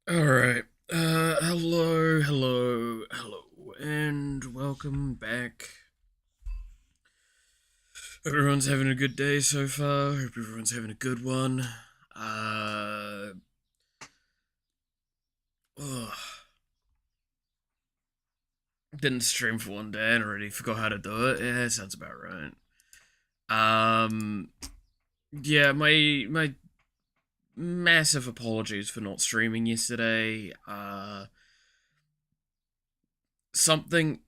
Alright, hello, and welcome back. Hope everyone's having a good day so far. Hope everyone's having a good one. Uh, ugh. Didn't stream for one day and already forgot how to do it. Yeah, sounds about right. Um, yeah, my massive apologies for not streaming yesterday. Something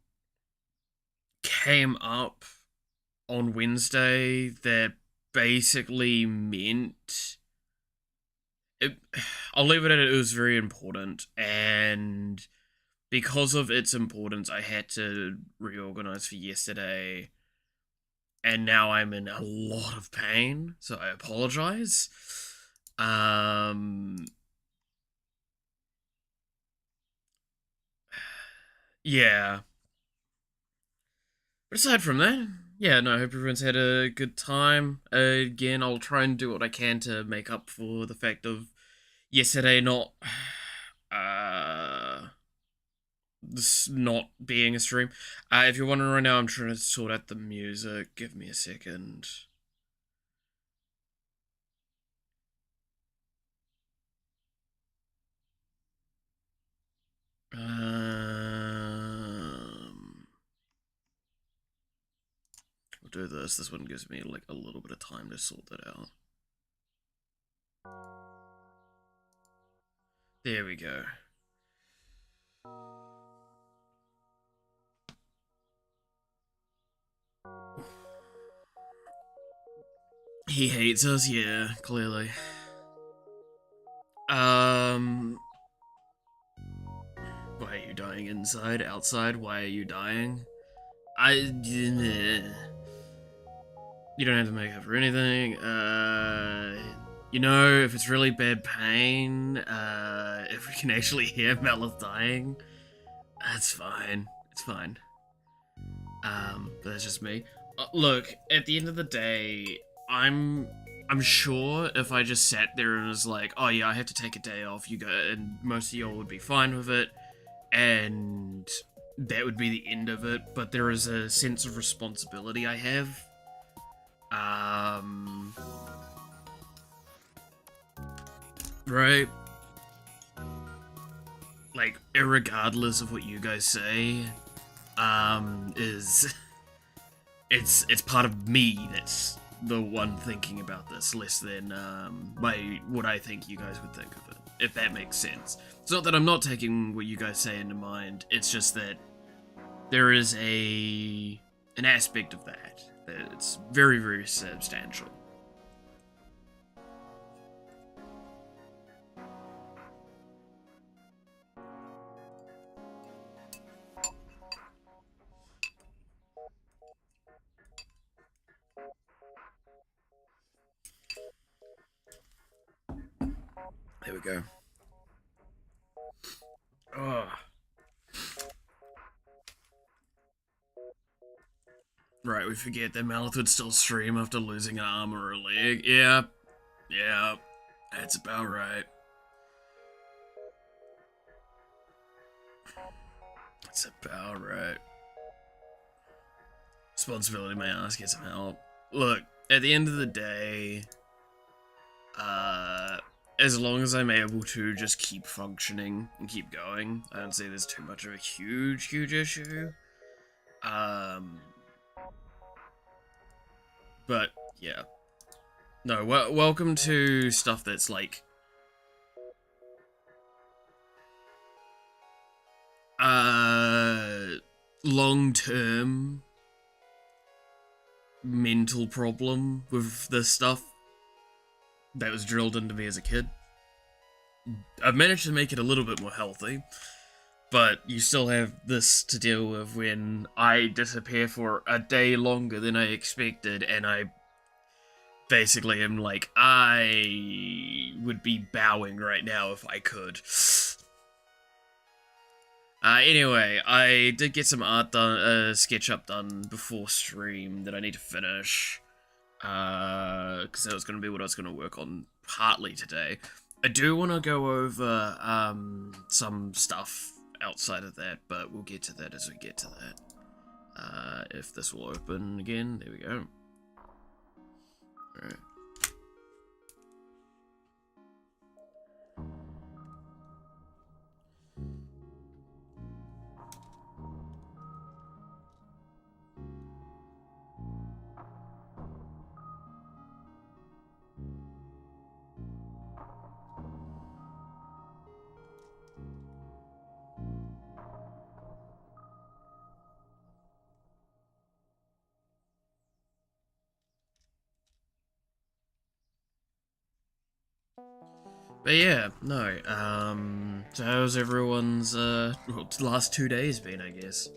came up on Wednesday that basically meant it, I'll leave it at it was very important, and because of its importance, I had to reorganize for yesterday, and now I'm in a lot of pain, so I apologize. Um, yeah. But aside from that, yeah, no, I hope everyone's had a good time. Again, I'll try and do what I can to make up for the fact of yesterday not uh this not being a stream. If you're wondering right now, I'm trying to sort out the music. Give me a second. I'll do this. This one gives me like a little bit of time to sort that out. There we go. He hates us, yeah, clearly. Um, why are you dying inside? Outside? Why are you dying? You don't have to make up for anything. If it's really bad pain, if we can actually hear Melith dying, that's fine. It's fine. But that's just me. Look, at the end of the day, I'm I'm sure if I just sat there and was like, oh yeah, I have to take a day off, you go, and most of y'all would be fine with it, and that would be the end of it. But there is a sense of responsibility I have. Um, right? Like, irregardless of what you guys say, is it's part of me that's the one thinking about this, less than what I think you guys would think of it, if that makes sense. It's not that I'm not taking what you guys say into mind. It's just that there is an aspect of that that's very, very substantial. There we go. Oh. Right, we forget that Malith would still stream after losing an arm or a leg. Yeah, yeah, that's about right. That's about right. Responsibility may ask, get some help. Look, at the end of the day, uh, as long as I'm able to just keep functioning and keep going, I don't see there's too much of a huge, huge issue. Um, but yeah, no. Welcome to stuff that's like, uh, long term mental problem with this stuff that was drilled into me as a kid. I've managed to make it a little bit more healthy, but you still have this to deal with when I disappear for a day longer than I expected, and I basically am like, I would be bowing right now if I could. Anyway, I did get some art done, SketchUp done before stream that I need to finish. Because that was going to be what I was going to work on partly today. I do want to go over some stuff outside of that, but we'll get to that as we get to that. If this will open again, there we go. Alright. But yeah, no, so how's everyone's, last 2 days been, I guess?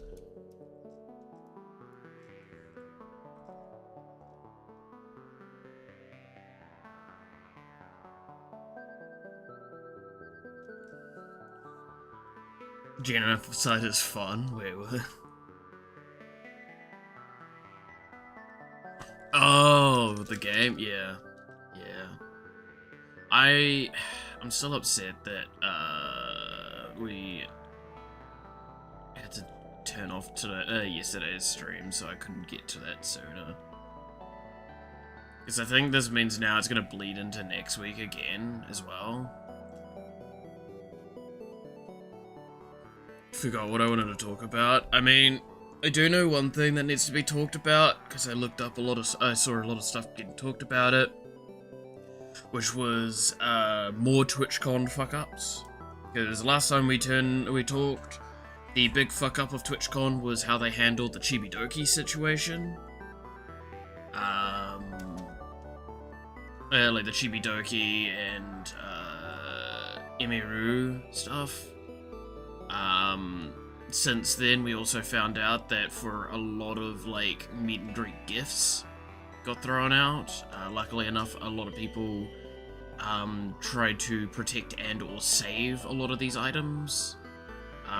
Genocide's fun? Wait, what? Oh, the game? Yeah. Yeah. I'm still upset that, we had to turn off yesterday's stream, so I couldn't get to that sooner. Because I think this means now it's gonna bleed into next week again, as well. Forgot what I wanted to talk about. I mean, I do know one thing that needs to be talked about, because I looked up I saw a lot of stuff getting talked about it. Which was, more TwitchCon fuck-ups. Because last time we talked, the big fuck-up of TwitchCon was how they handled the Chibidoki situation. Like the Chibidoki and, Emiru stuff. Since then, we also found out that for a lot of, like, meet and greet gifts got thrown out. Luckily enough, a lot of people tried to protect and or save a lot of these items.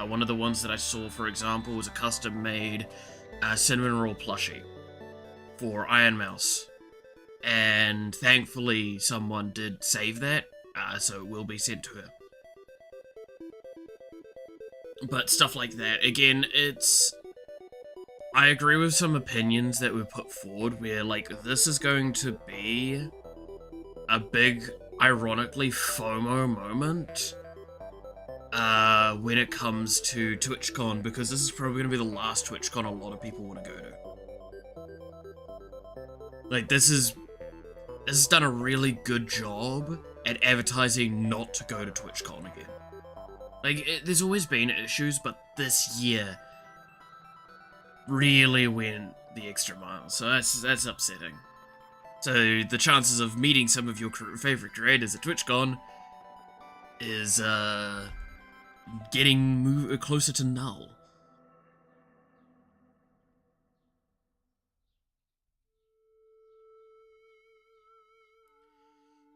One of the ones that I saw, for example, was a custom-made cinnamon roll plushie for Iron Mouse. And thankfully, someone did save that, so it will be sent to her. But stuff like that, again, I agree with some opinions that were put forward where, like, this is going to be a big, ironically, FOMO moment when it comes to TwitchCon, because this is probably going to be the last TwitchCon a lot of people want to go to. Like, this has done a really good job at advertising not to go to TwitchCon again. Like, there's always been issues, but this year really went the extra mile, so that's upsetting. So the chances of meeting some of your favorite creators at TwitchCon is getting closer to null.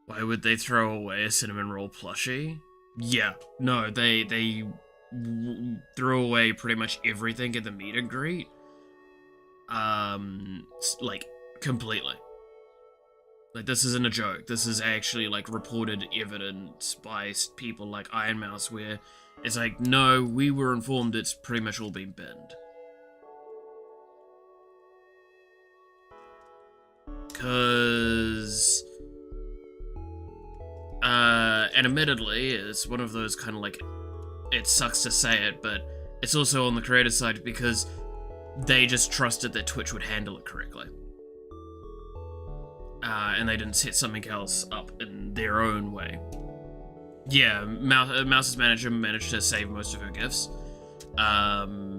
Why would they throw away a cinnamon roll plushie? Yeah, no, they threw away pretty much everything at the meet and greet. Like, completely. Like, this isn't a joke. This is actually, like, reported evidence by people like Iron Mouse, where it's like, no, we were informed it's pretty much all been binned. Because... and admittedly, it's one of those kind of, like, it sucks to say it, but it's also on the creator side because they just trusted that Twitch would handle it correctly. And they didn't set something else up in their own way. Yeah, Mouse's manager managed to save most of her gifts. But,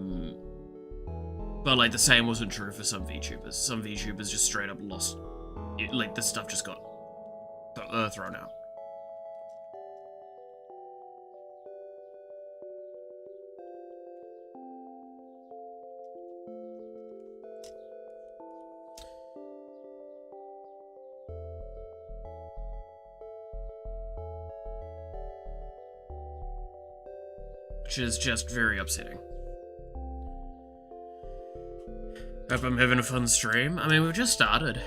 like, the same wasn't true for some VTubers. Some VTubers just straight up lost... Like, this stuff just got thrown out. Which is just very upsetting. Hope I'm having a fun stream. I mean, we've just started.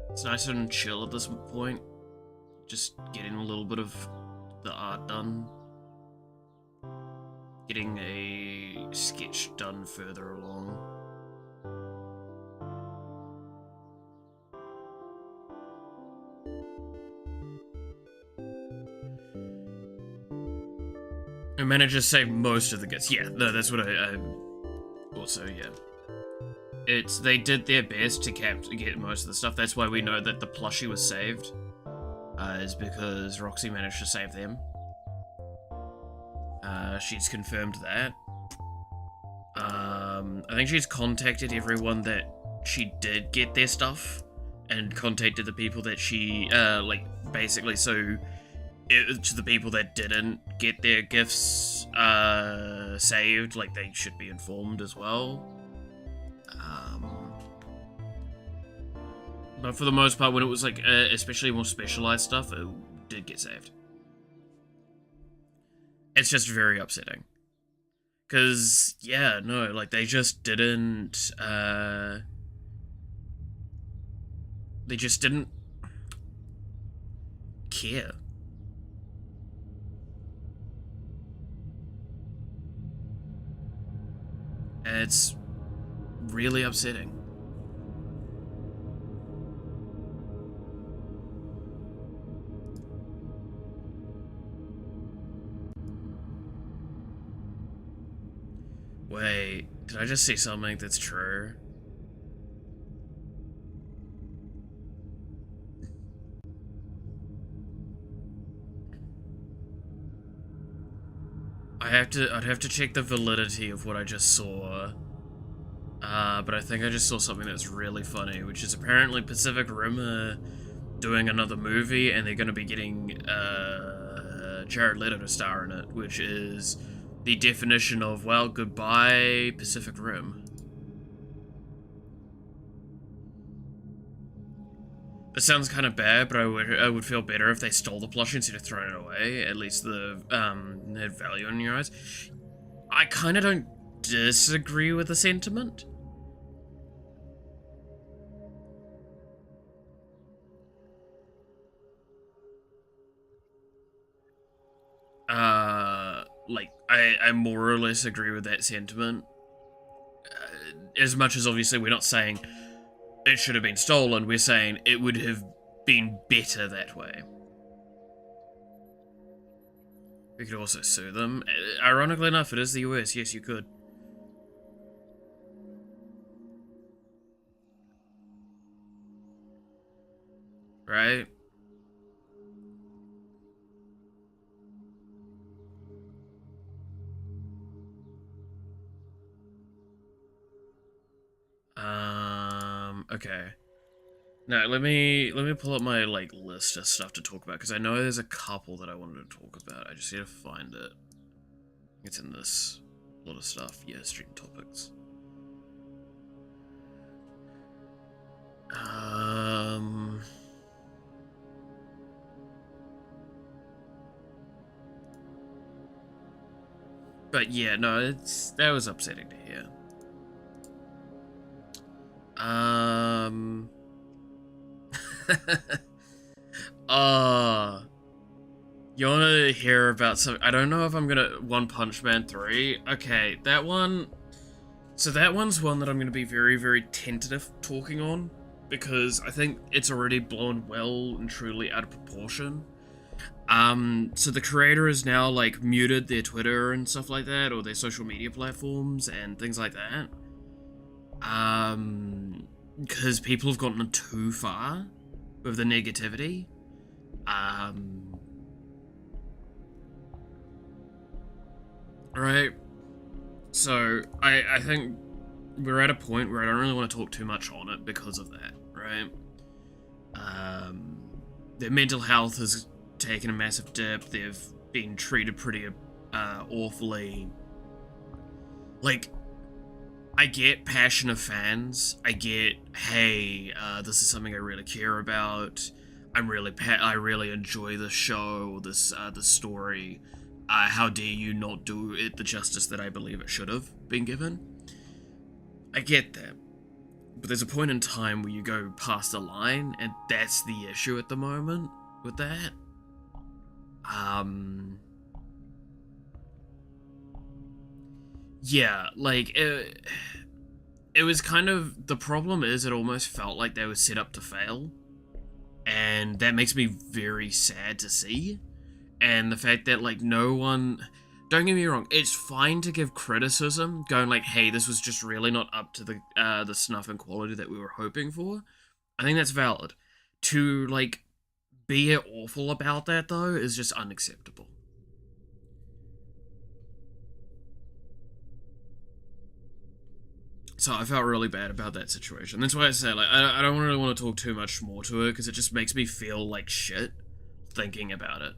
It's nice and chill at this point. just getting a little bit of the art done. Getting a sketch done further along. I managed to save most of the guts. Yeah, no, that's what I also, yeah. They did their best to get most of the stuff. That's why we know that the plushie was saved. Is because Roxy managed to save them. She's confirmed that. I think she's contacted everyone that she did get their stuff, and contacted the people that she, like, basically, so, to the people that didn't get their gifts, saved, like, they should be informed as well. But for the most part, when it was, like, especially more specialized stuff, it did get saved. It's just very upsetting. Because, yeah, no, like, they just didn't, they just didn't care. And it's really upsetting. Wait, did I just see something that's true? I'd have to check the validity of what I just saw. But I think I just saw something that's really funny, which is apparently Pacific Rim are doing another movie, and they're gonna be getting, Jared Leto to star in it, which is the definition of, well, goodbye, Pacific Rim. That sounds kind of bad, but I would feel better if they stole the plushie instead of throwing it away. At least the had value in your eyes. I kind of don't disagree with the sentiment. Like, I more or less agree with that sentiment. As much as obviously we're not saying it should have been stolen, we're saying it would have been better that way. We could also sue them. Ironically enough, it is the US. Yes, you could. Right? Okay. Now, let me pull up my, like, list of stuff to talk about, because I know there's a couple that I wanted to talk about. I just need to find it. It's in this lot of stuff. Yeah, stream topics. But yeah, no, that was upsetting to hear. You wanna hear about some? I don't know if I'm gonna One Punch Man 3. Okay, that one. So that one's one that I'm gonna be very, very tentative talking on, because I think it's already blown well and truly out of proportion. So the creator has now, like, muted their Twitter and stuff like that, or their social media platforms and things like that. Because people have gotten too far with the negativity. Right? So, I think we're at a point where I don't really want to talk too much on it because of that, right? Their mental health has taken a massive dip. They've been treated pretty awfully. Like, I get passion of fans. I get, hey, this is something I really care about. I really enjoy the show, this story. How dare you not do it the justice that I believe it should have been given? I get that. But there's a point in time where you go past the line, and that's the issue at the moment. with that. Yeah, like, it was kind of, the problem is it almost felt like they were set up to fail, and that makes me very sad to see. And the fact that, like, no one, don't get me wrong, it's fine to give criticism, going like, hey, this was just really not up to the snuff and quality that we were hoping for. I think that's valid. To, like, be awful about that, though, is just unacceptable. So I felt really bad about that situation. That's why I say, like, I don't really want to talk too much more to it, because it just makes me feel like shit thinking about it.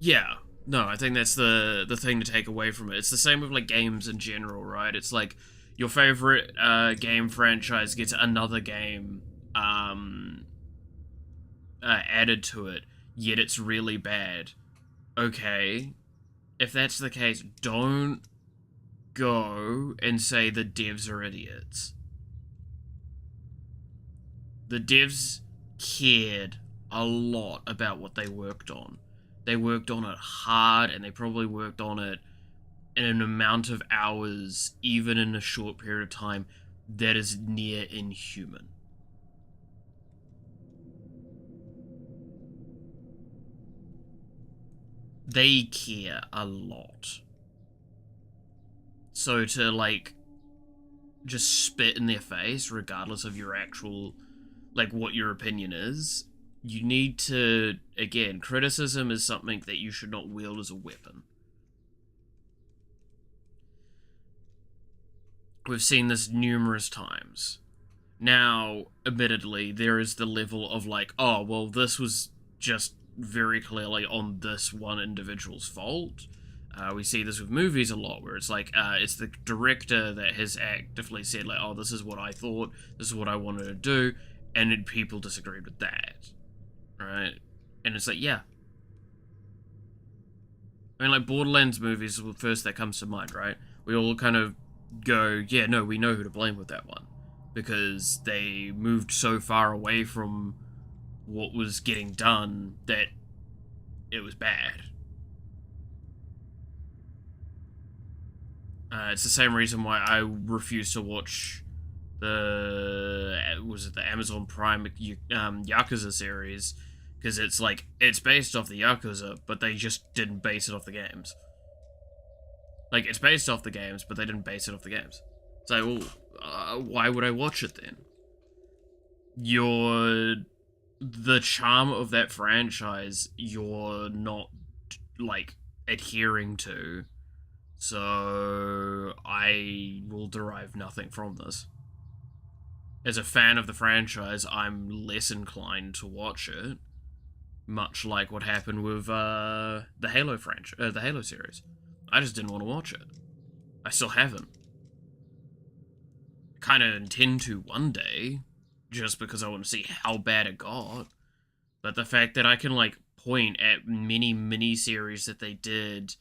Yeah. No, I think that's the thing to take away from it. It's the same with, like, games in general, right? It's like, your favorite game franchise gets another game added to it, yet it's really bad. Okay, if that's the case, don't go and say the devs are idiots. The devs cared a lot about what they worked on. They worked on it hard, and they probably worked on it in an amount of hours, even in a short period of time, that is near inhuman. They care a lot. So to, like, just spit in their face, regardless of your actual, like, what your opinion is, you need to, again, criticism is something that you should not wield as a weapon. We've seen this numerous times. Now, admittedly, there is the level of, like, oh, well, this was just very clearly on this one individual's fault. We see this with movies a lot, where it's like, it's the director that has actively said, like, oh, this is what I thought, this is what I wanted to do, and people disagreed with that, right? And it's like, yeah. I mean, like, Borderlands movies is the first that comes to mind, right? We all kind of go, yeah, no, we know who to blame with that one. Because they moved so far away from what was getting done that it was bad. It's the same reason why I refuse to watch the Amazon Prime Yakuza series, because it's like, it's based off the Yakuza, but they just didn't base it off the games. Like, it's based off the games, but they didn't base it off the games. So, well, why would I watch it then? The charm of that franchise, you're not, like, adhering to. So I will derive nothing from this. As a fan of the franchise, I'm less inclined to watch it. Much like what happened with the Halo the Halo series. I just didn't want to watch it. I still haven't. I kind of intend to one day, just because I want to see how bad it got. But the fact that I can, like, point at many mini-series that they did,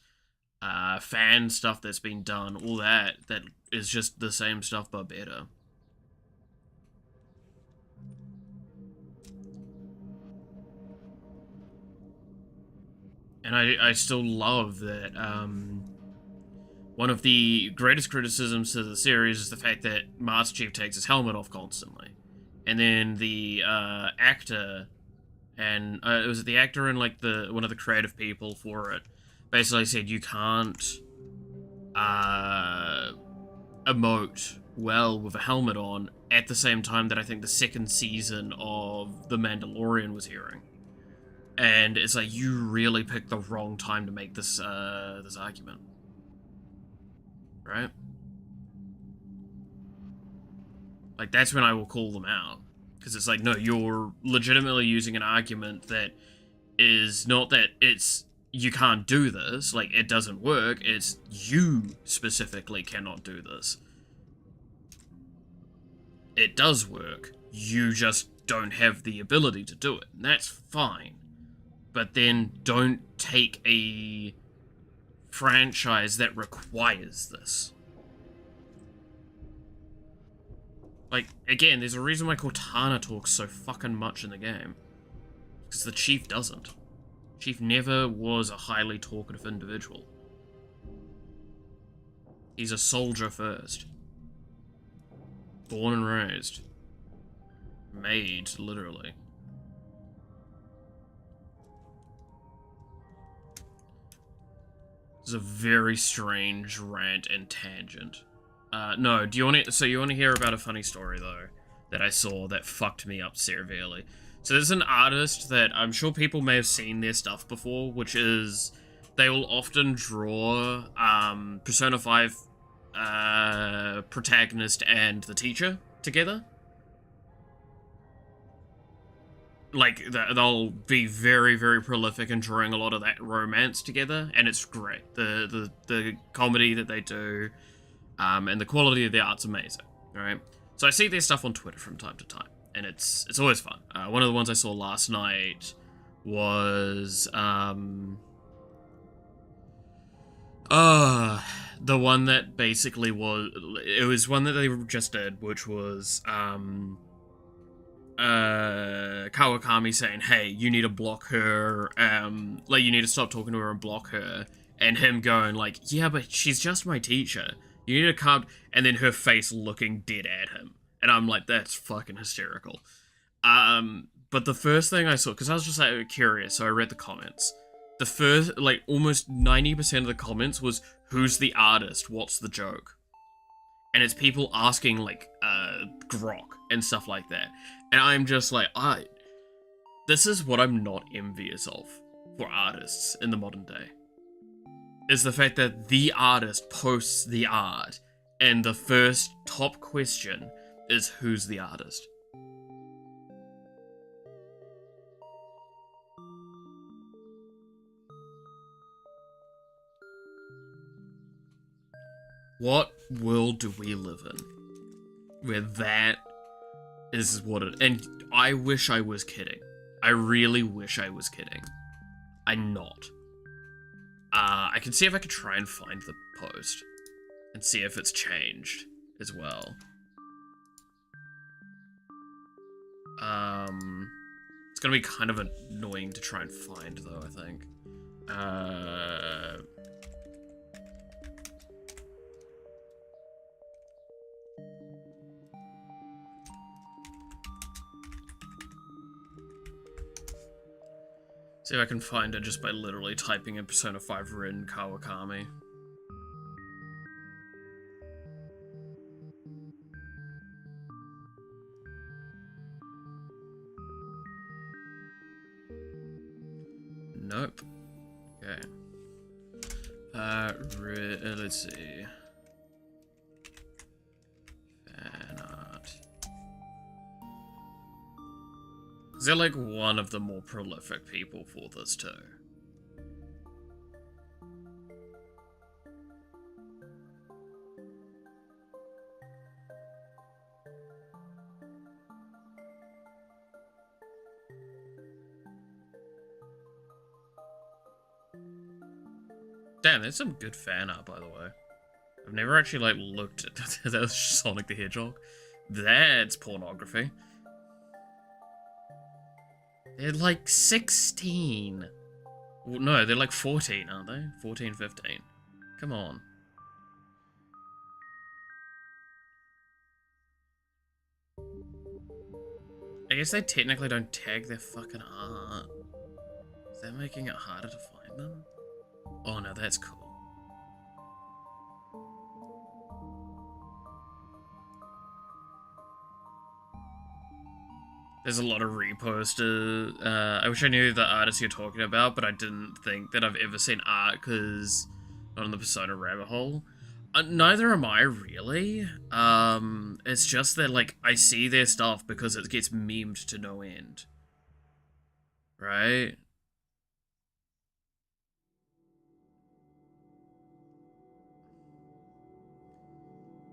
fan stuff that's been done, all that is just the same stuff but better. And I still love that, one of the greatest criticisms to the series is the fact that Master Chief takes his helmet off constantly. And then the actor, and was it the actor and, like, one of the creative people for it, basically said you can't emote well with a helmet on at the same time that I think the second season of The Mandalorian was airing. And it's like, you really picked the wrong time to make this this argument. Right? Like, that's when I will call them out. Because it's like, no, you're legitimately using an argument that is not that it's, you can't do this, like, it doesn't work, it's you specifically cannot do this. It does work, you just don't have the ability to do it, and that's fine. But then don't take a franchise that requires this. Like, again, there's a reason why Cortana talks so fucking much in the game. Because the Chief doesn't. Chief never was a highly talkative individual. He's a soldier first. Born and raised. Made, literally. It's a very strange rant and tangent. No, do you want to? So you want to hear about a funny story though that I saw that fucked me up severely. So there's an artist that I'm sure people may have seen their stuff before, which is they will often draw Persona 5 protagonist and the teacher together. Like, they'll be very, very prolific in drawing a lot of that romance together, and it's great. The comedy that they do, and the quality of the art's amazing, right? So I see their stuff on Twitter from time to time, and it's always fun. One of the ones I saw last night was, the one that basically it was one that they just did, which was, Kawakami saying, hey, you need to block her, like, you need to stop talking to her and block her, and him going, like, yeah, but she's just my teacher, you need to calm, and then her face looking dead at him, and I'm like, that's fucking hysterical. But the first thing I saw, because I was just, like, curious, so I read the comments, the first, like, almost 90% of the comments was, who's the artist, what's the joke? And it's people asking, like, grok and stuff like that. And I'm just like, this is what I'm not envious of for artists in the modern day. Is the fact that the artist posts the art, and the first top question is, who's the artist? What world do we live in where that is what it... And I wish I was kidding. I really wish I was kidding. I'm not. I can see if I could try and find the post and see if it's changed as well. It's gonna be kind of annoying to try and find though, I think. See if I can find it just by literally typing in Persona 5 Rin Kawakami. Nope. Okay. Let's see. Fan art. They're like one of the more prolific people for this too. Damn, there's some good fan art, by the way. I've never actually, like, looked at... that was Sonic the Hedgehog. That's pornography. They're, like, 16. Well, no, they're, like, 14, aren't they? 14, 15. Come on. I guess they technically don't tag their fucking art. Is that making it harder to find them? Oh no, that's cool. There's a lot of reposted. I wish I knew the artist you're talking about, but I didn't think that I've ever seen art because not on the Persona rabbit hole. Neither am I really. It's just that like I see their stuff because it gets memed to no end. Right?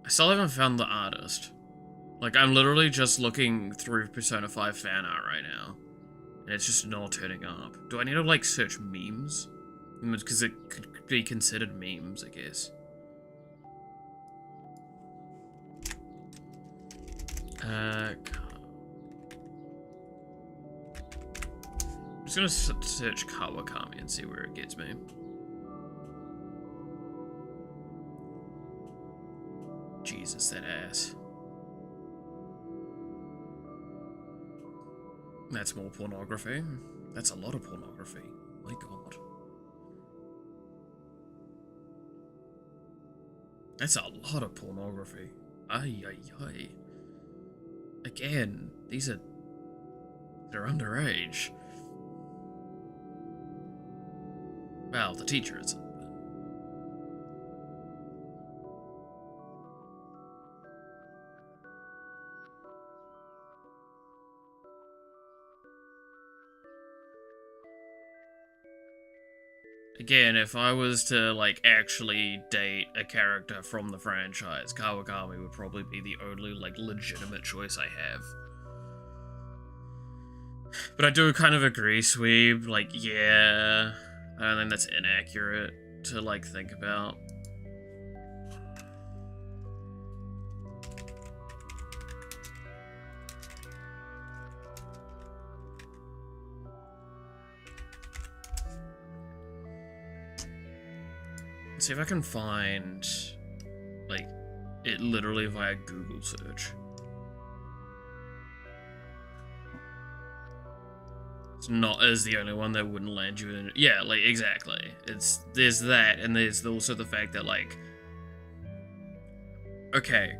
I still haven't found the artist. Like, I'm literally just looking through Persona 5 fan art right now. And it's just not turning up. Do I need to, like, search memes? Because it could be considered memes, I guess. I'm just gonna search Kawakami and see where it gets me. Jesus, that ass. That's more pornography. That's a lot of pornography. My god. That's a lot of pornography. Ay, ay, ay. Again, they're underage. Well, the teacher isn't. Again, if I was to, like, actually date a character from the franchise, Kawakami would probably be the only, like, legitimate choice I have. But I do kind of agree, Sweeb. Like, yeah, I don't think that's inaccurate to, like, think about. Let's see if I can find, like, it literally via Google search. It's not as the only one that wouldn't land you in. Yeah, like, exactly. There's that, and there's also the fact that, like, okay,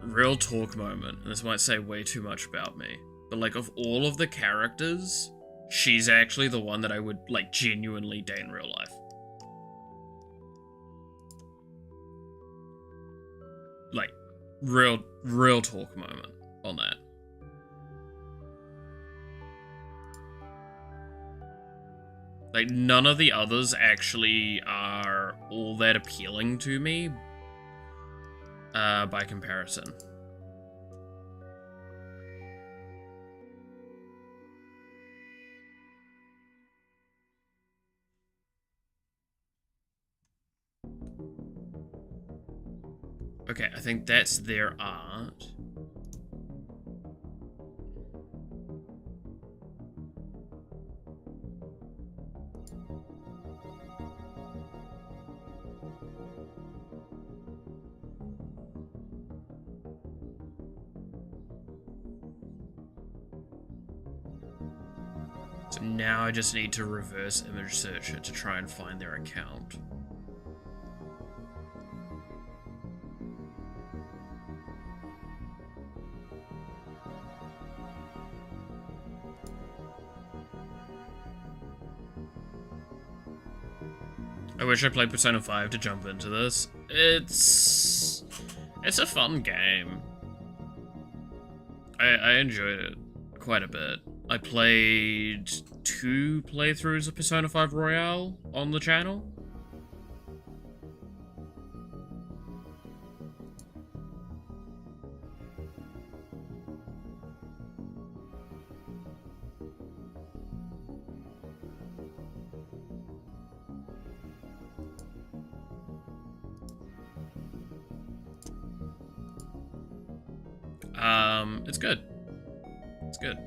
real talk moment, and this might say way too much about me, but, like, of all of the characters, she's actually the one that I would, like, genuinely date in real life. Like, real talk moment on that. Like, none of the others actually are all that appealing to me, by comparison. Okay, I think that's their art. So now I just need to reverse image search it to try and find their account. I wish I played Persona 5 to jump into this. It's a fun game. I enjoyed it quite a bit. I played 2 playthroughs of Persona 5 Royale on the channel. It's good. It's good.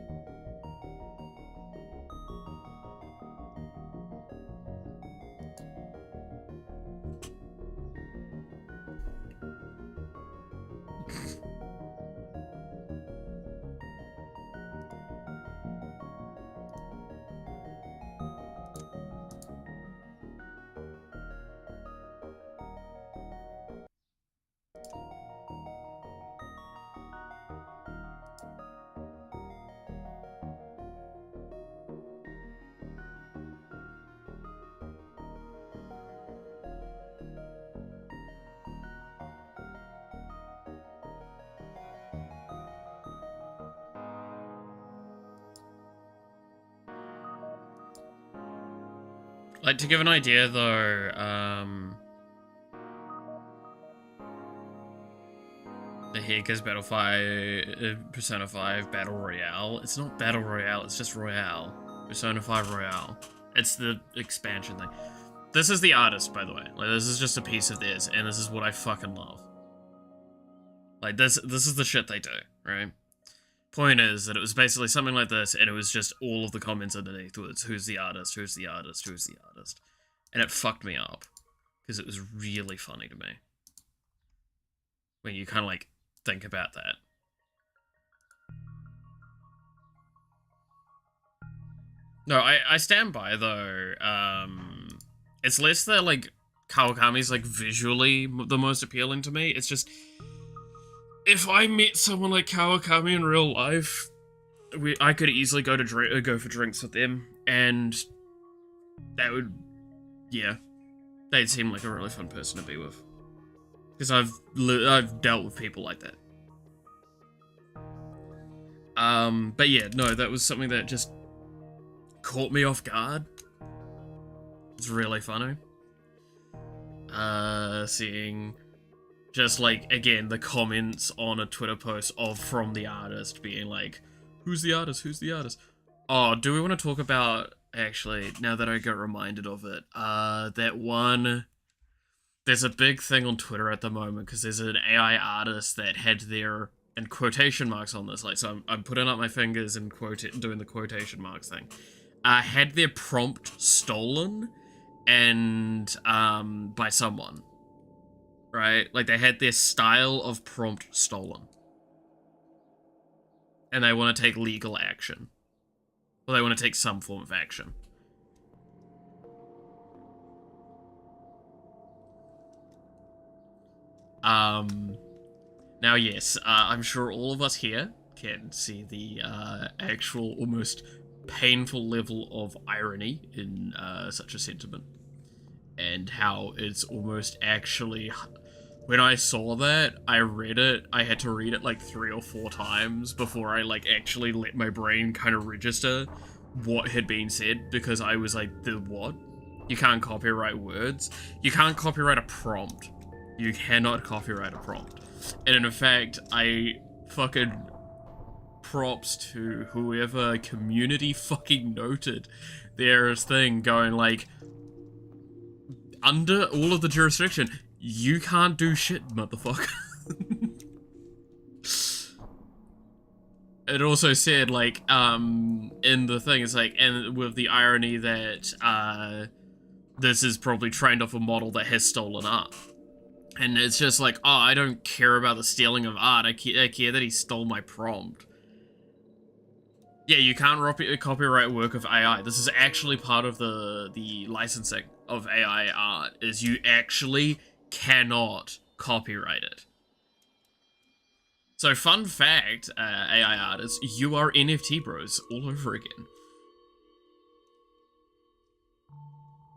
Like, to give an idea, though, the Heikers Persona 5 Battle Royale. It's not Battle Royale, it's just Royale. Persona 5 Royale. It's the expansion thing. This is the artist, by the way. Like, this is just a piece of theirs, and this is what I fucking love. Like, this is the shit they do, right? Point is that it was basically something like this, and it was just all of the comments underneath was, who's the artist, who's the artist, who's the artist. And it fucked me up, because it was really funny to me. When you kind of, like, think about that. No, I stand by, though. It's less that, like, Kawakami's, like, visually the most appealing to me. It's just, if I met someone like Kawakami in real life, I could easily go for drinks with them, and that would, yeah, they'd seem like a really fun person to be with. Because I've dealt with people like that. But yeah, no, that was something that just caught me off guard. It's really funny. Seeing just, like, again, the comments on a Twitter post from the artist being like, who's the artist, who's the artist? Oh, do we want to talk about, actually, now that I got reminded of it, that one, there's a big thing on Twitter at the moment, because there's an AI artist that had their, and quotation marks on this, like, so I'm putting up my fingers and doing the quotation marks thing, had their prompt stolen, and, by someone, right? Like, they had their style of prompt stolen. And they want to take legal action. Or they want to take some form of action. Now, yes, I'm sure all of us here can see the actual, almost painful level of irony in such a sentiment. And how it's almost actually... When I saw that, I read it, I had to read it like 3 or 4 times before I, like, actually let my brain kind of register what had been said, because I was like, the what? You can't copyright words. You can't copyright a prompt. You cannot copyright a prompt. And in fact, I fucking props to whoever community fucking noted their thing going like, under all of the jurisdiction, you can't do shit, motherfucker. It also said, like, in the thing, it's like, and with the irony that, this is probably trained off a model that has stolen art. And it's just like, oh, I don't care about the stealing of art, I care that he stole my prompt. Yeah, you can't copyright work of AI. This is actually part of the licensing of AI art, is you actually cannot copyright it. So, fun fact, AI artists, you are NFT bros all over again.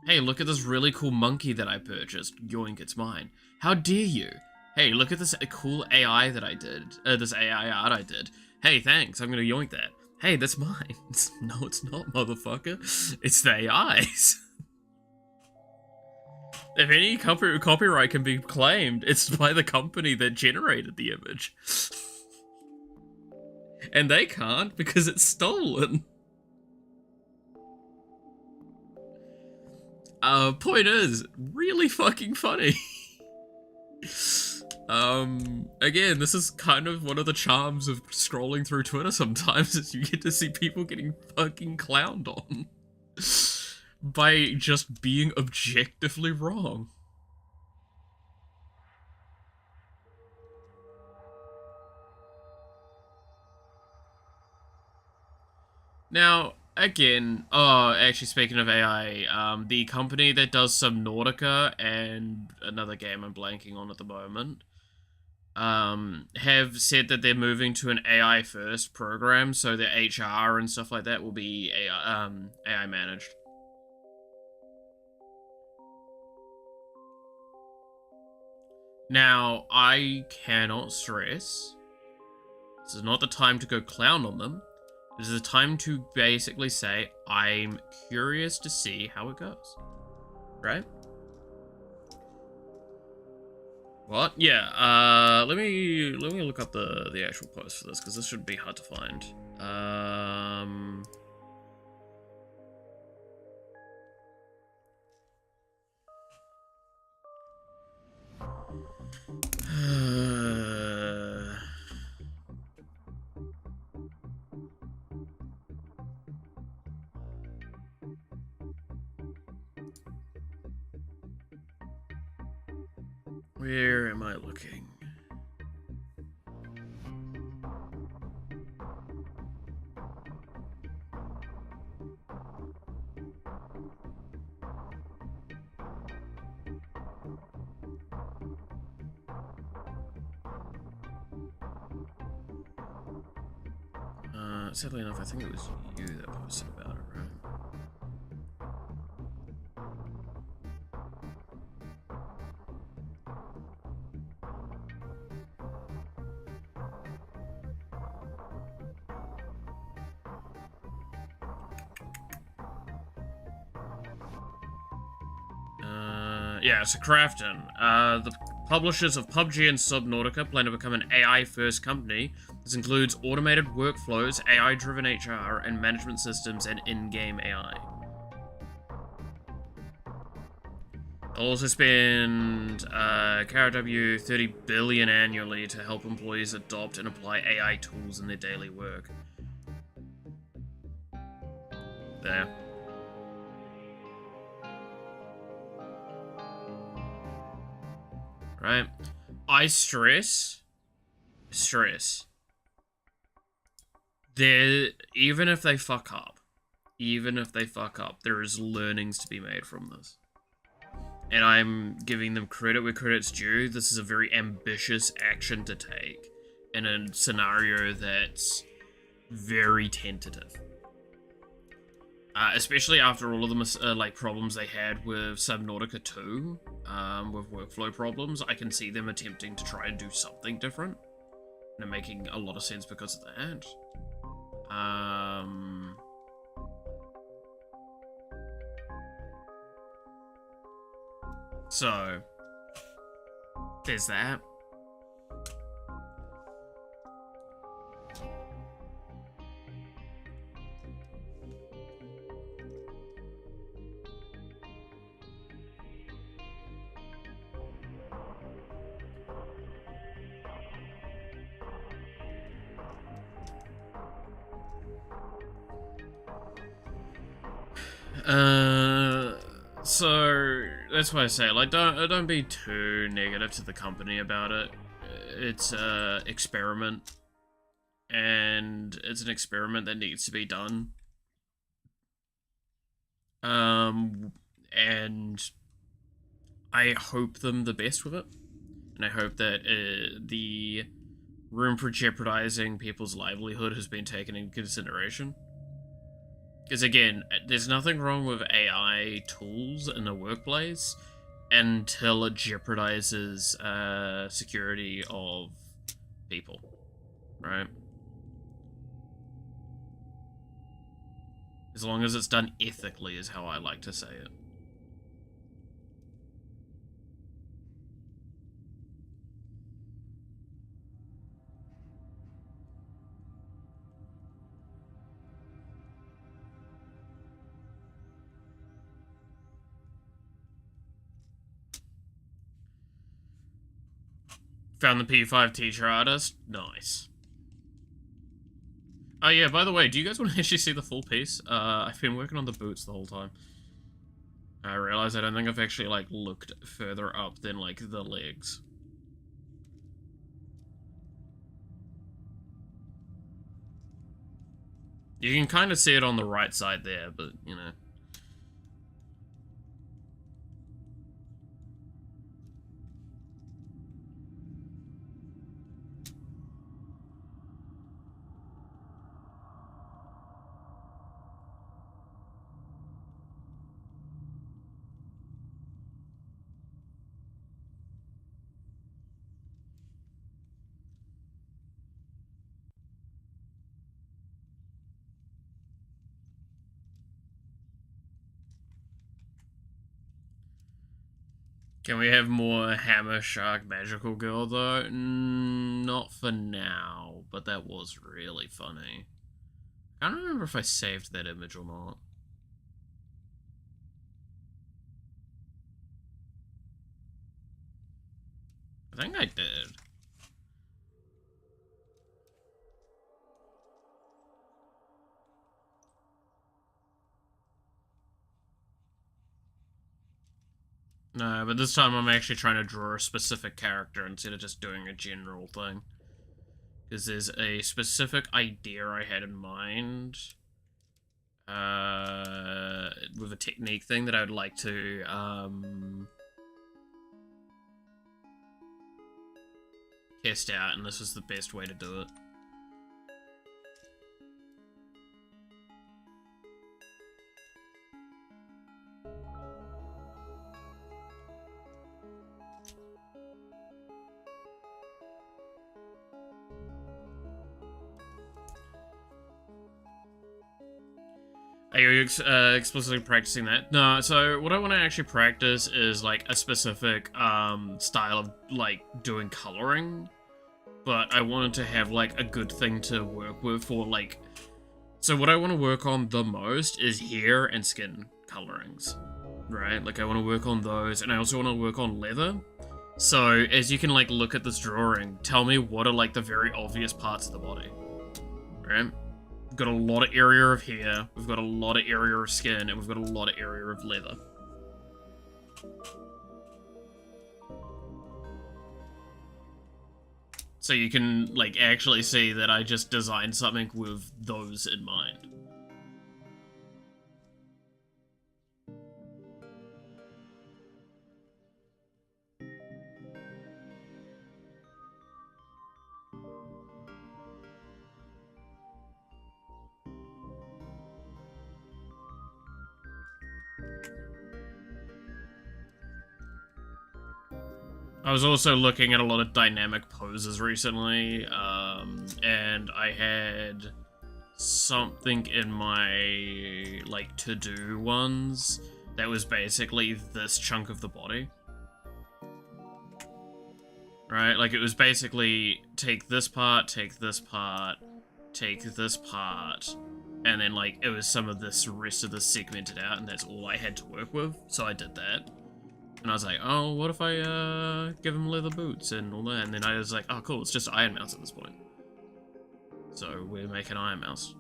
Hey, look at this really cool monkey that I purchased. Yoink, it's mine. How dare you? Hey, look at this cool AI that I did. This AI art I did. Hey, thanks, I'm gonna yoink that. Hey, that's mine. No, it's not, motherfucker. It's the AI's. If any copyright can be claimed, it's by the company that generated the image. And they can't because it's stolen. Point is, really fucking funny. Again, this is kind of one of the charms of scrolling through Twitter sometimes, is you get to see people getting fucking clowned on. By just being objectively wrong. Now, again, actually speaking of AI, the company that does Subnautica and another game I'm blanking on at the moment, have said that they're moving to an AI first program, so their HR and stuff like that will be AI managed. Now, I cannot stress, this is not the time to go clown on them. This is the time to basically say, I'm curious to see how it goes. Right? What? Yeah, let me look up the actual post for this, because this should be hard to find. Where am I looking? Sadly enough, I think it was you that posted about it, right? Yeah, so Crafton. The publishers of PUBG and Subnautica plan to become an AI-first company. This includes automated workflows, AI-driven HR, and management systems, and in-game AI. They'll also spend KRW 30 billion annually to help employees adopt and apply AI tools in their daily work. There. Right? I stress. There, even if they fuck up, there is learnings to be made from this. And I'm giving them credit where credit's due. This is a very ambitious action to take in a scenario that's very tentative. Especially after all of the like problems they had with Subnautica 2, with workflow problems, I can see them attempting to try and do something different. And it making a lot of sense because of that. So there's that. So that's why I say, like, don't be too negative to the company about it. It's a experiment, and it's an experiment that needs to be done. And I hope them the best with it, and I hope that the room for jeopardizing people's livelihood has been taken into consideration. Because again, there's nothing wrong with AI tools in the workplace until it jeopardizes security of people, right? As long as it's done ethically is how I like to say it. Found the P5 teacher artist. Nice. Oh yeah, by the way, do you guys want to actually see the full piece? I've been working on the boots the whole time. I realize I don't think I've actually, like, looked further up than, like, the legs. You can kind of see it on the right side there, but, you know. Can we have more Hammer Shark Magical Girl, though? Not for now, but that was really funny. I don't remember if I saved that image or not. I think I did. No, but this time I'm actually trying to draw a specific character instead of just doing a general thing. Because there's a specific idea I had in mind. With a technique thing that I would like to, test out, and this is the best way to do it. Are you explicitly practicing that? No, so what I want to actually practice is, like, a specific, style of, like, doing coloring. But I wanted to have, like, a good thing to work with for, like... So what I want to work on the most is hair and skin colorings, right? Like, I want to work on those, and I also want to work on leather. So, as you can, like, look at this drawing, tell me what are, like, the very obvious parts of the body, right? We've got a lot of area of hair, we've got a lot of area of skin, and we've got a lot of area of leather. So you can, like, actually see that I just designed something with those in mind. I was also looking at a lot of dynamic poses recently, and I had something in my, like, to-do ones that was basically this chunk of the body. Right? Like, it was basically take this part, take this part, take this part, and then, like, it was some of this rest of this segmented out, and that's all I had to work with, so I did that. And I was like, oh, what if I, give him leather boots and all that? And then I was like, oh, cool, it's just Iron Mouse at this point. So we're making Iron Mouse.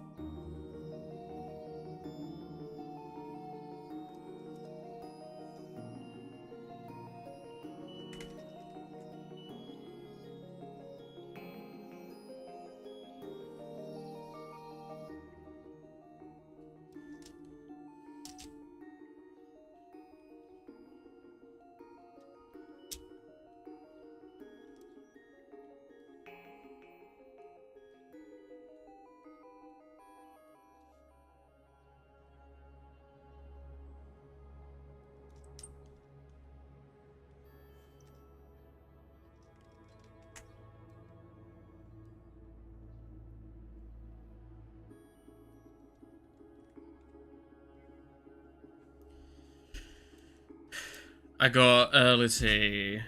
I got, let's see.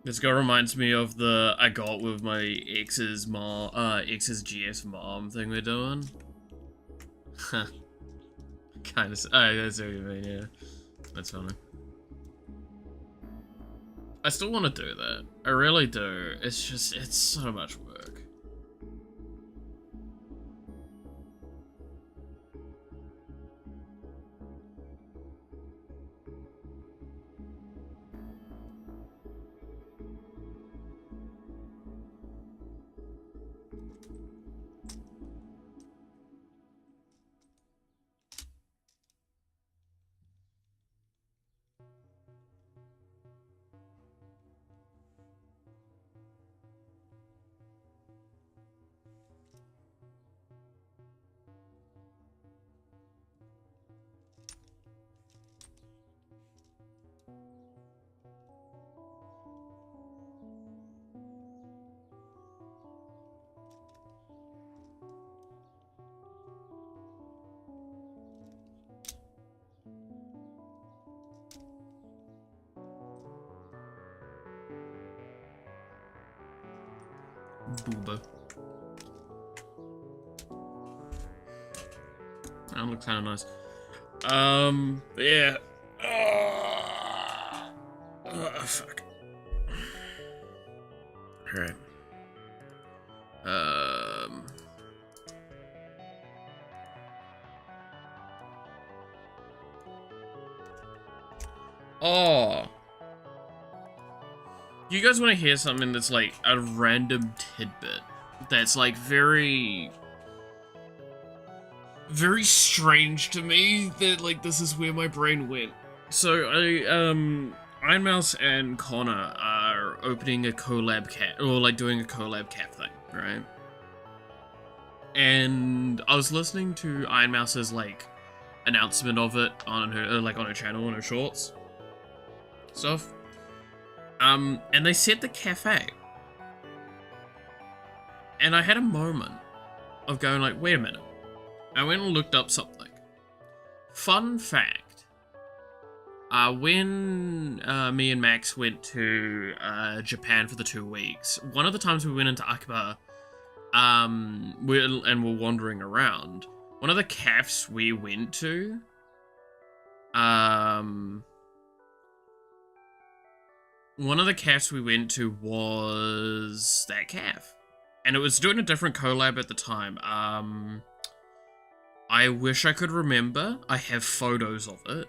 This guy reminds me of the I got with my ex's mom, ex's GS mom thing we're doing. Huh. Kind of, oh, that's what you mean, yeah. That's funny. I still want to do that. I really do. It's just, it's so much work. Booba. That looks kind of nice. Yeah. Fuck. Alright. Oh. You guys want to hear something that's like a random tidbit that's like very strange to me, that like this is where my brain went. So Iron Mouse and Connor are opening a collab cat, or like doing a collab cat thing, right? And I was listening to Iron Mouse's like announcement of it on her on her channel, on her shorts stuff. And they said the cafe, and I had a moment of going like, wait a minute. I went and looked up something. Fun fact. When me and Max went to Japan for the 2 weeks, one of the times we went into Akiba, we're wandering around, one of the cafes we went to, was that caf. And it was doing a different collab at the time. I wish I could remember. I have photos of it.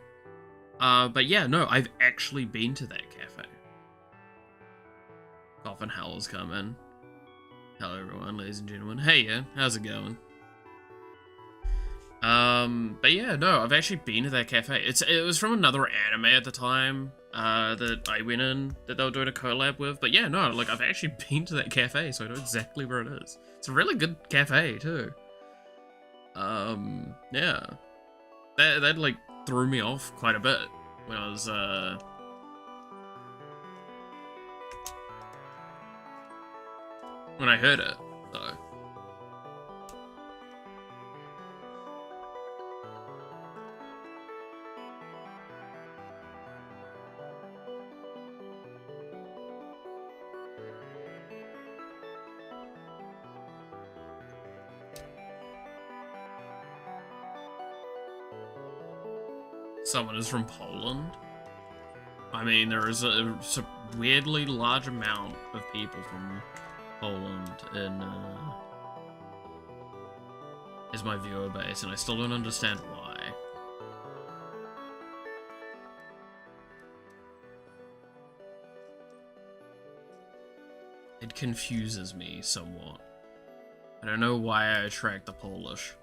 But yeah, no, I've actually been to that cafe. Coffin Howell's coming. Hello everyone, ladies and gentlemen. Hey, yeah, how's it going? But yeah, no, I've actually been to that cafe. It was from another anime at the time, that I went in, that they were doing a collab with. But yeah, no, like, I've actually been to that cafe, so I know exactly where it is. It's a really good cafe, too. Yeah. That like, threw me off quite a bit when I was, when I heard it, so. Someone is from Poland. I mean, there is a weirdly large amount of people from Poland in is my viewer base, and I still don't understand why. It confuses me somewhat. I don't know why I attract the Polish.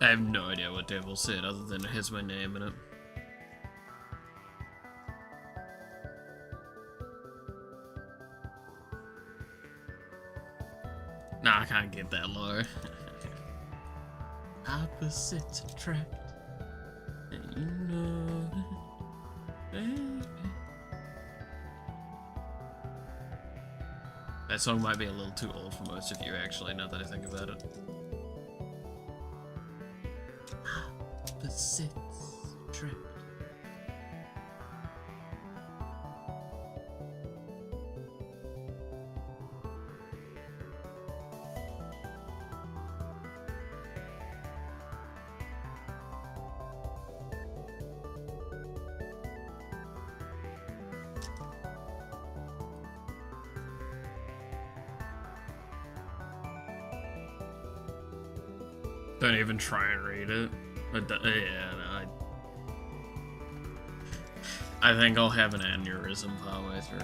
I have no idea what Devil said other than it has my name in it. Nah, I can't get that low. Opposites attract, and you know that, baby. That song might be a little too old for most of you, actually, now that I think about it. Opposites attract. Don't even try and read it. Yeah, no, I think I'll have an aneurysm partway through.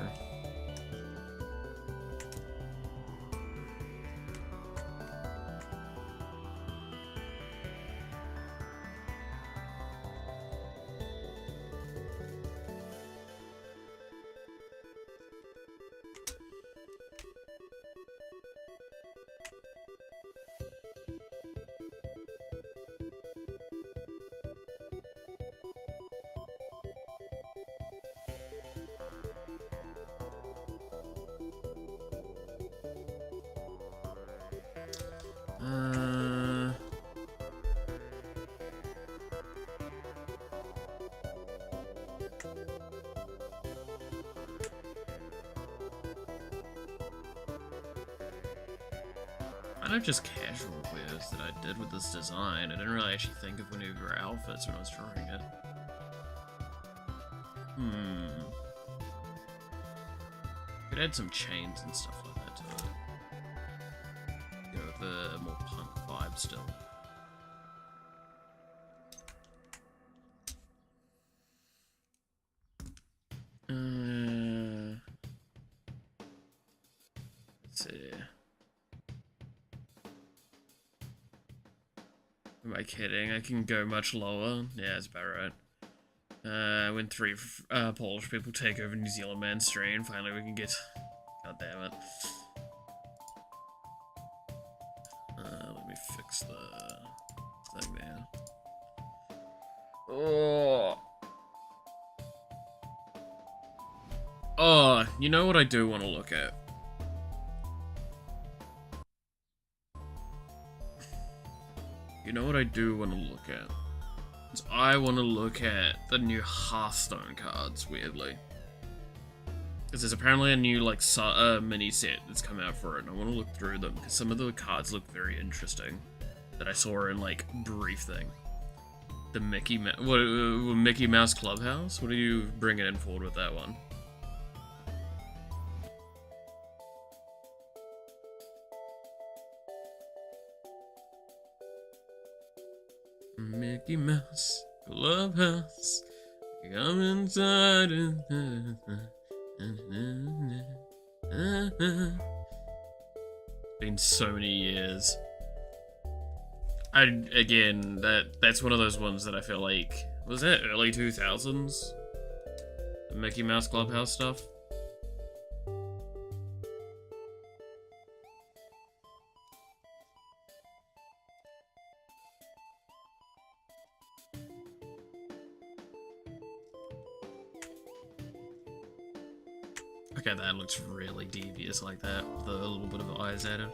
Kind of just casual wears that I did with this design. I didn't really actually think of any of her outfits when I was drawing it. Could add some chains and stuff like that to it. Go with the more punk vibe still. Let's see. Am I kidding? I can go much lower. Yeah, that's about right. When 3 Polish people take over New Zealand mainstream, finally we can get... God damn it. Let me fix the thing there. Oh, you know what I do want to look at? You know what I do want to look at? Is I want to look at the new Hearthstone cards, weirdly. Because there's apparently a new, like, mini set that's come out for it, and I want to look through them, because some of the cards look very interesting. That I saw in, like, brief thing. The Mickey Mouse Clubhouse? What are you bringing in forward with that one? Mickey Mouse Clubhouse, come inside and been so many years. Again, that's one of those ones that I feel like, was that early 2000s? The Mickey Mouse Clubhouse stuff? Okay, that looks really devious like that, with a little bit of eyes added.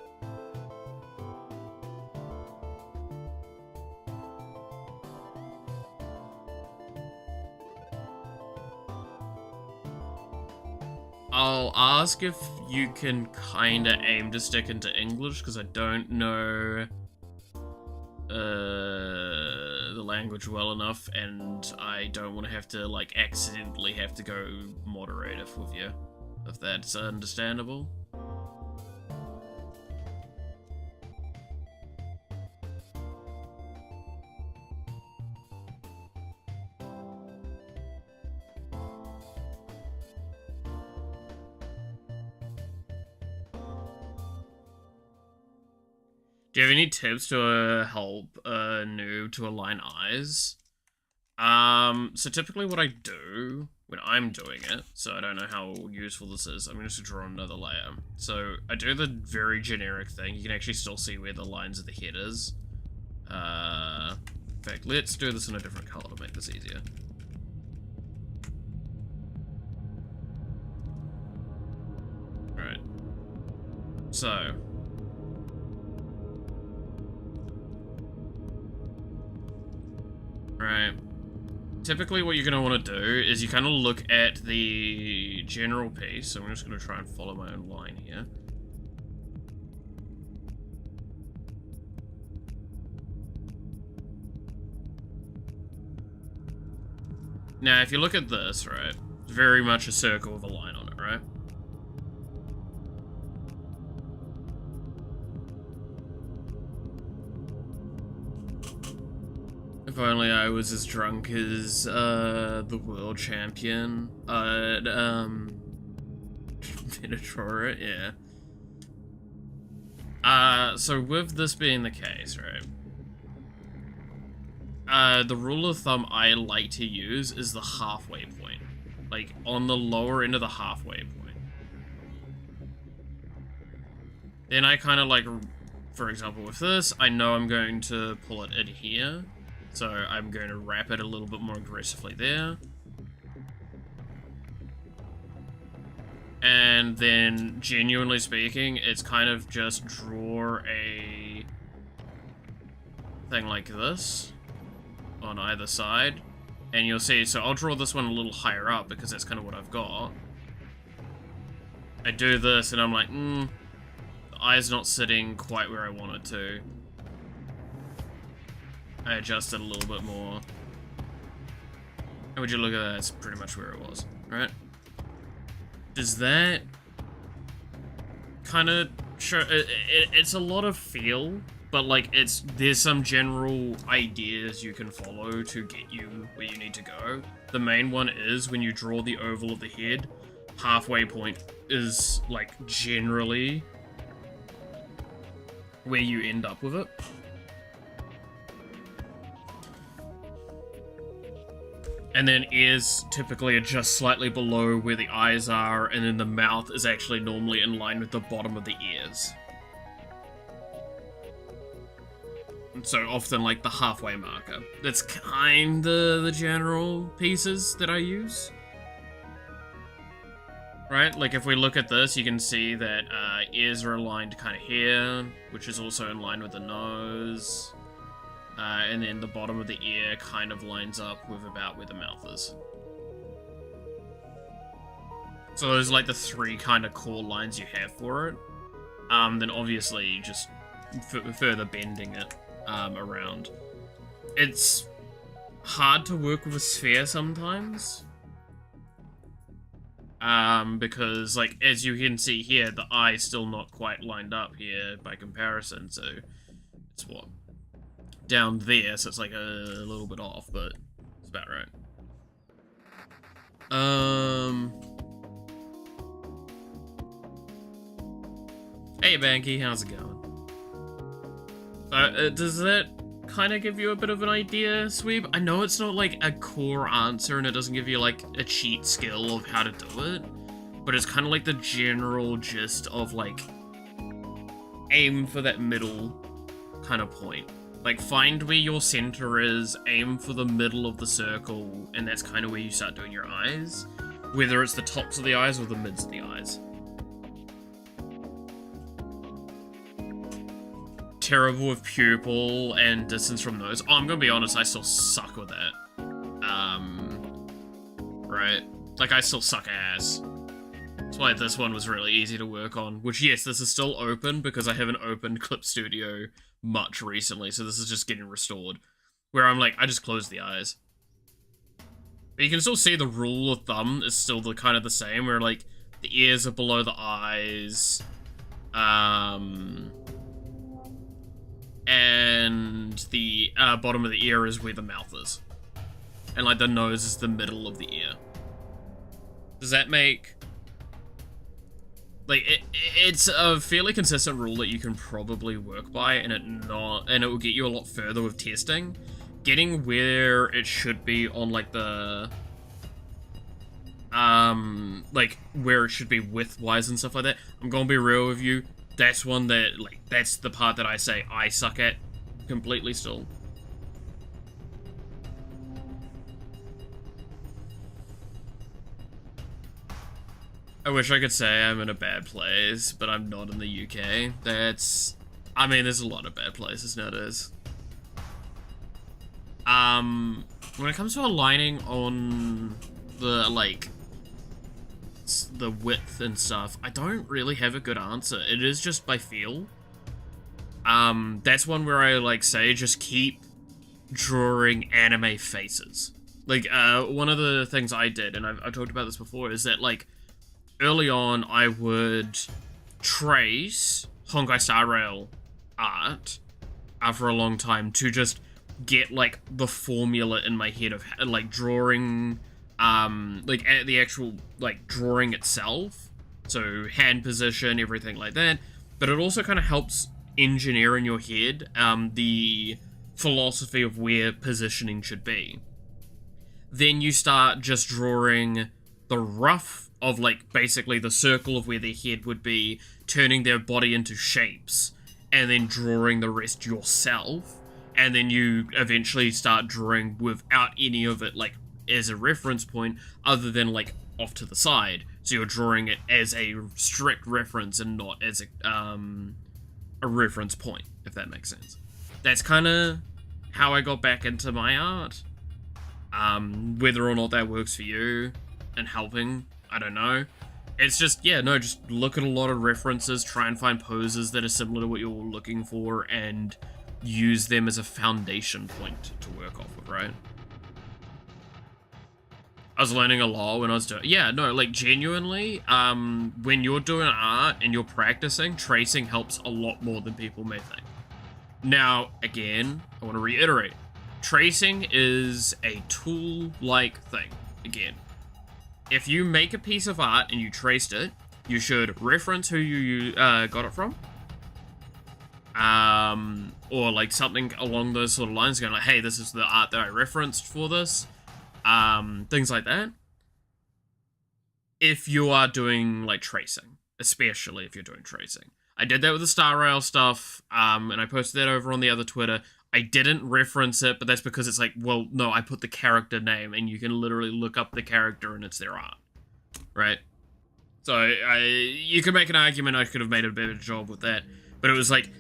I'll ask if you can kinda aim to stick into English, because I don't know the language well enough, and I don't want to have to, like, accidentally have to go moderator with you. If that's understandable. Do you have any tips to help a noob to align eyes? So typically what I do when I'm doing it, so I don't know how useful this is, I'm just gonna draw another layer. So I do the very generic thing. You can actually still see where the lines of the head is. In fact, let's do this in a different color to make this easier. Alright. So. Right. Typically what you're going to want to do is you kind of look at the general piece. So I'm just going to try and follow my own line here. Now, if you look at this, right, it's very much a circle with a line on it, right? If only I was as drunk as the world champion at Minotaur, yeah. So with this being the case, right? The rule of thumb I like to use is the halfway point. Like, on the lower end of the halfway point. Then I kind of like, for example with this, I know I'm going to pull it in here. So I'm going to wrap it a little bit more aggressively there. And then, genuinely speaking, it's kind of just draw a thing like this on either side. And you'll see, so I'll draw this one a little higher up because that's kind of what I've got. I do this and I'm like, the eye's not sitting quite where I want it to. I adjust it a little bit more. And would you look at that, that's pretty much where it was, right? Does that kind of show, it's a lot of feel, but like there's some general ideas you can follow to get you where you need to go. The main one is when you draw the oval of the head, halfway point is like generally where you end up with it. And then ears typically are just slightly below where the eyes are, and then the mouth is actually normally in line with the bottom of the ears. And so often like the halfway marker. That's kinda the general pieces that I use. Right, like if we look at this, you can see that ears are aligned kind of here, which is also in line with the nose. And then the bottom of the ear kind of lines up with about where the mouth is. So those are like the three kind of core lines you have for it. Then obviously just further bending it around. It's hard to work with a sphere sometimes. Because like as you can see here, the eye's still not quite lined up here by comparison, so it's what? Down there, so it's like a little bit off, but it's about right. Hey Banky, how's it going? Does that kind of give you a bit of an idea, Sweep? I know it's not like a core answer and it doesn't give you like a cheat skill of how to do it, but it's kind of like the general gist of like aim for that middle kind of point. Like, find where your center is, aim for the middle of the circle, and that's kind of where you start doing your eyes. Whether it's the tops of the eyes or the mids of the eyes. Terrible with pupil and distance from nose. Oh, I'm gonna be honest, I still suck with that. Right? Like, I still suck ass. That's why this one was really easy to work on. Which, yes, this is still open because I haven't opened Clip Studio much recently, so this is just getting restored. Where I'm like, I just close the eyes. But you can still see the rule of thumb is still the kind of the same, where like, the ears are below the eyes. And the bottom of the ear is where the mouth is. And like, the nose is the middle of the ear. Does that make... Like, it's a fairly consistent rule that you can probably work by, and it will get you a lot further with testing. Getting where it should be on, like, the... like, where it should be width-wise and stuff like that. I'm gonna be real with you. That's one that, like, that's the part that I say I suck at completely still. I wish I could say I'm in a bad place, but I'm not in the UK. I mean, there's a lot of bad places nowadays. When it comes to aligning on the, like, the width and stuff, I don't really have a good answer. It is just by feel. That's one where I, like, say, just keep drawing anime faces. Like, one of the things I did, and I've talked about this before, is that, like, early on, I would trace Honkai Star Rail art for a long time to just get, like, the formula in my head of, like, drawing, like, the actual, like, drawing itself. So, hand position, everything like that. But it also kind of helps engineer in your head the philosophy of where positioning should be. Then you start just drawing the rough of, like, basically the circle of where their head would be, turning their body into shapes, and then drawing the rest yourself, and then you eventually start drawing without any of it, like, as a reference point, other than, like, off to the side. So you're drawing it as a strict reference and not as a reference point, if that makes sense. That's kind of how I got back into my art. Whether or not that works for you and helping, I don't know. It's just, yeah, no, just look at a lot of references, try and find poses that are similar to what you're looking for, and use them as a foundation point to work off of, right? I was learning a lot when I was doing, yeah, no, like genuinely, when you're doing art and you're practicing, tracing helps a lot more than people may think. Now, again, I want to reiterate, tracing is a tool-like thing. Again, if you make a piece of art and you traced it, you should reference who you got it from. Or like something along those sort of lines, going like, hey, this is the art that I referenced for this. Things like that. If you are doing like tracing, especially if you're doing tracing. I did that with the Star Rail stuff, and I posted that over on the other Twitter. I didn't reference it, but that's because it's like, well, no, I put the character name, and you can literally look up the character and it's their art, right? So you could make an argument I could have made a better job with that, but it was like,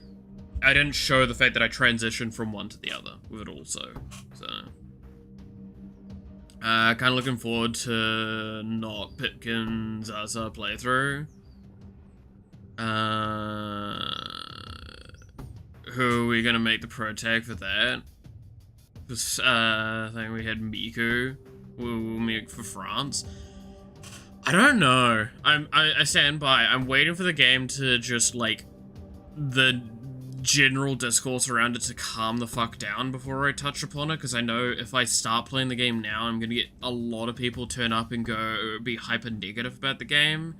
I didn't show the fact that I transitioned from one to the other with it also, so. Kind of looking forward to not Pipkin's Zaza playthrough. Who are we gonna make the pro tag for that? This, I think we had Miku. We'll make for France. I don't know. I stand by. I'm waiting for the game to just, like, the general discourse around it to calm the fuck down before I touch upon it, because I know if I start playing the game now, I'm gonna get a lot of people turn up and be hyper negative about the game.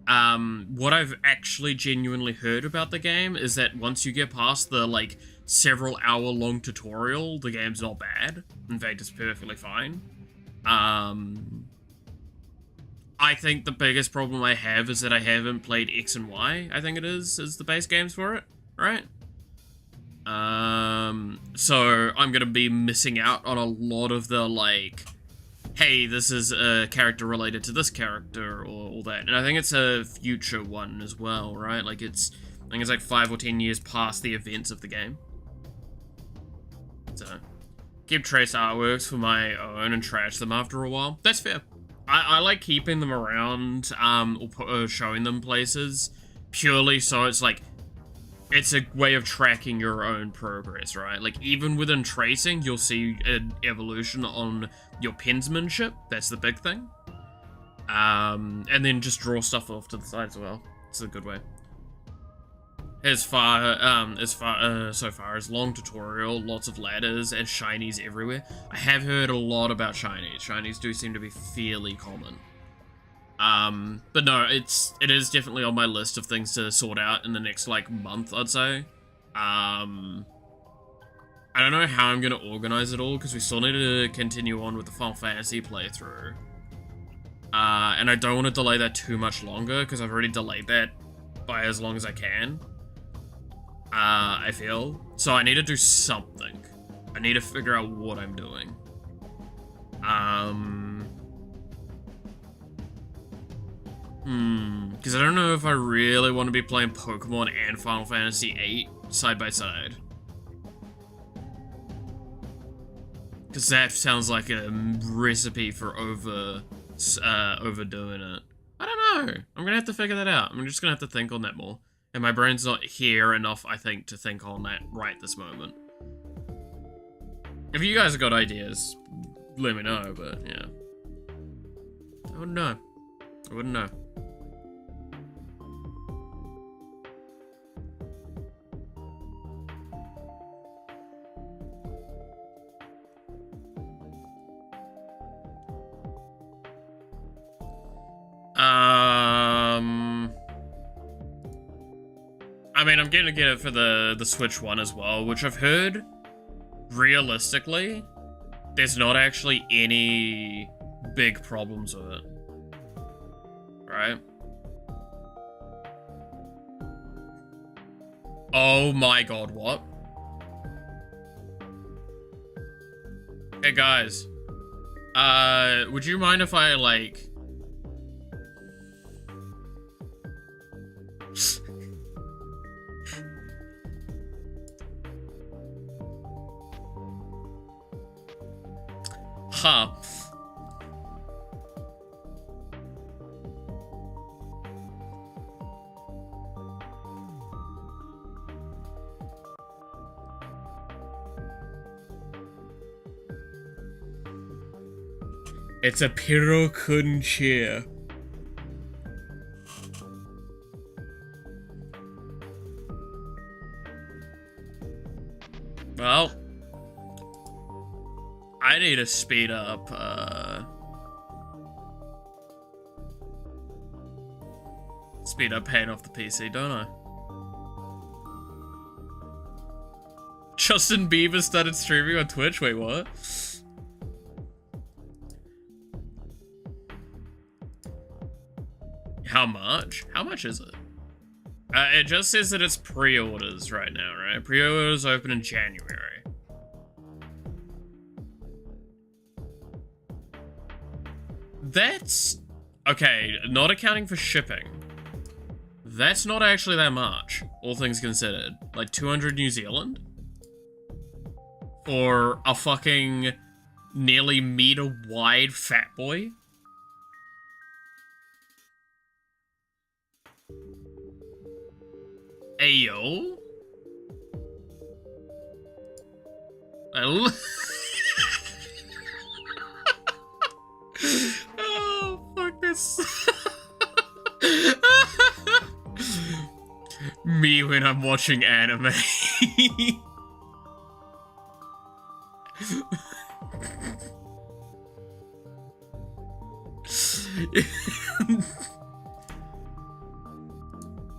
What I've actually genuinely heard about the game is that once you get past the, like, several hour long tutorial, the game's not bad. In fact, it's perfectly fine. I think the biggest problem I have is that I haven't played X and Y, I think it is the base games for it, right? So I'm gonna be missing out on a lot of the, like, hey, this is a character related to this character, or all that. And I think it's a future one as well, right? Like, I think it's like 5 or 10 years past the events of the game. So, keep trace artworks for my own and trash them after a while. That's fair. I like keeping them around, or showing them places, purely so it's like, it's a way of tracking your own progress, right? Like, even within tracing, you'll see an evolution on your pensmanship. That's the big thing. And then just draw stuff off to the side as well. It's a good way. So far as long tutorial, lots of ladders, and shinies everywhere. I have heard a lot about shinies. Shinies do seem to be fairly common. But no, it is definitely on my list of things to sort out in the next, like, month, I'd say. I don't know how I'm gonna organize it all, because we still need to continue on with the Final Fantasy playthrough. And I don't want to delay that too much longer, because I've already delayed that by as long as I can. I feel. So I need to do something. I need to figure out what I'm doing. Because I don't know if I really want to be playing Pokemon and Final Fantasy VIII side by side. Because that sounds like a recipe for overdoing it. I don't know. I'm gonna have to figure that out. I'm just gonna have to think on that more. And my brain's not here enough, I think, to think on that right this moment. If you guys have got ideas, let me know, but yeah. I wouldn't know. I wouldn't know. I mean, I'm gonna get it for the Switch one as well, which I've heard, realistically, there's not actually any big problems with it. Right? Oh my god, what? Hey guys, would you mind if I, like... Huh. It's a Pirokun chair. Well, I need to speed up, paying off the PC, don't I? Justin Bieber started streaming on Twitch? Wait, what? How much? How much is it? It just says that it's pre-orders right now, right? Pre-orders open in January. That's... okay, not accounting for shipping. That's not actually that much, all things considered. Like 200 New Zealand? For a fucking nearly meter wide fat boy? Ayo? Oh, fuck this. Me when I'm watching anime.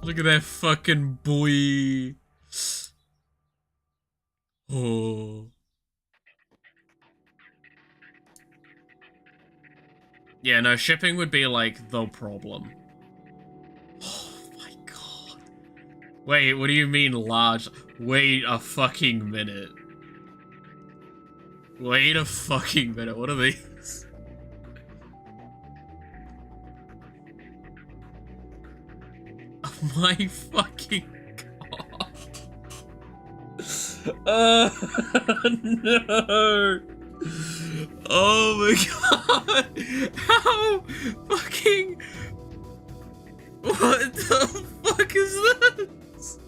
Look at that fucking boy. Oh. Yeah, no, shipping would be like the problem. Oh my god. Wait, what do you mean large? Wait a fucking minute. Wait a fucking minute, what are these? My fucking god. No. Oh my god. How fucking... what the fuck is this?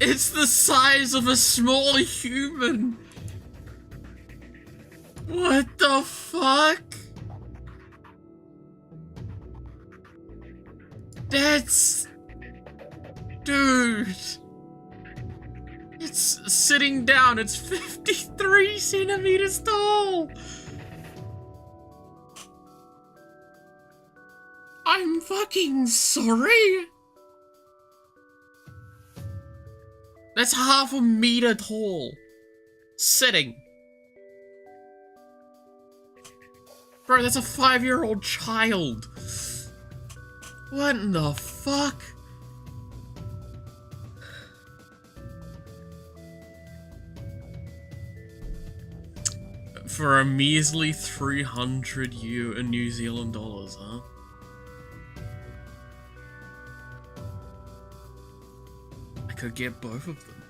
It's the size of a small human. What the fuck? That's... dude. It's sitting down. It's 53 centimeters tall. I'm fucking sorry. That's half a meter tall. Sitting. Bro, that's a 5-year-old child. What in the fuck? For a measly 300 New Zealand dollars, huh? I could get both of them.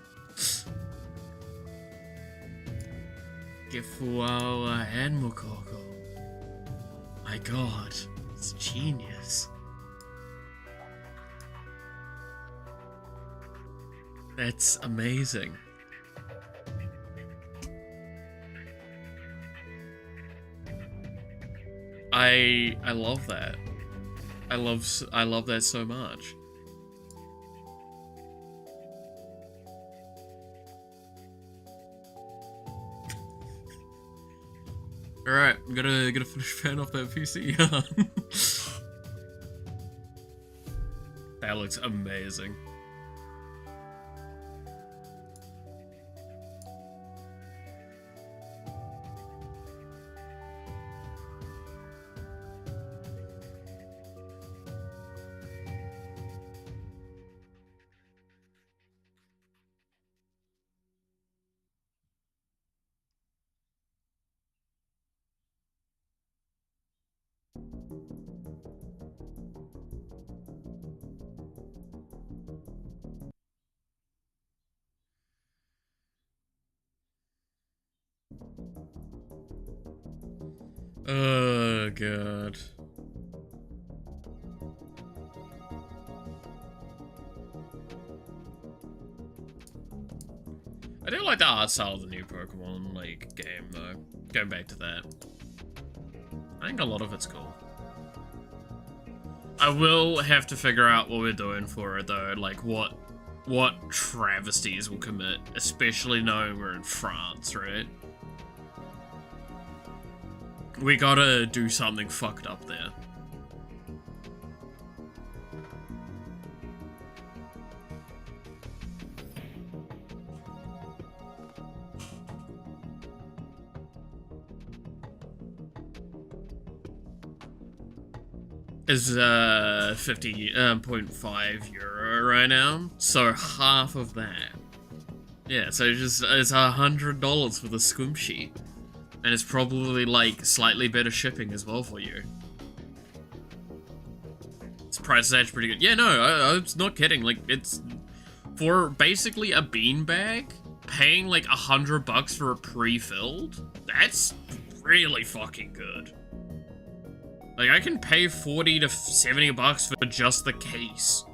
Get Fuawa and Mokoko. My god, it's genius. That's amazing. I love that. I love that so much. Alright, I'm gonna finish paying off that PC. That looks amazing. Oh, God. I do like the art style of the new Pokemon, like, game, though. Going back to that. I think a lot of it's cool. I will have to figure out what we're doing for it, though. Like, what travesties we'll commit, especially knowing we're in France, right? We gotta do something fucked up there. Is 50.5 euro right now, so half of that. Yeah, so it's $100 for the Squimshy, and it's probably like slightly better shipping as well for you. Its price is actually pretty good. Yeah, no, I'm not kidding. Like, it's for basically a beanbag, paying like $100 for a pre-filled. That's really fucking good. Like, I can pay 40 to 70 bucks for just the case.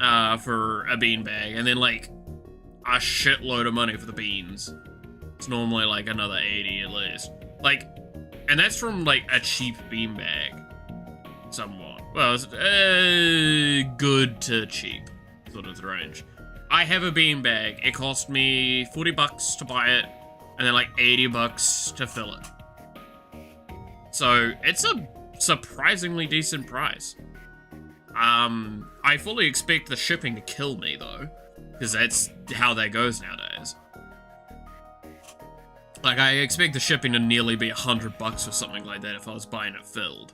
For a beanbag, and then, like, a shitload of money for the beans. It's normally, like, another 80 at least. Like, and that's from, like, a cheap beanbag. Somewhat. Well, it's, good to cheap, sort of the range. I have a beanbag. It cost me 40 bucks to buy it, and then, like, 80 bucks to fill it. So, it's a surprisingly decent price. I fully expect the shipping to kill me, though, because that's how that goes nowadays. Like, I expect the shipping to nearly be $100 or something like that if I was buying it filled.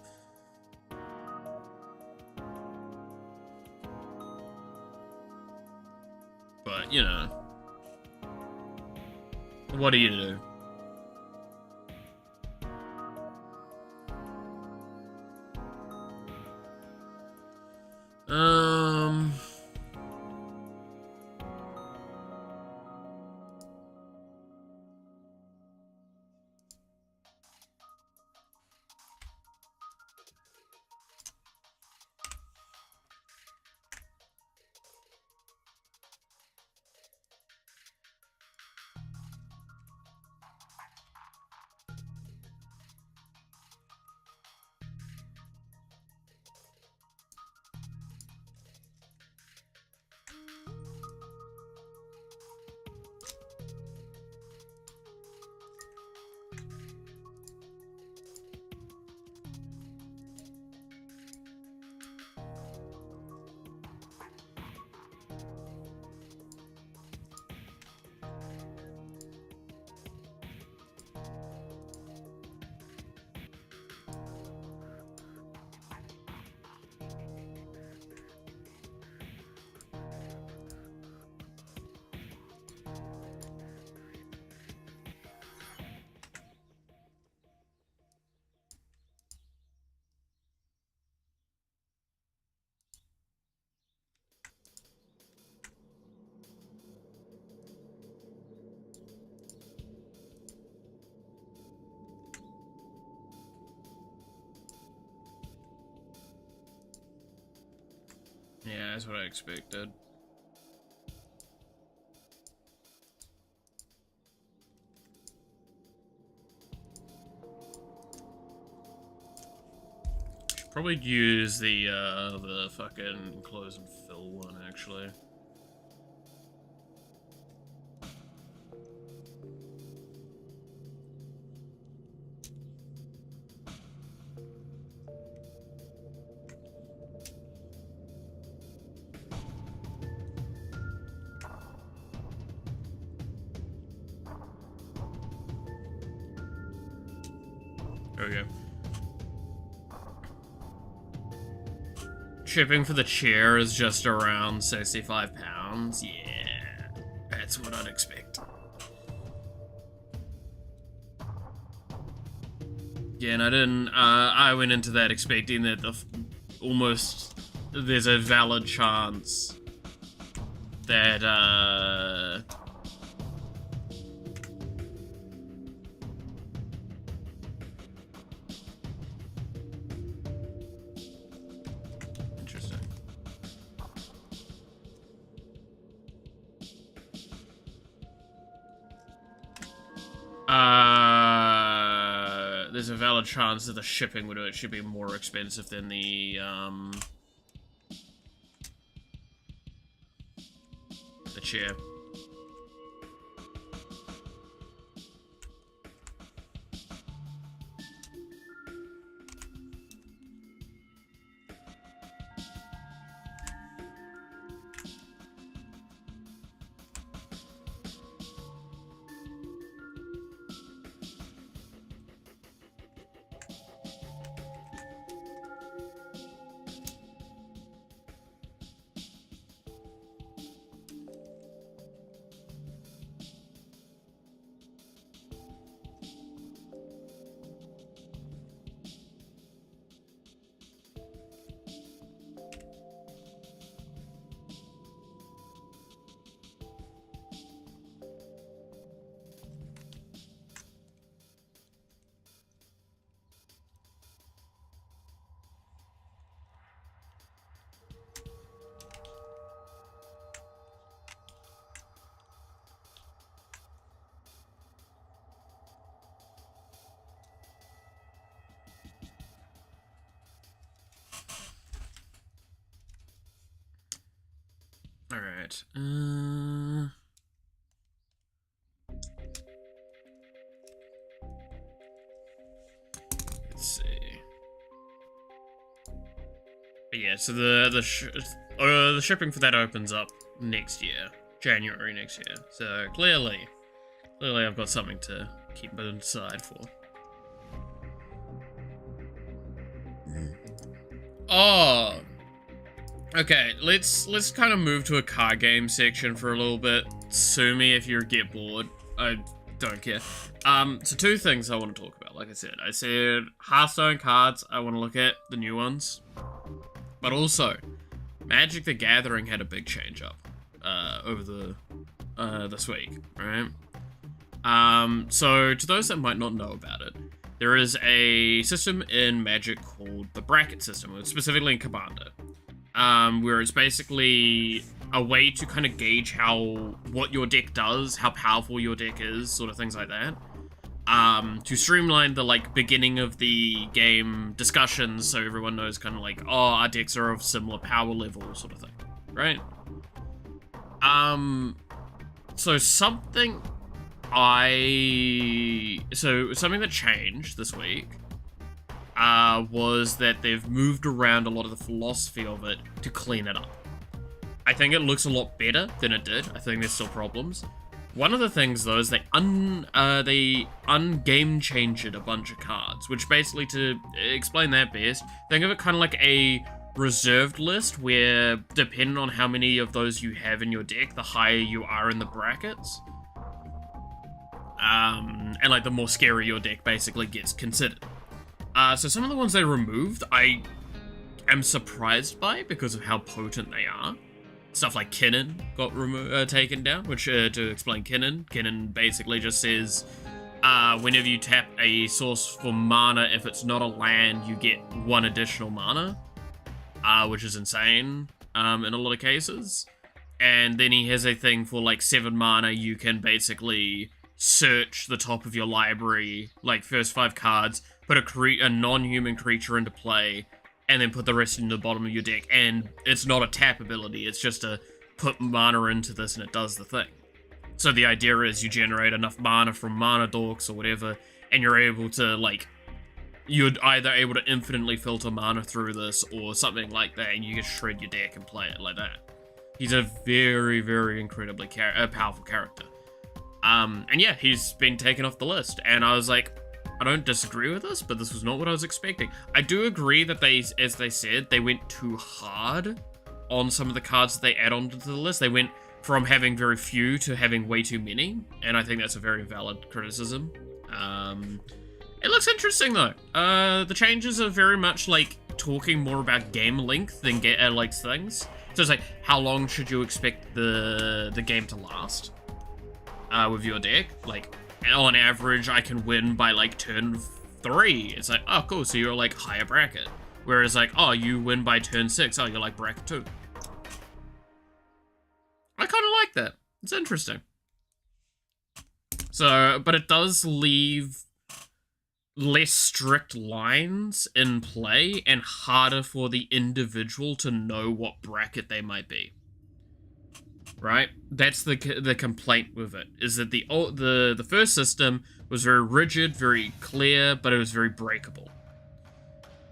But, you know, what do you do? Yeah, that's what I expected. Should probably use the fucking close and fill one, actually. There we go. Shipping for the chair is just around 65 pounds. Yeah, that's what I'd expect. Yeah, and I didn't, I went into that expecting that there's a valid chance that, there's a valid chance that the shipping would actually be more expensive than the chair. Alright, let's see. But yeah, so the shipping for that opens up next year, January next year. So clearly I've got something to keep it aside for. Oh, okay. Let's kind of move to a card game section for a little bit. Sue me if you get bored. I don't care. So two things I want to talk about. Like I said Hearthstone cards. I want to look at the new ones, but also Magic the Gathering had a big change up over the this week, right? So to those that might not know about it, there is a system in Magic called the bracket system, specifically in Commander, where it's basically a way to kind of gauge what your deck does, how powerful your deck is, sort of things like that. To streamline the beginning of the game discussions, so everyone knows kind of oh, our decks are of similar power level, sort of thing, right? So something that changed this week was that they've moved around a lot of the philosophy of it to clean it up. I think it looks a lot better than it did. I think there's still problems. One of the things, though, is they un-game changed a bunch of cards, which basically, to explain that best, think of it kind of like a reserved list, where depending on how many of those you have in your deck, the higher you are in the brackets. And the more scary your deck basically gets considered. So some of the ones they removed, I am surprised by because of how potent they are. Stuff like Kinnan got taken down, which, to explain Kinnan basically just says, whenever you tap a source for mana, if it's not a land, you get 1 additional mana, which is insane, in a lot of cases. And then he has a thing for 7 mana, you can basically search the top of your library, first 5 cards, put a non-human creature into play, and then put the rest in the bottom of your deck. And it's not a tap ability, it's just a put mana into this and it does the thing. So the idea is you generate enough mana from mana dorks or whatever, and you're able to, you're either able to infinitely filter mana through this or something like that, and you can shred your deck and play it like that. He's a very, very incredibly powerful character. And yeah, he's been taken off the list, and I was like, I don't disagree with this, but this was not what I was expecting. I do agree that as they said, they went too hard on some of the cards that they add onto the list. They went from having very few to having way too many, and I think that's a very valid criticism. It looks interesting though. The changes are very much talking more about game length than things. So it's how long should you expect the game to last with your deck? On average, I can win by turn 3. It's oh cool, so you're higher bracket. Whereas oh, you win by turn 6. Oh, you're bracket 2. I kind of like that. It's interesting. So, but it does leave less strict lines in play and harder for the individual to know what bracket they might be. Right? That's the complaint with it, is that the first system was very rigid, very clear, but it was very breakable.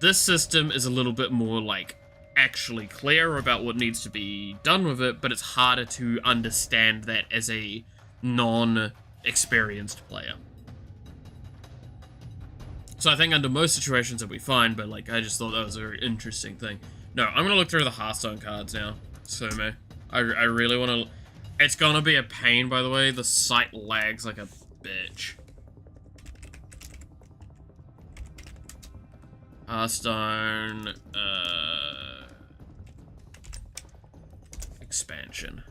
This system is a little bit more like actually clear about what needs to be done with it, but it's harder to understand that as a non-experienced player. So I think under most situations it'll be fine, but like I just thought that was a very interesting thing. No, I'm gonna look through the Hearthstone cards now. So me. I really want to... It's gonna be a pain, by the way. The site lags like a bitch. Hearthstone... expansion.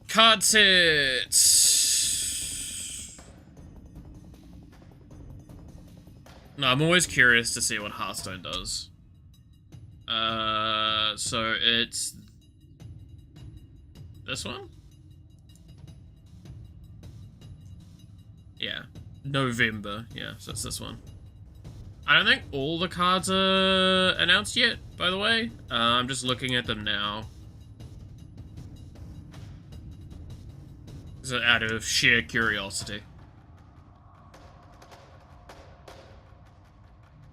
Card sets! No, I'm always curious to see what Hearthstone does. So it's this one? Yeah. November. Yeah, so it's this one. I don't think all the cards are announced yet, by the way. I'm just looking at them now. So out of sheer curiosity.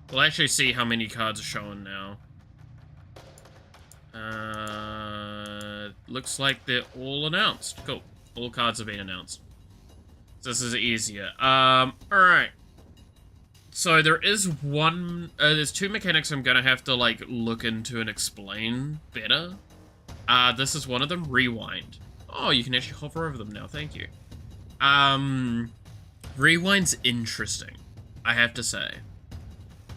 We'll actually see how many cards are showing now. Looks like they're all announced. Cool. All cards have been announced. So this is easier. Alright. So there is one... there's two mechanics I'm gonna have to, like, look into and explain better. This is one of them. Rewind. Oh, you can actually hover over them now. Thank you. Rewind's interesting, I have to say.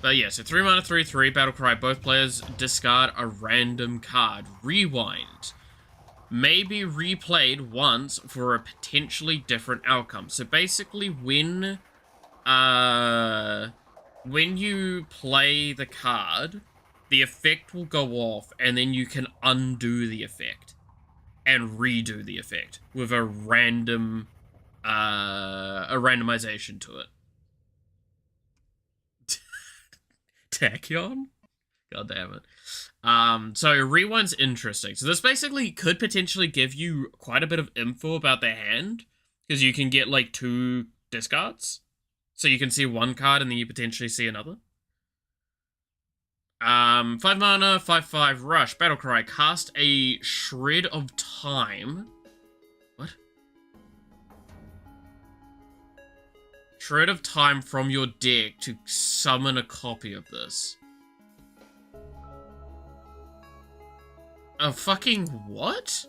But yeah, so 3 mana, 3/3, Battlecry. Both players discard a random card. Rewind may be replayed once for a potentially different outcome. So basically, when you play the card, the effect will go off, and then you can undo the effect and redo the effect with a random a randomization to it. Tachyon? God damn it. So Rewind's interesting. So this basically could potentially give you quite a bit of info about their hand, because you can get like 2 discards. So you can see one card and then you potentially see another. 5 mana, 5/5 rush, Battlecry. Cast a Shred of Time. What? Shred of Time from your deck to summon a copy of this. A fucking what?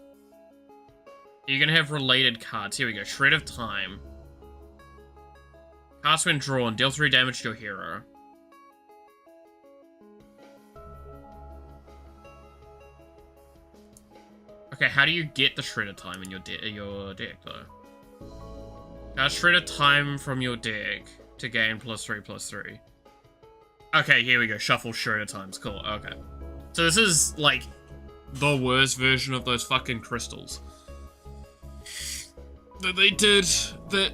You're gonna have related cards. Here we go. Shred of Time. Cast when drawn. Deal 3 damage to your hero. Okay, how do you get the Shred of Time in your deck, though? Cast Shred of Time from your deck to gain +3/+3. Okay, here we go. Shuffle Shred of Times. Cool, okay. So this is, like, the worst version of those fucking crystals that they did that,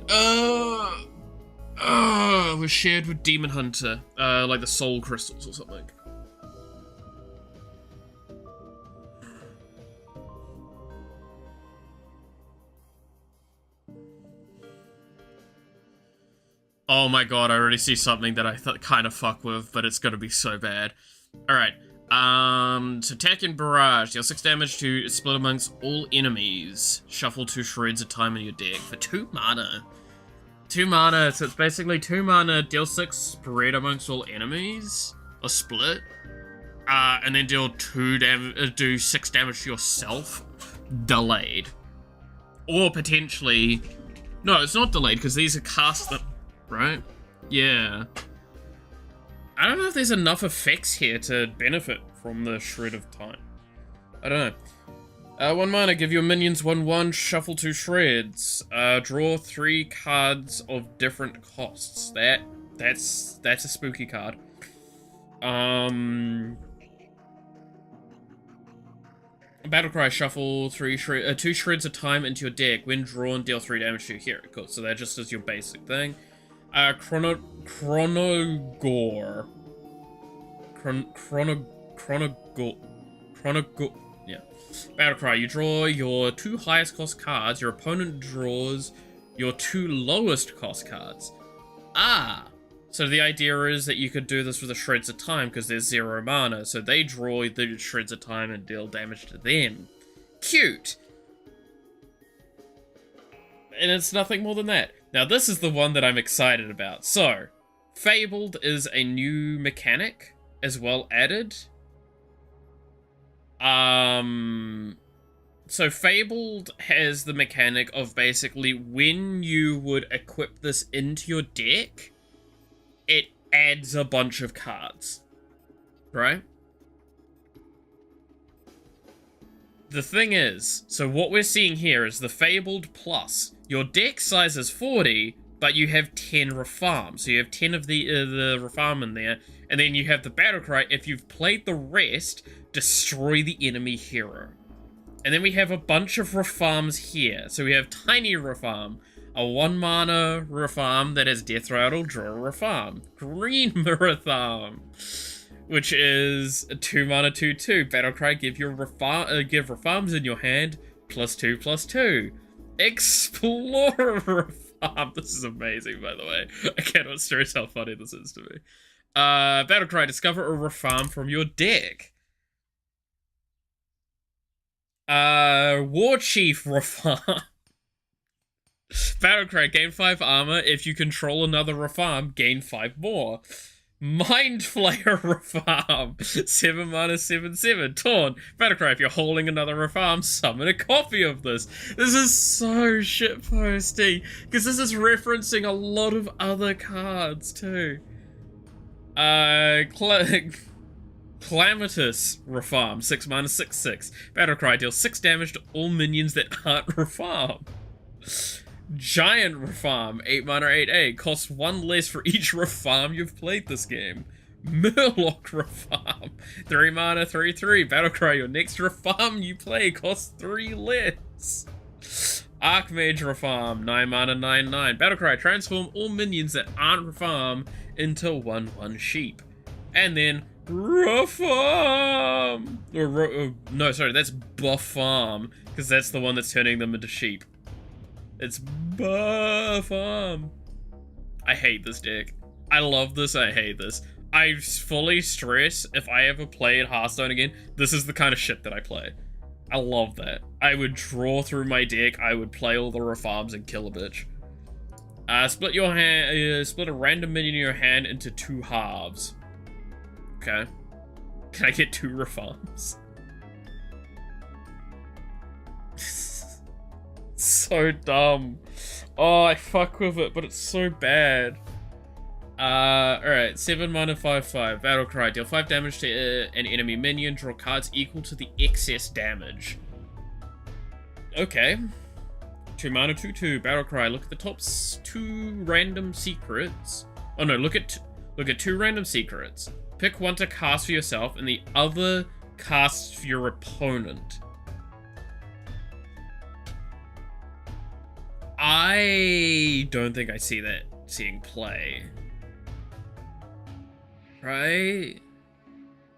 was shared with Demon Hunter. Like the soul crystals or something. Oh my god, I already see something that I kind of fuck with, but it's gonna be so bad. Alright, so Tachyon Barrage. Deal 6 damage to split amongst all enemies. Shuffle 2 shreds of time in your deck for 2 mana. 2 mana, so it's basically 2 mana, deal 6 spread amongst all enemies. Or split. And then deal do 6 damage to yourself. Delayed. Or potentially... No, it's not delayed, because these are cast... Right? Yeah. I don't know if there's enough effects here to benefit from the Shred of Time. I don't know. 1 mana, give your minions 1/1, shuffle 2 shreds. Draw 3 cards of different costs. That's a spooky card. Battlecry, shuffle 2 shreds of time into your deck. When drawn, deal 3 damage to your hero. Cool, so that just is your basic thing. Chronogore. Yeah. Battlecry, you draw your 2 highest cost cards, your opponent draws your 2 lowest cost cards. Ah! So the idea is that you could do this with the Shreds of Time because there's 0 mana, so they draw the Shreds of Time and deal damage to them. Cute! And it's nothing more than that. Now this is the one that I'm excited about. So, Fabled is a new mechanic as well added. So Fabled has the mechanic of basically when you would equip this into your deck, it adds a bunch of cards, right? The thing is, so what we're seeing here is the Fabled Plus. Your deck size is 40, but you have 10 Refarm. So you have 10 of the Refarm in there, and then you have the Battlecry. If you've played the rest, destroy the enemy hero. And then we have a bunch of Refarms here. So we have Tiny Refarm, a 1 mana Refarm that has Death Rattle, draw a Refarm. Green Refarm, which is a 2 mana 2/2. Battlecry, give Refarms in your hand, +2/+2. Explorer Refarm. This is amazing, by the way. I cannot stress how funny this is to me. Battlecry, discover a Refarm from your deck. War Chief Refarm. Battlecry, gain 5 armor. If you control another Refarm, gain 5 more. Mind Flayer Refarm. 7 mana 7/7. Taunt. Battlecry, if you're holding another Refarm, summon a copy of this. This is so shitposty, because this is referencing a lot of other cards too. Calamitous Refarm. 6 mana 6/6. Battlecry, deal 6 damage to all minions that aren't Refarm. Giant Refarm, 8 mana 8/8, costs 1 less for each Refarm you've played this game. Murloc Refarm, 3 mana 3/3, Battlecry, your next Refarm you play costs 3 less. Archmage Refarm, 9 mana 9/9, Battlecry, transform all minions that aren't Refarm into 1/1 sheep. And then Refarm! No, sorry, that's Buffarm, because that's the one that's turning them into sheep. It's Buffarm. I hate this deck. I love this, I hate this. I fully stress, if I ever played Hearthstone again, this is the kind of shit that I play. I love that. I would draw through my deck, I would play all the Refarms and kill a bitch. Split your hand, split a random minion in your hand into 2 halves. Okay. Can I get 2 Refarms? So dumb. Oh, I fuck with it, but it's so bad. Alright, 7 mana 5/5. Battlecry, deal 5 damage to an enemy minion, draw cards equal to the excess damage. Okay. 2 mana 2/2. Battlecry, look at the top 2 random secrets. Oh no, look at 2 random secrets. Pick one to cast for yourself, and the other casts for your opponent. I don't think I see that seeing play. Right?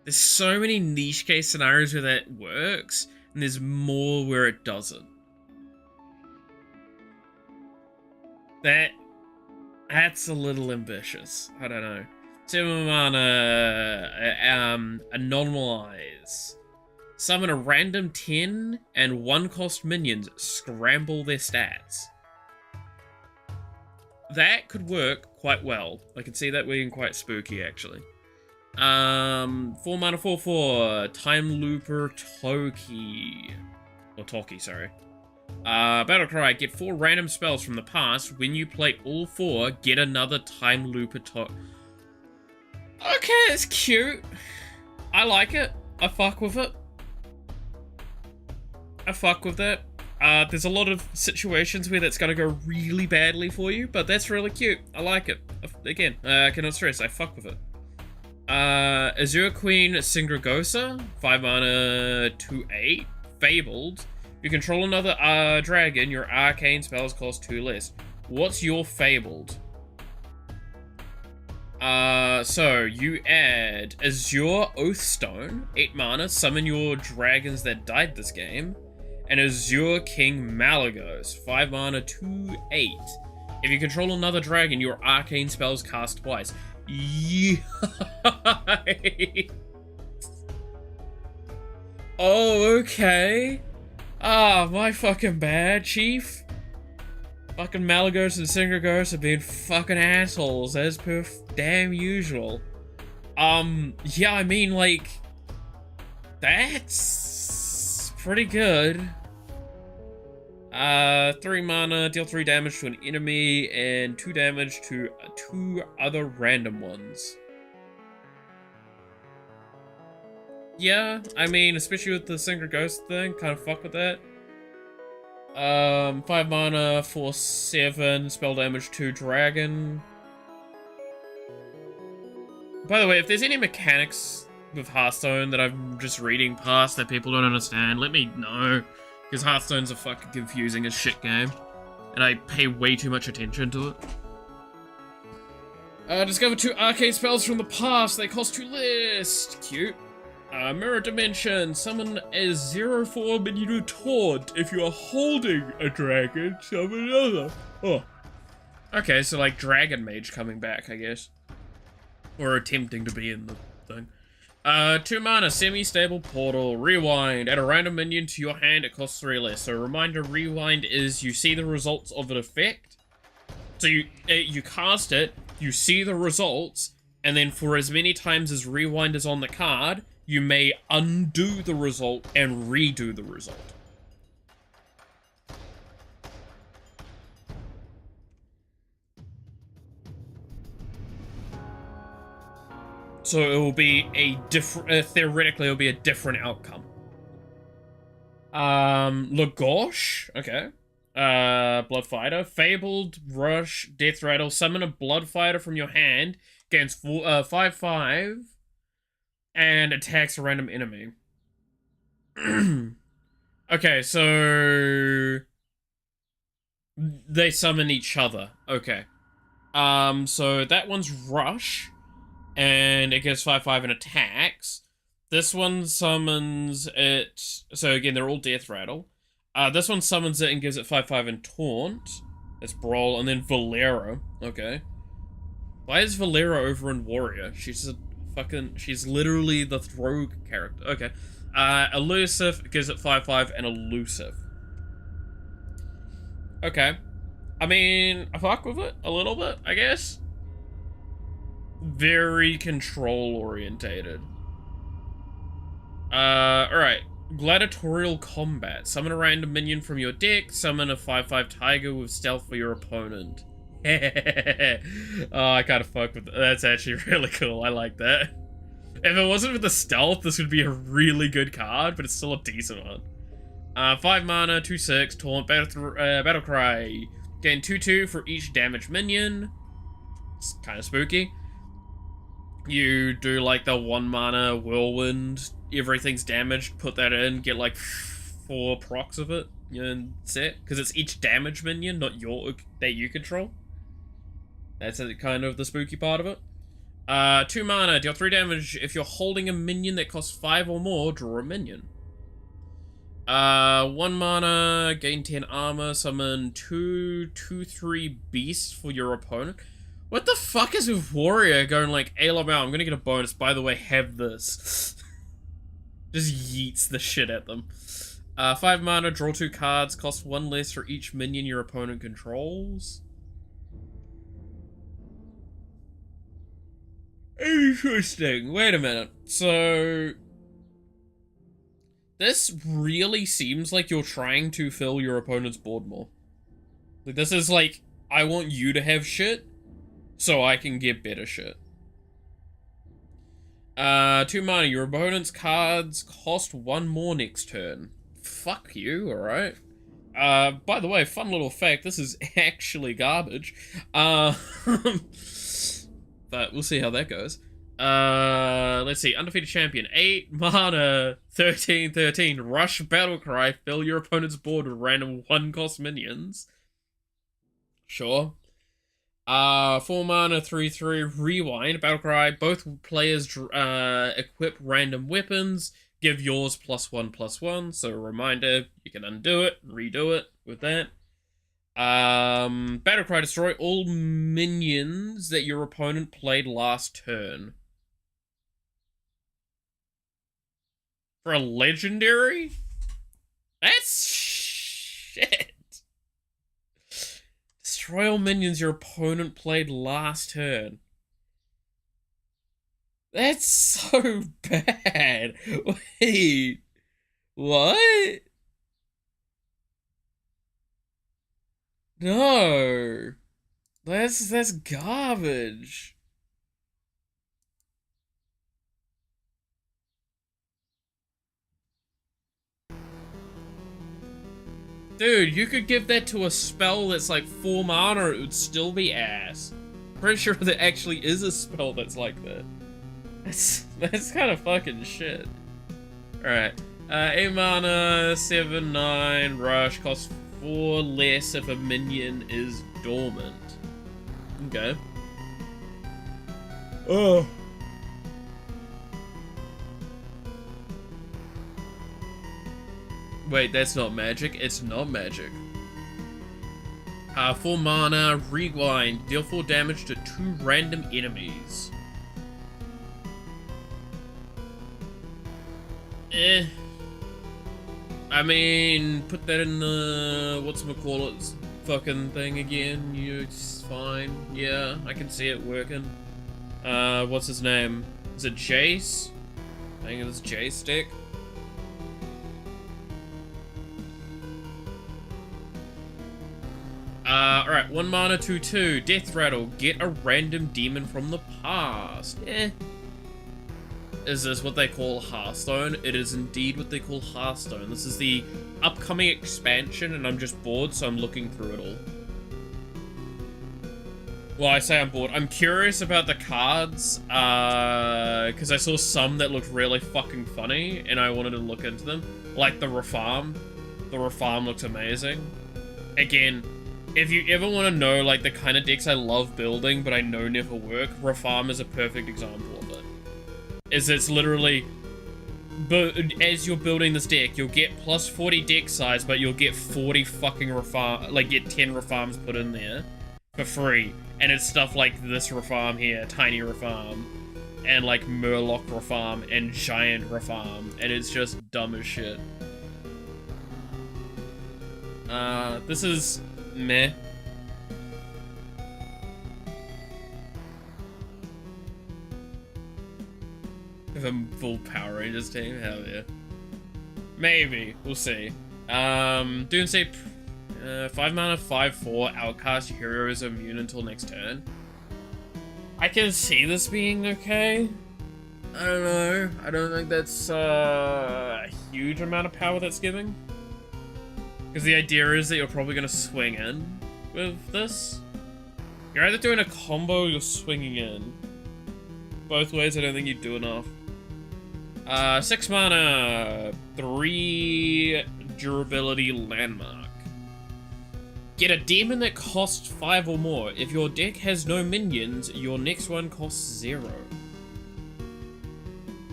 There's so many niche case scenarios where that works, and there's more where it doesn't. That's a little ambitious. I don't know. 7 mana, Anomalize. Summon a random 10 and 1 cost minions, scramble their stats. That could work quite well. I could see that being quite spooky, actually. 4 mana 4/4, Time Looper Toki. Or Toki, sorry. Battlecry, get 4 random spells from the past. When you play all 4, get another Time Looper Toki. Okay, it's cute. I like it. I fuck with it. I fuck with that. There's a lot of situations where that's gonna go really badly for you, but that's really cute. I like it. Again, I cannot stress, I fuck with it. Azure Queen Singragosa, 5 mana 2/8, Fabled. You control another dragon, your arcane spells cost 2 less. What's your Fabled? So you add Azure Oathstone, 8 mana, summon your dragons that died this game, and Azure King Malagos, 5 mana, 2/8. If you control another dragon, your arcane spells cast twice. Yikes. Oh, okay. Ah, my fucking bad, Chief. Fucking Malagos and Synchronos have been fucking assholes, as per damn usual. Yeah, I mean, like, that's pretty good. 3 mana, deal 3 damage to an enemy, and 2 damage to 2 other random ones. Yeah, I mean, especially with the Synchronos thing, kind of fuck with that. 5 mana for 7, spell damage to dragon. By the way, if there's any mechanics with Hearthstone that I'm just reading past that people don't understand, let me know. Because Hearthstone's a fucking confusing as shit game. And I pay way too much attention to it. Discover 2 arcane spells from the past. They cost 2 less. Cute. Mirror Dimension. Summon a 0/4 minion taunt. If you are holding a dragon, summon another. Oh. Okay, so like Dragon Mage coming back, I guess. Or attempting to be in the thing. 2 mana, semi-stable portal, rewind, add a random minion to your hand, it costs 3 less. So reminder, rewind is you see the results of an effect. So you cast it, you see the results, and then for as many times as rewind is on the card, you may undo the result and redo the result. So it will be a different, theoretically, it will be a different outcome. Lagosh, okay. Bloodfighter, Fabled, Rush, Death Rattle, summon a Bloodfighter from your hand, gains 5/5, and attacks a random enemy. Okay, so they summon each other. Okay. So that one's Rush. And it gets 5/5 and attacks. This one summons it. So again, they're all Death Rattle. This one summons it and gives it 5/5 and Taunt. That's Brawl. And then Valera. Okay. Why is Valera over in Warrior? She's a fucking... She's literally the throw character. Okay. Elusive gives it 5/5 and Elusive. Okay. I mean, I fuck with it a little bit, I guess. Very control-orientated. Alright. Gladiatorial Combat. Summon a random minion from your deck. Summon a 5/5 tiger with stealth for your opponent. Oh, I kind of fuck with that. That's actually really cool. I like that. If it wasn't for the stealth, this would be a really good card, but it's still a decent one. 5 mana, 2/6, Taunt, Battle Cry. Gain 2/2 for each damaged minion. It's kind of spooky. You do like the 1 mana Whirlwind, everything's damaged, put that in, get like 4 procs of it, and set. Because it's each damage minion, not that you control. That's kind of the spooky part of it. 2 mana, deal 3 damage. If you're holding a minion that costs 5 or more, draw a minion. 1 mana, gain 10 armor, summon 2/3 beasts for your opponent. What the fuck is with Warrior going like, hey, Lamau, I'm gonna get a bonus, by the way, have this. Just yeets the shit at them. 5 mana, draw 2 cards, cost 1 less for each minion your opponent controls. Interesting. Wait a minute. So... this really seems like you're trying to fill your opponent's board more. Like, this is like, I want you to have shit, so I can get better shit. 2 mana, your opponent's cards cost 1 more next turn. Fuck you, alright? By the way, fun little fact, this is actually garbage. But we'll see how that goes. Let's see, Undefeated Champion, 8 mana, 13/13, Rush Battle Cry, fill your opponent's board with random 1-cost minions. Sure. 4 mana, 3/3, rewind, battlecry. Both players equip random weapons. Give yours +1/+1. So a reminder, you can undo it, redo it with that. Battlecry, destroy all minions that your opponent played last turn. For a legendary? That's shit. Destroy all minions your opponent played last turn. That's so bad. Wait. What? No. That's garbage. Dude, you could give that to a spell that's like 4 mana, it would still be ass. Pretty sure there actually is a spell that's like that. That's kind of fucking shit. Alright. 8 mana, 7/9, rush, costs 4 less if a minion is dormant. Okay. Oh. Wait, that's not magic. It's not magic. 4 mana, rewind. Deal 4 damage to 2 random enemies. I mean, put that in the whatchamacallit fucking thing again. It's fine. Yeah, I can see it working. What's his name? Is it Jace? I think it's Jace stick. Alright, 1 mana, 2/2. Death Rattle. Get a random demon from the past. Is this what they call Hearthstone? It is indeed what they call Hearthstone. This is the upcoming expansion, and I'm just bored, so I'm looking through it all. Well, I say I'm bored. I'm curious about the cards, because I saw some that looked really fucking funny, and I wanted to look into them. Like the Refarm. The Refarm looks amazing. Again, if you ever want to know, like, the kind of decks I love building, but I know never work, Refarm is a perfect example of it. It's literally, but as you're building this deck, you'll get plus 40 deck size, but you'll get 40 fucking Refarm, like, get 10 Refarms put in there for free. And it's stuff like this Refarm here, Tiny Refarm, and, like, Murloc Refarm, and Giant Refarm, and it's just dumb as shit. This is meh. If I'm full Power Rangers team, hell yeah. Maybe, we'll see. Doomsday, 5 mana, 5/4, outcast, your hero is immune until next turn. I can see this being okay. I don't know. I don't think that's a huge amount of power that's giving. Because the idea is that you're probably going to swing in with this. You're either doing a combo or you're swinging in. Both ways, I don't think you do enough. 6 mana, 3 durability landmark. Get a demon that costs 5 or more. If your deck has no minions, your next one costs 0.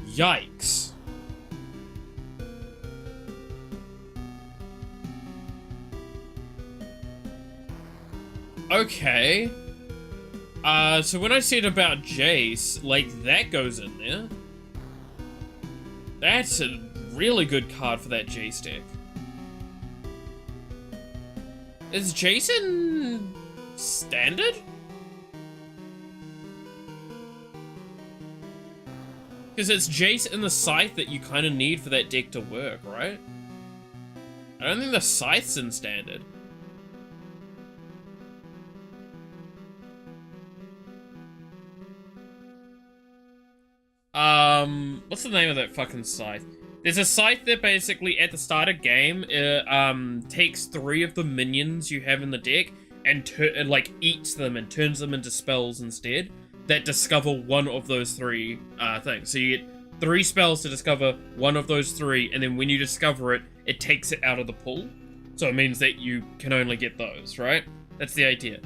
Yikes. Okay. So when I said about Jace, like, that goes in there. That's a really good card for that Jace deck. Is Jason standard? Because it's Jace and the Scythe that you kind of need for that deck to work, right? I don't think the Scythe's in standard. What's the name of that fucking Scythe? There's a Scythe that basically, at the start of game, takes 3 of the minions you have in the deck and, like, eats them and turns them into spells instead that discover one of those 3 things. So you get 3 spells to discover one of those 3, and then when you discover it, it takes it out of the pool. So it means that you can only get those, right? That's the idea.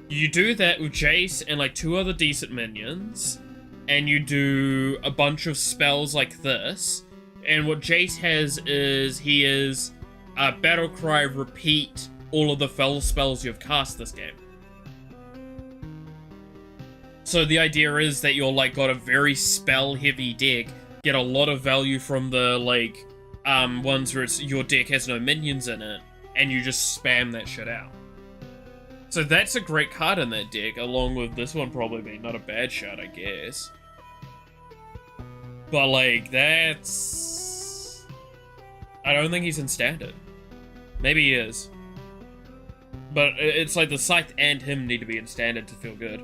You do that with Jace and like 2 other decent minions, and you do a bunch of spells like this. And what Jace has is he is Battle Cry, repeat all of the fel spells you've cast this game. So the idea is that you're like got a very spell heavy deck, get a lot of value from the like ones where it's, your deck has no minions in it, and you just spam that shit out. So that's a great card in that deck, along with this one probably being not a bad shot, I guess. But like, that's... I don't think he's in standard. Maybe he is. But it's like the Scythe and him need to be in standard to feel good.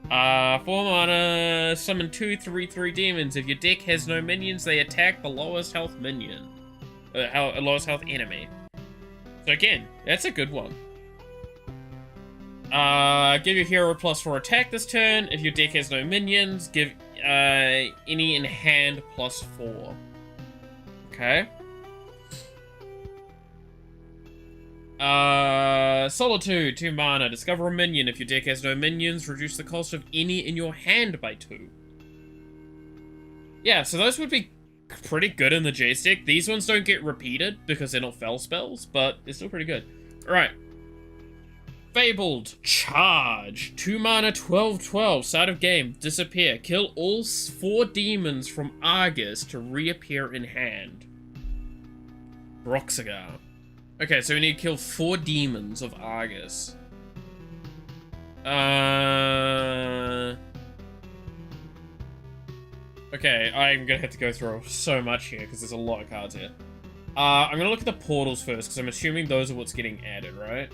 4 mana, summon 2 3/3 demons. If your deck has no minions, they attack the lowest health minion. Lowest health enemy. So again, that's a good one. Give your hero +4 attack this turn. If your deck has no minions, give any in hand +4. Okay. Solitude, 2 mana. Discover a minion. If your deck has no minions, reduce the cost of any in your hand by 2. Yeah, so those would be pretty good in the Jace deck. These ones don't get repeated because they're not fel spells, but they're still pretty good. Alright. Fabled, charge, 2 mana, 12/12, start of game, disappear, kill all 4 demons from Argus to reappear in hand. Broxigar. Okay, so we need to kill 4 demons of Argus. Okay, I'm gonna have to go through so much here because there's a lot of cards here. I'm gonna look at the portals first because I'm assuming those are what's getting added, right?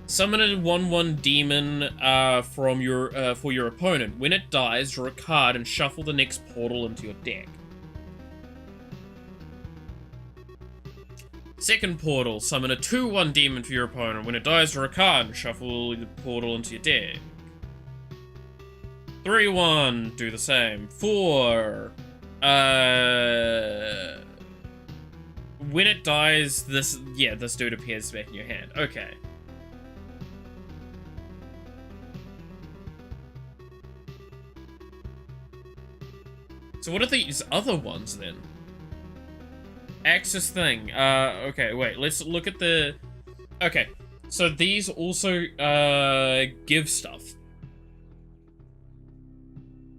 Summon a 1/1 demon from your for your opponent. When it dies, draw a card and shuffle the next portal into your deck. Second portal, summon a 2/1 demon for your opponent. When it dies, draw a card and shuffle the portal into your deck. 3/1, do the same. 4. When it dies, this dude appears back in your hand. Okay. So what are these other ones then? Axis thing. Okay, wait, let's look at the... Okay, so these also, give stuff.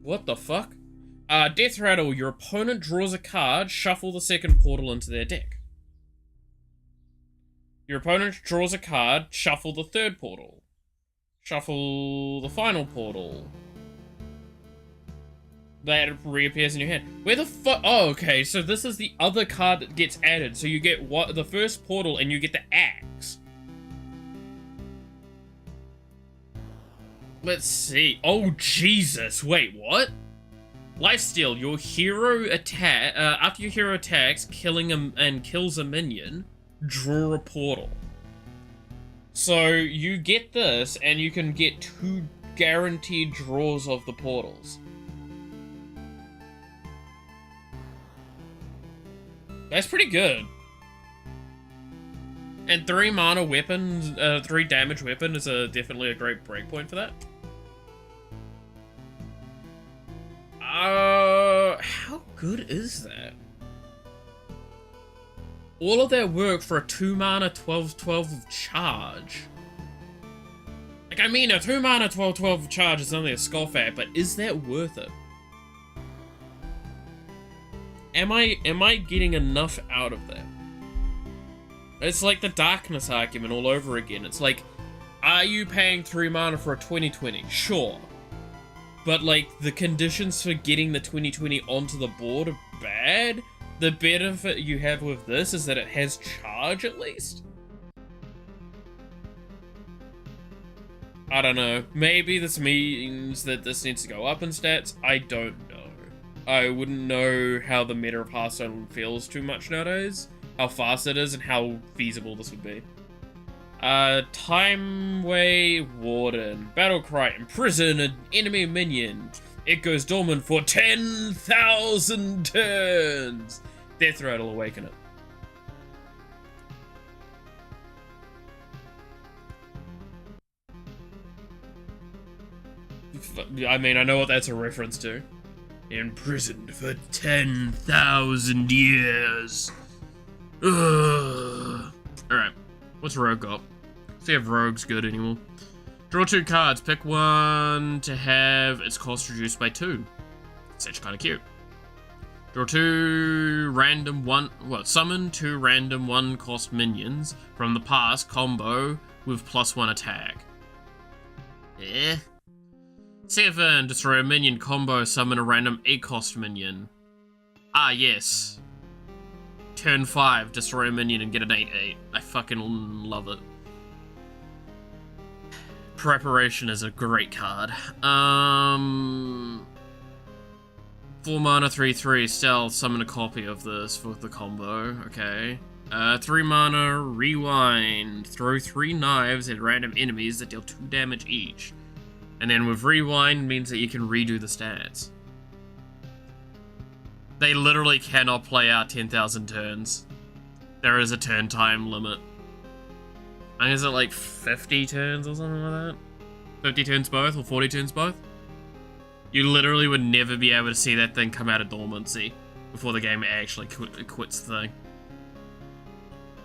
What the fuck? Death Rattle. Your opponent draws a card, shuffle the second portal into their deck. Your opponent draws a card, shuffle the third portal. Shuffle the final portal. That reappears in your hand. Where the fuck? Oh, okay, so this is the other card that gets added. So you get the first portal and you get the axe. Let's see. Oh, Jesus. Wait, what? Lifesteal. Your hero attack. After your hero attacks, killing and kills a minion, draw a portal. So you get this, and you can get 2 guaranteed draws of the portals. That's pretty good. And 3 mana weapons, 3 damage weapon is definitely a great breakpoint for that. How good is that? All of that work for a 2 mana 12/12 charge. Like, I mean, a 2 mana 12/12 charge is only a scoff at, but is that worth it? Am I getting enough out of that? It's like the darkness argument all over again. It's like, are you paying 3 mana for a 20/20? Sure. But like, the conditions for getting the 20/20 onto the board are bad. The benefit you have with this is that it has charge at least. I don't know. Maybe this means that this needs to go up in stats. I don't know. I wouldn't know how the meta of Hearthstone feels too much nowadays. How fast it is and how feasible this would be. Timeway Warden. Battlecry. Imprison an enemy minion. It goes dormant for 10,000 turns. Death Rattle. Awaken it. I mean, I know what that's a reference to. Imprisoned for 10,000 years. Ugh. Alright, what's Rogue got? See if Rogue's good anymore. Draw 2 cards, pick one to have its cost reduced by 2. It's actually kind of cute. Draw 2 random summon 2 random 1 cost minions from the past combo with +1 attack. Seven, destroy a minion combo, summon a random 8 cost minion. Ah, yes. Turn 5, destroy a minion and get an 8/8. I fucking love it. Preparation is a great card. 4 mana, 3/3, stealth, summon a copy of this for the combo, okay. 3 mana, rewind, throw 3 knives at random enemies that deal 2 damage each. And then with rewind means that you can redo the stats. They literally cannot play out 10,000 turns. There is a turn time limit. I think it's at like 50 turns or something like that? 50 turns both, or 40 turns both? You literally would never be able to see that thing come out of dormancy before the game actually quits the thing.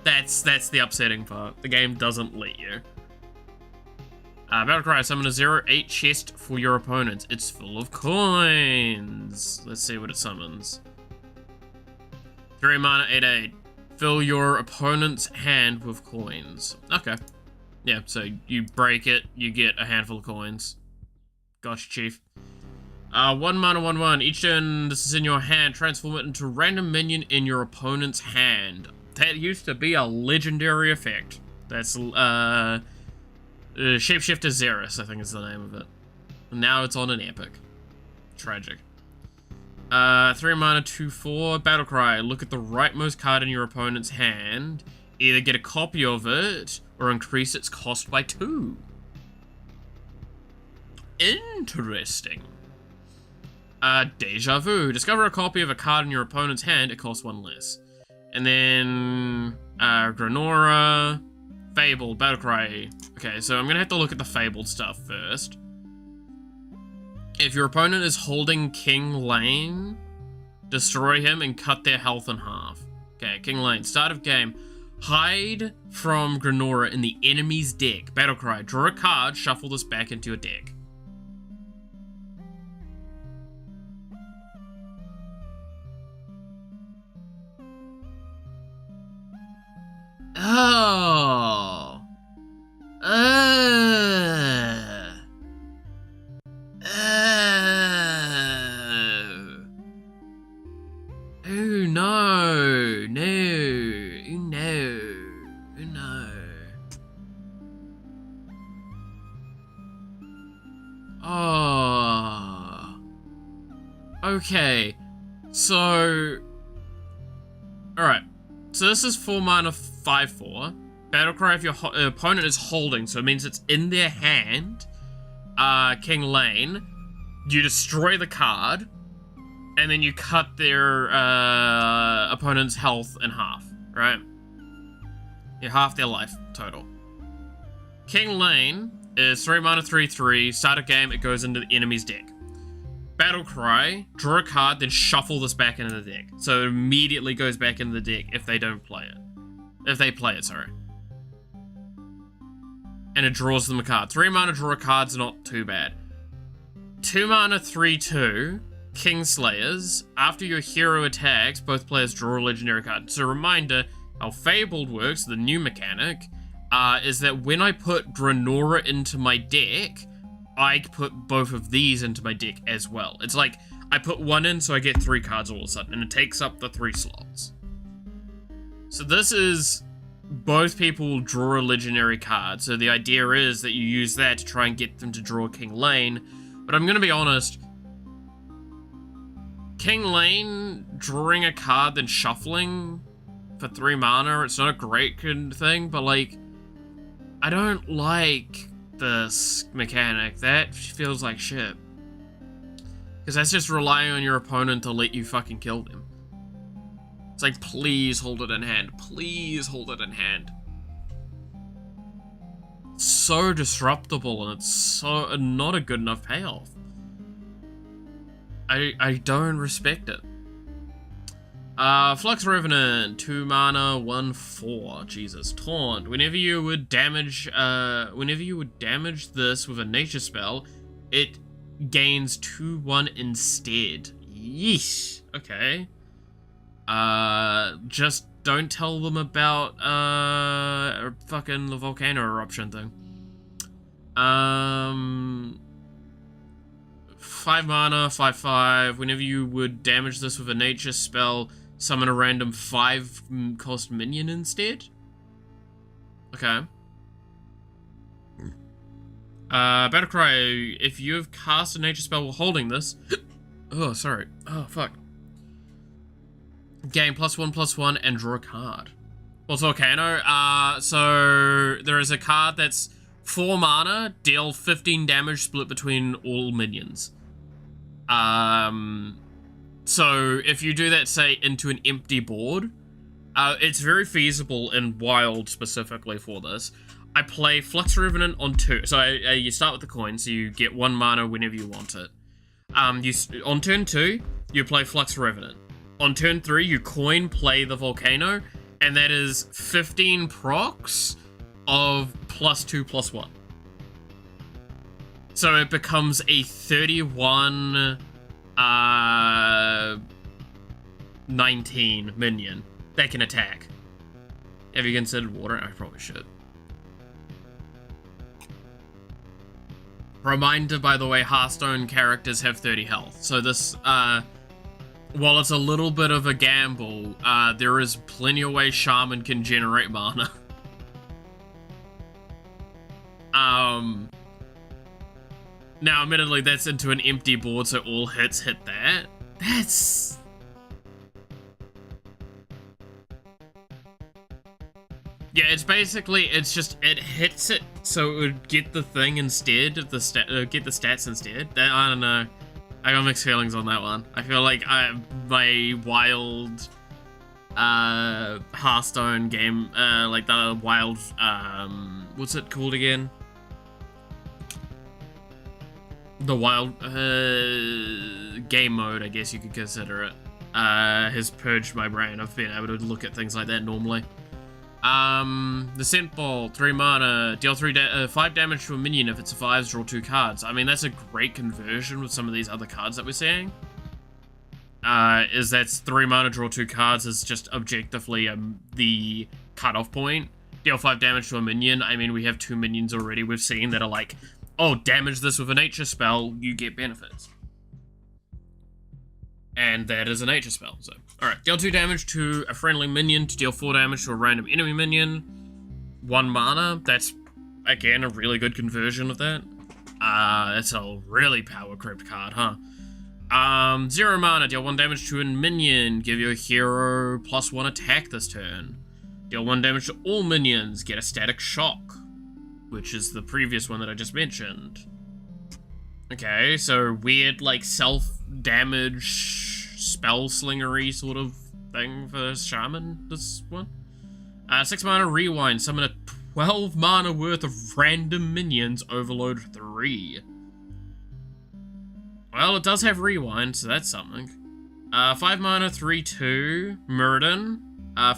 That's the upsetting part. The game doesn't let you. Battlecry, summon a 0/8 chest for your opponents. It's full of coins. Let's see what it summons. 3 mana, 8/8. Fill your opponent's hand with coins. Okay. Yeah, so you break it, you get a handful of coins. Gosh, chief. 1 mana, 1/1. Each turn this is in your hand, transform it into a random minion in your opponent's hand. That used to be a legendary effect. That's, Shapeshifter Xeris, I think is the name of it. And now it's on an epic. Tragic. 3 mana, 2/4. Battlecry. Look at the rightmost card in your opponent's hand. Either get a copy of it, or increase its cost by 2. Interesting. Deja Vu. Discover a copy of a card in your opponent's hand. It costs 1 less. And then, Granora. Fabled, Battlecry. Okay, so I'm gonna have to look at the Fabled stuff first. If your opponent is holding King Lane, destroy him and cut their health in half. Okay, King Lane. Start of game. Hide from Granora in the enemy's deck. Battlecry. Draw a card, shuffle this back into your deck. Oh. Oh no. No. No. No. Oh. Okay. So. Alright. So this is 4 mana, 5/4. Battlecry if your opponent is holding, so it means it's in their hand. King Lane. You destroy the card, and then you cut their opponent's health in half, right? Yeah, half their life total. King Lane is 3 mana, 3/3. Start a game, it goes into the enemy's deck. Battlecry, draw a card, then shuffle this back into the deck. So it immediately goes back into the deck if they don't play it. If they play it, sorry. And it draws them a card. 3 mana, draw a card's not too bad. 2 mana, 3/2. Kingslayers. After your hero attacks, both players draw a legendary card. So reminder, how Fabled works, the new mechanic, is that when I put Granora into my deck, I put both of these into my deck as well. It's like, I put one in, so I get 3 cards all of a sudden, and it takes up the 3 slots. So this is, both people will draw a legendary card, so the idea is that you use that to try and get them to draw King Lane, but I'm gonna be honest, King Lane drawing a card then shuffling for 3 mana, it's not a great thing, but like, I don't like this mechanic. That feels like shit. Because that's just relying on your opponent to let you fucking kill them. It's like, please hold it in hand. Please hold it in hand. so disruptible and it's so not a good enough payoff. I don't respect it. Flux Revenant, 2 mana, 1/4. Jesus. Taunt. Whenever you would damage this with a nature spell, it gains 2/1 instead. Yeesh. Okay. Just don't tell them about fucking the volcano eruption thing. 5 mana, 5/5. Whenever you would damage this with a nature spell, summon a random 5 cost minion instead. Okay. Battlecry, if you have cast a nature spell while holding this... oh, sorry. Oh, fuck. Gain +1/+1 and draw a card. What's Volcano? So there is a card that's 4 mana, deal 15 damage split between all minions. So if you do that, say, into an empty board, it's very feasible in Wild specifically for this. I play Flux Revenant on 2. So you start with the coin, so you get 1 mana whenever you want it. On turn 2, you play Flux Revenant. On turn 3, you coin play the Volcano, and that is 15 procs of +2/+1. So it becomes a 31 19 minion that can attack. Have you considered water? I probably should. Reminder, by the way, Hearthstone characters have 30 health. So this, while it's a little bit of a gamble, there is plenty of ways Shaman can generate mana. Now, admittedly, that's into an empty board, so all hits hit that. That's... yeah, it's basically, it's just, it hits it, so it would get the thing instead, of the get the stats instead. I don't know. I got mixed feelings on that one. I feel like my Wild Hearthstone game, like the Wild, what's it called again? The Wild game mode, I guess you could consider it, has purged my brain of being able to look at things like that normally. The Scent Ball, 3 mana, deal 5 damage to a minion. If it survives, draw 2 cards. I mean, that's a great conversion with some of these other cards that we're seeing. Is that's 3 mana, draw 2 cards is just objectively the cutoff point. Deal 5 damage to a minion. I mean, we have 2 minions already we've seen that are like, oh, damage this with a nature spell, you get benefits. And that is a nature spell, so. Alright, deal 2 damage to a friendly minion to deal 4 damage to a random enemy minion. 1 mana, that's, again, a really good conversion of that. That's a really power crept card, huh? 0 mana, deal 1 damage to a minion, give your hero +1 attack this turn. Deal 1 damage to all minions, get a static shock, which is the previous one that I just mentioned. Okay, so weird, like, self-damage, spell-slingery sort of thing for Shaman, this one. 6 mana, rewind, summon a 12 mana worth of random minions, overload 3. Well, it does have rewind, so that's something. 5 mana, 3/2, Murden,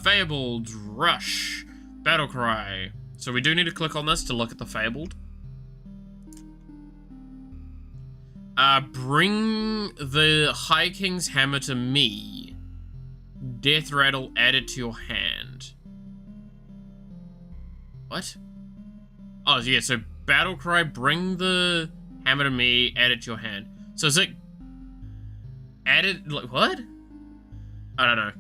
Fabled, Rush, Battlecry. So we do need to click on this to look at the Fabled. Bring the High King's Hammer to me. Death Rattle added to your hand. What? Oh, yeah, so Battlecry, bring the hammer to me, add it to your hand. So is it added, like, what? I don't know.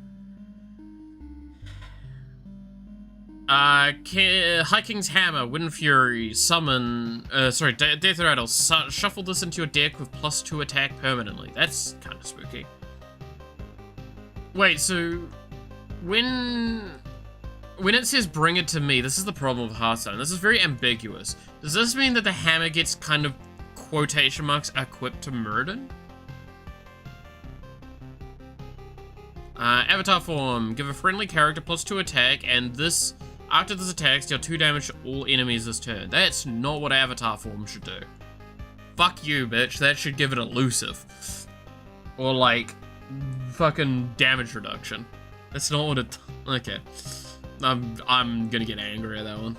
High King's Hammer, Wind Fury, summon, Death Rattle, shuffle this into your deck with +2 attack permanently. That's kind of spooky. Wait, so, when it says bring it to me, this is the problem with Hearthstone. This is very ambiguous. Does this mean that the hammer gets kind of, quotation marks, equipped to Murden? Avatar form, give a friendly character +2 attack, and this After this attack, deal 2 damage to all enemies this turn. That's not what Avatar form should do. Fuck you, bitch. That should give it elusive. Or, like, fucking damage reduction. That's not what it... Okay. I'm gonna get angry at that one.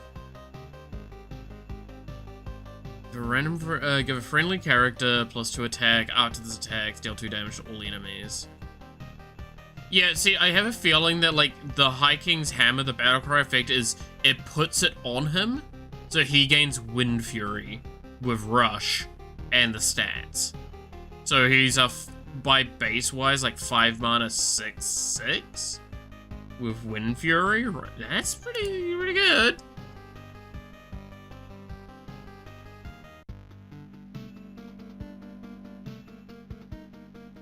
Give a friendly character +2 attack. After this attack, deal 2 damage to all enemies. Yeah, see, I have a feeling that, like, the High King's Hammer, the Battlecry effect, is it puts it on him, so he gains Wind Fury with Rush and the stats. So he's by base-wise, like, 5 mana 6/6 with Wind Fury. That's pretty good.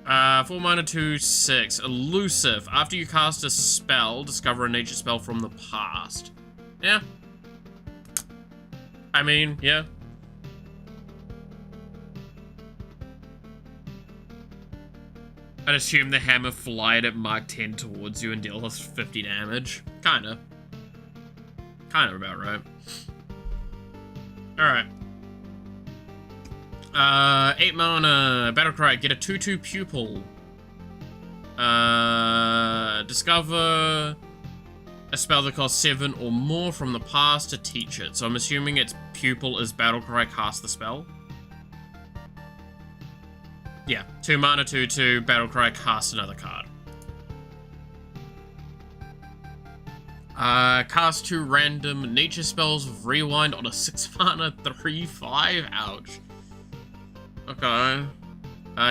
Uh, 4 mana 2/6. Elusive. After you cast a spell, discover a nature spell from the past. Yeah. I mean, yeah. I'd assume the hammer flied at Mark 10 towards you and deals 50 damage. Kinda. Kinda about right. Alright. 8 mana, Battlecry, get a 2/2 pupil. Discover a spell that costs 7 or more from the past to teach it. So I'm assuming its pupil is Battlecry cast the spell. Yeah, 2 mana, 2/2, Battlecry cast another card. Cast 2 random nature spells with rewind on a 6 mana 3/5. Ouch. Okay.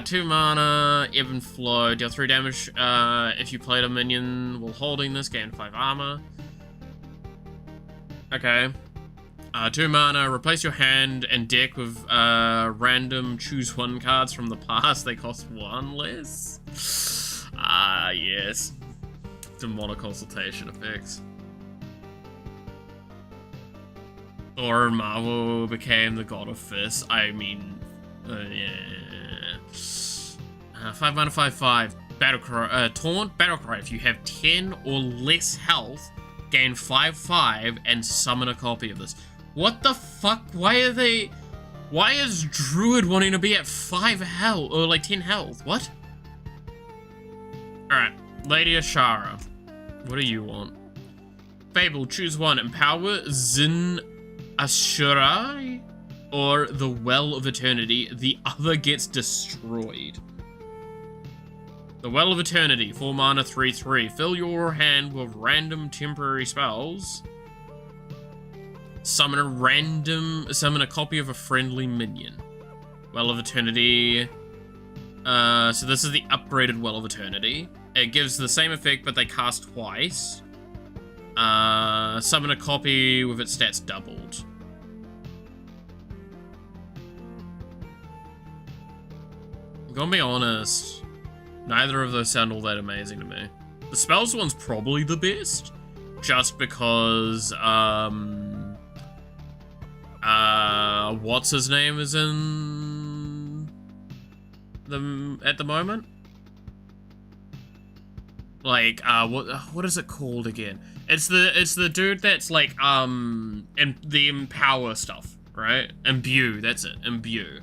2 mana, ebb and flow, deal 3 damage if you played a minion while holding this, gain 5 armor. Okay. 2 mana, replace your hand and deck with random choose 1 cards from the past. They cost 1 less. Ah, yes. Demonic consultation effects. Thor and Marvel became the god of fists. I mean, yeah. 5 mana, 5/5. Battlecry, taunt Battlecry. If you have 10 or less health, gain 5/5 and summon a copy of this. What the fuck? Why is Druid wanting to be at 5 health, or like 10 health? What? Alright, Lady Ashara. What do you want? Fable, choose 1. Empower Zin Ashurai or the Well of Eternity. The other gets destroyed. The Well of Eternity, 4 mana, 3/3. Fill your hand with random temporary spells. Summon a copy of a friendly minion. Well of Eternity. So this is the upgraded Well of Eternity. It gives the same effect, but they cast twice. Summon a copy with its stats doubled. I'm gonna be honest. Neither of those sound all that amazing to me. The spells one's probably the best. Just because, what's his name is in them at the moment? Like, what is it called again? It's the dude that's like, and the Empower stuff, right? Imbue, that's it, Imbue.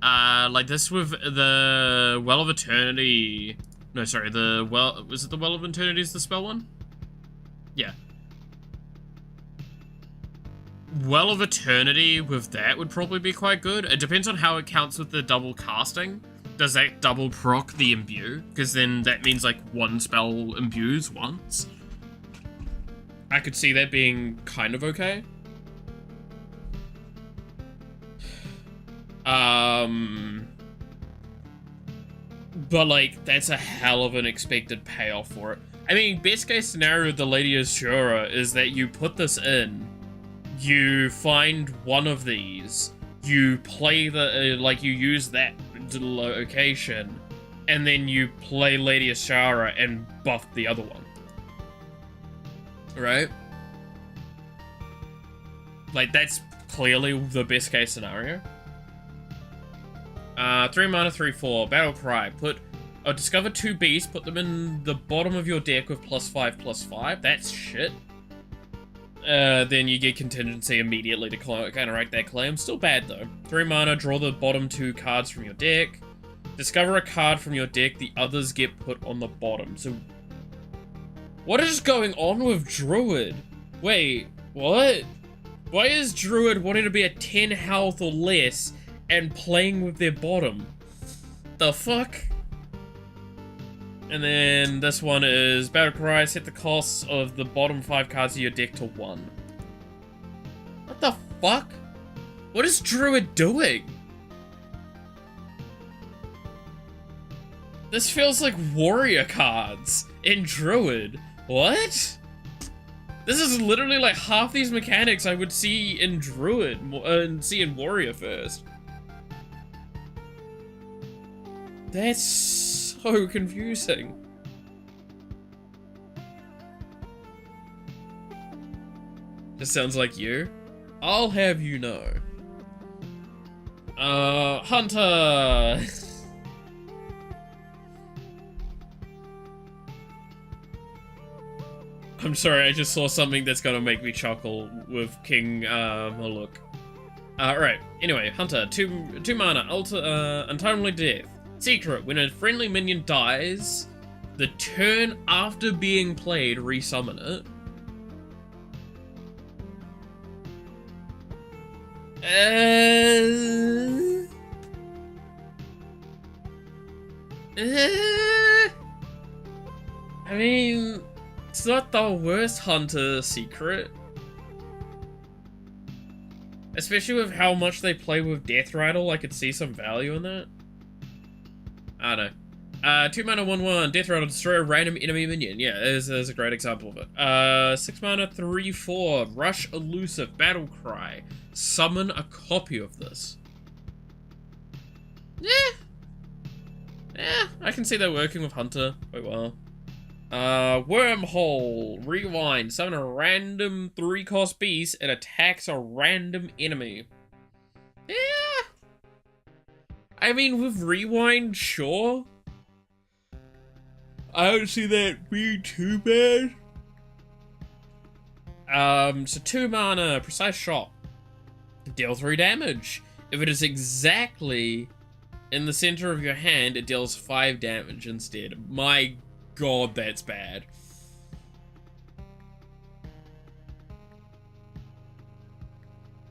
Like this with the Well of Eternity. No, sorry, was it the Well of Eternity is the spell one? Yeah. Well of Eternity with that would probably be quite good. It depends on how it counts with the double casting. Does that double proc the Imbue? Because then that means like one spell imbues once. I could see that being kind of okay. But like, that's a hell of an expected payoff for it. I mean, best case scenario, the Lady Ashura is that you put this in, you find one of these, you play the, like you use that location, and then you play Lady Ashara and buff the other one. Right? Like, that's clearly the best case scenario. 3 mana, 3/4. Battlecry. Discover 2 beasts, put them in the bottom of your deck with +5/+5. That's shit. then you get contingency immediately to counteract that claim. Still bad though. 3 mana, draw the bottom 2 cards from your deck. Discover a card from your deck, the others get put on the bottom. So, what is going on with Druid? Wait, what? Why is Druid wanting to be at 10 health or less and playing with their bottom? The fuck? And then this one is Battlecry, set the costs of the bottom 5 cards of your deck to 1. What the fuck? What is Druid doing? This feels like warrior cards in Druid. What? This is literally like half these mechanics I would see in Druid and see in Warrior first. That's so confusing. This sounds like you. I'll have you know. Hunter! I'm sorry, I just saw something that's gonna make me chuckle with King, Maluk. Right, anyway, Hunter, 2 mana, Untimely Death. Secret, when a friendly minion dies, the turn after being played, resummon it. I mean, it's not the worst Hunter secret. Especially with how much they play with Death Rattle, I could see some value in that. I don't know. 2 mana, 1/1, Death Rattle, destroy a random enemy minion. Yeah, there's a great example of it. 6 mana, 3/4, Rush Elusive, Battle Cry. Summon a copy of this. Yeah, I can see that working with Hunter quite well. Wormhole, Rewind, summon a random 3-cost beast and attacks a random enemy. Yeah. I mean, with Rewind, sure. I don't see that being too bad. So 2 mana, Precise Shot. Deal 3 damage. If it is exactly in the center of your hand, it deals 5 damage instead. My god, that's bad.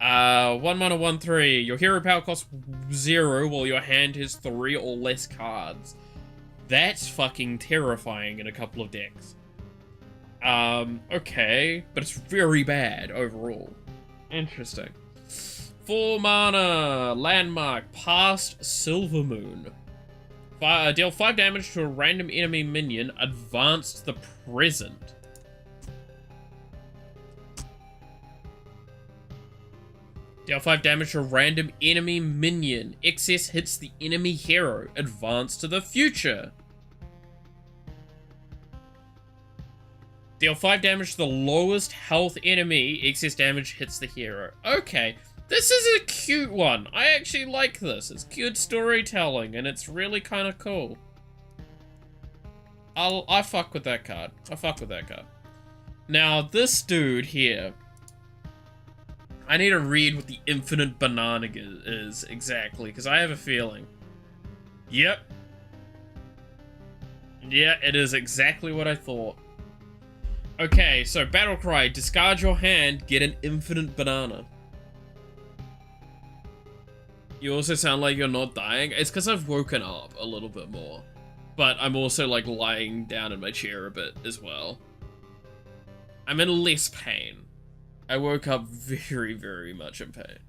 One mana, 1/3. Your hero power costs 0 while your hand has 3 or less cards. That's fucking terrifying in a couple of decks. Okay, but it's very bad overall. Interesting. 4 mana, Landmark, Past Silvermoon. Deal 5 damage to a random enemy minion, advance to the present. Deal 5 damage to a random enemy minion. Excess hits the enemy hero, advance to the future. Deal 5 damage to the lowest health enemy, excess damage hits the hero. Okay. This is a cute one. I actually like this. It's cute storytelling, and it's really kind of cool. I fuck with that card. I fuck with that card. Now, this dude here. I need to read what the infinite banana is exactly, because I have a feeling. Yep. Yeah, it is exactly what I thought. Okay, so Battlecry, discard your hand, get an infinite banana. You also sound like you're not dying. It's because I've woken up a little bit more. But I'm also like lying down in my chair a bit as well. I'm in less pain. I woke up very, very much in pain.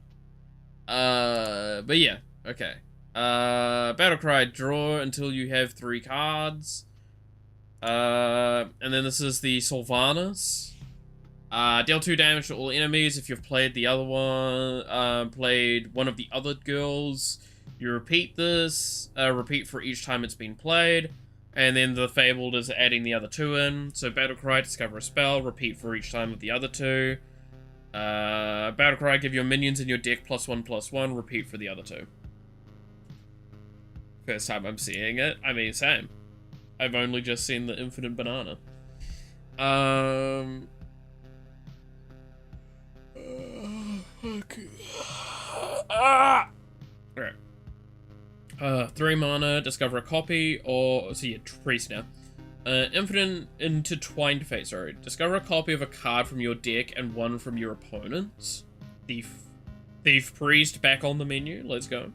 But yeah, okay. Battlecry, draw until you have 3 cards. And then this is the Sylvanas. Deal 2 damage to all enemies. If you've played the other one, played one of the other girls, you repeat this. Repeat for each time it's been played. And then the Fabled is adding the other 2 in. So Battlecry, discover a spell, repeat for each time with the other 2. Battlecry, give your minions in your deck +1/+1, repeat for the other 2. First time I'm seeing it. I mean, same. I've only just seen the infinite banana. Okay. Alright. 3 mana, discover a copy, or... So yeah, priest now. Infinite intertwined fate, sorry. Discover a copy of a card from your deck and one from your opponent's. Thief Priest back on the menu, let's go.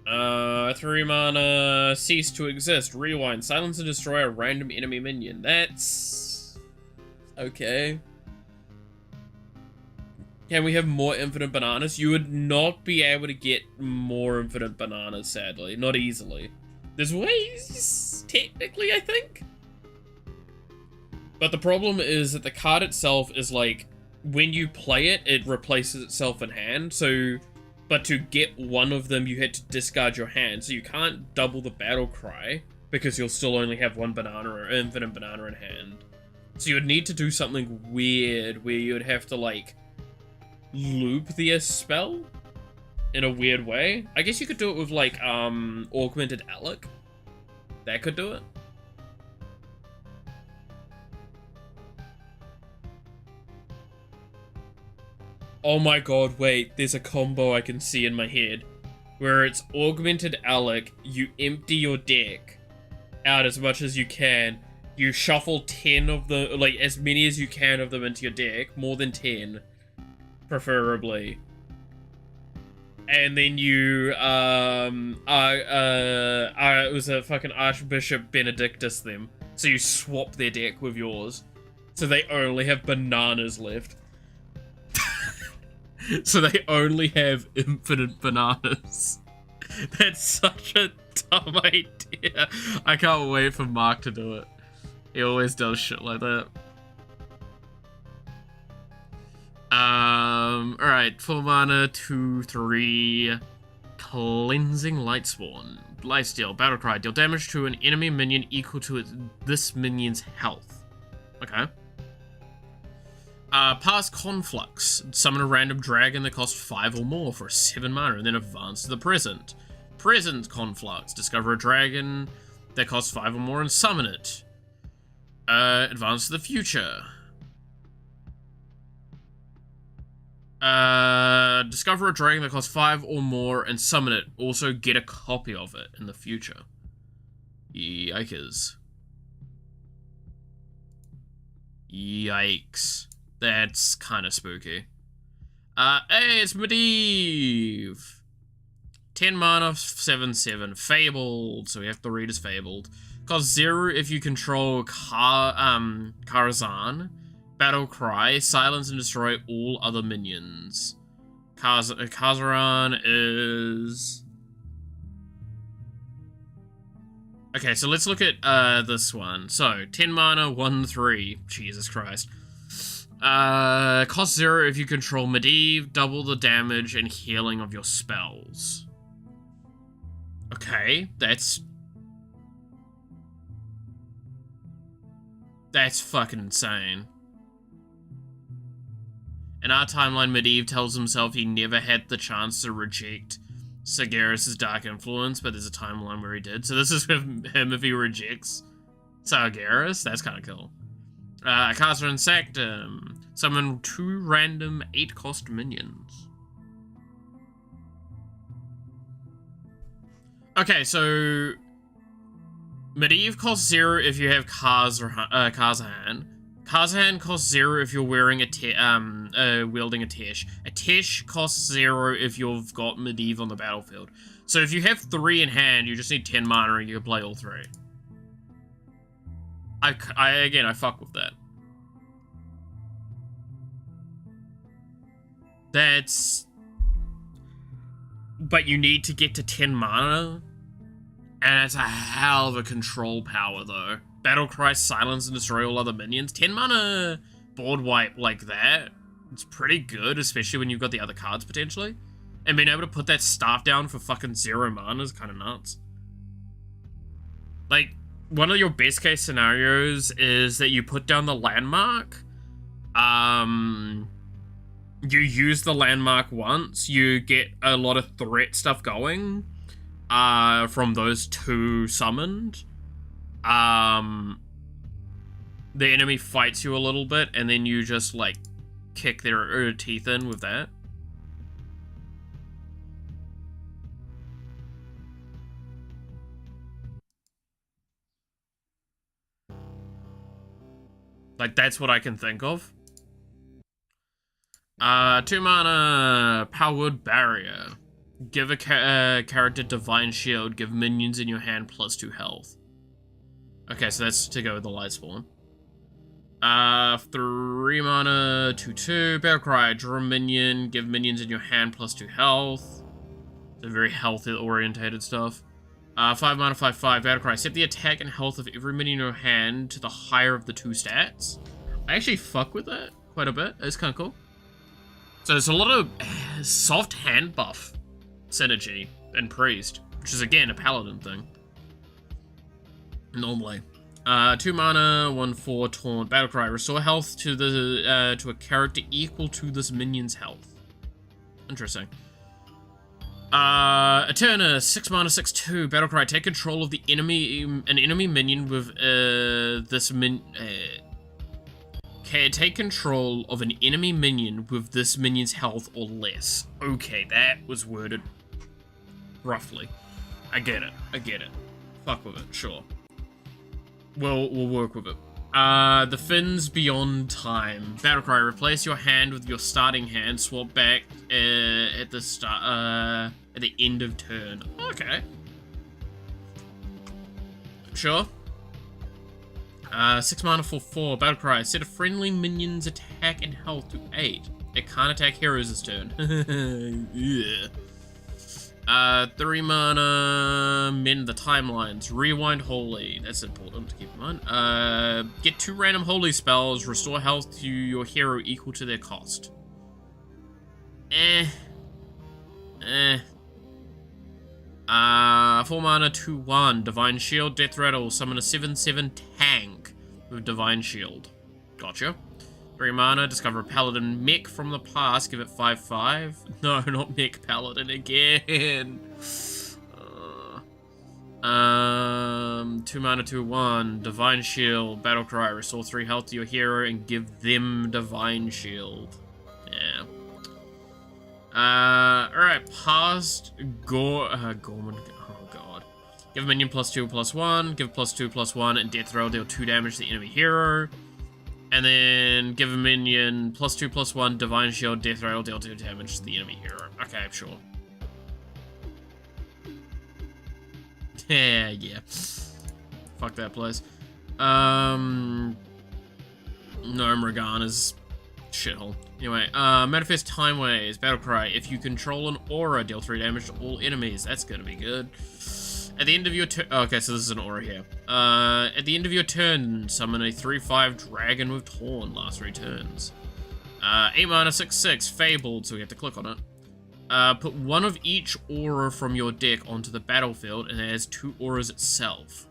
3 mana, cease to exist, rewind, silence and destroy a random enemy minion. That's... okay. Can we have more infinite bananas? You would not be able to get more infinite bananas, sadly. Not easily. There's ways, technically, I think. But the problem is that the card itself is like, when you play it, it replaces itself in hand, so... But to get one of them, you had to discard your hand, so you can't double the battle cry, because you'll still only have one banana or infinite banana in hand. So you would need to do something weird, where you would have to, like, loop the spell in a weird way. I guess you could do it with, like, Augmented Alec. That could do it. Oh my god, wait, there's a combo I can see in my head. Where it's Augmented Alec, you empty your deck out as much as you can, you shuffle 10 of the, like, as many as you can of them into your deck, more than 10, preferably. And then you, it was a fucking Archbishop Benedictus them. So you swap their deck with yours. So they only have bananas left. So they only have infinite bananas. That's such a dumb idea. I can't wait for Mark to do it. He always does shit like that. Alright, 4 mana, 2/3. Cleansing Lightspawn. Lifesteal, Battlecry. Deal damage to an enemy minion equal to this minion's health. Okay. Past Conflux. Summon a random dragon that costs 5 or more for 7 mana, and then advance to the present. Present Conflux. Discover a dragon that costs 5 or more and summon it. Advance to the future. Discover a dragon that costs 5 or more and summon it. Also get a copy of it in the future. Yikes. Yikes. That's kind of spooky. Hey, it's Medivh! 10 mana, 7/7. Fabled, so we have to read as Fabled. Cost 0 if you control Karazhan. Battle Cry, silence and destroy all other minions. Kazaran is... Okay, so let's look at this one. So, 10 mana, 1/3. Jesus Christ. Cost 0 if you control Medivh, double the damage and healing of your spells. Okay, that's fucking insane. In our timeline, Medivh tells himself he never had the chance to reject Sargeras' dark influence, but there's a timeline where he did. So this is him if he rejects Sargeras. That's kind of cool. Kazaran Sanctum. Summon 2 random 8-cost minions. Okay, so Medivh costs 0 if you have Kazahan. Kazahan costs 0 if you're wearing wielding a Tesh. A Tesh costs 0 if you've got Medivh on the battlefield. So if you have 3 in hand, you just need 10 mana and you can play all 3. I fuck with that. That's... But you need to get to 10 mana, and it's a hell of a control power, though. Battlecry, silence, and destroy all other minions. 10 mana board wipe like that, it's pretty good, especially when you've got the other cards, potentially. And being able to put that staff down for fucking 0 mana is kind of nuts. Like, one of your best case scenarios is that you put down the landmark. You use the landmark once, you get a lot of threat stuff going from those 2 summoned. The enemy fights you a little bit, and then you just, like, kick their teeth in with that. Like, that's what I can think of. 2 mana, Powered Barrier. Give a character Divine Shield, give minions in your hand +2 health. Okay, so that's to go with the Lightspawn. 3 mana, 2/2, Battlecry, draw a minion, give minions in your hand +2 health. So very health-orientated stuff. 5 mana, 5/5, Battlecry, set the attack and health of every minion in your hand to the higher of the 2 stats. I actually fuck with that quite a bit. It's kind of cool. So there's a lot of soft hand buff synergy in Priest, which is again a paladin thing. Normally. 2 mana, 1/4, Taunt, Battlecry, restore health to the to a character equal to this minion's health. Interesting. Eterna, 6 mana, 6/2, Battlecry, take control of the an enemy minion with take control of an enemy minion with this minion's health or less. Okay, that was worded roughly. I get it. Fuck with it, sure. We'll work with it. The Fins Beyond Time. Battlecry, replace your hand with your starting hand, swap back at the start at the end of turn. Okay. Sure. 6 mana for 4, Battlecry, set a friendly minion's attack and health to 8. It can't attack heroes this turn. Yeah. 3 mana, mend the timelines, rewind holy, that's important to keep in mind. Get 2 random holy spells, restore health to your hero equal to their cost. 4 mana, 2/1, Divine Shield, Death Rattle, summon a 7/7 tank with Divine Shield. Gotcha. 3 mana, discover a Paladin mech from the past, give it 5/5. No, not mech Paladin again. 2 mana, 2/1, Divine Shield, Battlecry, restore 3 health to your hero and give them Divine Shield. Yeah. Alright, past Gorman. Oh god. Give a minion +2/+1, give +2/+1, and Death Rattle, deal 2 damage to the enemy hero. And then give a minion +2/+1, Divine Shield, Death Rattle, deal 2 damage to the enemy hero. Okay, sure. Yeah. Fuck that place. No, Morgana's shithole. Anyway, Manifest Time Waves, Battlecry. If you control an aura, deal 3 damage to all enemies. That's gonna be good. At the end of your turn... Okay, so this is an aura here. At the end of your turn, summon a 3/5 dragon with Taunt. Last 3 turns. 8 mana, 6/6, Fabled, so we have to click on it. Put 1 of each aura from your deck onto the battlefield, and it has 2 auras itself.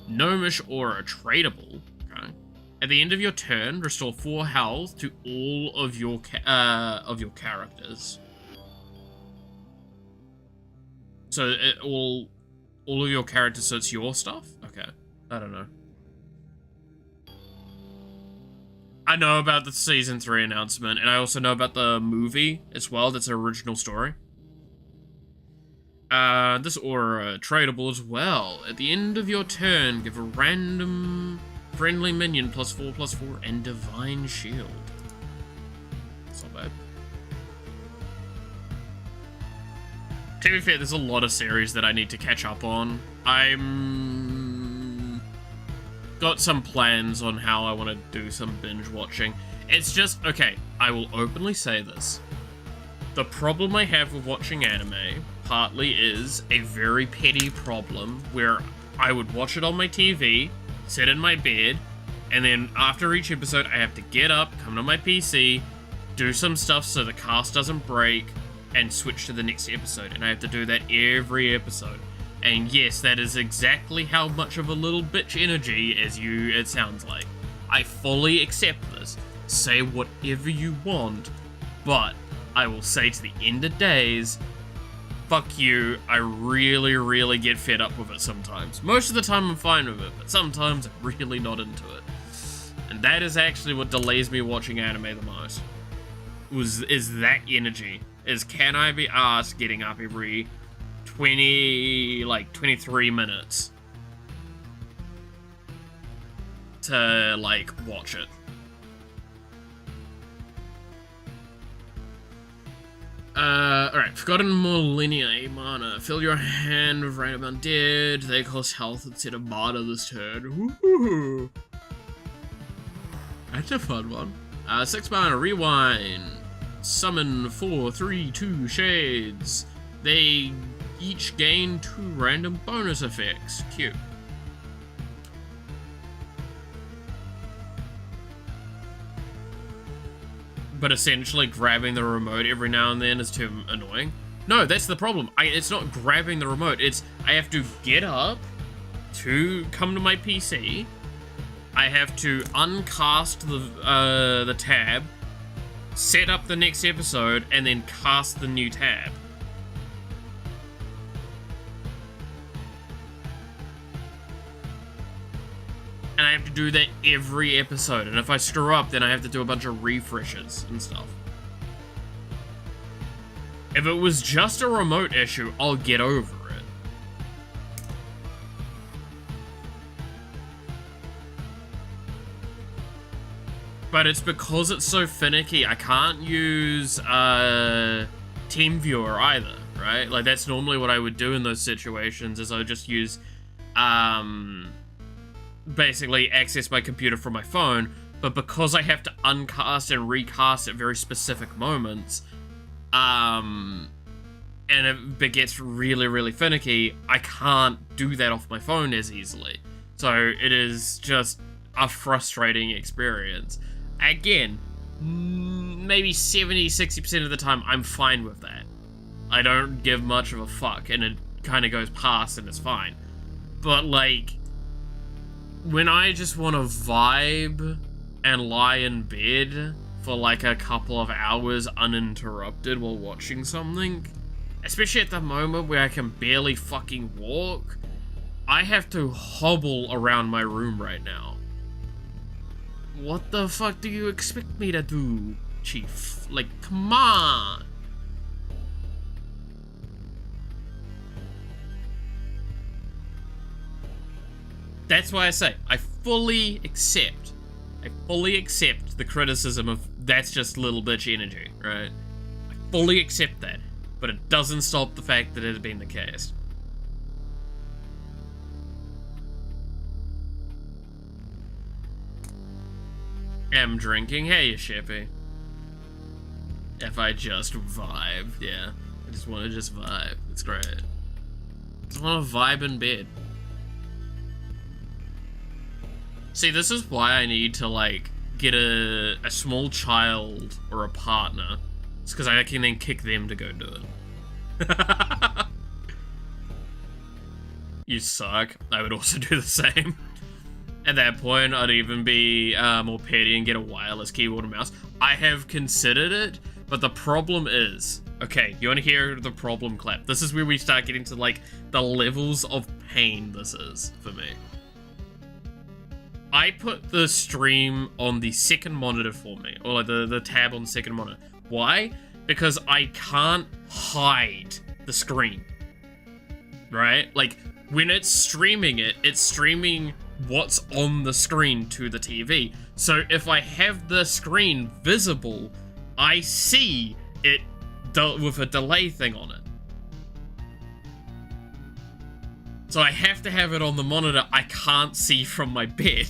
Gnomish aura, tradable. Okay. At the end of your turn, restore 4 health to all of your characters. So all of your characters, so it's your stuff? Okay. I don't know. I know about the Season 3 announcement, and I also know about the movie as well, that's an original story. This aura, tradable as well. At the end of your turn, give a random friendly minion +4/+4 and Divine Shield. It's not bad. To be fair, there's a lot of series that I need to catch up on. I'm got some plans on how I want to do some binge watching. It's just, okay, I will openly say this. The problem I have with watching anime partly is a very petty problem where I would watch it on my TV, sit in my bed, and then after each episode I have to get up, come to my PC, do some stuff so the cast doesn't break, and switch to the next episode. And I have to do that every episode. And yes, that is exactly how much of a little bitch energy as it sounds like. I fully accept this. Say whatever you want, but I will say to the end of days, fuck you, I really, really get fed up with it sometimes. Most of the time I'm fine with it, but sometimes I'm really not into it. And that is actually what delays me watching anime the most. is that energy. Can I be asked getting up every 23 minutes to, like, watch it? Alright, Forgotten Millennia mana. Fill your hand with random undead. They cost health instead of mana this turn. Woohoo! That's a fun one. 6 mana, rewind. Summon 4, 3, 2 shades. They each gain 2 random bonus effects. Cute. But essentially grabbing the remote every now and then is too annoying. No, that's the problem. It's not grabbing the remote. It's I have to get up to come to my PC. I have to uncast the tab, set up the next episode, and then cast the new tab. And I have to do that every episode. And if I screw up, then I have to do a bunch of refreshes and stuff. If it was just a remote issue, I'll get over it. But it's because it's so finicky, I can't use TeamViewer either, right? Like, that's normally what I would do in those situations, is I would just use, basically access my computer from my phone, but because I have to uncast and recast at very specific moments, and it gets really, really finicky, I can't do that off my phone as easily. So it is just a frustrating experience. Again, maybe 70-60% of the time, I'm fine with that. I don't give much of a fuck, and it kind of goes past and it's fine. But, like, when I just want to vibe and lie in bed for like a couple of hours uninterrupted while watching something, especially at the moment where I can barely fucking walk, I have to hobble around my room right now. What the fuck do you expect me to do, Chief? Like, come on! That's why I say, I fully accept the criticism of that's just little bitch energy, right? I fully accept that, but it doesn't stop the fact that it has been the case. Am drinking, hey Shippy. If I just vibe, yeah. I just want to just vibe, it's great. I just want to vibe in bed. See, this is why I need to, like, get a small child or a partner. It's because I can then kick them to go do it. You suck. I would also do the same. At that point, I'd even be more petty and get a wireless keyboard and mouse. I have considered it, but the problem is... Okay, you want to hear the problem clap? This is where we start getting to, like, the levels of pain this is for me. I put the stream on the second monitor for me, or like the tab on the second monitor. Why? Because I can't hide the screen, right? Like, when it's streaming it, it's streaming what's on the screen to the TV. So if I have the screen visible, I see it with a delay thing on it. So I have to have it on the monitor I can't see from my bed.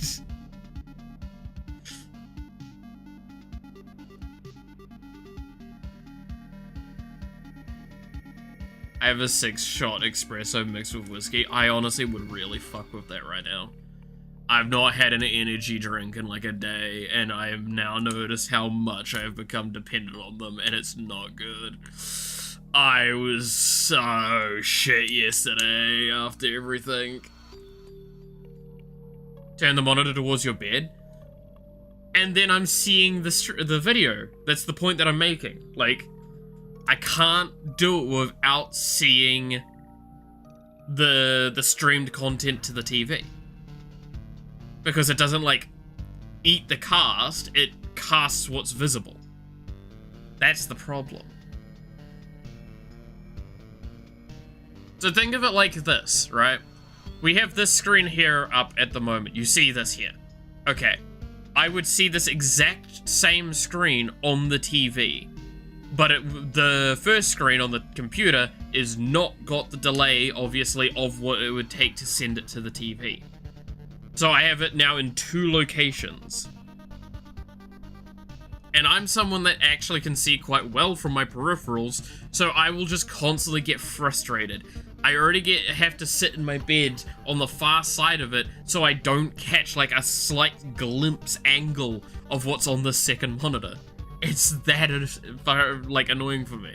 I have a 6-shot espresso mixed with whiskey. I honestly would really fuck with that right now. I've not had an energy drink in like a day, and I have now noticed how much I have become dependent on them, and it's not good. I was so shit yesterday after everything. Turn the monitor towards your bed, and then I'm seeing the video. That's the point that I'm making. Like, I can't do it without seeing the streamed content to the TV. Because it doesn't, like, eat the cast, it casts what's visible. That's the problem. So think of it like this, right? We have this screen here up at the moment. You see this here. Okay. I would see this exact same screen on the TV. But the first screen on the computer is not got the delay, obviously, of what it would take to send it to the TV. So I have it now in 2 locations. And I'm someone that actually can see quite well from my peripherals, so I will just constantly get frustrated. I already have to sit in my bed on the far side of it so I don't catch like a slight glimpse angle of what's on the second monitor. It's that like annoying for me.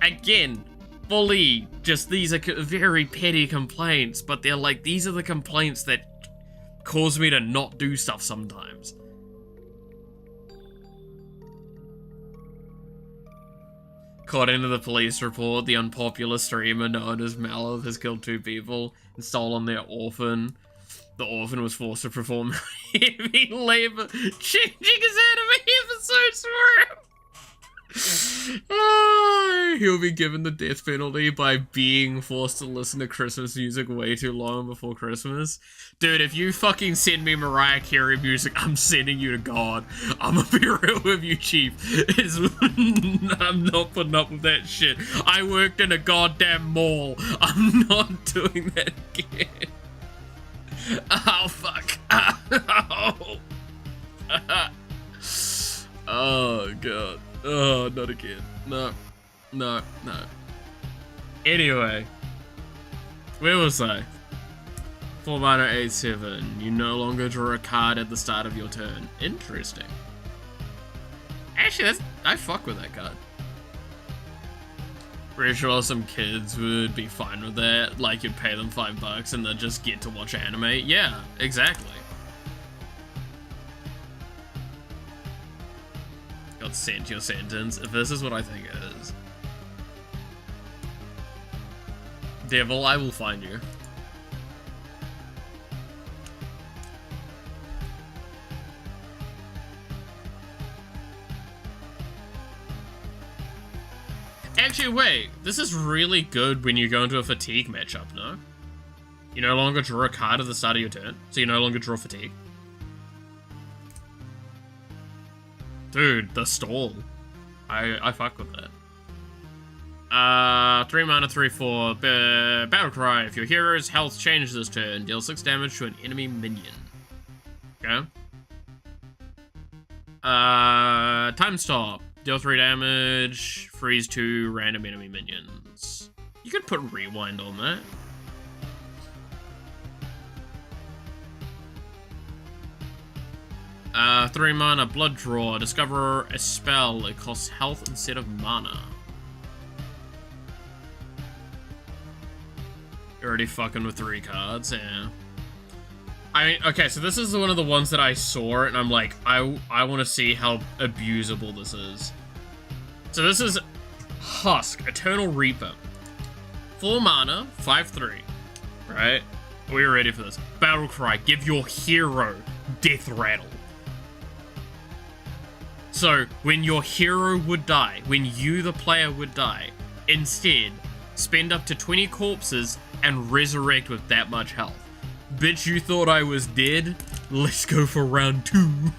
Again, fully just these are very petty complaints, but they're like, these are the complaints that cause me to not do stuff sometimes. According to the police report, the unpopular streamer known as Malov has killed 2 people and stolen their orphan. The orphan was forced to perform heavy labor, changing his anime episodes for him. He'll be given the death penalty by being forced to listen to Christmas music way too long before Christmas. Dude, if you fucking send me Mariah Carey music, I'm sending you to God. I'm gonna be real with you, Chief. I'm not putting up with that shit. I worked in a goddamn mall. I'm not doing that again. Oh, fuck. Oh, God. Oh, not again. No. No, no. Anyway. Where was I? 4 mana 8/7. You no longer draw a card at the start of your turn. Interesting. Actually, I fuck with that card. Pretty sure some kids would be fine with that. Like, you'd pay them $5 and they'd just get to watch anime. Yeah, exactly. Got sent your sentence. If this is what I think it is. Devil, I will find you. Actually, wait. This is really good when you go into a fatigue matchup, no? You no longer draw a card at the start of your turn, so you no longer draw fatigue. Dude, the stall. I fuck with that. 3 mana, 3/4. Battle Cry. If your hero's health changes this turn, deal 6 damage to an enemy minion. Okay. Time Stop. Deal 3 damage, freeze 2 random enemy minions. You could put Rewind on that. 3 mana, Blood Draw. Discover a spell. It costs health instead of mana. You're already fucking with 3 cards, yeah. I mean, okay, so this is one of the ones that I saw, and I'm like, I want to see how abusable this is. So this is Husk, Eternal Reaper. 4 mana, 5/3, right? Are we ready for this? Battle Cry, give your hero Death Rattle. So, when your hero would die, when you, the player, would die, instead, spend up to 20 corpses and resurrect with that much health. Bitch, you thought I was dead? Let's go for round 2.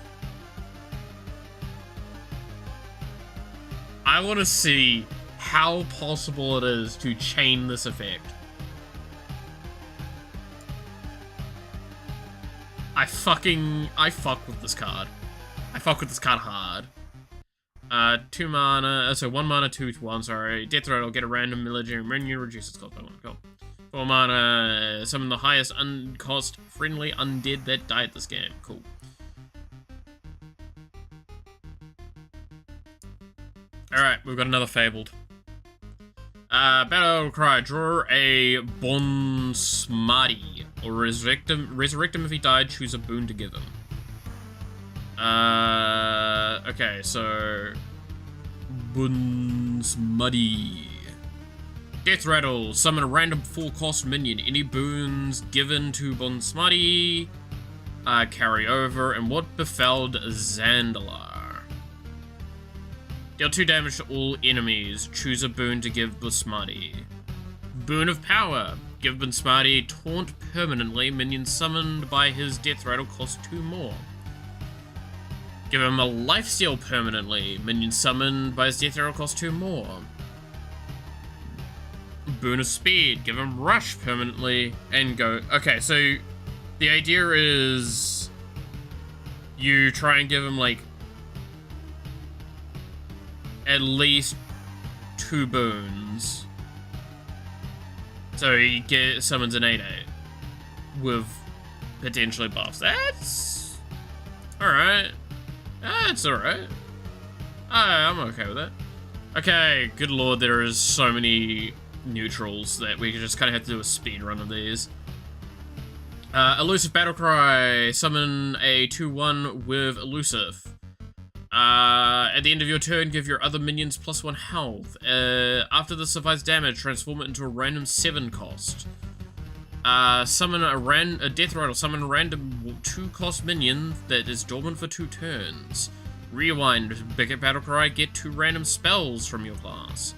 I want to see how possible it is to chain this effect. I fuck with this card. I fuck with this card hard. 2 mana, so 1 mana, 2/1, sorry. Death Rattle, get a random military minion, reduce its cost by 1. Cool. 4 mana, summon the highest cost friendly undead that died this game. Cool. Alright, we've got another Fabled. Battle Cry, draw a Bonsmati, or resurrect him if he died, choose a boon to give him. Okay, so... Bonsmati. Death Rattle, summon a random 4-cost minion. Any boons given to Bonsmati carry over. And what befell Zandalar? Deal 2 damage to all enemies. Choose a boon to give Busmati. Boon of Power. Give Busmati taunt permanently. Minions summoned by his death rattle cost 2 more. Give him a lifesteal permanently. Minions summoned by his death rattle cost 2 more. Boon of Speed. Give him rush permanently and go. Okay, so the idea is you try and give him like at least 2 boons. So he summons an 8/8 with potentially buffs. That's alright. That's alright. I'm okay with that. Okay, good lord, there is so many neutrals that we just kind of have to do a speed run of these. Elusive Battlecry. Summon a 2/1 with Elusive. At the end of your turn, give your other minions +1 health. After this survives damage, transform it into a random 7 cost. Summon a death rattle. Summon a random 2 cost minion that is dormant for 2 turns. Rewind. Bigot Battlecry. Get 2 random spells from your class.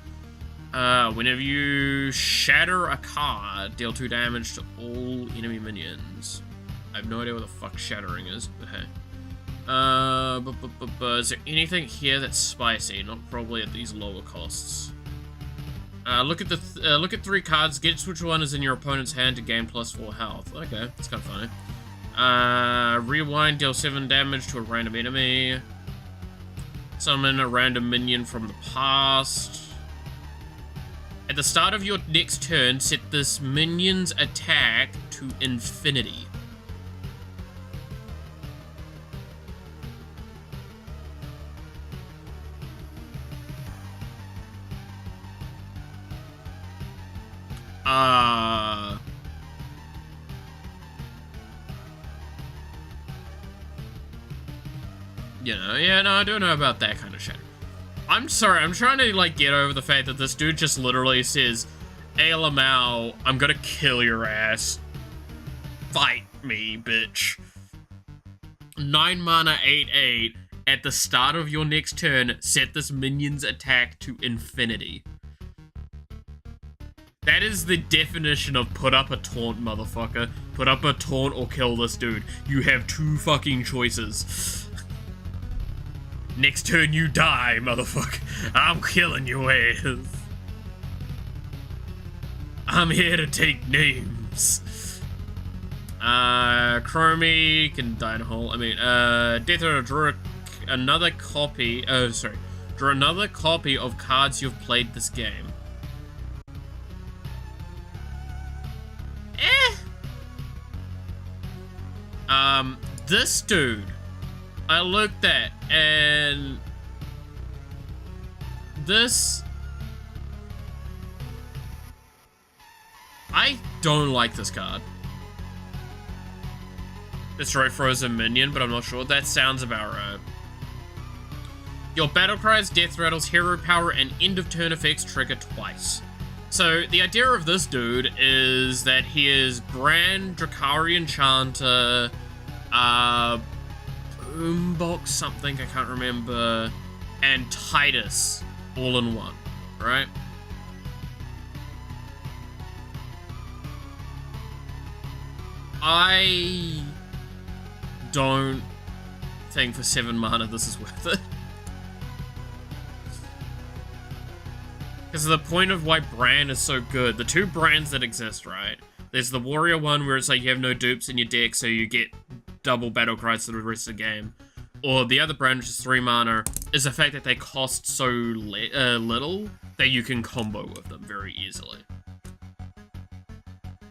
Whenever you shatter a card, deal 2 damage to all enemy minions. I have no idea what the fuck shattering is. Okay. Is there anything here that's spicy? Not probably at these lower costs. Look at 3 cards. Get which one is in your opponent's hand to gain +4 health. Okay, that's kind of funny. Rewind, deal 7 damage to a random enemy. Summon a random minion from the past. At the start of your next turn, set this minion's attack to infinity. You know, yeah, no, I don't know about that kind of shit. I'm sorry, I'm trying to, like, get over the fact that this dude just literally says, "Hey, Lamau, I'm gonna kill your ass. Fight me, bitch." 9 mana, 8/8. At the start of your next turn, set this minion's attack to infinity. That is the definition of put up a taunt, motherfucker. Put up a taunt or kill this dude. You have 2 fucking choices. Next turn you die, motherfucker. I'm killing your ass. I'm here to take names. Chromie can die in a hole. I mean, Death Rattle, draw another copy. Oh, sorry. Draw another copy of cards you've played this game. This dude, I looked at, and this, I don't like this card. Destroy frozen minion, but I'm not sure. That sounds about right. Your battle cries, death rattles, hero power, and end of turn effects trigger twice. So the idea of this dude is that he is Grand Drakarian Chanter, Boombox something, I can't remember, and Titus all in one, right? I don't think for 7 mana this is worth it. Because the point of why Bran is so good, the 2 Brans that exist, right? There's the Warrior one where it's like you have no dupes in your deck, so you get double battle cries for the rest of the game. Or the other Bran, which is 3 mana, is the fact that they cost so little that you can combo with them very easily.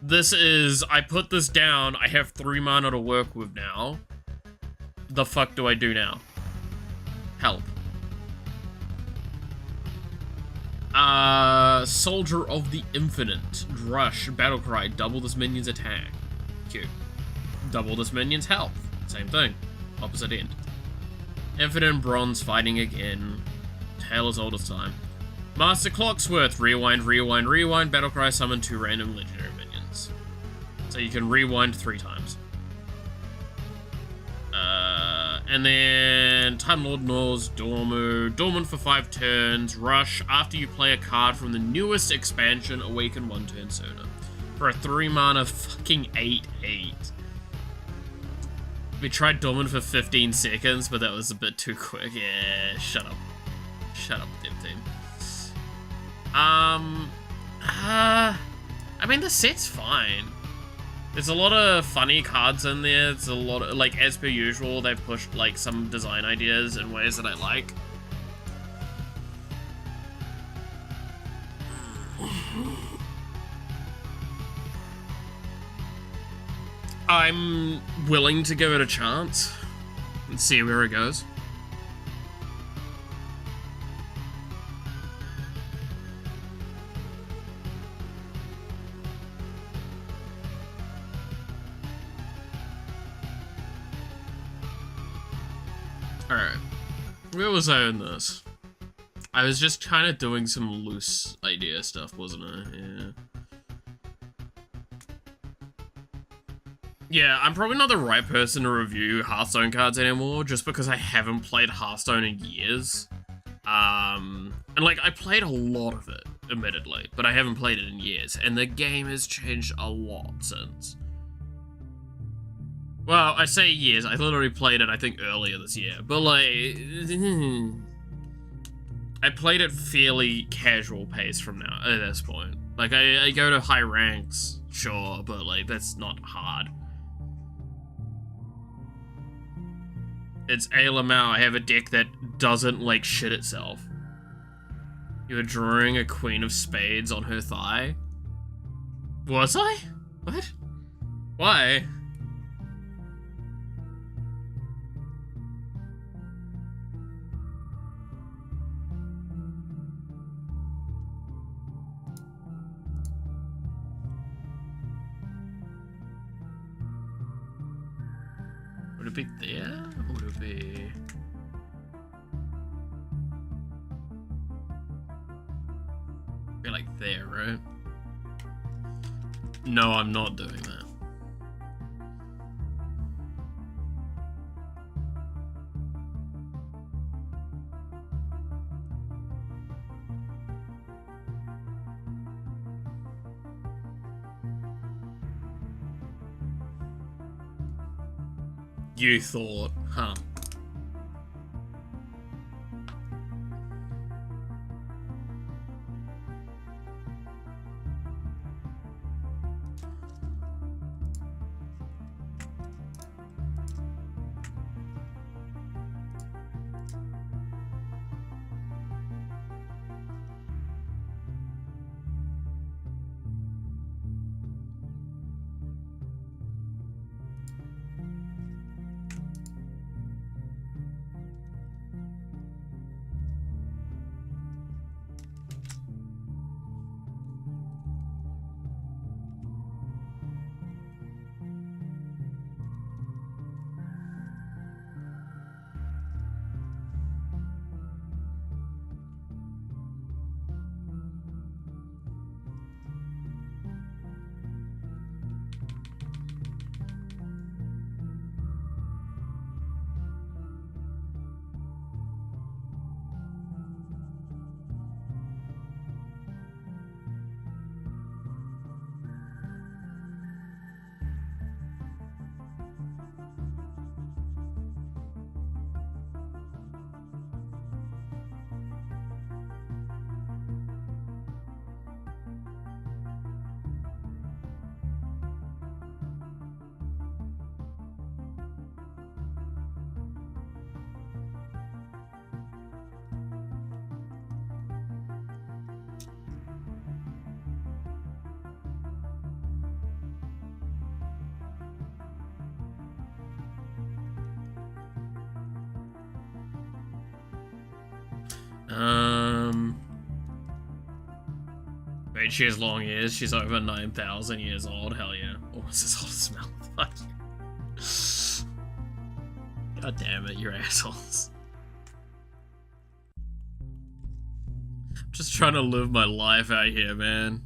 This is, I put this down, I have 3 mana to work with now. The fuck do I do now? Help. Soldier of the Infinite. Drush, Battlecry, double this minion's attack. Cute. Double this minion's health. Same thing. Opposite end. Infinite Bronze, fighting again. Tale as old as time. Master Clocksworth, rewind, rewind, rewind. Battlecry, summon 2 random legendary minions. So you can rewind 3 times. And then Time Lord Nors, Dormu, dormant for 5 turns, rush after you play a card from the newest expansion, awaken 1 turn sooner. For a 3 mana fucking 8/8. We tried dormant for 15 seconds, but that was a bit too quick. Yeah, shut up. Shut up, dev team. I mean, the set's fine. There's a lot of funny cards in there. It's a lot of, like, as per usual, they've pushed, like, some design ideas in ways that I like. I'm willing to give it a chance and see where it goes. Alright, where was I in this? I was just kind of doing some loose idea stuff, wasn't I? Yeah. Yeah, I'm probably not the right person to review Hearthstone cards anymore, just because I haven't played Hearthstone in years. And like, I played a lot of it, admittedly, but I haven't played it in years, and the game has changed a lot since. Well, I say years, I literally played it, I think, earlier this year, but like, I played it fairly casual pace from now, at this point. Like, I go to high ranks, sure, but like, that's not hard. It's Ailamau. I have a deck that doesn't, like, shit itself. You're drawing a Queen of Spades on her thigh? Was I? What? Why? Would it be there? Or would it be... Be like there, right? No, I'm not doing that. You thought, huh? Wait, she has long ears. She's over 9,000 years old. Hell yeah. Almost as old as Malphite. God damn it, you're assholes. I'm just trying to live my life out here, man.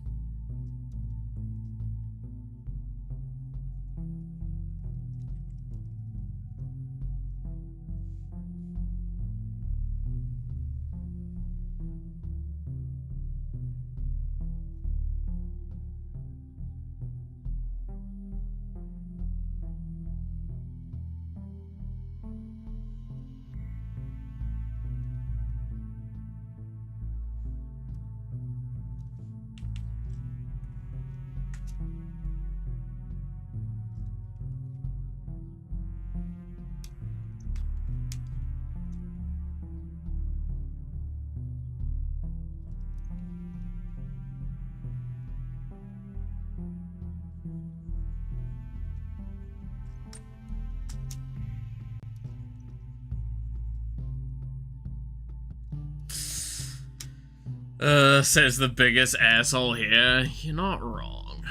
Says the biggest asshole here. You're not wrong.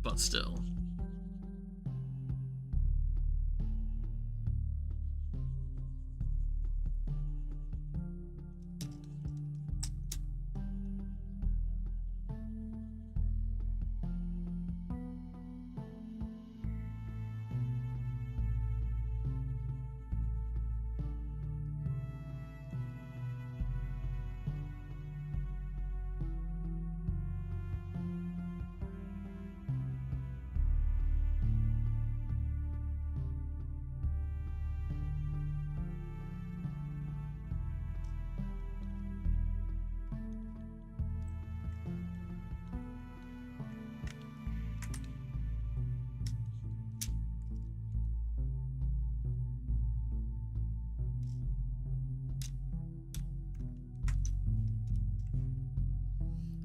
But still.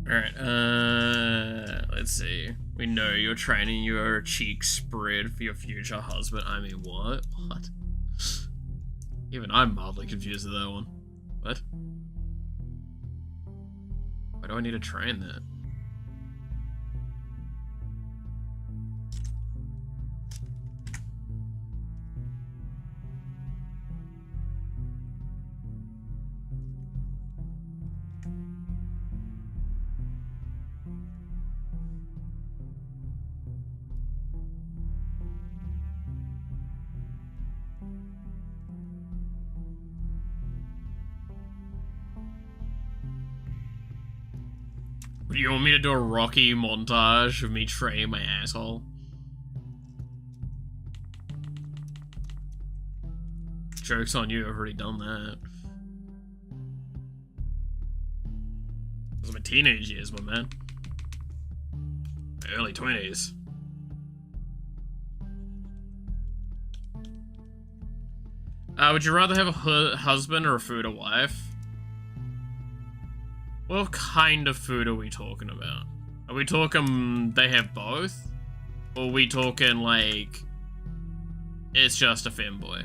Alright, let's see. We know you're training your cheek spread for your future husband. I mean, what? What? Even I'm mildly confused with that one. What? Why do I need to train that? Do you want me to do a Rocky montage of me training my asshole? Joke's on you, I've already done that. Those are my teenage years, my man. My early 20s. Would you rather have a husband or a food or wife? What kind of food are we talking about? Are we talking they have both? Or are we talking like it's just a femboy?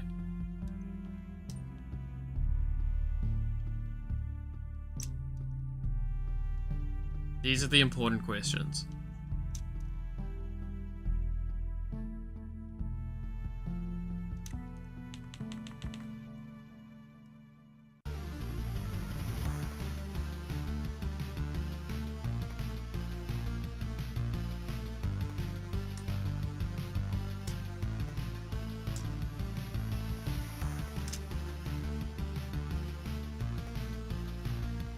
These are the important questions.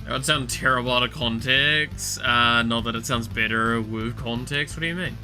That would sound terrible out of context. Not that it sounds better with context. What do you mean?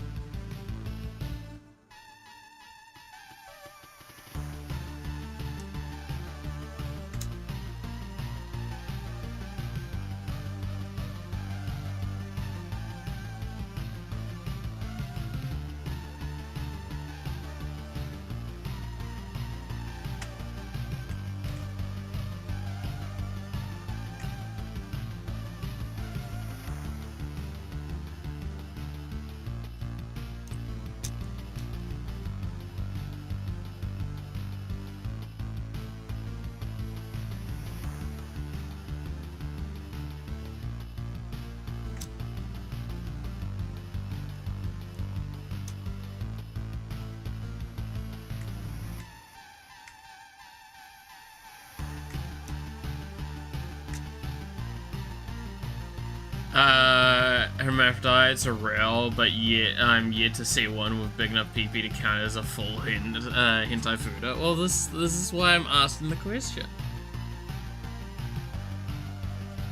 Hermaphrodites are rare, but yet I'm yet to see one with big enough PP to count as a full hentai fooder. Well, this is why I'm asking the question.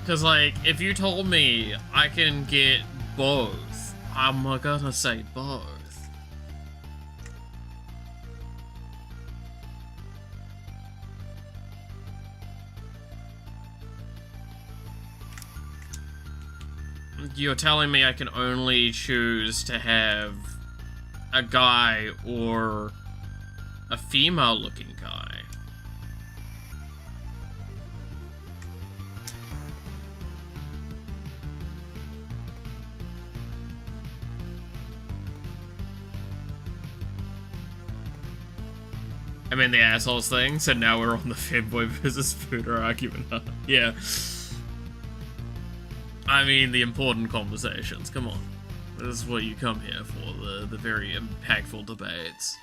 Cause like, if you told me I can get both, I'm gonna say both. You're telling me I can only choose to have a guy or a female-looking guy. I mean, the assholes thing, so now we're on the fanboy versus fooder argument. Yeah. I mean the important conversations. Come on. This is what you come here for, the very impactful debates.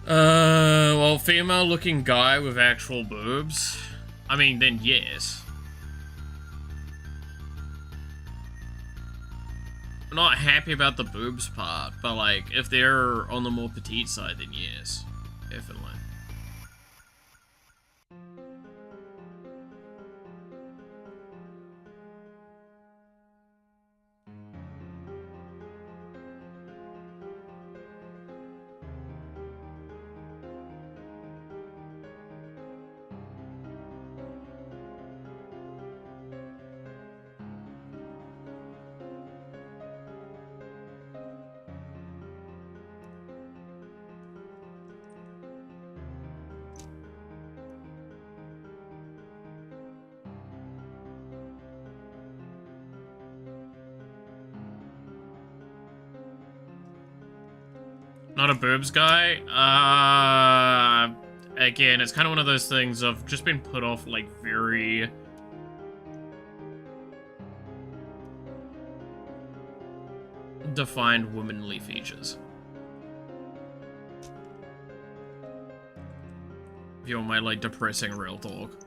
Well, female-looking guy with actual boobs. I mean, then yes. I'm not happy about the boobs part, but like, if they're on the more petite side, then yes. Definitely. Not a boobs guy. Again, it's kind of one of those things of just been put off like very defined womanly features. If you want my like depressing real talk.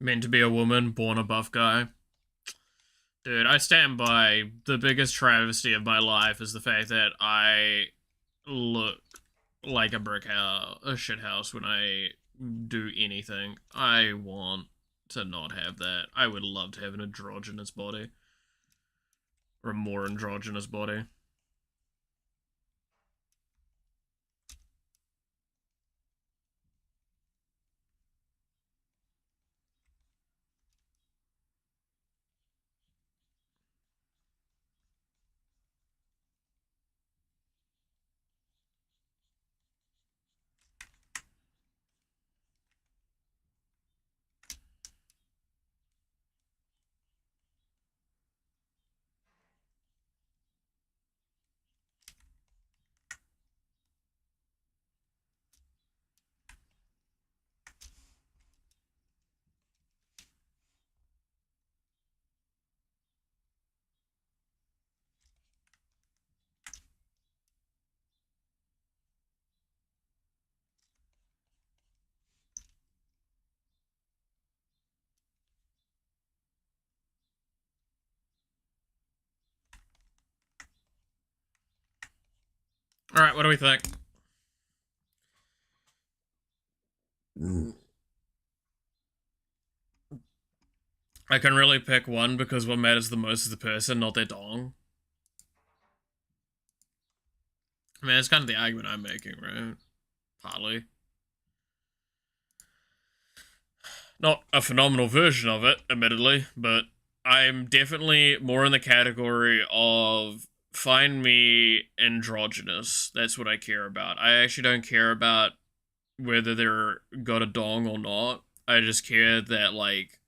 Meant to be a woman, born a buff guy. Dude, I stand by the biggest travesty of my life is the fact that I look like a brick house, a shit house when I do anything. I want to not have that. I would love to have an androgynous body. Or a more androgynous body. Alright, what do we think? I can really pick one because what matters the most is the person, not their dong. I mean, that's kind of the argument I'm making, right? Partly. Not a phenomenal version of it, admittedly, but I'm definitely more in the category of find me androgynous. That's what I care about. I actually don't care about whether they're got a dong or not. I just care that, like,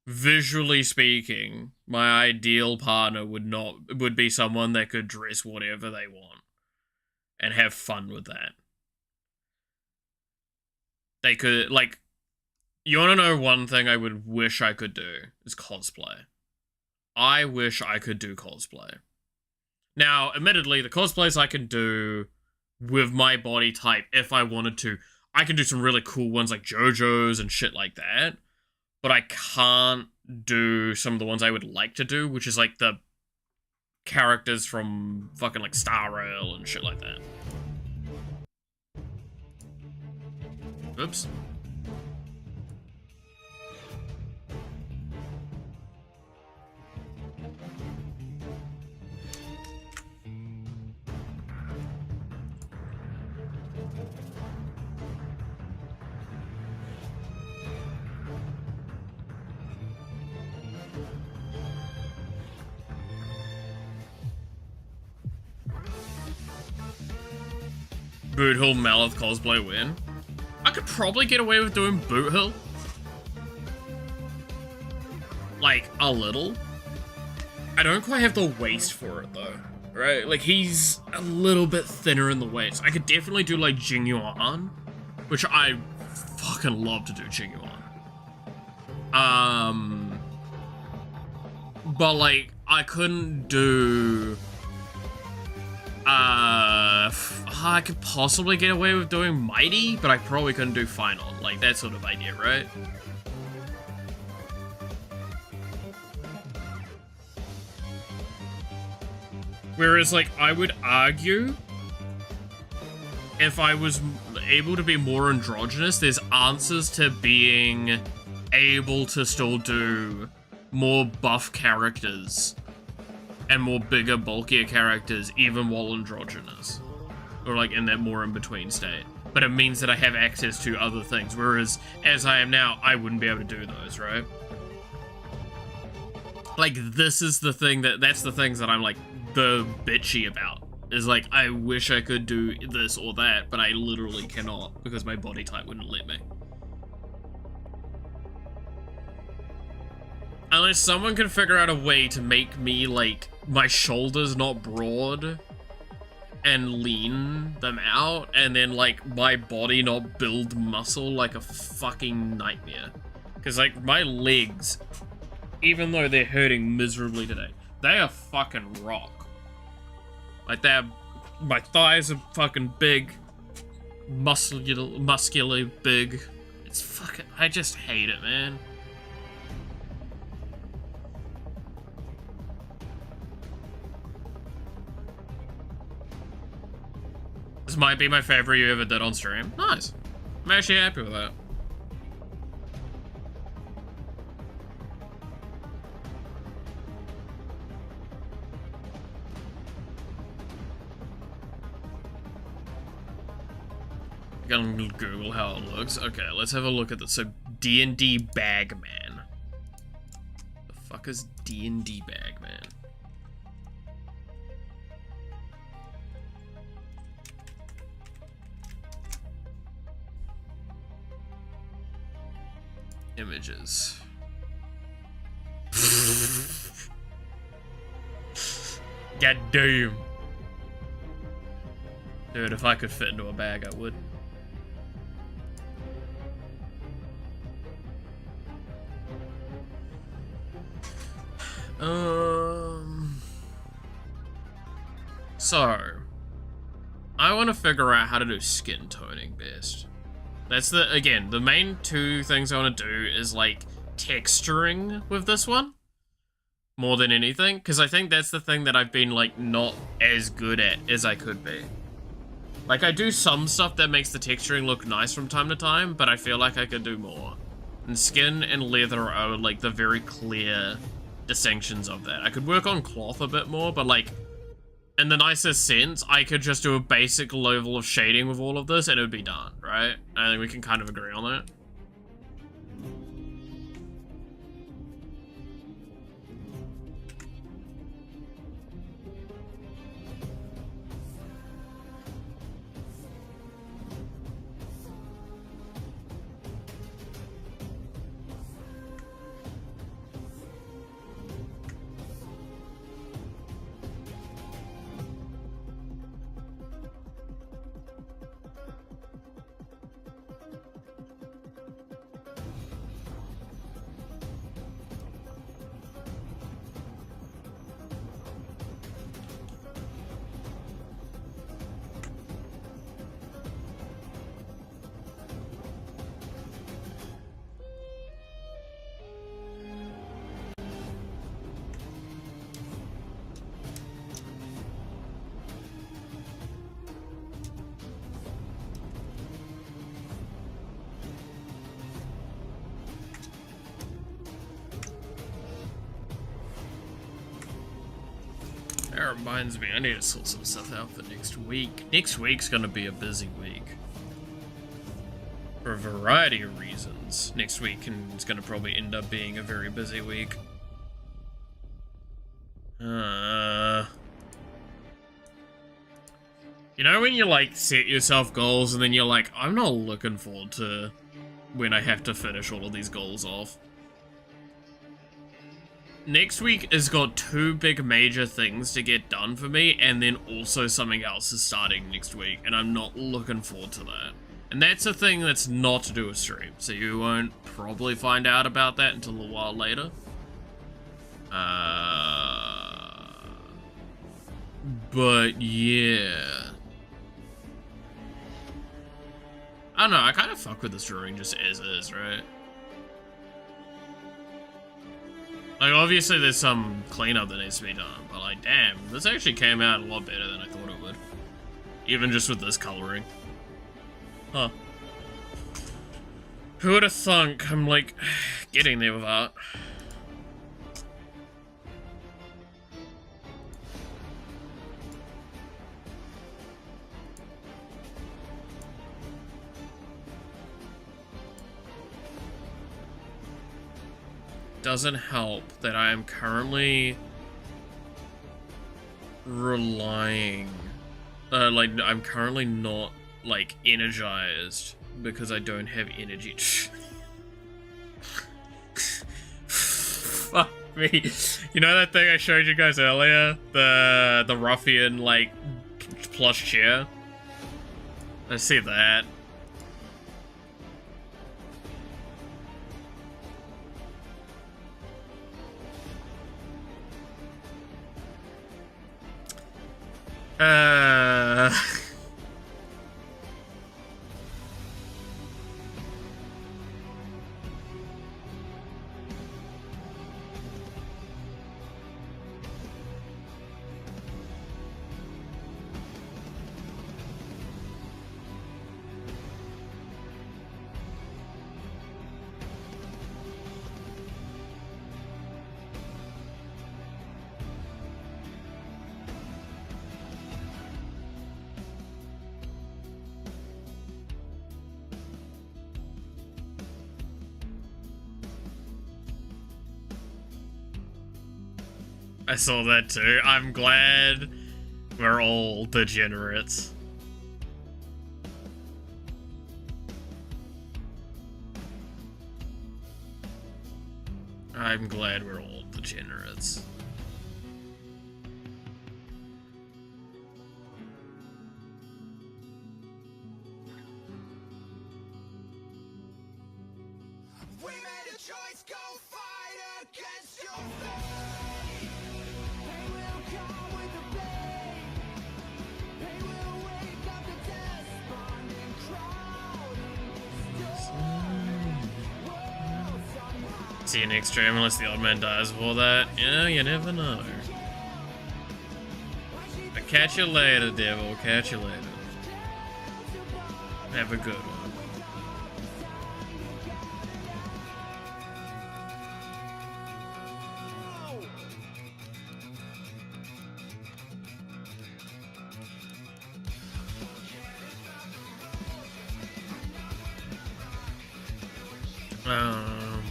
visually speaking, my ideal partner would be someone that could dress whatever they want and have fun with that. They could, like, you want to know one thing I would wish I could do is cosplay. I wish I could do cosplay. Now, admittedly, the cosplays I can do with my body type, if I wanted to, I can do some really cool ones like JoJo's and shit like that. But I can't do some of the ones I would like to do, which is like the characters from fucking like Star Rail and shit like that. Oops. Boot Hill Malith cosplay win. I could probably get away with doing Boot Hill. Like, a little. I don't quite have the waist for it, though. Right? Like, he's a little bit thinner in the waist. I could definitely do, like, Jing Yuan, which I fucking love to do Jing Yuan. But, like, I couldn't do... I could possibly get away with doing Mighty, but I probably couldn't do Final. Like, that sort of idea, right? Whereas, like, I would argue if I was able to be more androgynous, there's answers to being able to still do more buff characters and more bigger, bulkier characters, even while androgynous. Or, like, in that more in-between state. But it means that I have access to other things, whereas, as I am now, I wouldn't be able to do those, right? Like, this is the thing that's the things that I'm, like, the bitchy about. Is, like, I wish I could do this or that, but I literally cannot, because my body type wouldn't let me. Unless someone can figure out a way to make me, like, my shoulders not broad and lean them out, and then, like, my body not build muscle like a fucking nightmare. Because, like, my legs, even though they're hurting miserably today, they are fucking rock. Like, my thighs are fucking big, muscularly big. It's fucking, I just hate it, man. This might be my favorite you ever did on stream. Nice. I'm actually happy with that. I'm gonna Google how it looks. Okay, let's have a look at this. So, D&D Bagman. The fuck is D&D Bagman? Images. God damn. Dude, if I could fit into a bag, I would. So, I want to figure out how to do skin toning best. That's again, the main two things I want to do is, like, texturing with this one. More than anything. Because I think that's the thing that I've been, like, not as good at as I could be. Like, I do some stuff that makes the texturing look nice from time to time, but I feel like I could do more. And skin and leather are like the very clear distinctions of that. I could work on cloth a bit more, but like, in the nicest sense, I could just do a basic level of shading with all of this and it would be done, right? I think we can kind of agree on that. That reminds me, I need to sort some stuff out for next week. Next week's gonna be a busy week. For a variety of reasons. Next week is gonna probably end up being a very busy week. You know when you like set yourself goals and then you're like, I'm not looking forward to when I have to finish all of these goals off. Next week has got 2 big major things to get done for me, and then also something else is starting next week, and I'm not looking forward to that. And that's a thing that's not to do with stream, so you won't probably find out about that until a while later. But yeah. I don't know, I kind of fuck with this drawing just as is, right? Like, obviously there's some cleanup that needs to be done, but like, damn, this actually came out a lot better than I thought it would. Even just with this coloring. Huh. Who would have thunk I'm, like, getting there with art? Doesn't help that I am currently relying, I'm currently not, like, energized because I don't have energy. Fuck me. You know that thing I showed you guys earlier? The ruffian, like, plush chair? I see that. I saw that too. I'm glad we're all degenerates. I'm glad we're all degenerates. We made a choice, go fight against your fate. They will come with the pain. They will wake up the despondent crowd in See you next stream unless the odd man dies before that. Yeah, you never know. But catch you later, devil. Catch you later. Have a good one. Um,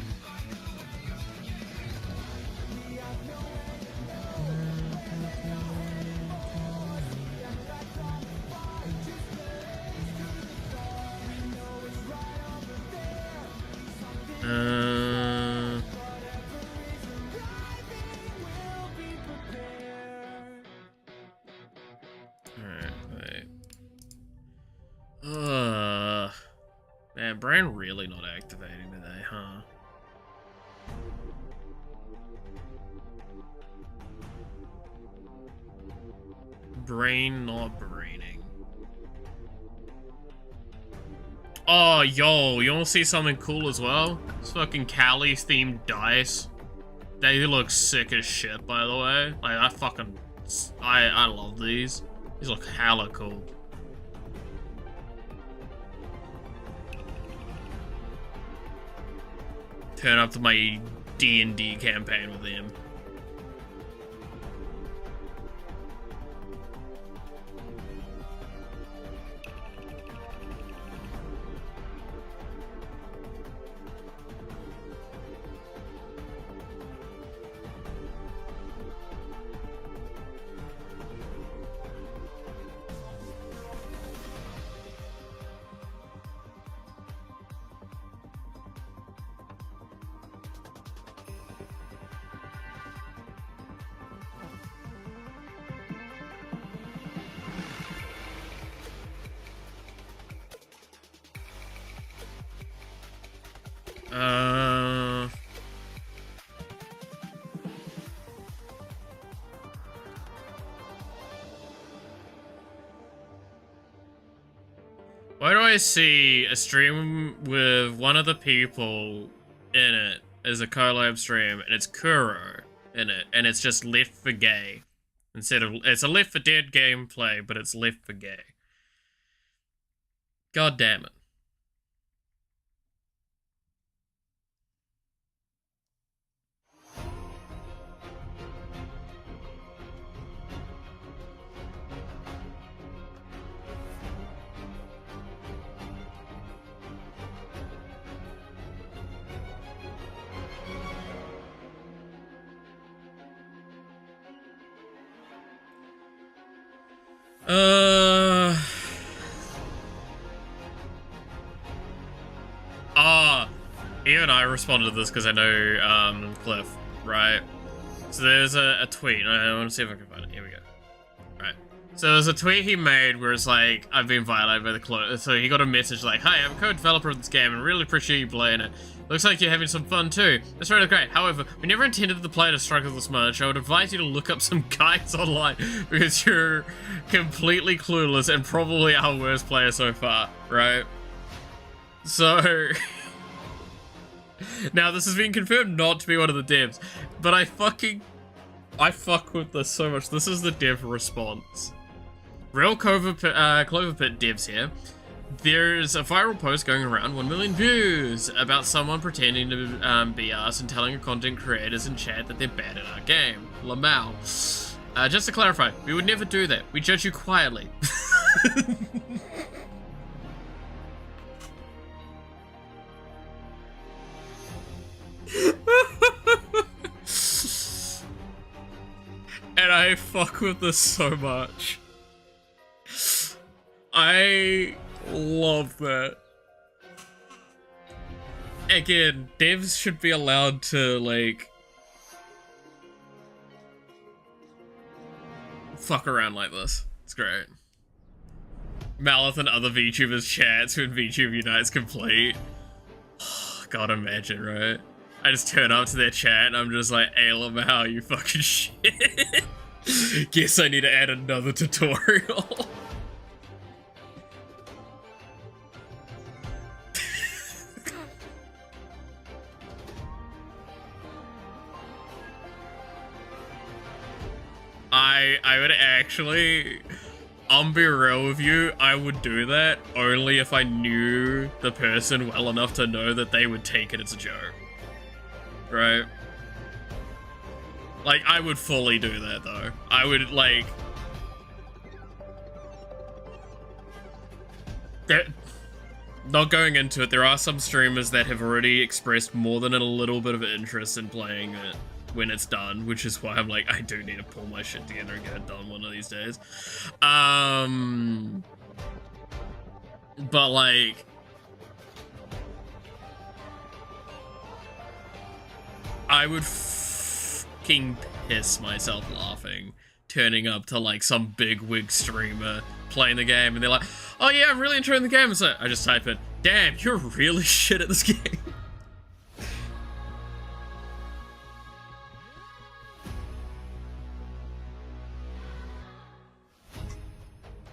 Alright, wait. Man, brain really not activating today, huh? Brain not braining. Oh, yo, you wanna see something cool as well? It's fucking Cali themed dice. They look sick as shit, by the way. Like, I love these. These look hella cool. Turn up to my D&D campaign with him. Why do I see a stream with one of the people in it as a collab stream, and it's Kuro in it, and it's just Left for Gay. Instead of, it's a Left for Dead gameplay, but it's Left for Gay. God damn it. Even I responded to this because I know, Cliff, right? So there's a tweet, I want to see if I can find it, here we go. Right. So there's a tweet he made where it's like, I've been violated by the clone. So he got a message like, hi, I'm a co-developer of this game and really appreciate you playing it. Looks like you're having some fun too. That's really great. However, we never intended the player to struggle this much. I would advise you to look up some guides online because you're completely clueless and probably our worst player so far, right? So... Now, this has been confirmed not to be one of the devs, but I fuck with this so much. This is the dev response. Real Clover Pit devs here. There's a viral post going around, 1 million views, about someone pretending to be us and telling content creators in chat that they're bad at our game. Lamau. Just to clarify, we would never do that. We judge you quietly. And I fuck with this so much. I love that. Again, devs should be allowed to, like, fuck around like this. It's great. Malith and other VTubers chats when VTube Unite's complete. God, imagine, right? I just turn up to their chat and I'm just like, hey, how you fucking shit. Guess I need to add another tutorial. I would actually, I'll be real with you, I would do that only if I knew the person well enough to know that they would take it as a joke. Right? Like, I would fully do that, though. I would, like... not going into it, there are some streamers that have already expressed more than a little bit of interest in playing it when it's done, which is why I'm like, I do need to pull my shit together and get it done one of these days. But like, I would fucking piss myself laughing turning up to like some big wig streamer playing the game and they're like, oh yeah, I'm really enjoying the game. So I just type in, damn, you're really shit at this game.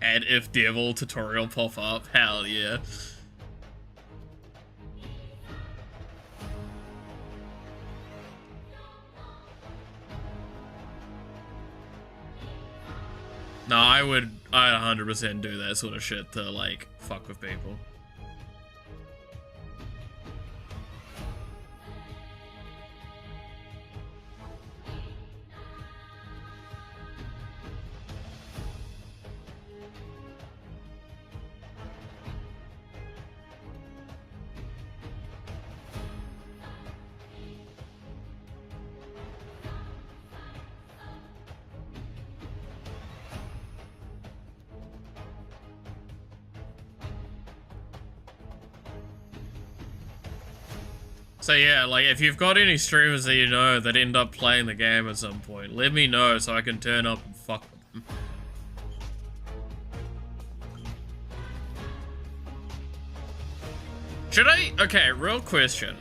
Add if devil tutorial pop up, hell yeah. No, I'd 100% do that sort of shit to, like, fuck with people. So yeah, like, if you've got any streamers that you know that end up playing the game at some point, let me know so I can turn up and fuck them. Should I? Okay, real question.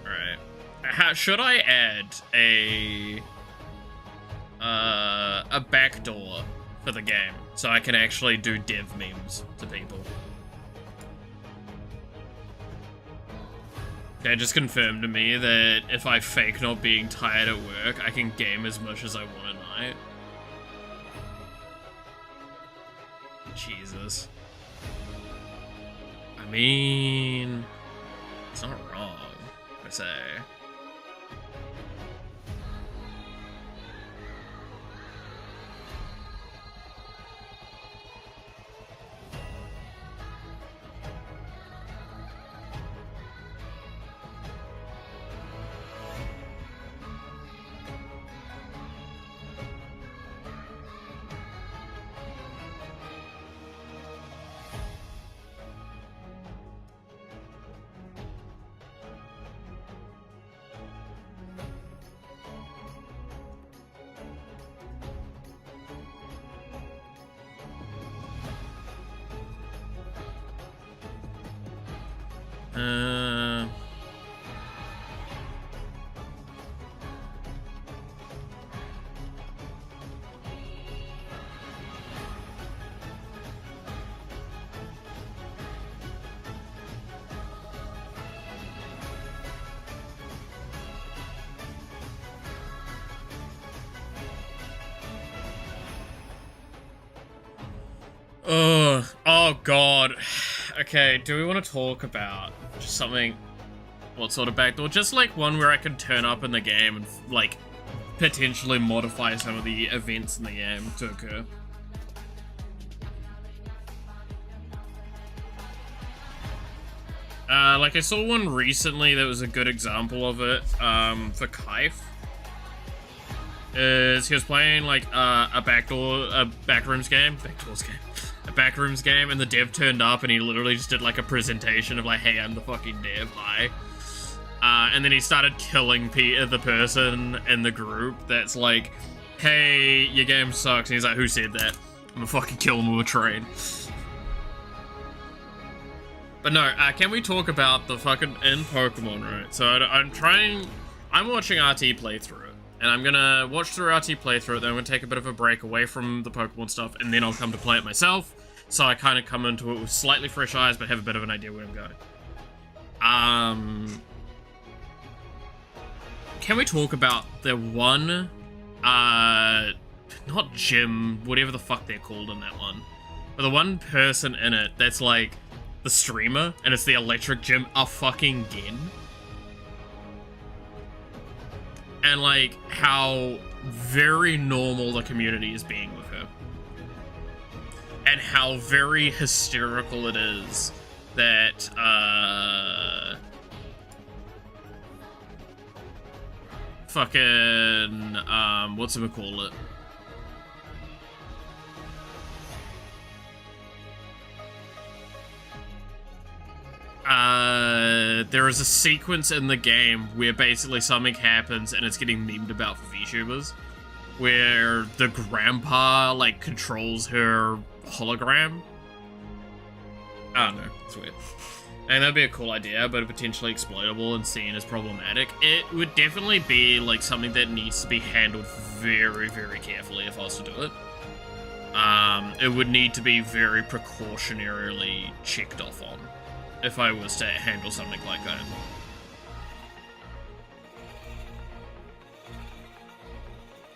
Alright. Should I add a backdoor for the game so I can actually do dev memes to people? Okay, just confirmed to me that if I fake not being tired at work, I can game as much as I want at night. Jesus. I mean, it's not wrong, per se. Oh god. Okay, do we want to talk about just something? What sort of backdoor? Just like one where I can turn up in the game and like potentially modify some of the events in the game to occur. Like I saw one recently that was a good example of it, for Kaif. He was playing like a backrooms game, and the dev turned up and he literally just did like a presentation of like, hey, I'm the fucking dev, hi. And then he started killing the person in the group that's like, hey, your game sucks. And he's like, who said that? I'm gonna fucking kill him with a train. But no, can we talk about the fucking in Pokemon, right? So I'm watching RT play through it. And I'm gonna watch through RT play through it, then I'm gonna take a bit of a break away from the Pokemon stuff, and then I'll come to play it myself. So I kind of come into it with slightly fresh eyes, but have a bit of an idea where I'm going. Can we talk about the one, not gym, whatever the fuck they're called in that one, but the one person in it that's like the streamer, and it's the electric gym, a fucking Gen? And like how very normal the community is being with her. And how very hysterical it is that, fucking, whatchamacallit? There is a sequence in the game where basically something happens and it's getting memed about for VTubers, where the grandpa, like, controls her hologram. I don't know, it's weird. And that'd be a cool idea, but potentially exploitable and seen as problematic. It would definitely be, like, something that needs to be handled very, very carefully if I was to do it. It would need to be very precautionarily checked off on if I was to handle something like that.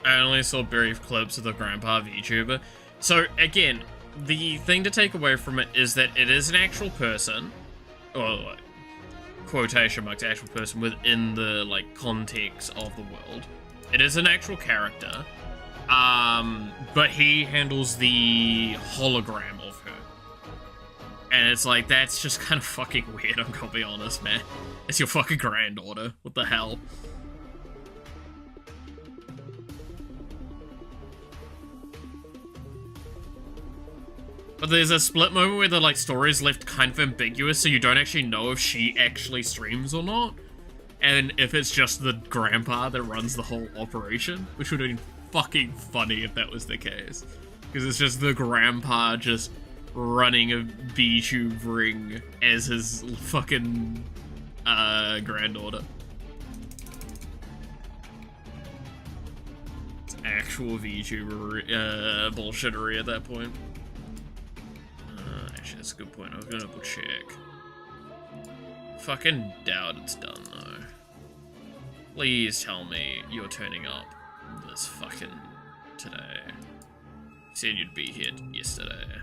I only saw brief clips of the grandpa VTuber. So, again, the thing to take away from it is that it is an actual person, or, like, quotation marks, actual person within the, like, context of the world. It is an actual character, but he handles the hologram of her. And it's like, that's just kind of fucking weird, I'm gonna be honest, man. It's your fucking granddaughter. What the hell? But there's a split moment where the, like, story is left kind of ambiguous, so you don't actually know if she actually streams or not. And if it's just the grandpa that runs the whole operation, which would have been fucking funny if that was the case. Because it's just the grandpa just running a VTube ring as his fucking granddaughter. It's actual VTuber bullshittery at that point. Actually, that's a good point. I was gonna double check. Fucking doubt it's done though. Please tell me you're turning up this fucking today. You said you'd be here yesterday.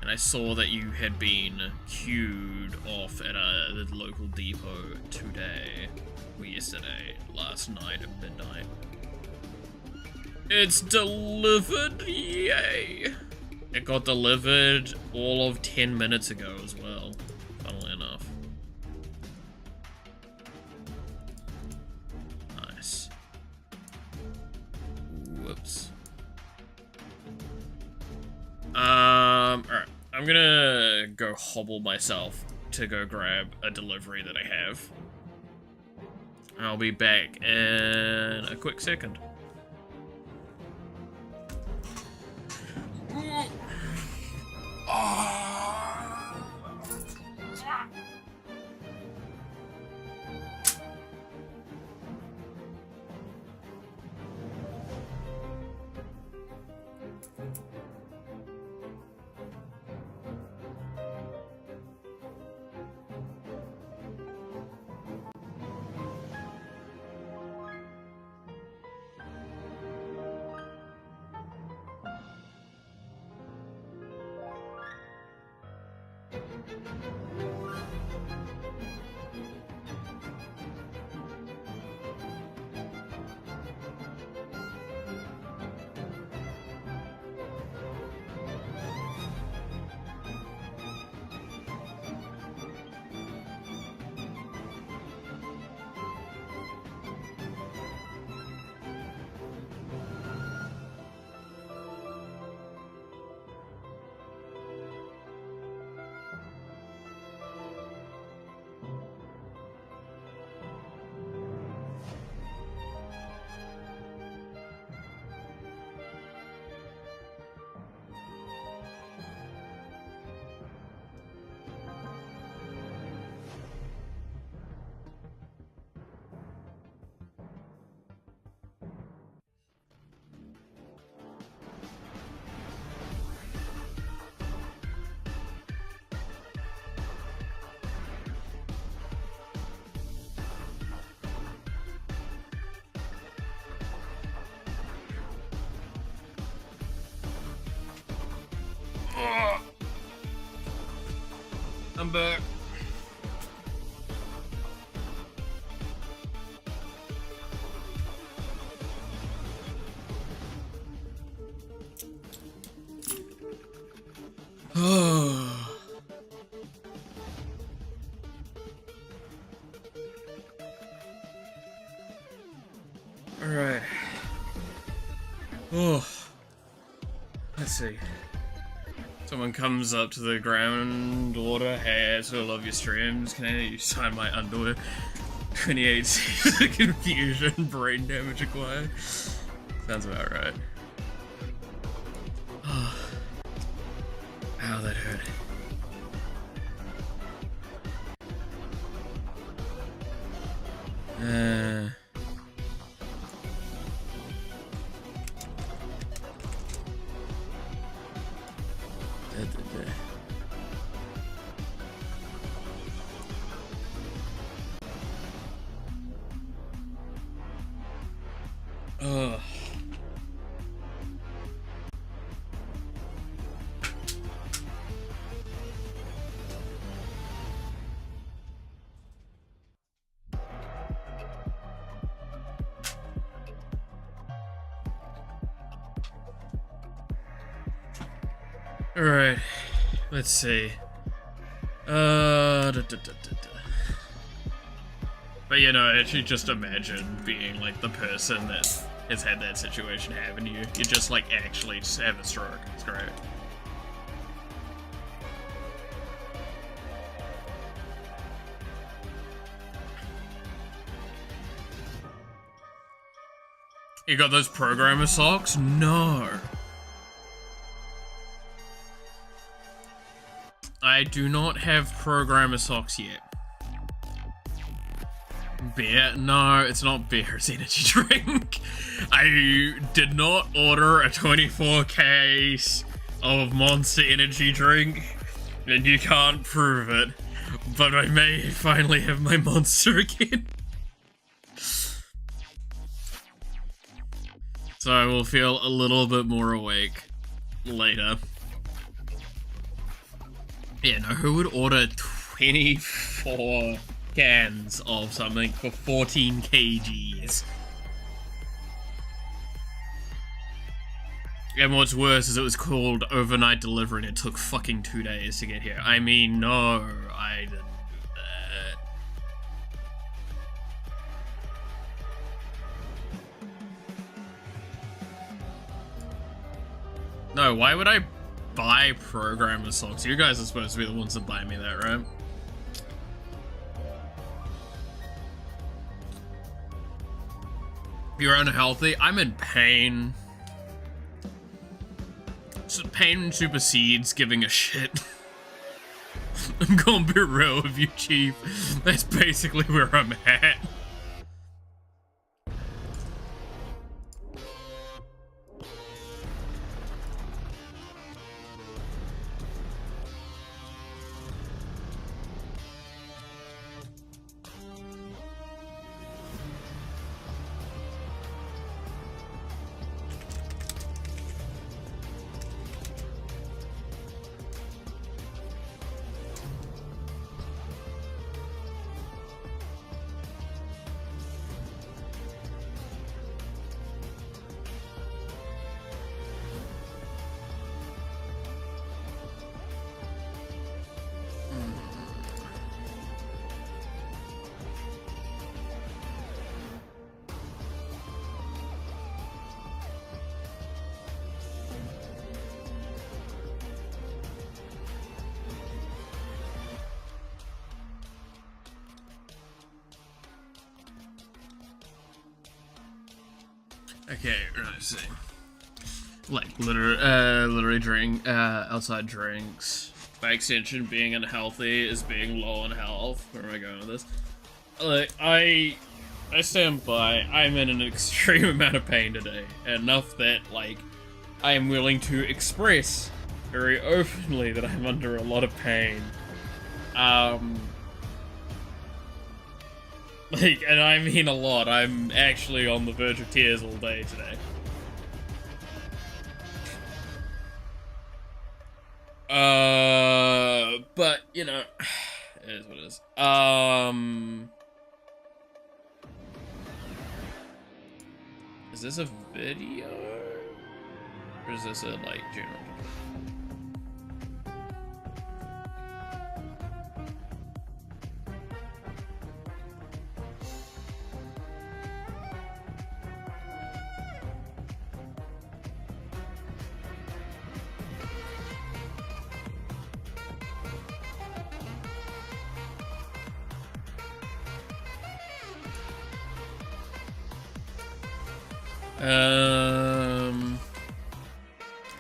And I saw that you had been queued off at the local depot today, or yesterday, last night at midnight. It's delivered, yay! It got delivered all of 10 minutes ago as well, funnily enough. Nice. Whoops. Alright. I'm gonna go hobble myself to go grab a delivery that I have. I'll be back in a quick second. I'm back. Alright. Oh. Let's see. Someone comes up to the granddaughter, hey, I still love your streams, can you sign my underwear? 28 seasons of confusion, brain damage acquired. Sounds about right. Oh. Ow, that hurt. Ugh. Alright, let's see. But you know, actually just imagine being like the person that has had that situation happen to you. You just like actually just have a stroke. It's great. You got those programmer socks? No. I do not have programmer socks yet. Beer? No, it's not beer, it's energy drink. I did not order a 24 case of Monster energy drink, and you can't prove it, but I may finally have my Monster again. So I will feel a little bit more awake later. Yeah, no, who would order 24 cans of something for 14 kgs? And what's worse is it was called overnight delivery and it took fucking 2 days to get here. I mean, no, I didn't do that. No, why would I buy programmer socks? You guys are supposed to be the ones that buy me that, right? You're unhealthy. I'm in pain. So pain supersedes giving a shit. I'm gonna be real with you, Chief. That's basically where I'm at. Okay, let's see. Like, literally drink, outside drinks. By extension, being unhealthy is being low on health. Where am I going with this? Like, I stand by, I'm in an extreme amount of pain today. Enough that, like, I am willing to express very openly that I'm under a lot of pain. Like, and I mean a lot. I'm actually on the verge of tears all day today. But, you know, it is what it is. Is this a video? Or is this a, like, general?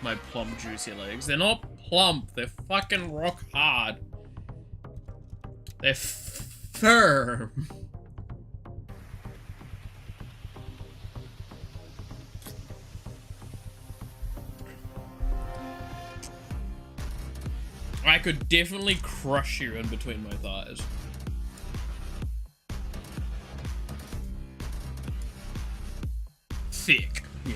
My plump juicy legs. They're not plump, they're fucking rock hard. They're firm. I could definitely crush you in between my thighs. Thick, yeah.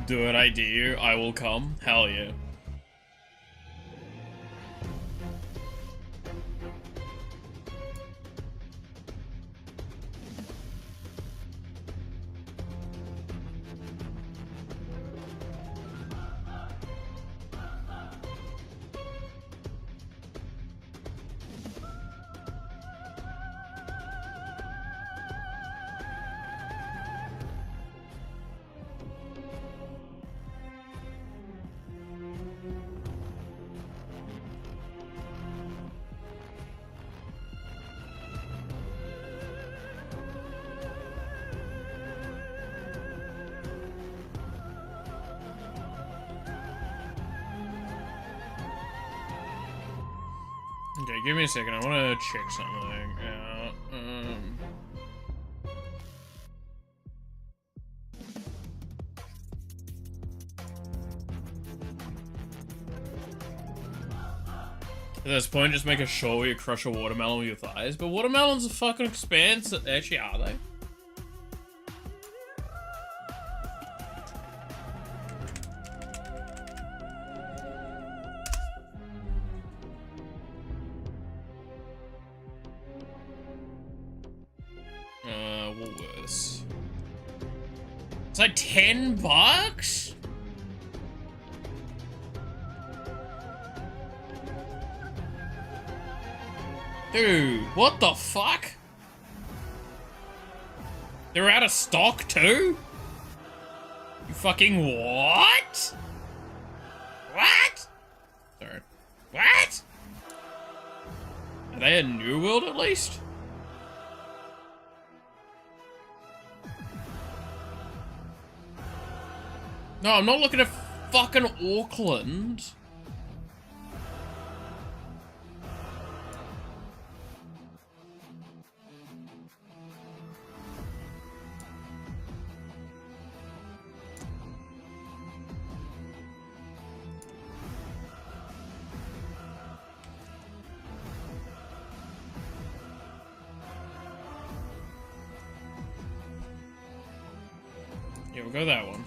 Do it, I dare. I will come. Hell yeah. Okay, give me a second. I want to check something out. At this point, just make a show where you crush a watermelon with your thighs. But watermelons are fucking expensive. Actually, are they? Woolworths. It's like $10? Dude, what the fuck? They're out of stock too? You fucking what? What? Sorry. What? Are they a New World at least? No, I'm not looking at fucking Auckland. Yeah, we'll go that one.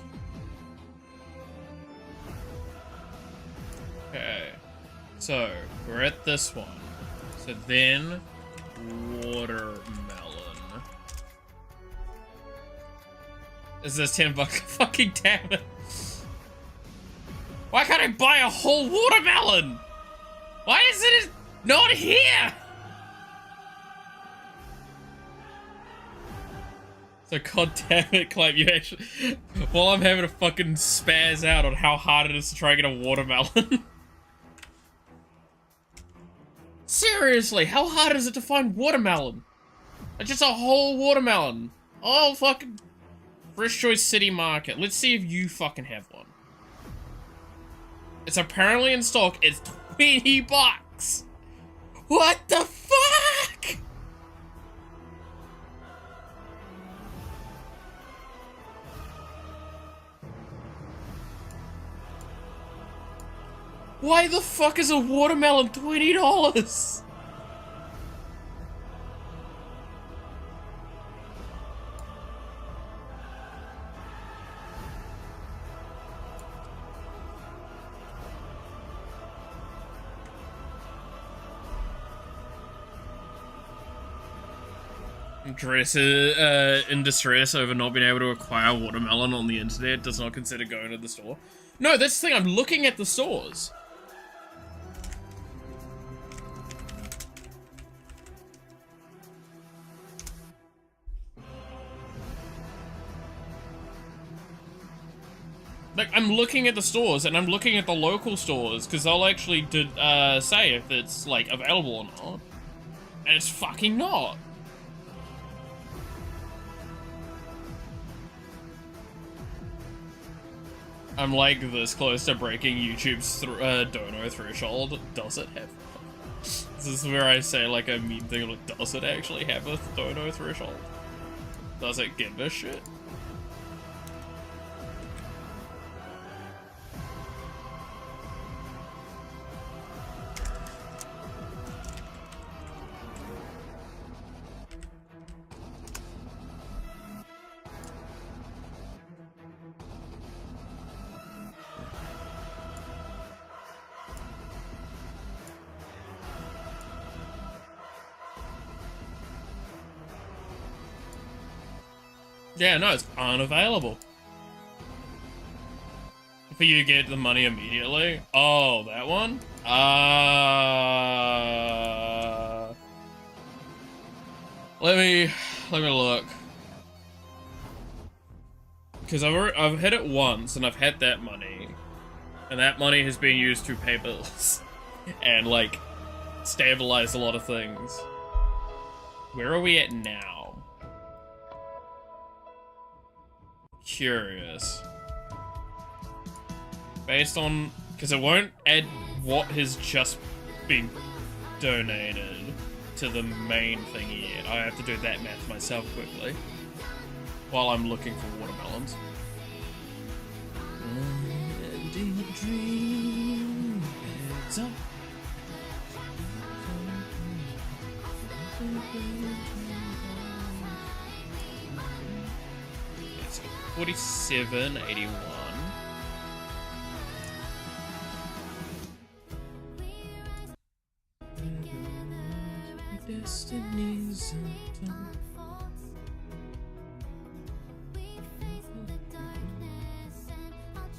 Okay, so we're at this one. So then, watermelon. Is this $10? Fucking damn it! Why can't I buy a whole watermelon? Why is it not here? So god damn it, Claim, you actually... While I'm having to fucking spaz out on how hard it is to try and get a watermelon. Seriously, how hard is it to find watermelon? Like just a whole watermelon. Oh, fucking Fresh Choice City Market. Let's see if you fucking have one. It's apparently in stock. It's $20. What the fuck? Why the fuck is a watermelon $20? In distress over not being able to acquire watermelon on the internet does not consider going to the store. No, that's the thing, I'm looking at the stores. Like, I'm looking at the stores, and I'm looking at the local stores, because they'll actually say if it's, like, available or not. And it's fucking not. I'm like this close to breaking YouTube's dono threshold. Does it have? This is where I say like a meme thing like, does it actually have a dono threshold? Does it give a shit? Yeah, no, it's unavailable. For you to get the money immediately? Oh, that one? Let me look. Because I've hit it once, and I've had that money. And that money has been used to pay bills. And, like, stabilize a lot of things. Where are we at now? Curious. Based on... Because it won't add what has just been donated to the main thing yet. I have to do that math myself quickly. While I'm looking for watermelons. So... 47.81.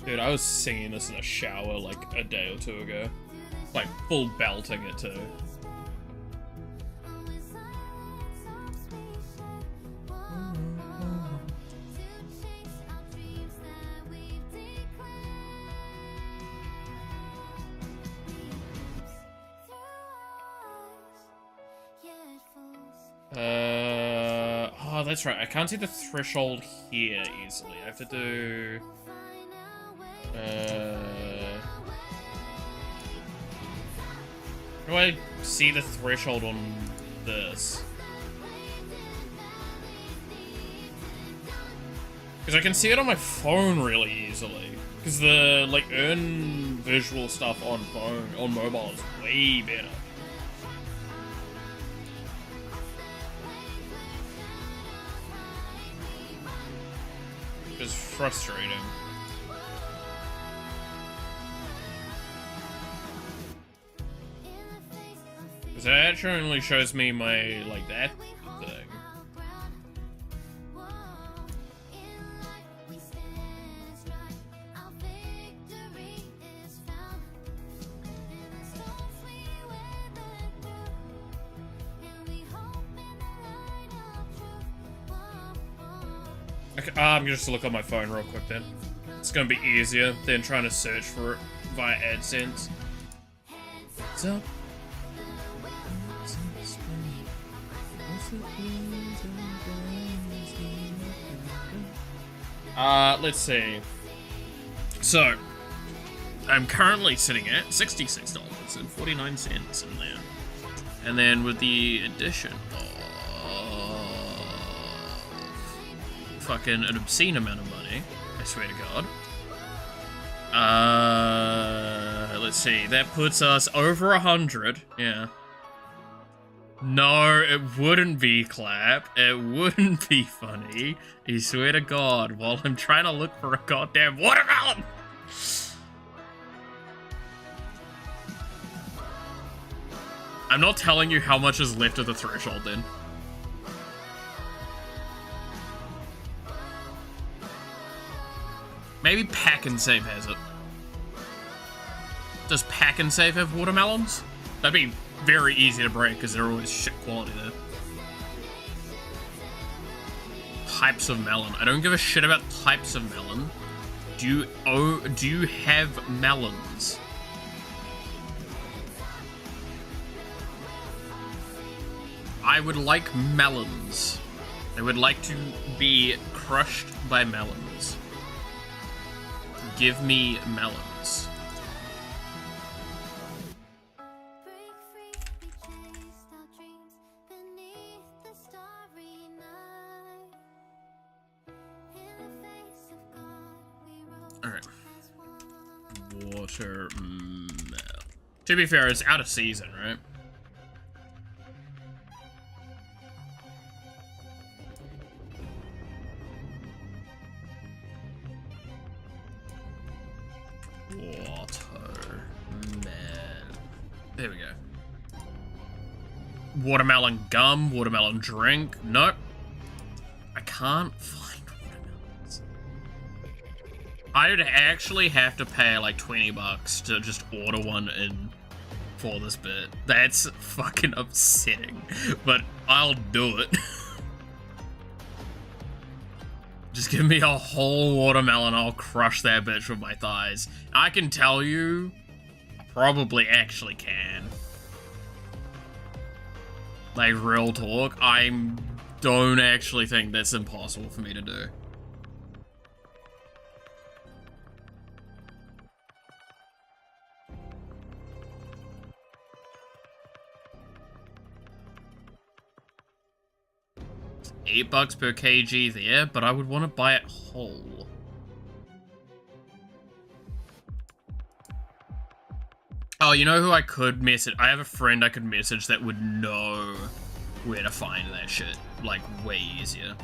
Dude, I was singing this in a shower like a day or two ago. Like full belting it too. Oh, that's right. I can't see the threshold here easily. I have to do... How do I see the threshold on this? Because I can see it on my phone really easily. Because the, like, earn visual stuff on mobile is way better. It's frustrating. Because it actually only shows me my, like, that thing. Okay, I'm just gonna look on my phone real quick then. It's gonna be easier than trying to search for it via AdSense. What's up? Let's see. So, I'm currently sitting at $66.49 in there. And then with the addition of fucking an obscene amount of money, I swear to God. Let's see, that puts us over 100, yeah. No, it wouldn't be clap. It wouldn't be funny. I swear to God, while I'm trying to look for a goddamn watermelon! I'm not telling you how much is left of the threshold then. maybe Pack and Save has it. Does Pack and Save have watermelons? That'd be very easy to break because they're always shit quality there. Types of melon. I don't give a shit about types of melon. Do you have melons? I would like melons. I would like to be crushed by melons. Give me melons. Alright. Watermelon. To be fair, it's out of season, right? There we go. Watermelon gum, watermelon drink. Nope. I can't find watermelons. I would actually have to pay like 20 bucks to just order one in for this bit. That's fucking upsetting, but I'll do it. Just give me a whole watermelon, I'll crush that bitch with my thighs. I can tell you, I probably actually can. Like, real talk, I don't actually think that's impossible for me to do. $8 per kg there, but I would want to buy it whole. Oh, you know who I could message? I have a friend I could message that would know where to find that shit, like, way easier.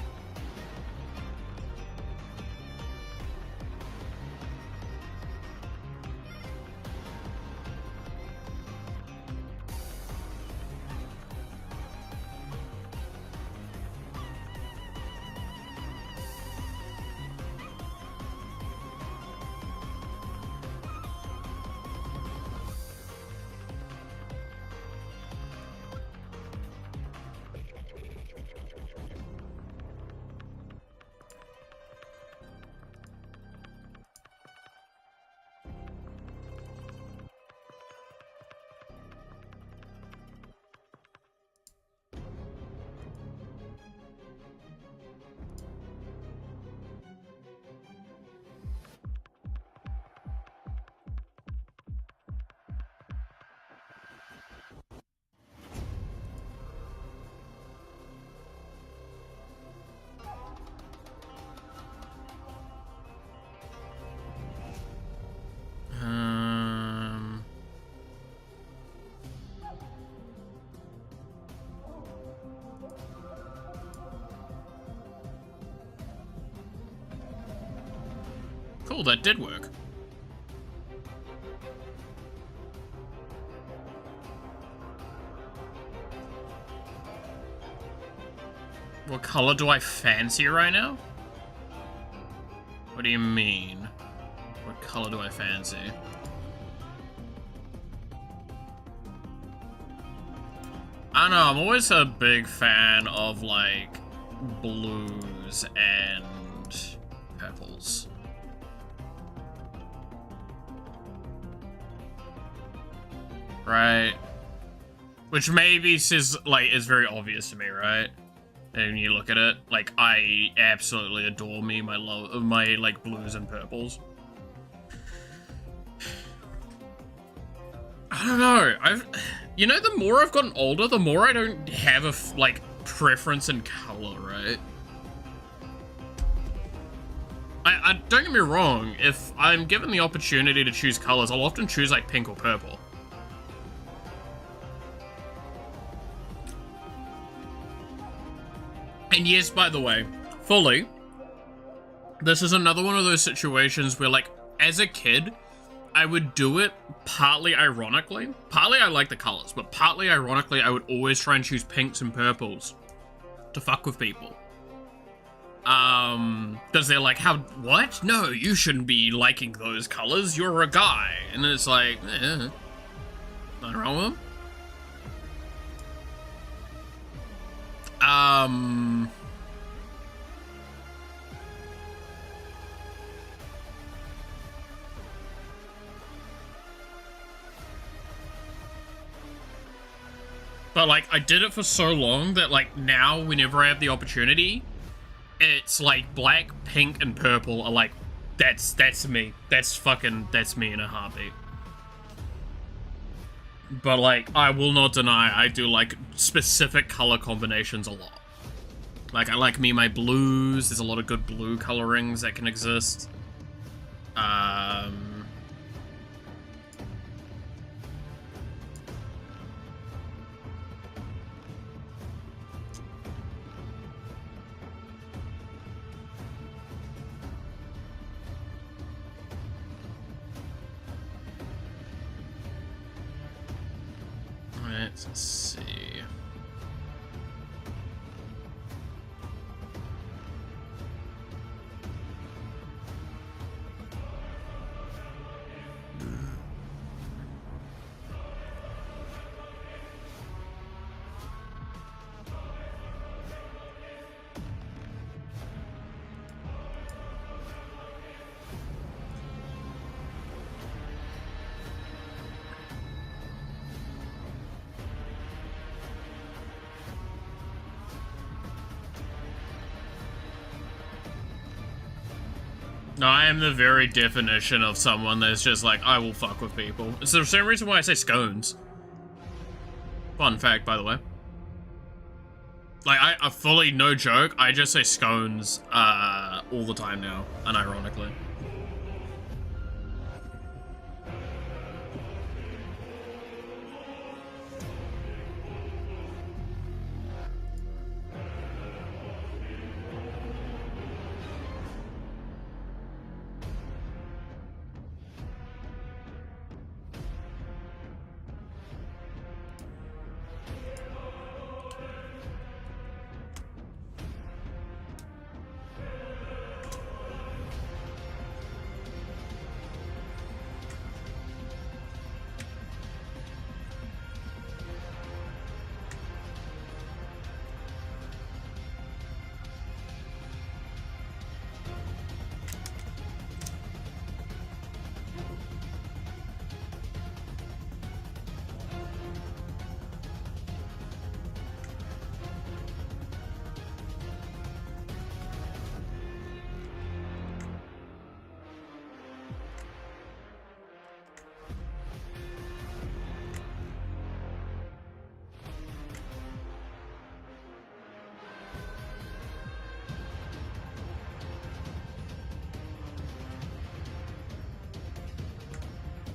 Cool, that did work. What color do I fancy right now? What do you mean? What color do I fancy? I don't know, I'm always a big fan of, like, blues and purples. Right? Which maybe is very obvious to me, right? And you look at it, like, I absolutely adore my like blues and purples. I don't know. You know, the more I've gotten older, the more I don't have a like preference in color, right? I don't get me wrong. If I'm given the opportunity to choose colors, I'll often choose like pink or purple. And yes, by the way, fully, this is another one of those situations where, like, as a kid, I would do it partly ironically. Partly I like the colors, but partly ironically, I would always try and choose pinks and purples to fuck with people. Because they're like, what? No, you shouldn't be liking those colors. You're a guy. And then it's like, nothing wrong with them. But like, I did it for so long that like now, whenever I have the opportunity, it's like black, pink, and purple are like, that's me. That's me in a heartbeat. But like, I will not deny I do like specific color combinations a lot. Like, I like my blues. There's a lot of good blue colorings that can exist. Let's see. No, I am the very definition of someone that's just like, I will fuck with people. It's the same reason why I say scones. Fun fact, by the way. Like, I fully, no joke, I just say scones all the time now, unironically.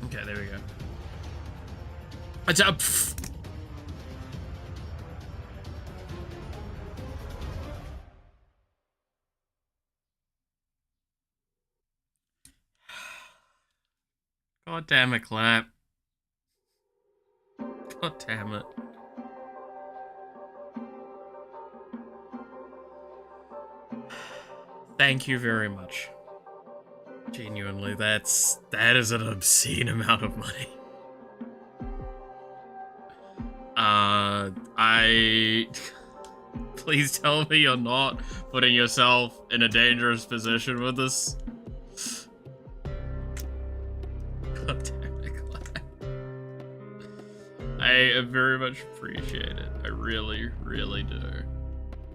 Okay, there we go. It's up. God damn it, Clap. God damn it. Thank you very much. Genuinely, that is an obscene amount of money. Please tell me you're not putting yourself in a dangerous position with this. God damn it, Clay. I very much appreciate it. I really, really do.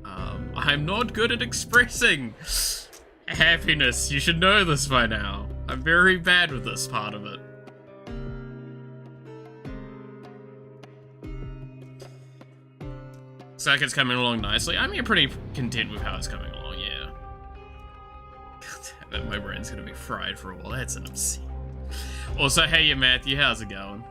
I'm not good at expressing happiness. You should know this by now. I'm very bad with this part of it. Circuit's coming along nicely. I mean, I'm pretty content with how it's coming along, yeah. God damn it, my brain's gonna be fried for a while. That's an obscene. Also, hey, Matthew, how's it going?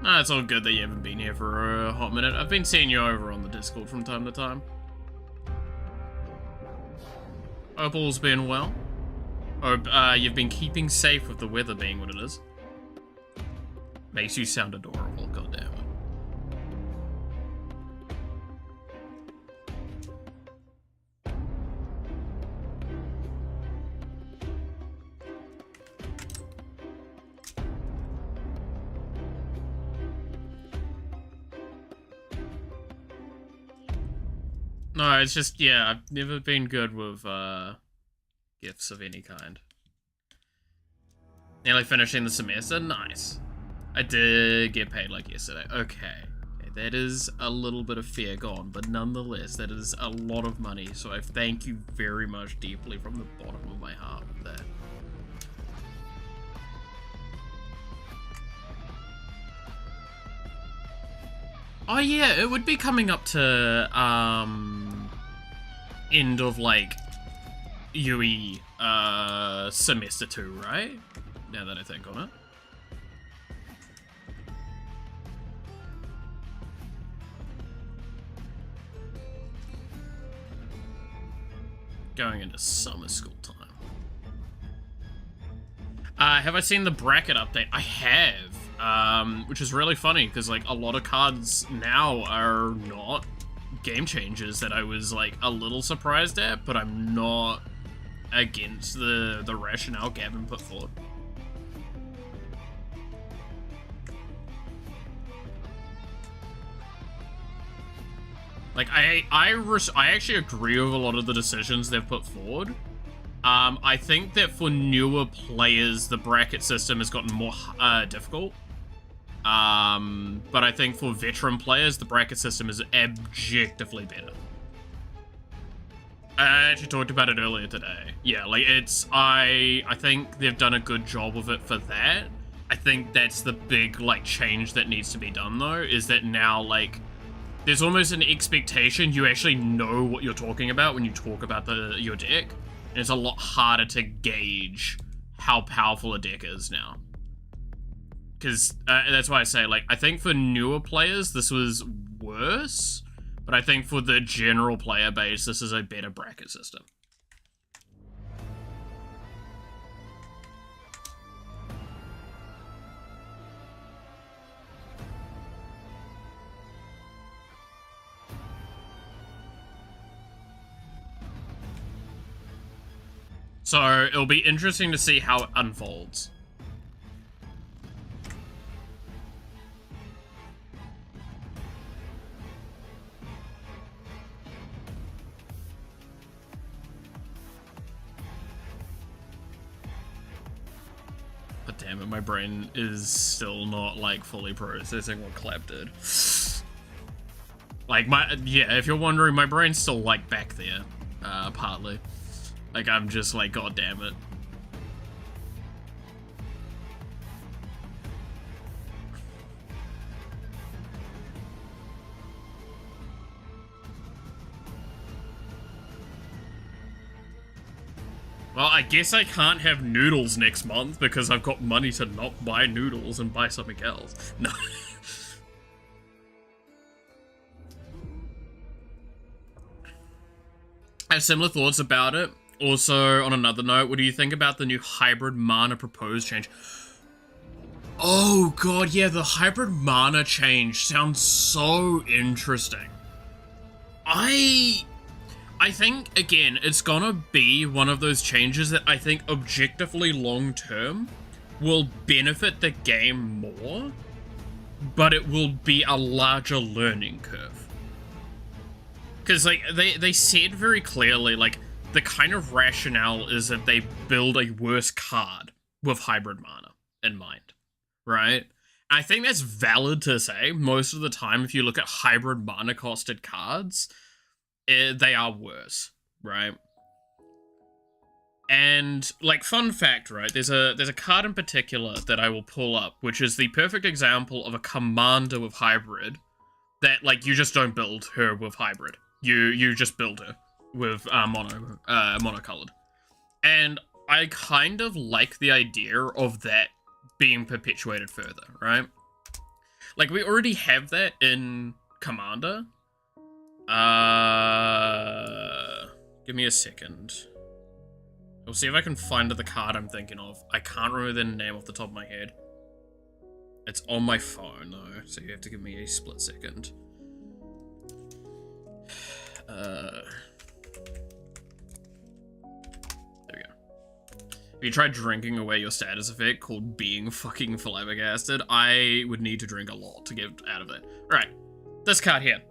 No, it's all good that you haven't been here for a hot minute. I've been seeing you over on the Discord from time to time. Hope all's been well. Hope you've been keeping safe with the weather being what it is. Makes you sound adorable, goddammit. No, it's just, yeah, I've never been good with, gifts of any kind. Nearly finishing the semester? Nice. I did get paid like yesterday. Okay. That is a little bit of fear gone, but nonetheless, that is a lot of money, so I thank you very much deeply from the bottom of my heart for that. Oh yeah, it would be coming up to, end of, like, UE, semester 2, right? Now that I think on it. Going into summer school time. Have I seen the bracket update? I have, which is really funny because like a lot of cards now are not game changers that I was like a little surprised at, but I'm not against the rationale Gavin put forward. Like, I actually agree with a lot of the decisions they've put forward. I think that for newer players, the bracket system has gotten more difficult. But I think for veteran players, the bracket system is objectively better. I actually talked about it earlier today. Yeah, like, I think they've done a good job of it for that. I think that's the big, like, change that needs to be done, though, is that now, like, there's almost an expectation you actually know what you're talking about when you talk about your deck. And it's a lot harder to gauge how powerful a deck is now. Because that's why I say, like, I think for newer players, this was worse. But I think for the general player base, this is a better bracket system. So it'll be interesting to see how it unfolds. But damn it, my brain is still not like fully processing what Clap did. Like yeah, if you're wondering, my brain's still like back there, partly. Like, I'm just like, god damn it. Well, I guess I can't have noodles next month because I've got money to not buy noodles and buy something else. No. I have similar thoughts about it. Also, on another note, what do you think about the new hybrid mana proposed change? Oh god, yeah, the hybrid mana change sounds so interesting. I think, again, it's gonna be one of those changes that I think objectively long-term will benefit the game more, but it will be a larger learning curve. Because, like, they said very clearly, like, the kind of rationale is that they build a worse card with hybrid mana in mind, right? I think that's valid to say. Most of the time, if you look at hybrid mana costed cards, they are worse, right? And, like, fun fact, right? There's a card in particular that I will pull up, which is the perfect example of a commander with hybrid that, like, you just don't build her with hybrid. You just build her with monocolored. And I kind of like the idea of that being perpetuated further, right? Like, we already have that in Commander. Give me a second. I'll see if I can find the card I'm thinking of. I can't remember the name off the top of my head. It's on my phone, though, so you have to give me a split second. There we go. If you tried drinking away your status effect called being fucking flabbergasted, I would need to drink a lot to get out of it. Alright, this card here.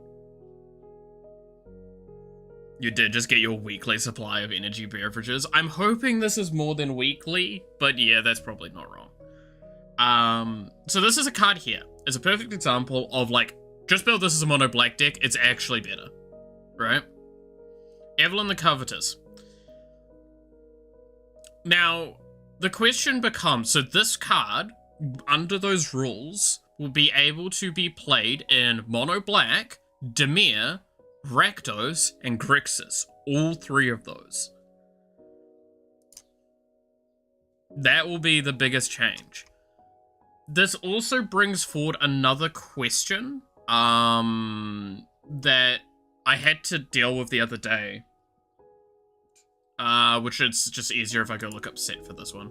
You did just get your weekly supply of energy beverages. I'm hoping this is more than weekly, but yeah, that's probably not wrong. So this is a card here. It's a perfect example of, like, just build this as a mono black deck, it's actually better. Right? Evelyn the Covetous. Now, the question becomes, so this card, under those rules, will be able to be played in mono black, Dimir, Rakdos, and Grixis. All three of those. That will be the biggest change. This also brings forward another question that I had to deal with the other day. Which is just easier if I go look up set for this one.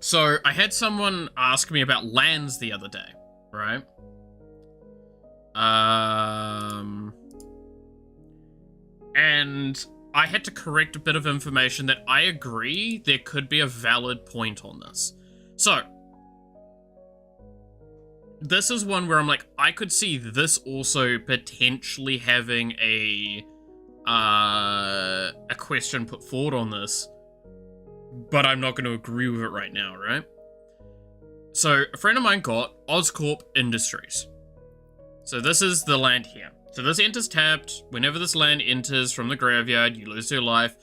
So, I had someone ask me about lands the other day, right? And I had to correct a bit of information that I agree there could be a valid point on this. So, this is one where I'm like, I could see this also potentially having a question put forward on this, but I'm not going to agree with it right now, right? So, a friend of mine got Oscorp Industries. So this is the land here. So this enters tapped. Whenever this land enters from the graveyard, you lose your life.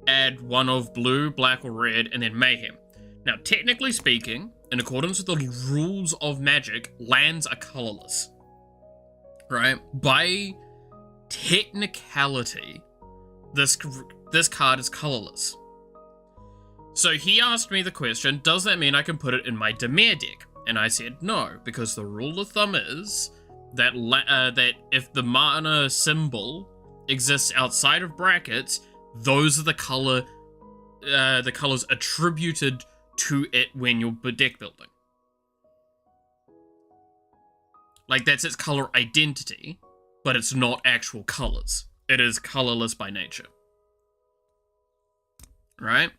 Add one of blue, black, or red, and then mayhem. Now, technically speaking, in accordance with the rules of Magic, lands are colorless. Right? By technicality, this card is colorless. So he asked me the question, does that mean I can put it in my Dimir deck? And I said no, because the rule of thumb is that that if the mana symbol exists outside of brackets, those are the colors attributed to it when you're deck building. Like, that's its color identity, but it's not actual colors. It is colorless by nature. Right?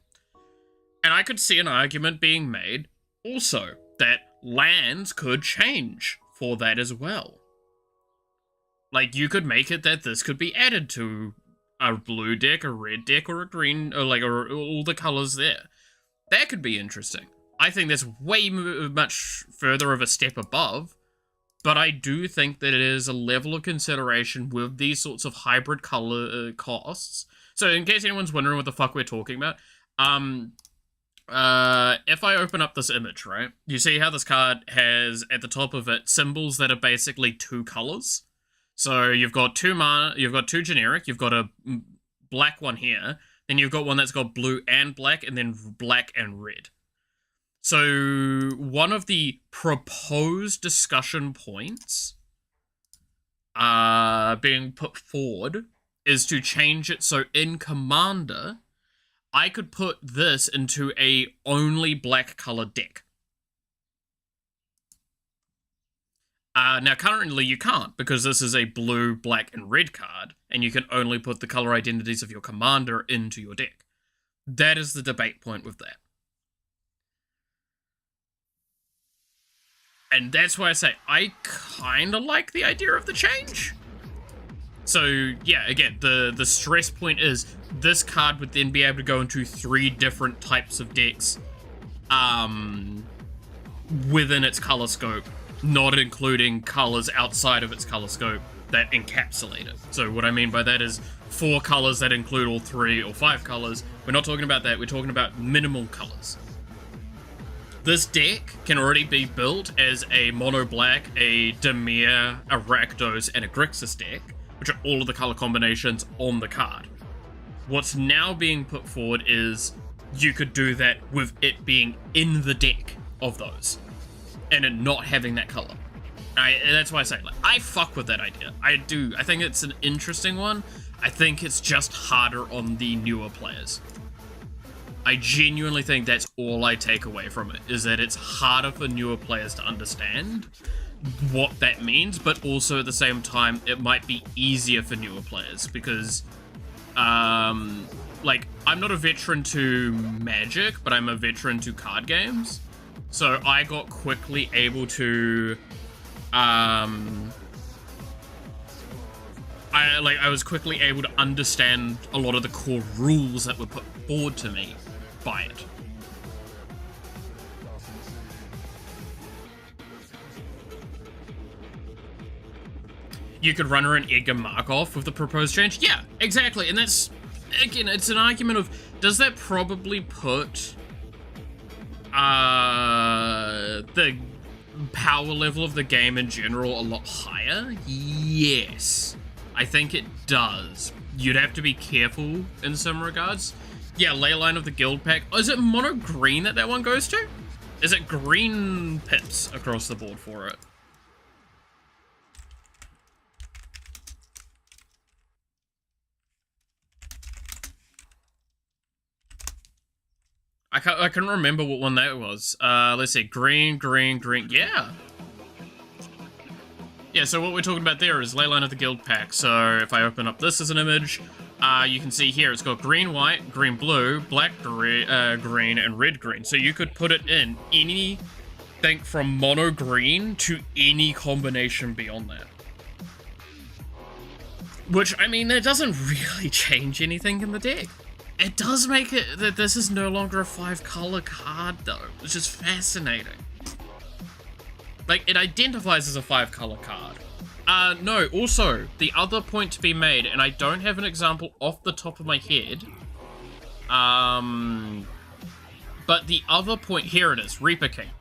And I could see an argument being made also that lands could change for that as well. Like, you could make it that this could be added to a blue deck, a red deck, or a green, or all the colors there. That could be interesting. I think that's way much further of a step above, but I do think that it is a level of consideration with these sorts of hybrid color costs. So, in case anyone's wondering what the fuck we're talking about, if I open up this image, right, you see how this card has at the top of it symbols that are basically two colors. So you've got two generic, you've got a black one here, then you've got one that's got blue and black, and then black and red. So one of the proposed discussion points being put forward is to change it so in Commander, I could put this into a only black colored deck. Now, currently you can't, because this is a blue, black, and red card, and you can only put the color identities of your commander into your deck. That is the debate point with that. And that's why I say, I kinda like the idea of the change. So, yeah, again, the stress point is, this card would then be able to go into 3 different types of decks, within its color scope, not including colors outside of its color scope that encapsulate it. So what I mean by that is 4 colors that include all 3 or 5 colors. We're not talking about that, we're talking about minimal colors. This deck can already be built as a mono black, a Dimir, a Rakdos, and a Grixis deck, which are all of the color combinations on the card. What's now being put forward is you could do that with it being in the deck of those, and it not having that color. That's why I say, like, I fuck with that idea. I do. I think it's an interesting one. I think it's just harder on the newer players. I genuinely think that's all I take away from it, is that it's harder for newer players to understand what that means, but also at the same time, it might be easier for newer players because, like, I'm not a veteran to Magic, but I'm a veteran to card games. So I got quickly able to, I was quickly able to understand a lot of the core rules that were put forward to me by it. You could run her an Edgar Markov with the proposed change? Yeah, exactly. And that's, again, it's an argument of, does that probably put the power level of the game in general a lot higher? Yes. I think it does. You'd have to be careful in some regards. Yeah, Leyline of the Guild Pack. Oh, is it mono green that one goes to? Is it green pips across the board for it? I can't remember what one that was. Let's see, green. Yeah. Yeah, so what we're talking about there is Leyline of the Guild Pack. So if I open up this as an image, you can see here it's got green, white, green, blue, black, green, and red, green. So you could put it in anything from mono green to any combination beyond that. Which, I mean, that doesn't really change anything in the deck. It does make it that this is no longer a 5-color card, though, which is fascinating. Like, it identifies as a 5-color card. No, also, the other point to be made, and I don't have an example off the top of my head, but the other point, here it is, Reaper King.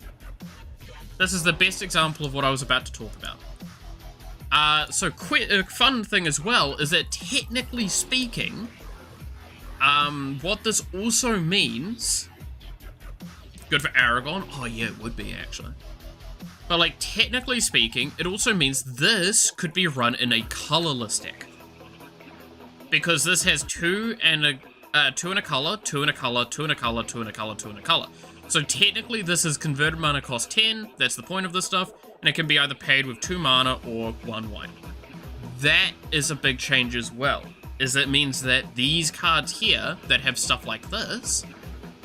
This is the best example of what I was about to talk about. So, a fun thing as well is that, technically speaking, what this also means... Good for Aragon? Oh yeah, it would be, actually. But, like, technically speaking, it also means this could be run in a colorless deck. Because this has 2 and a color, 2 and a color, 2 and a color, 2 and a color, 2 and a color. So technically this is converted mana cost 10, that's the point of this stuff, and it can be either paid with 2 mana or 1 white. That is a big change as well, is it means that these cards here that have stuff like this,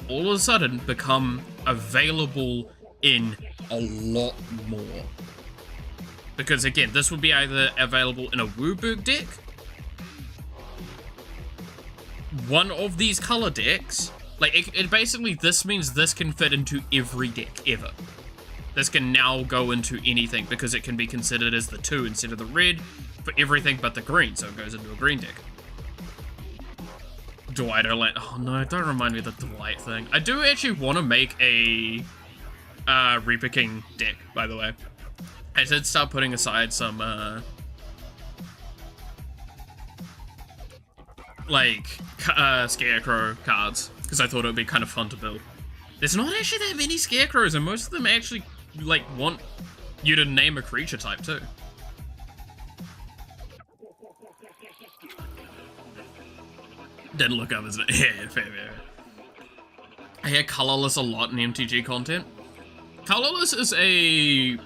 all of a sudden become available in a lot more. Because again, this would be either available in a Wooburg deck, one of these color decks, like it basically, this means this can fit into every deck ever. This can now go into anything because it can be considered as the 2 instead of the red for everything but the green, so it goes into a green deck. Dwight, oh no, don't remind me of the Dwight thing. I do actually want to make a Reaper King deck, by the way. I did start putting aside some, Scarecrow cards, because I thought it would be kind of fun to build. There's not actually that many Scarecrows, and most of them actually, like, want you to name a creature type, too. Didn't look up, isn't it? Yeah, fair. I hear colorless a lot in MTG content. Colorless is again,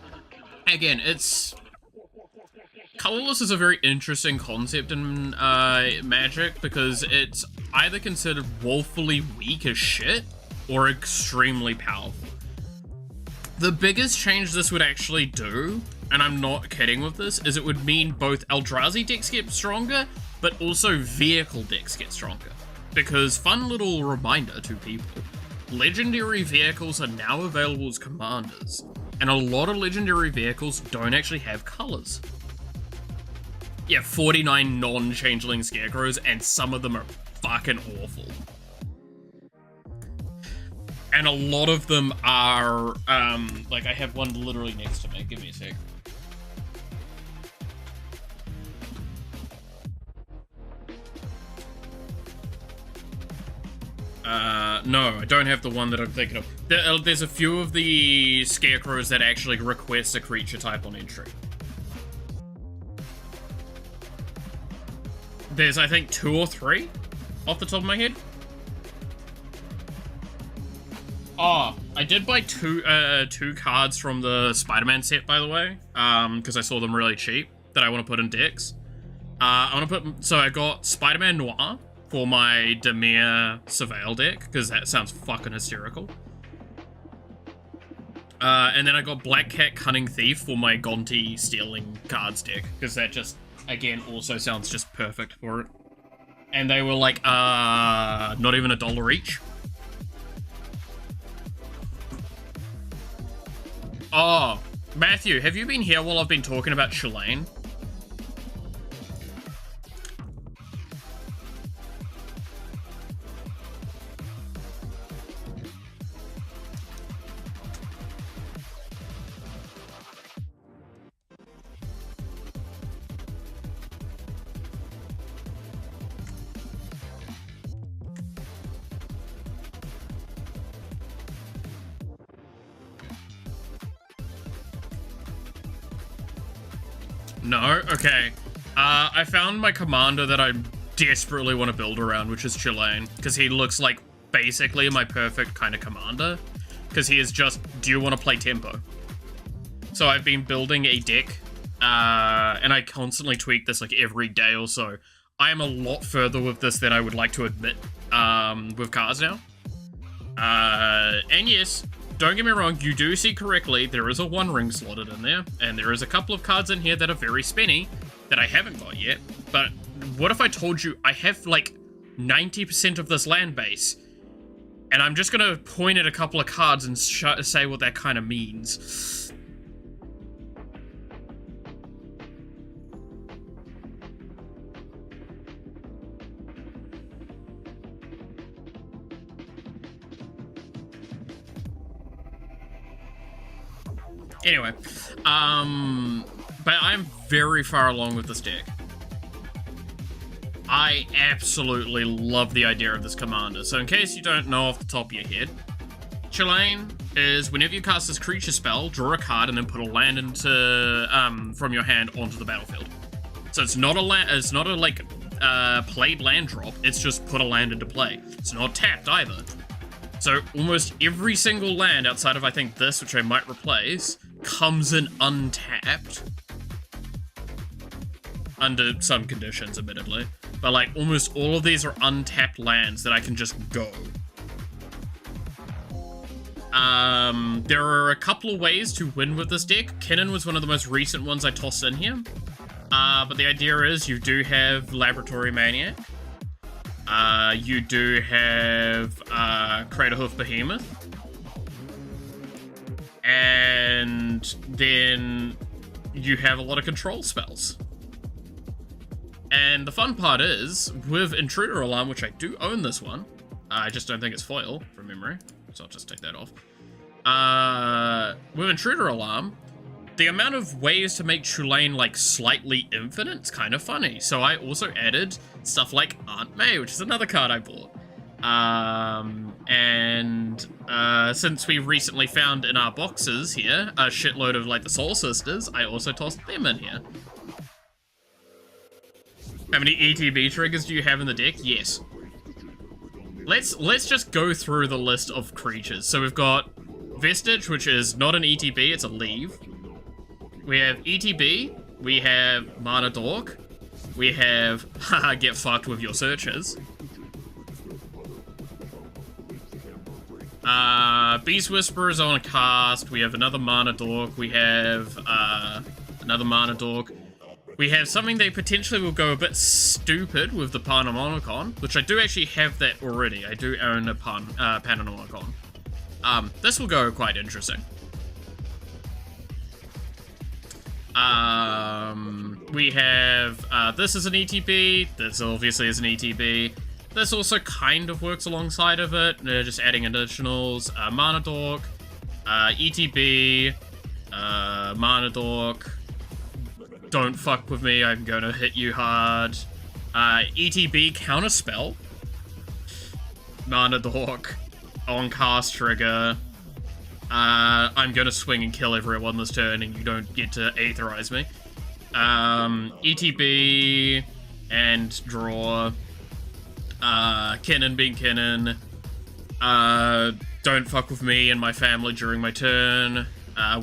colorless is a very interesting concept in Magic because it's either considered woefully weak as shit or extremely powerful. The biggest change this would actually do, and I'm not kidding with this, is it would mean both Eldrazi decks get stronger, but also vehicle decks get stronger. Because, fun little reminder to people, legendary vehicles are now available as commanders, and a lot of legendary vehicles don't actually have colors. Yeah, 49 non-changeling Scarecrows, and some of them are fucking awful. And a lot of them are, like, I have one literally next to me. Give me a sec. No, I don't have the one that I'm thinking of. There's a few of the Scarecrows that actually request a creature type on entry. There's, I think, 2 or 3 off the top of my head. Oh, I did buy two cards from the Spider-Man set, by the way, because I saw them really cheap that I want to put in decks. So I got Spider-Man Noir for my Demir Surveil deck, because that sounds fucking hysterical. And then I got Black Cat Cunning Thief for my Gonti Stealing Cards deck, because that just, again, also sounds just perfect for it. And they were like, not even $1 each. Oh, Matthew, have you been here while I've been talking about Shalane? No? Okay. I found my commander that I desperately want to build around, which is Chilane, because he looks like basically my perfect kind of commander, because he is just, do you want to play tempo? So I've been building a deck, and I constantly tweak this like every day or so. I am a lot further with this than I would like to admit, with cards now. And yes, don't get me wrong, you do see correctly, there is a One Ring slotted in there, and there is a couple of cards in here that are very spinny that I haven't got yet. But what if I told you I have like 90% of this land base, and I'm just gonna point at a couple of cards and say what that kind of means? Anyway, but I'm very far along with this deck. I absolutely love the idea of this commander. So in case you don't know off the top of your head, Chilane is whenever you cast this creature spell, draw a card and then put a land into from your hand onto the battlefield. So it's not a played land drop. It's just put a land into play. It's not tapped either. So almost every single land outside of I think this, which I might replace, comes in untapped. Under some conditions, admittedly. But like almost all of these are untapped lands that I can just go. There are a couple of ways to win with this deck. Kinnan was one of the most recent ones I tossed in here. But the idea is you do have Laboratory Maniac. You do have Craterhoof Behemoth. And then you have a lot of control spells. And the fun part is, with Intruder Alarm, which I do own this one, I just don't think it's foil, from memory, so I'll just take that off. With Intruder Alarm, the amount of ways to make Chulane, like, slightly infinite is kind of funny. So I also added stuff like Aunt May, which is another card I bought. Since we recently found in our boxes here a shitload of, like, the Soul Sisters, I also tossed them in here. How many ETB triggers do you have in the deck? Yes. Let's just go through the list of creatures. So we've got Vestige, which is not an ETB, it's a leave. We have ETB, we have Mana Dork, we have haha get fucked with your searches. Beast Whisperer is on a cast, we have another Mana Dork, we have another Mana Dork. We have something that potentially will go a bit stupid with the Panamonicon, which I do actually have that already. I do own a Panamonicon. This will go quite interesting. We have, this is an ETB, this obviously is an ETB. This also kind of works alongside of it, just adding additionals. Mana Dork, ETB, Mana Dork. Don't fuck with me, I'm gonna hit you hard. ETB Counterspell. Mana Dork. On cast trigger. I'm gonna swing and kill everyone this turn and you don't get to aetherize me. ETB and draw. Kinnan being Kinnan. don't fuck with me and my family during my turn,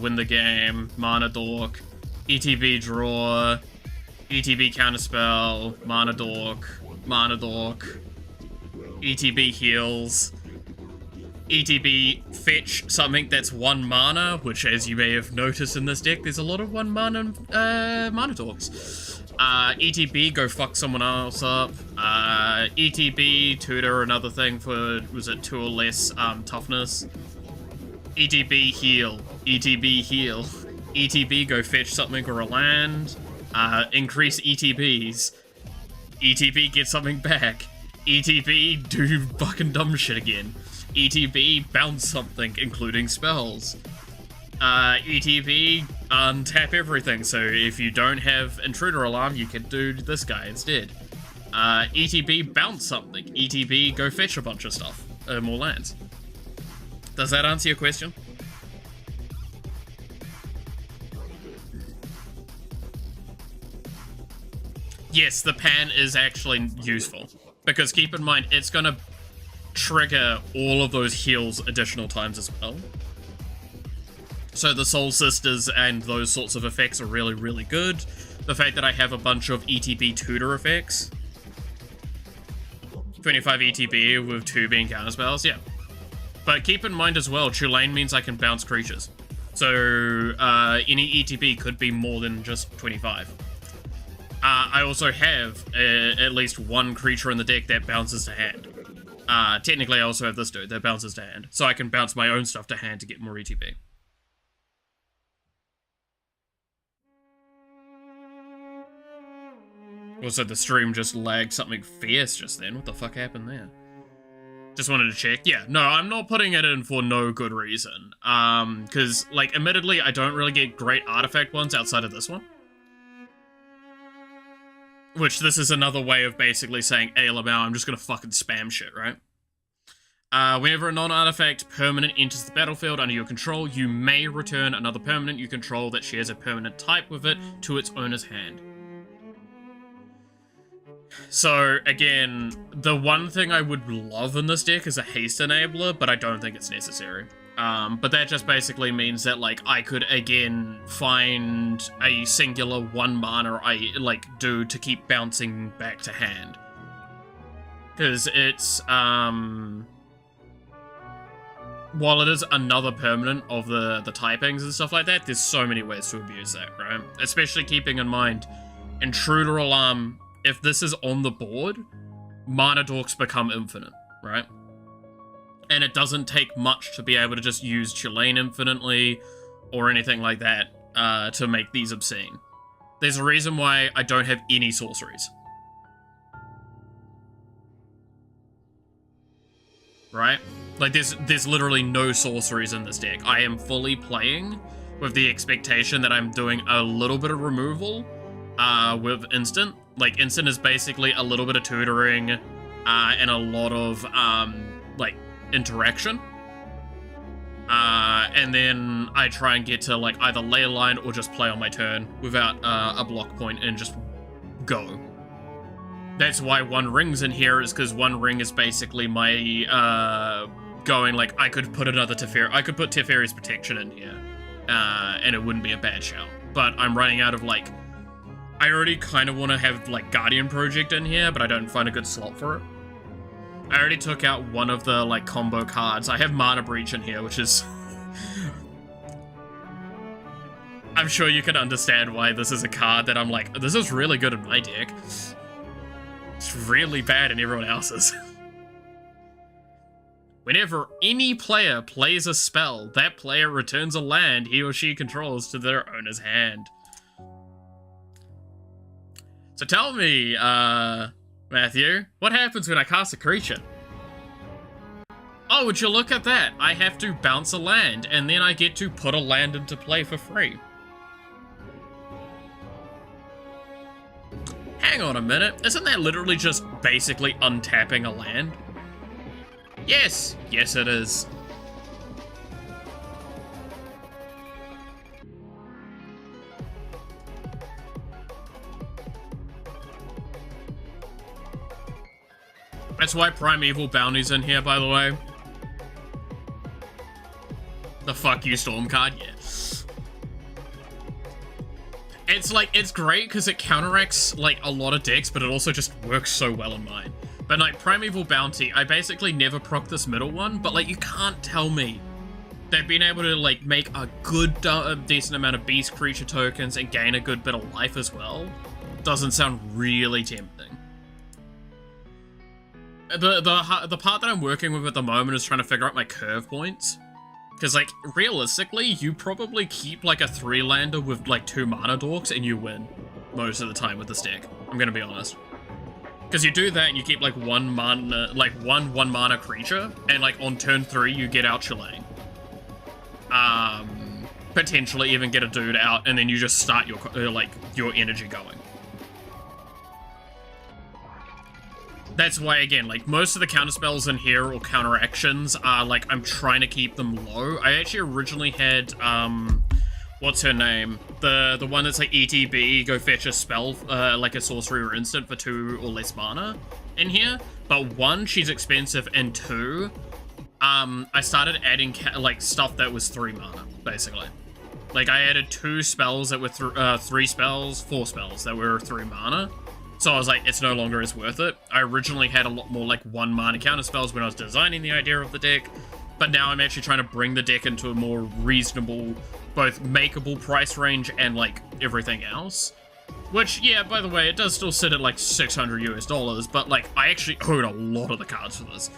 win the game, mana dork, ETB draw, ETB counterspell, mana dork, ETB heals, ETB fetch something that's 1 mana, which as you may have noticed in this deck, there's a lot of 1 mana mana dorks. ETB, go fuck someone else up. ETB, tutor another thing for, was it 2 or less toughness? ETB, heal. ETB, heal. ETB, go fetch something or a land. Increase ETBs. ETB, get something back. ETB, do fucking dumb shit again. ETB, bounce something, including spells. ETB, untap everything, so if you don't have Intruder Alarm, you can do this guy instead. ETB, bounce something. ETB, go fetch a bunch of stuff. More lands. Does that answer your question? Yes, the pan is actually useful. Because keep in mind, it's gonna trigger all of those heals additional times as well. So the Soul Sisters and those sorts of effects are really, really good. The fact that I have a bunch of ETB tutor effects. 25 ETB with 2 being counterspells, yeah. But keep in mind as well, Tulane means I can bounce creatures. So any ETB could be more than just 25. I also have at least 1 creature in the deck that bounces to hand. Technically I also have this dude that bounces to hand. So I can bounce my own stuff to hand to get more ETB. Also, the stream just lagged something fierce just then. What the fuck happened there? Just wanted to check. Yeah, no, I'm not putting it in for no good reason. Because, like, admittedly, I don't really get great artifact ones outside of this one. Which, this is another way of basically saying, hey, Lamau, I'm just gonna fucking spam shit, right? Whenever a non-artifact permanent enters the battlefield under your control, you may return another permanent you control that shares a permanent type with it to its owner's hand. So, again, the one thing I would love in this deck is a haste enabler, but I don't think it's necessary. But that just basically means that, like, I could, again, find a singular 1 mana I, like, do to keep bouncing back to hand. Because it's, while it is another permanent of the typings and stuff like that, there's so many ways to abuse that, right? Especially keeping in mind, Intruder Alarm, if this is on the board, mana dorks become infinite, right? And it doesn't take much to be able to just use Tulane infinitely or anything like that to make these obscene. There's a reason why I don't have any sorceries. Right? Like, there's literally no sorceries in this deck. I am fully playing with the expectation that I'm doing a little bit of removal with Instant. Like, Instant is basically a little bit of tutoring and a lot of, like, interaction. And then I try and get to, like, either ley line or just play on my turn without a block point and just go. That's why 1 ring's in here, is because 1 ring is basically my, going, like, I could put another Teferi, I could put Teferi's Protection in here, and it wouldn't be a bad shout. But I'm running out of, like, I already kind of want to have, like, Guardian Project in here, but I don't find a good slot for it. I already took out one of the, like, combo cards. I have Mana Breach in here, which is... I'm sure you can understand why this is a card that I'm like, this is really good in my deck. It's really bad in everyone else's. Whenever any player plays a spell, that player returns a land he or she controls to their owner's hand. So tell me, Matthew, what happens when I cast a creature? Oh, would you look at that? I have to bounce a land, and then I get to put a land into play for free. Hang on a minute, isn't that literally just basically untapping a land? Yes! Yes, it is. That's why Primeval Bounty's in here, by the way. The fuck you storm card, yeah. It's like, it's great because it counteracts like a lot of decks, but it also just works so well in mine. But like Primeval Bounty, I basically never proc this middle one, but like you can't tell me they've been able to like make a good decent amount of beast creature tokens and gain a good bit of life as well. Doesn't sound really tempting. The part that I'm working with at the moment is trying to figure out my curve points. Because, like, realistically, you probably keep, like, a 3-lander with, like, 2 mana dorks and you win most of the time with this deck. I'm gonna be honest. Because you do that and you keep, like, one mana creature, and, like, on turn 3, you get out Chilane. Potentially even get a dude out, and then you just start your, your energy going. That's why, again, like, most of the counterspells in here or counteractions are, like, I'm trying to keep them low. I actually originally had, what's her name? The one that's, like, ETB, go fetch a spell, like a sorcery or instant for 2 or less mana in here. But 1, she's expensive, and 2, I started adding, like, stuff that was 3 mana, basically. Like, I added 2 spells that were 3 spells, 4 spells that were 3 mana. So I was like, it's no longer as worth it. I originally had a lot more like 1 mana counter spells when I was designing the idea of the deck, but now I'm actually trying to bring the deck into a more reasonable, both makeable price range and like everything else. Which, yeah, by the way, it does still sit at like $600 US, but like I actually own a lot of the cards for this.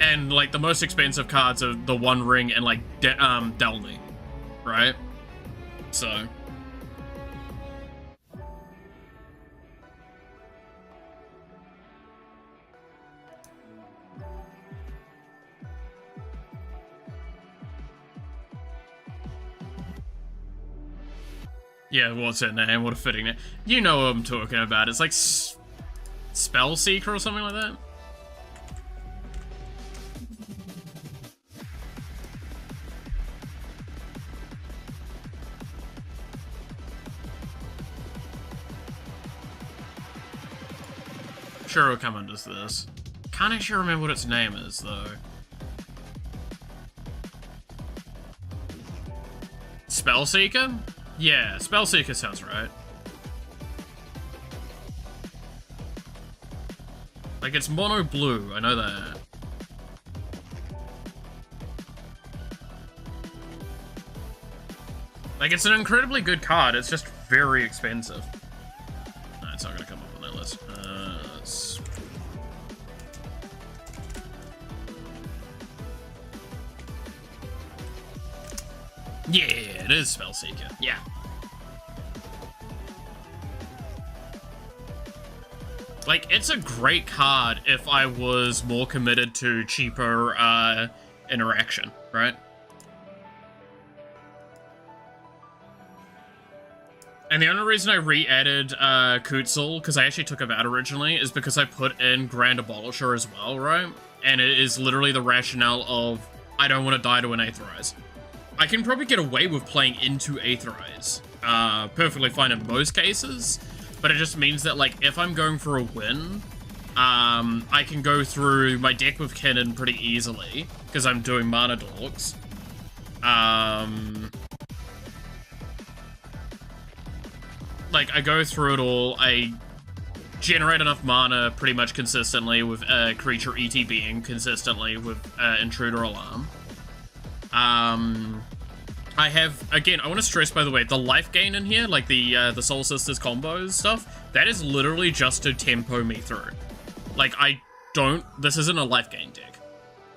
And like the most expensive cards are the One Ring and like Delny, right? So. Yeah, what's her name? What a fitting name. You know what I'm talking about. It's like Spellseeker or something like that. Sure, it'll come under this. Can't actually remember what its name is, though. Spellseeker? Yeah, Spellseeker sounds right. Like, it's mono blue, I know that. Like, it's an incredibly good card, it's just very expensive. No, it's not gonna come up on that list. Yeah, it is Spellseeker. Yeah. Like, it's a great card if I was more committed to cheaper interaction, right? And the only reason I re-added Kutzel, because I actually took him out originally, is because I put in Grand Abolisher as well, right? And it is literally the rationale of, I don't want to die to an Aetherize. I can probably get away with playing into Aetherize. Perfectly fine in most cases, but it just means that, like, if I'm going for a win, I can go through my deck with Cannon pretty easily, because I'm doing mana dorks. Like, I go through it all, I generate enough mana pretty much consistently with creature ETBing consistently with Intruder Alarm. I have, again, I want to stress, by the way, the life gain in here, like the Soul Sisters combos stuff, that is literally just to tempo me through. Like, this isn't a life gain deck.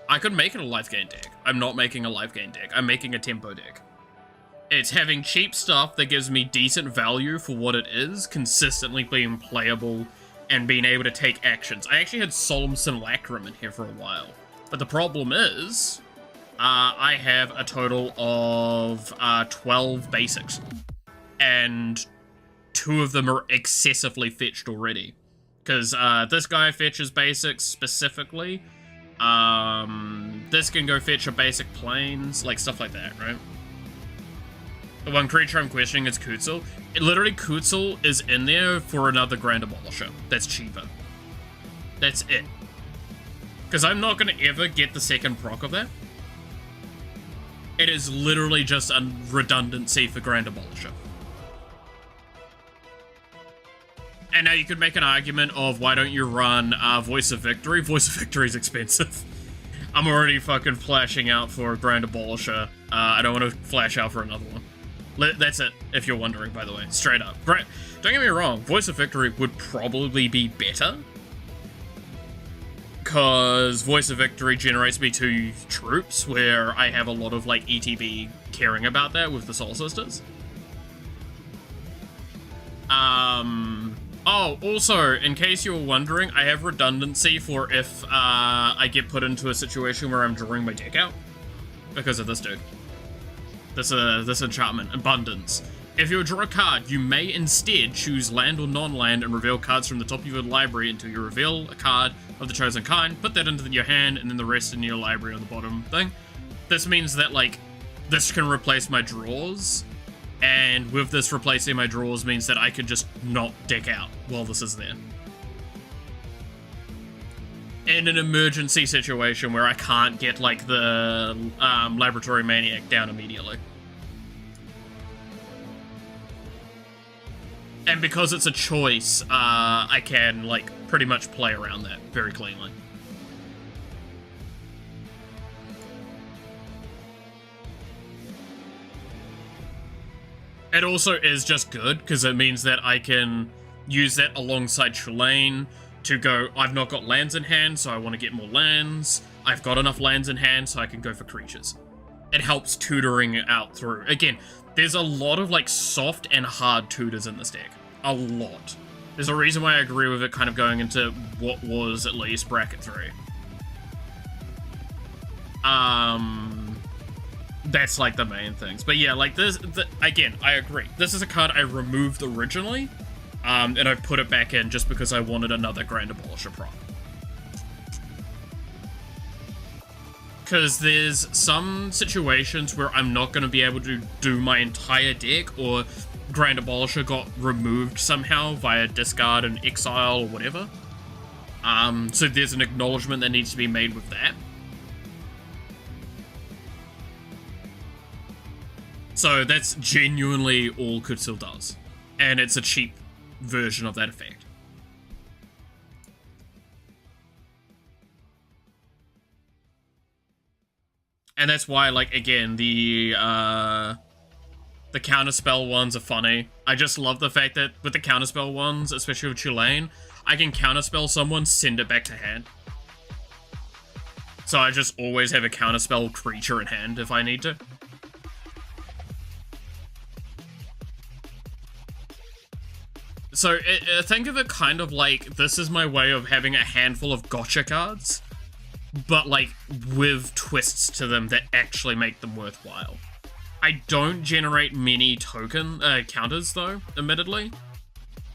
I could make it a life gain deck. I'm not making a life gain deck. I'm making a tempo deck. It's having cheap stuff that gives me decent value for what it is, consistently being playable, and being able to take actions. I actually had Solemn Simulacrum in here for a while. But the problem is, I have a total of 12 basics. And 2 of them are excessively fetched already. Because this guy fetches basics specifically. This can go fetch a basic planes, like stuff like that, right? The one creature I'm questioning is Kutzel. Literally, Kutzel is in there for another Grand Abolisher. That's cheaper. That's it. Because I'm not going to ever get the second proc of that. It is literally just a redundancy for Grand Abolisher. And now you could make an argument of why don't you run Voice of Victory? Voice of Victory is expensive. I'm already fucking flashing out for Grand Abolisher. I don't want to flash out for another one. That's it, if you're wondering, by the way. Straight up. Don't get me wrong, Voice of Victory would probably be better. Because Voice of Victory generates me 2 troops, where I have a lot of, like, ETB caring about that with the Soul Sisters. Oh, also, in case you were wondering, I have redundancy for if I get put into a situation where I'm drawing my deck out. Because of this dude. This enchantment, Abundance. If you draw a card, you may instead choose land or non-land and reveal cards from the top of your library until you reveal a card of the chosen kind, put that into your hand, and then the rest in your library on the bottom thing. This means that, like, this can replace my draws. And with this replacing my draws means that I could just not deck out while this is there. In an emergency situation where I can't get, like, the Laboratory Maniac down immediately. And because it's a choice, I can, like, pretty much play around that very cleanly. It also is just good, because it means that I can use that alongside Tulane to go, I've not got lands in hand, so I want to get more lands. I've got enough lands in hand, so I can go for creatures. It helps tutoring it out through. Again, there's a lot of, like, soft and hard tutors in this deck. A lot. There's a reason why I agree with it kind of going into what was, at least, bracket 3. That's, like, the main things. But yeah, like, this, again, I agree. This is a card I removed originally, and I put it back in just because I wanted another Grand Abolisher prop. Because there's some situations where I'm not going to be able to do my entire deck, or Grand Abolisher got removed somehow via discard and exile or whatever. So there's an acknowledgement that needs to be made with that. So that's genuinely all Kutsil does. And it's a cheap version of that effect. And that's why, like, again, the counterspell ones are funny. I just love the fact that with the counterspell ones, especially with Tulane, I can counterspell someone, send it back to hand. So I just always have a counterspell creature in hand if I need to. So think of it kind of like, this is my way of having a handful of gotcha cards, but, like, with twists to them that actually make them worthwhile. I don't generate many token counters, though, admittedly.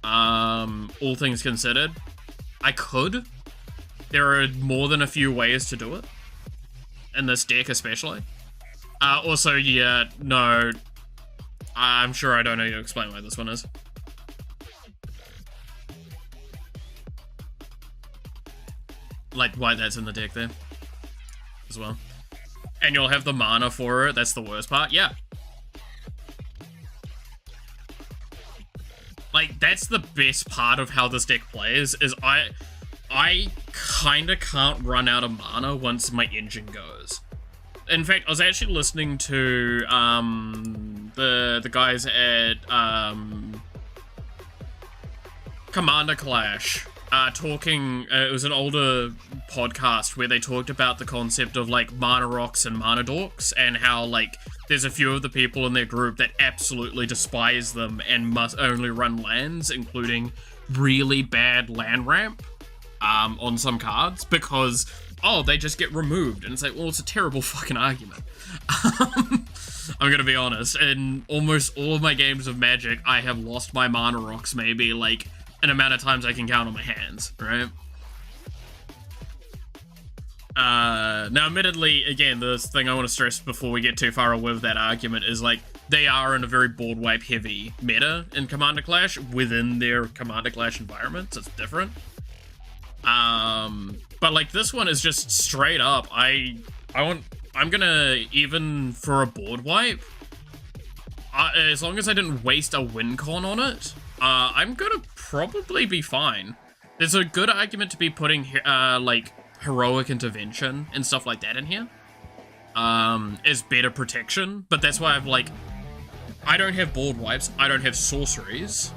All things considered. I could. There are more than a few ways to do it. In this deck, especially. Also, yeah, no. I'm sure I don't need to explain why this one is. Like, why that's in the deck there. As well. And you'll have the mana for it, that's the worst part. Yeah. Like, that's the best part of how this deck plays, is I kinda can't run out of mana once my engine goes. In fact, I was actually listening to, the guys at, Commander Clash, talking, it was an older podcast where they talked about the concept of, like, mana rocks and mana dorks, and how, like, there's a few of the people in their group that absolutely despise them and must only run lands, including really bad land ramp, on some cards, because, oh, they just get removed, and it's like, well, it's a terrible fucking argument. I'm gonna be honest, in almost all of my games of Magic, I have lost my mana rocks maybe, like, an amount of times I can count on my hands, right? Now, admittedly, again, the thing I want to stress before we get too far away with that argument is, like, they are in a very board wipe heavy meta in Commander Clash within their Commander Clash environment, so it's different. But, like, this one is just straight up, I want I'm gonna, even for a board wipe, as long as I didn't waste a win con on it, I'm gonna probably be fine. There's a good argument to be putting, like, heroic intervention and stuff like that in here. As better protection, but that's why I've, like, I don't have board wipes, I don't have sorceries.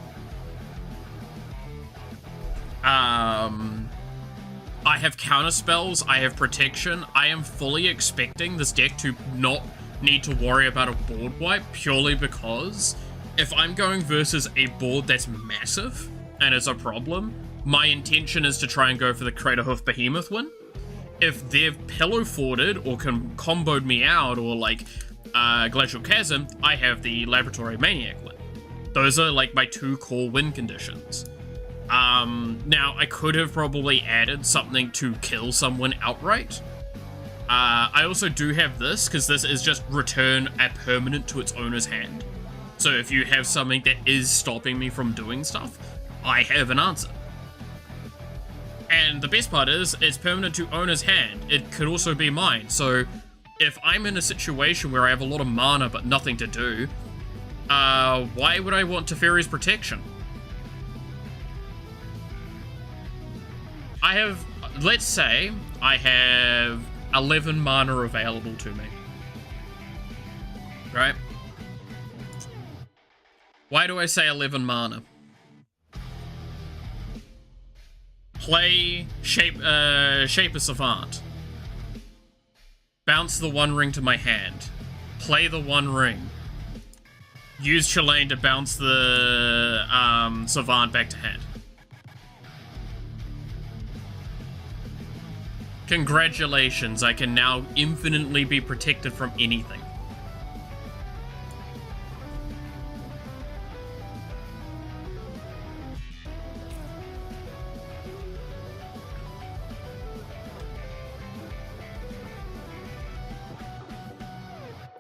I have counter spells, I have protection. I am fully expecting this deck to not need to worry about a board wipe purely because if I'm going versus a board that's massive and is a problem, my intention is to try and go for the Craterhoof Behemoth win. If they've pillow forwarded or comboed me out or like Glacial Chasm, I have the Laboratory Maniac win. Those are like my two core win conditions. Now, I could have probably added something to kill someone outright. I also do have this, because this is just return a permanent to its owner's hand. So if you have something that is stopping me from doing stuff, I have an answer. And the best part is, it's permanent to owner's hand. It could also be mine, so if I'm in a situation where I have a lot of mana but nothing to do, why would I want Teferi's Protection? I have, let's say, I have 11 mana available to me. Right? Why do I say 11 mana? Play Shape a Savant. Bounce the One Ring to my hand. Play the One Ring. Use Chillane to bounce the Savant back to hand. Congratulations, I can now infinitely be protected from anything.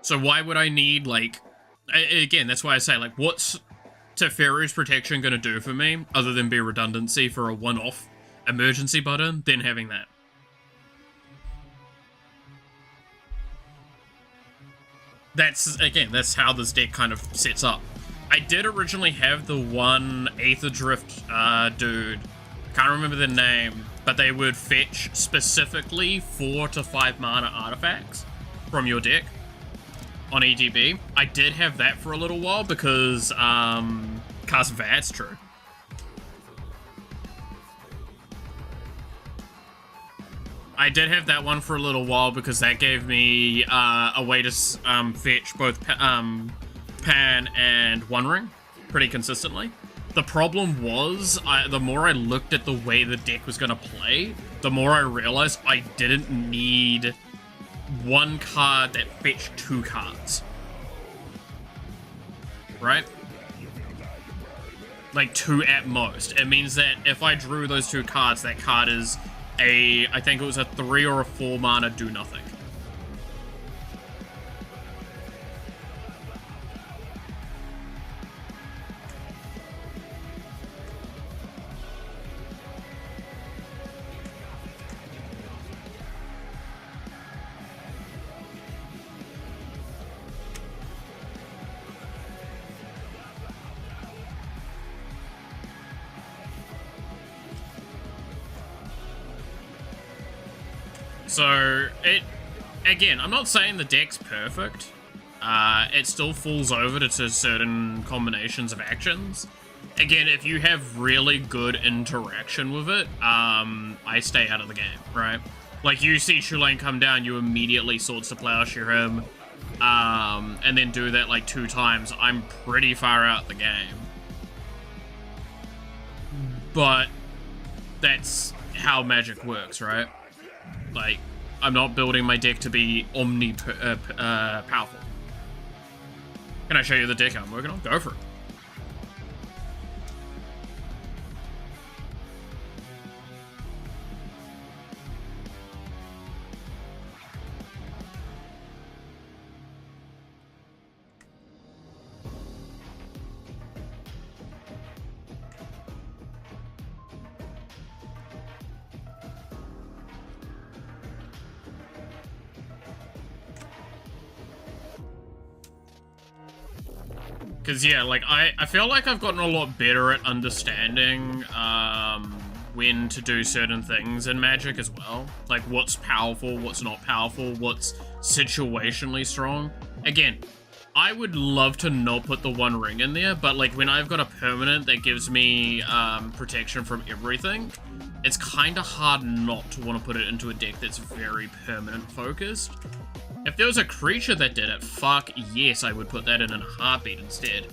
So why would I need, like, again, that's why I say, like, what's Teferi's Protection gonna do for me, other than be redundancy for a one-off emergency button, then having that? That's, again, that's how this deck kind of sets up. I did originally have the one Aether Drift dude, can't remember the name, but they would fetch specifically 4 to 5 mana artifacts from your deck on EGB. I did have that for a little while because, that's true. I did have that one for a little while because that gave me a way to fetch both Pan and One Ring pretty consistently. The problem was, the more I looked at the way the deck was going to play, the more I realized I didn't need one card that fetched 2 cards. Right? Like 2 at most. It means that if I drew those 2 cards, that card is I think it was a 3 or a 4 mana do nothing. So, again, I'm not saying the deck's perfect. It still falls over to certain combinations of actions. Again, if you have really good interaction with it, I stay out of the game, right? Like, you see Chillane come down, you immediately Swords to Plowshare him, and then do that like 2 times, I'm pretty far out the game. But that's how Magic works, right? Like, I'm not building my deck to be powerful. Can I show you the deck I'm working on? Go for it. Because, yeah, like, I feel like I've gotten a lot better at understanding, when to do certain things in Magic as well. Like, what's powerful, what's not powerful, what's situationally strong. Again, I would love to not put the One Ring in there, but, like, when I've got a permanent that gives me, protection from everything, it's kind of hard not to want to put it into a deck that's very permanent focused. If there was a creature that did it, fuck yes, I would put that in a heartbeat instead.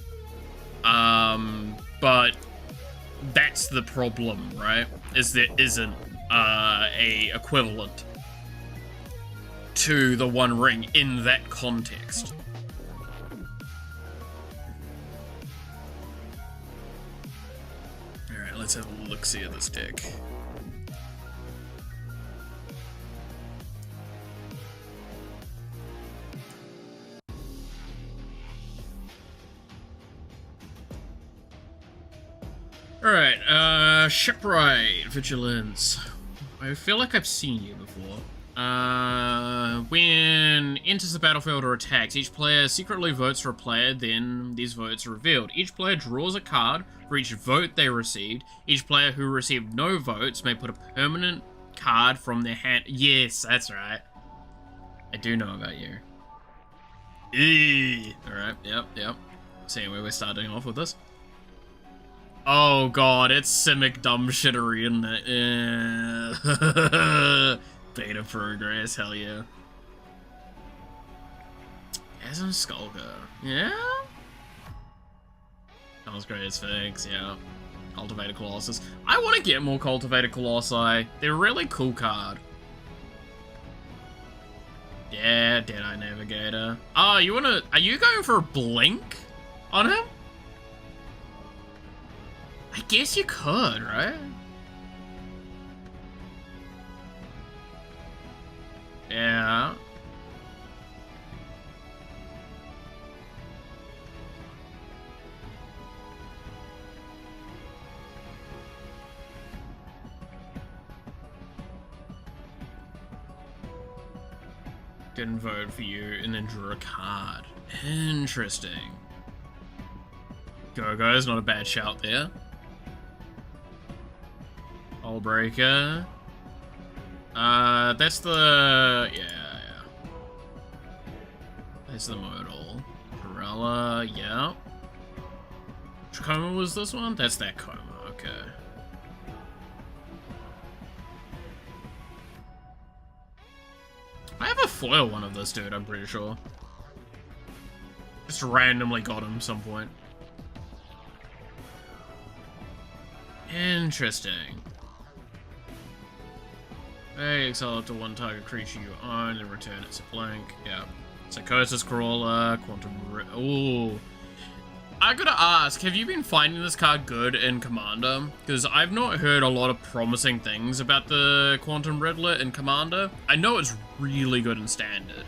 But that's the problem, right? Is there isn't a equivalent to the One Ring in that context. Alright, let's have a look-see at this deck. Alright, Shipwright, Vigilance. I feel like I've seen you before. When enters the battlefield or attacks, each player secretly votes for a player, then these votes are revealed. Each player draws a card for each vote they received. Each player who received no votes may put a permanent card from their hand. Yes, that's right. I do know about you. Alright, yep. Seeing where we're starting off with this. Oh god, it's Simic dumb shittery, isn't it? Beta progress, hell yeah. As a Skulker, yeah? Sounds great as Sphinx, yeah. Cultivated Colossus. I want to get more Cultivated Colossi. They're a really cool card. Yeah, Deadeye Navigator. Oh, you wanna... Are you going for a blink on him? I guess you could, right? Yeah. Didn't vote for you and then drew a card. Interesting. Go-Go's not a bad shout there. Hullbreaker. That's the... Yeah. That's the modal. Corella, yeah. Which coma was this one? That's that coma, okay. I have a foil one of this dude, I'm pretty sure. Just randomly got him some point. Interesting. Hey, exile up to one target creature you own and return its blank. Yeah. Psychosis Crawler, Ooh. I gotta ask, have you been finding this card good in Commander? Because I've not heard a lot of promising things about the Quantum Riddler in Commander. I know it's really good in Standard,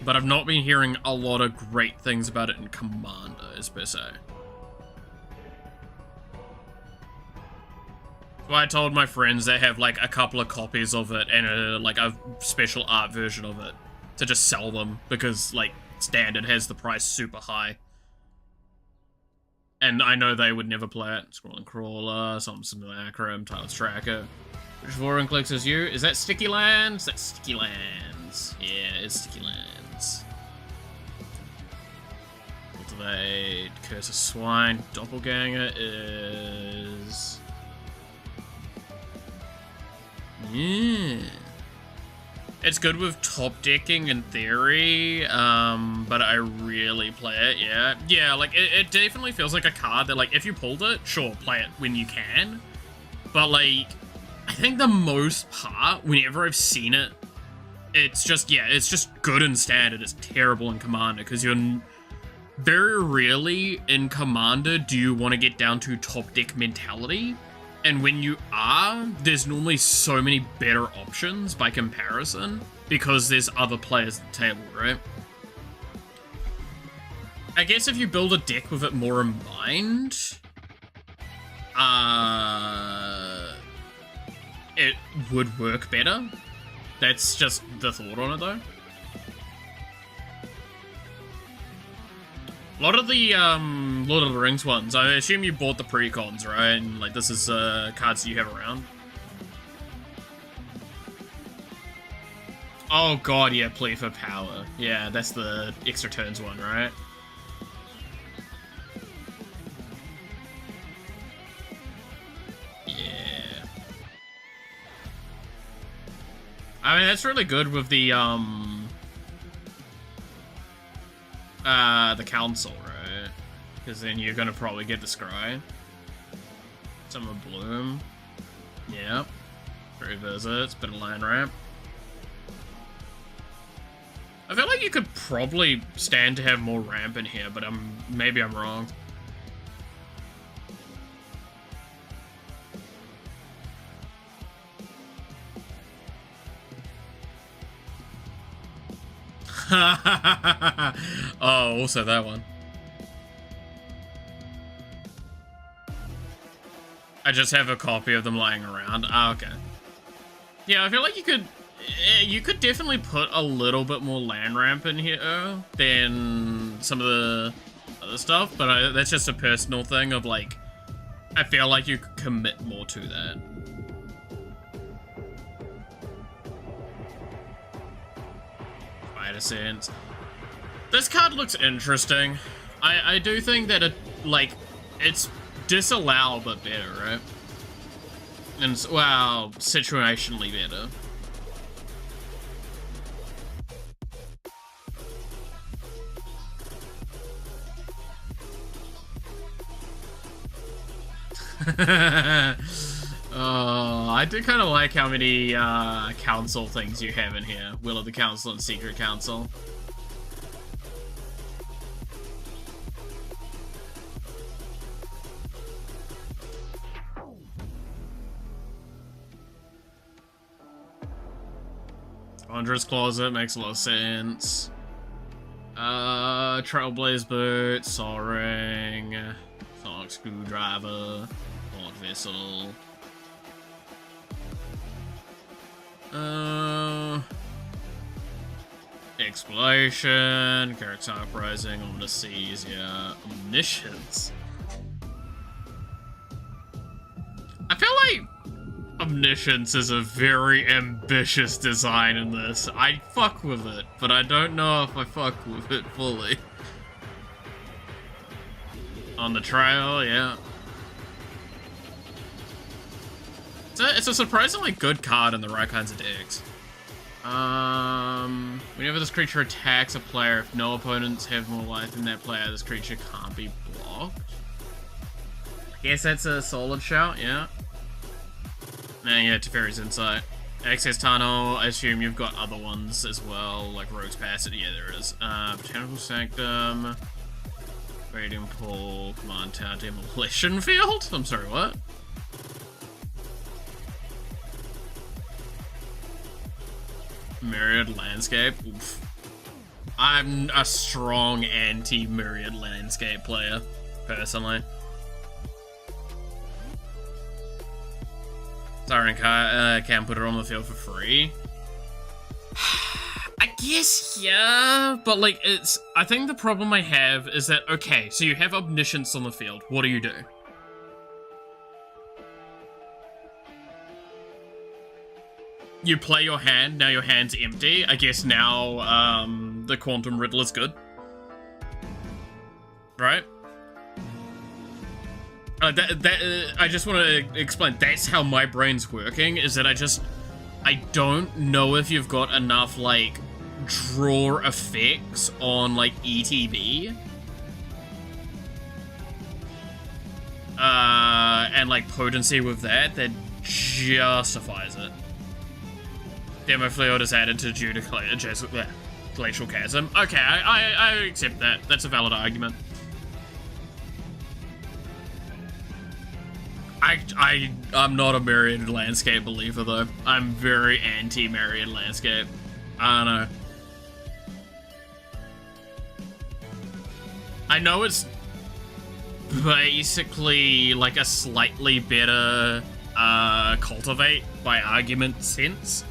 but I've not been hearing a lot of great things about it in Commander, as per se. So I told my friends they have like a couple of copies of it and like a special art version of it to just sell them because like Standard has the price super high. And I know they would never play it. Scrolling Crawler, something Simulacrum, Tiles Tracker. Which Voron clicks as you? Is that Sticky Lands? That's Sticky Lands. Yeah, it's Sticky Lands. Cultivate, Curse of Swine, Doppelganger is... Yeah. It's good with top decking in theory, but I really play it, yeah. Yeah, like, it definitely feels like a card that, like, if you pulled it, sure, play it when you can. But, like, I think the most part, whenever I've seen it, it's just, yeah, it's just good in Standard, it's terrible in Commander, because you're... Very rarely in Commander do you want to get down to top deck mentality. And when you are, there's normally so many better options by comparison because there's other players at the table, right? I guess if you build a deck with it more in mind, it would work better. That's just the thought on it, though. A lot of the Lord of the Rings ones, I assume you bought the pre-cons, right? And like this is cards that you have around. Oh god, yeah, plea for power. Yeah, that's the extra turns one, right? Yeah. I mean, that's really good with the council, right? Because then you're gonna probably get the scry. Summer Bloom. Yep. 3 visits, bit of land ramp. I feel like you could probably stand to have more ramp in here, but maybe I'm wrong. Oh, also that one. I just have a copy of them lying around. Ah, okay. Yeah, I feel like you could definitely put a little bit more land ramp in here than some of the other stuff, but that's just a personal thing of like, I feel like you could commit more to that. Spider Sense. This card looks interesting. I do think that it's disallow but better, right? And well, situationally better. Oh, I do kind of like how many council things you have in here. Will of the Council and Secret Council. Wanderer's Closet makes a lot of sense. Trailblaze Boot, Sol Ring, Sonic Screwdriver, Sonic Vessel. Exploration, Character Uprising, Omniscience, Omniscience. I feel like Omniscience is a very ambitious design in this. I fuck with it, but I don't know if I fuck with it fully. On the trail, yeah. It's a surprisingly good card in the right kinds of decks. Whenever this creature attacks a player, if no opponents have more life than that player, this creature can't be blocked. I guess that's a solid shout, yeah. And yeah, Teferi's Insight. Access Tunnel, I assume you've got other ones as well, like Rogue's Passage. Yeah, there is. Botanical Sanctum, Radium Pool, Command Tower, Demolition Field? I'm sorry, what? Myriad Landscape? Oof. I'm a strong anti-Myriad Landscape player, personally. Siren can put it on the field for free. I guess, yeah, but like, I think the problem I have is that, okay, so you have Omniscience on the field, what do you do? You play your hand, now your hand's empty, I guess now, the Quantum Riddle is good. Right? I just want to explain, that's how my brain's working, is that I don't know if you've got enough, like, draw effects on, like, ETB. And, like, potency with that justifies it. Demo Field is added to due to Glacial Chasm. Okay, I accept that. That's a valid argument. I'm not a Myriad Landscape believer, though. I'm very anti-Myriad Landscape. I don't know. I know it's basically like a slightly better Cultivate by argument sense,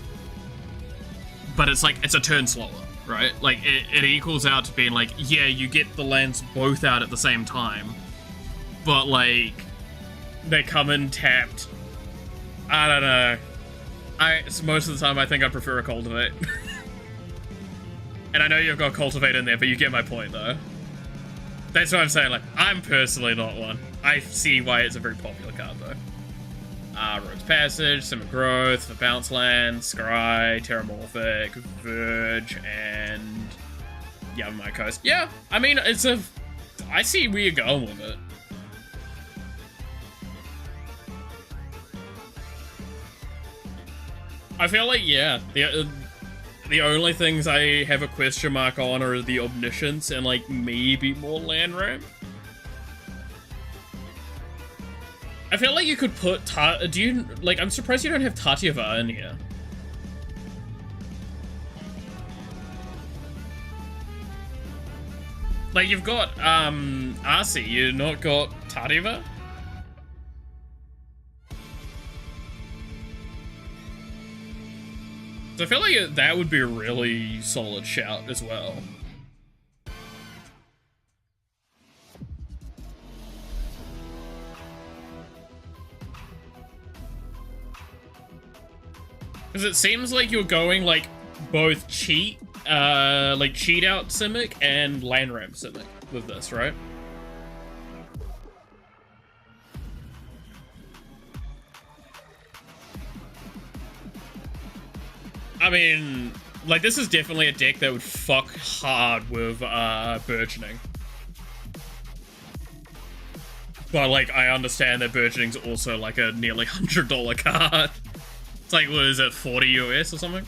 but it's like, it's a turn slower, right? Like, it equals out to being like, yeah, you get the lands both out at the same time, but like, they come in tapped. I don't know. Most of the time I think I prefer a cultivate. And I know you've got cultivate in there, but you get my point though. That's what I'm saying, like, I'm personally not one. I see why it's a very popular card though. Road's Passage, Simic Growth, for Bounce Land, Scry, Terramorphic, Verge, and Yavimaya Coast. Yeah, I mean, I see where you're going with it. I feel like, yeah, the only things I have a question mark on are the Omniscience and, like, maybe more land ramp. I feel like you could put I'm surprised you don't have Tatyava in here. Like, you've got, Arcee, you've not got Tatyava? So I feel like that would be a really solid shout as well. Because it seems like you're going, like, both cheat out Simic and land ramp Simic with this, right? I mean, like, this is definitely a deck that would fuck hard with Burgeoning. But, like, I understand that Burgeoning's also, like, a nearly $100 card. It's like, what is it, 40 US or something?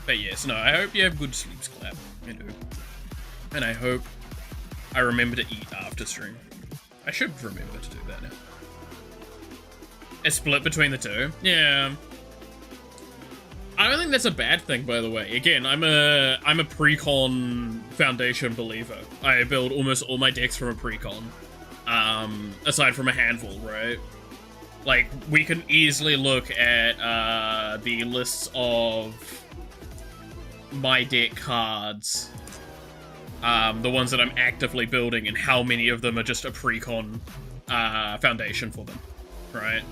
But yes, no, I hope you have good sleeps, Clap. I do. And I hope I remember to eat after stream. I should remember to do that now. A split between the two? Yeah. I don't think that's a bad thing, by the way. Again, I'm a precon foundation believer. I build almost all my decks from a precon. Aside from a handful, right? Like, we can easily look at the lists of my deck cards. The ones that I'm actively building and how many of them are just a precon foundation for them, right?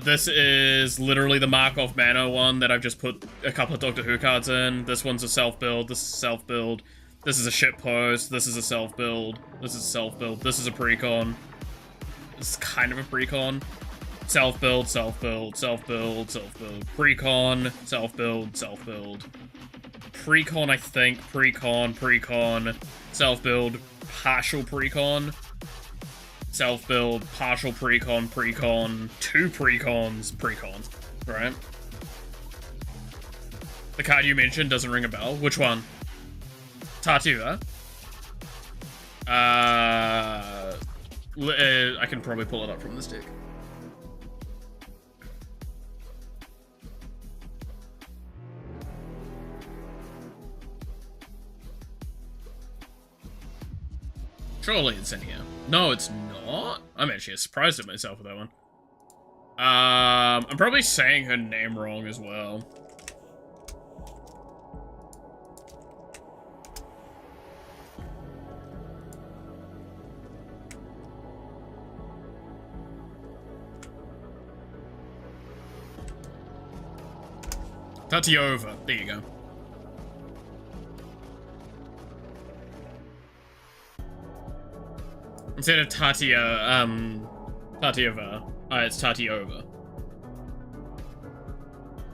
This is literally the Markov Mana one that I've just put a couple of Doctor Who cards in. This one's a self-build, this is a self-build, this is a shitpost, this is a self-build, this is a self-build, this is a precon. This is kind of a precon. Self-build, self-build, self-build, self-build, precon, self-build, self-build. Precon, I think, precon, self-build, partial precon, self-build, partial precon, two precons, precon, right? The card you mentioned doesn't ring a bell. Which one? Tatyava? I can probably pull it up from this deck. Surely it's in here. No, it's not. I'm actually surprised at myself with that one. I'm probably saying her name wrong as well. Tatyava. There you go. Instead of Tatyava, it's Tatyova.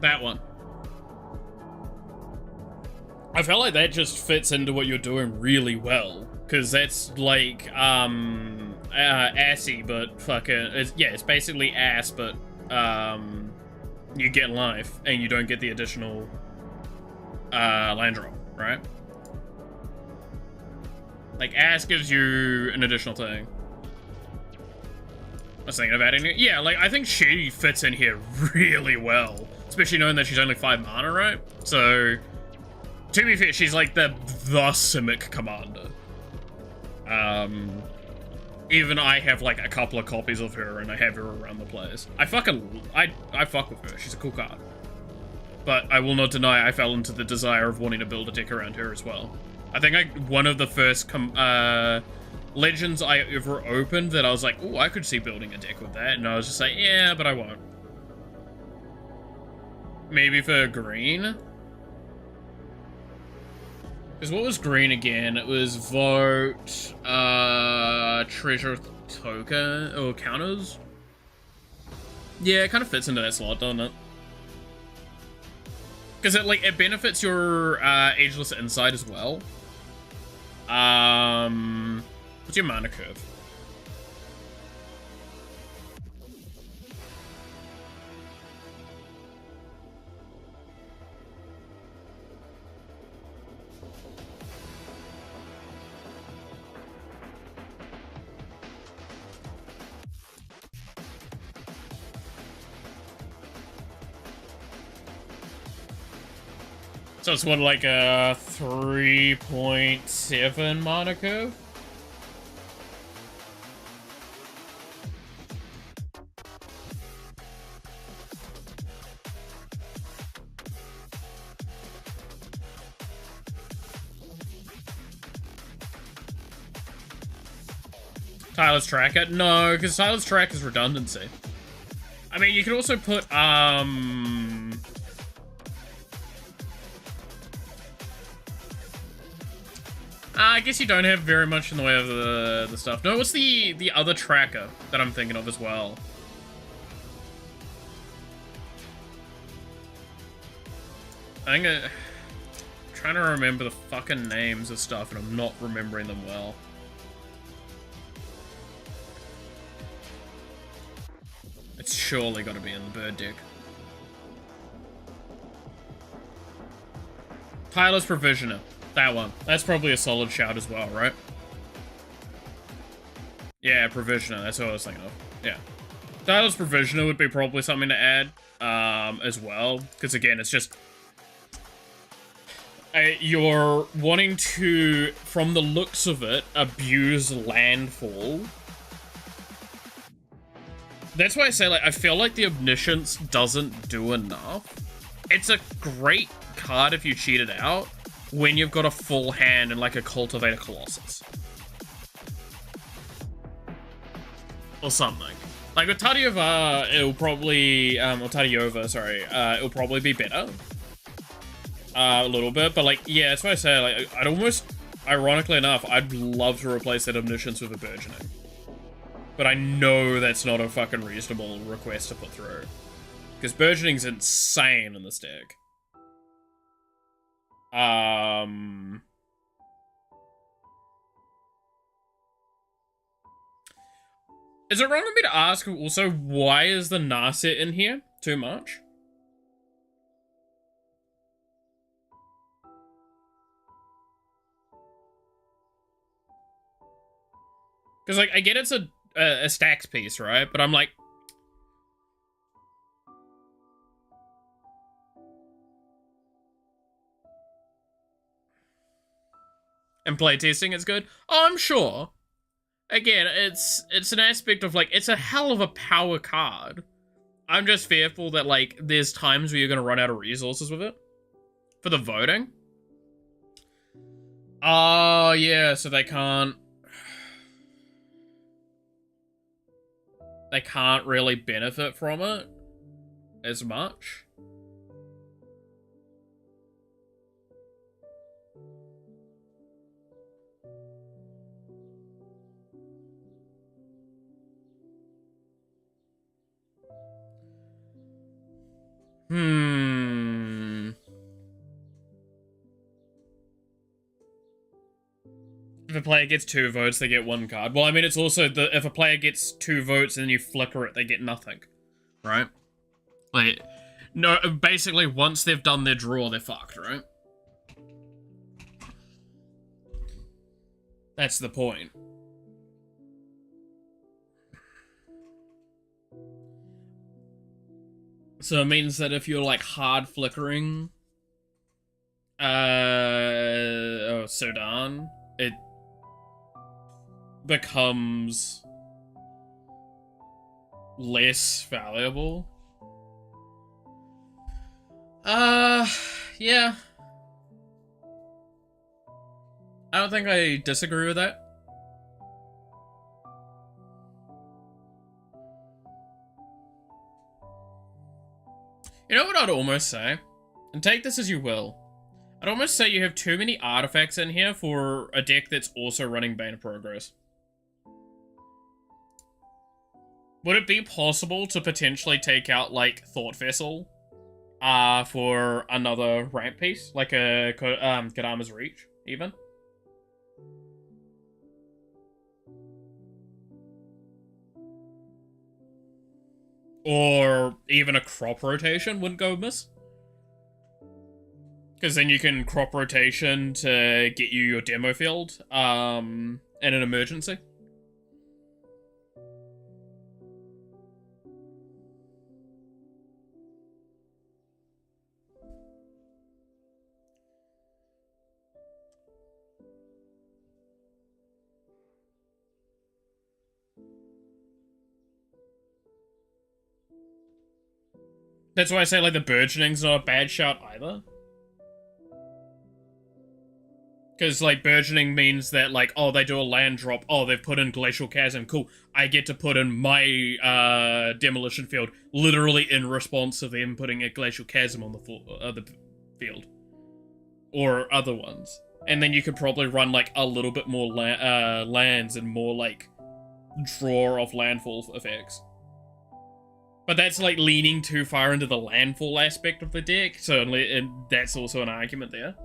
That one. I felt like that just fits into what you're doing really well, because that's like, assy, but fucking, it's basically ass, but, you get life, and you don't get the additional, land drop, right? Like, ass gives you an additional thing. I was thinking of adding it. Yeah, like, I think she fits in here really well. Especially knowing that she's only 5 mana, right? So, to be fair, she's like the Simic commander. Even I have like a couple of copies of her and I have her around the place. I fuck with her. She's a cool card. But I will not deny I fell into the desire of wanting to build a deck around her as well. I think one of the first Legends I ever opened that I was like, oh, I could see building a deck with that. And I was just like, yeah, but I won't. Maybe for green? Because what was green again? It was vote, treasure token, or counters? Yeah, it kind of fits into that slot, doesn't it? Because it benefits your Ageless Insight as well. What's your mana curve? So it's what, like a 3.7 mana curve? Tyler's Tracker? No, because Tyler's Track is redundancy. I mean, you could also put, I guess you don't have very much in the way of the stuff. No, what's the other tracker that I'm thinking of as well? I think I'm trying to remember the fucking names of stuff and I'm not remembering them well. It's surely got to be in the bird deck. Tyler's Provisioner. That one. That's probably a solid shout as well, right? Yeah, Provisioner. That's what I was thinking of. Yeah. Tyler's Provisioner would be probably something to add as well. Because again, it's just... you're wanting to, from the looks of it, abuse landfall. That's why I say, like, I feel like the Omniscience doesn't do enough. It's a great card if you cheat it out when you've got a full hand and, like, a Cultivator Colossus. Or something. Like, with Tadiova, it'll probably, or Tadiova, sorry, it'll probably be better. A little bit, but, like, yeah, that's why I say, like, I'd almost, ironically enough, I'd love to replace that Omniscience with a Burgeoning. But I know that's not a fucking reasonable request to put through. Because Burgeoning's insane in this deck. Is it wrong of me to ask also, why is the Narset in here too much? Because, like, I get it's a stacks piece, right? But I'm like... And playtesting is good? Oh, I'm sure. Again, it's an aspect of, like, it's a hell of a power card. I'm just fearful that, like, there's times where you're going to run out of resources with it. For the voting. Oh, yeah, so they can't... They can't really benefit from it as much. If a player gets 2 votes, they get 1 card. Well, I mean, it's also if a player gets 2 votes and then you flicker it, they get nothing. Right? Like, no, basically, once they've done their draw, they're fucked, right? That's the point. So it means that if you're, like, hard flickering... Sudan, becomes less valuable. Yeah. I don't think I disagree with that. You know what I'd almost say? And take this as you will. I'd almost say you have too many artifacts in here for a deck that's also running Bane of Progress. Would it be possible to potentially take out, like, Thought Vessel for another ramp piece? Like a Kadama's Reach, even? Or even a crop rotation wouldn't go amiss. Because then you can crop rotation to get you your demo field in an emergency. That's why I say, like, the burgeoning's not a bad shout either. Because, like, burgeoning means that, like, oh, they do a land drop. Oh, they've put in Glacial Chasm. Cool. I get to put in my demolition field literally in response to them putting a Glacial Chasm on the field. Or other ones. And then you could probably run, like, a little bit more lands and more, like, draw off landfall effects. But that's, like, leaning too far into the landfall aspect of the deck, certainly, and that's also an argument there.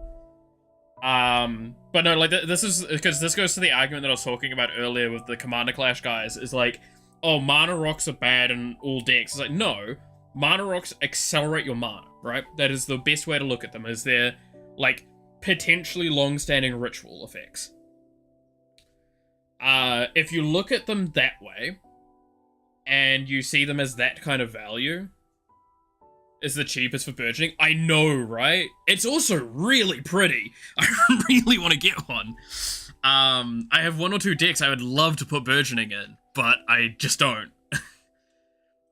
But no, like, this is, because this goes to the argument that I was talking about earlier with the Commander Clash guys, is like, oh, mana rocks are bad in all decks. It's like, no, mana rocks accelerate your mana, right? That is the best way to look at them, is they're, like, potentially long-standing ritual effects. If you look at them that way, and you see them as that kind of value, is the cheapest for burgeoning. I know, right? It's also really pretty. I really want to get one. I have one or two decks I would love to put burgeoning in, but I just don't.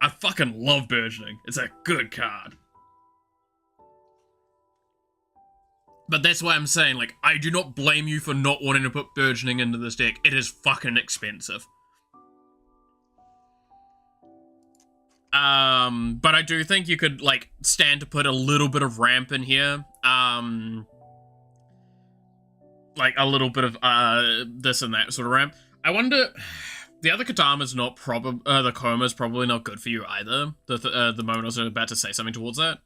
I fucking love burgeoning. It's a good card. But that's why I'm saying, like, I do not blame you for not wanting to put burgeoning into this deck. It is fucking expensive. But I do think you could, like, stand to put a little bit of ramp in here. Like, a little bit of, this and that sort of ramp. I wonder, the other Kadama's not the Koma's probably not good for you either. The moment I was about to say something towards that.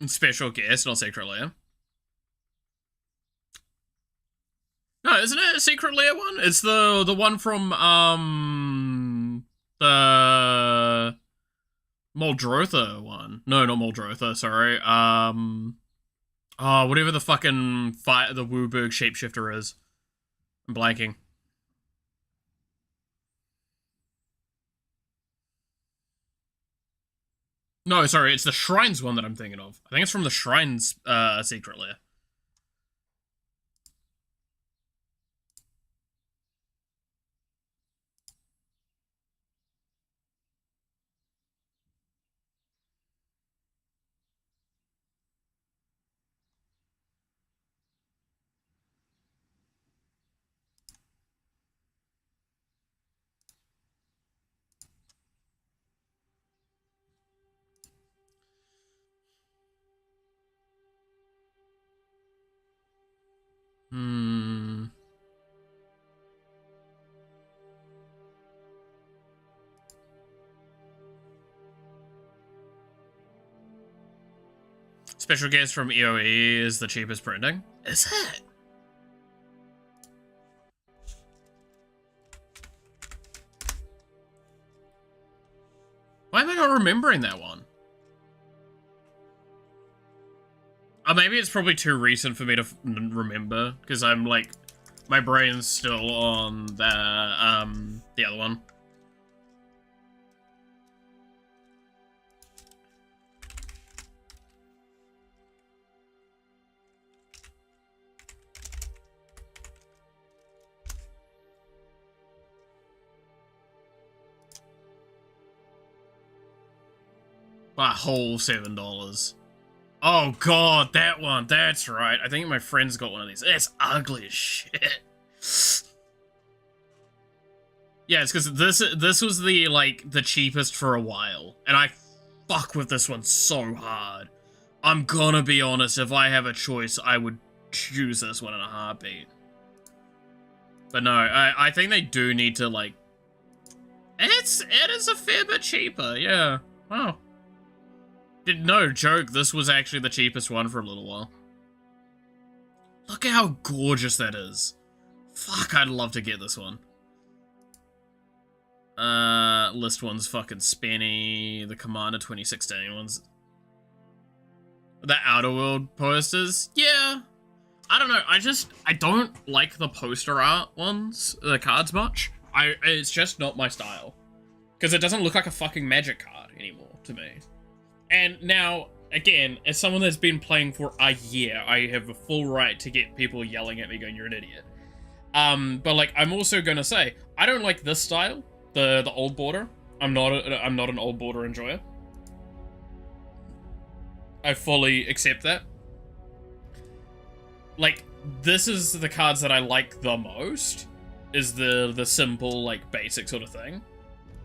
Special guest, not Secret Lair. No, isn't it a Secret Lair one? It's the one from, the Muldrotha one. No, not Muldrotha, sorry. Oh, whatever the fucking the Wooburg shapeshifter is. I'm blanking. No, sorry, it's the Shrines one that I'm thinking of. I think it's from the Shrines, Secret Lair. Special guest from EOE is the cheapest printing. Is it? Why am I not remembering that one? Maybe it's probably too recent for me to remember, because I'm like, my brain's still on the other one. By a whole $7. Oh god, that one. That's right. I think my friend's got one of these. It's ugly as shit. Yeah, it's because this was the, like, the cheapest for a while. And I fuck with this one so hard. I'm gonna be honest, if I have a choice, I would choose this one in a heartbeat. But no, I think they do need to, like... It is a fair bit cheaper, yeah. Wow. No joke, this was actually the cheapest one for a little while. Look at how gorgeous that is. Fuck, I'd love to get this one. List one's fucking spenny. The Commander 2016 ones. The Outer World posters? Yeah. I don't know, I don't like the poster art ones, the cards much. It's just not my style. Because it doesn't look like a fucking Magic card anymore, to me. And now, again, as someone that's been playing for a year, I have a full right to get people yelling at me going, you're an idiot. But like, I'm also gonna say, I don't like this style, the old border. I'm not an old border enjoyer. I fully accept that. Like, this is the cards that I like the most, is the simple, like, basic sort of thing.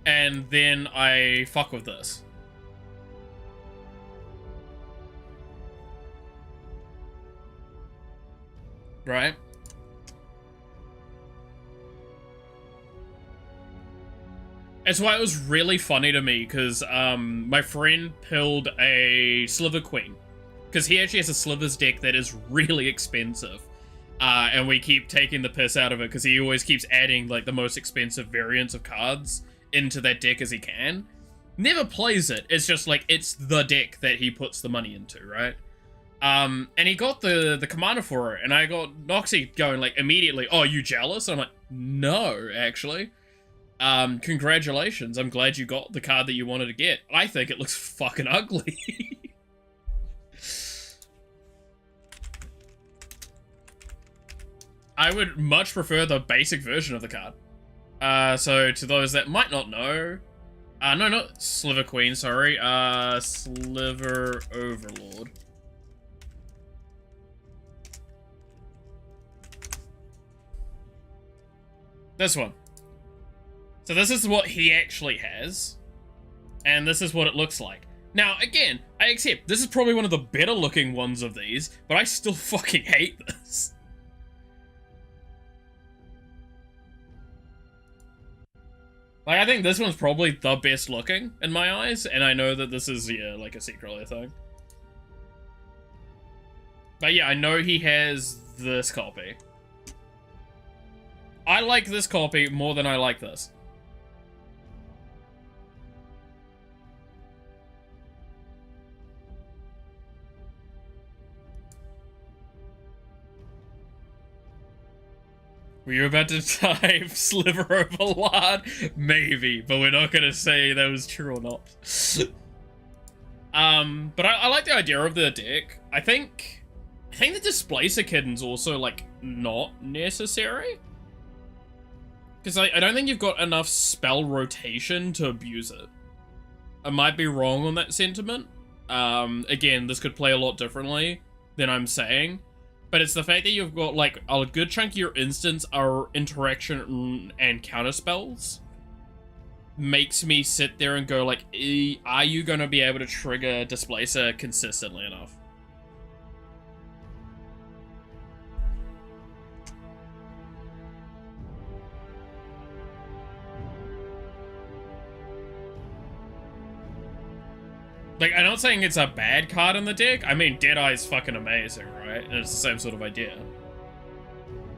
And then I fuck with this. Right? It's why it was really funny to me, because my friend pilled a Sliver Queen. Because he actually has a Slivers deck that is really expensive. And we keep taking the piss out of it, because he always keeps adding, like, the most expensive variants of cards into that deck as he can. Never plays it, it's just, like, it's the deck that he puts the money into, right? And he got the commander for it, and I got Noxie going, like, immediately, oh, you jealous? And I'm like, no, actually. Congratulations, I'm glad you got the card that you wanted to get. I think it looks fucking ugly. I would much prefer the basic version of the card. So to those that might not know, no, not Sliver Queen, sorry, Sliver Overlord. This one. So this is what he actually has, and this is what it looks like. Now, again, I accept, this is probably one of the better looking ones of these, but I still fucking hate this. Like, I think this one's probably the best looking in my eyes, and I know that this is, yeah, like a secretly thing. But yeah, I know he has this copy. I like this copy more than I like this. Were you about to type Sliver Overlord? Maybe, but we're not gonna say that was true or not. But I like the idea of the deck. I think the Displacer Kitten's also, like, not necessary. Because I don't think you've got enough spell rotation to abuse it. I might be wrong on that sentiment. Again, this could play a lot differently than I'm saying. But it's the fact that you've got, like, a good chunk of your instants are interaction and counter spells. Makes me sit there and go, like, are you going to be able to trigger Displacer consistently enough? Like, I'm not saying it's a bad card in the deck. I mean, Deadeye's fucking amazing, right? And it's the same sort of idea.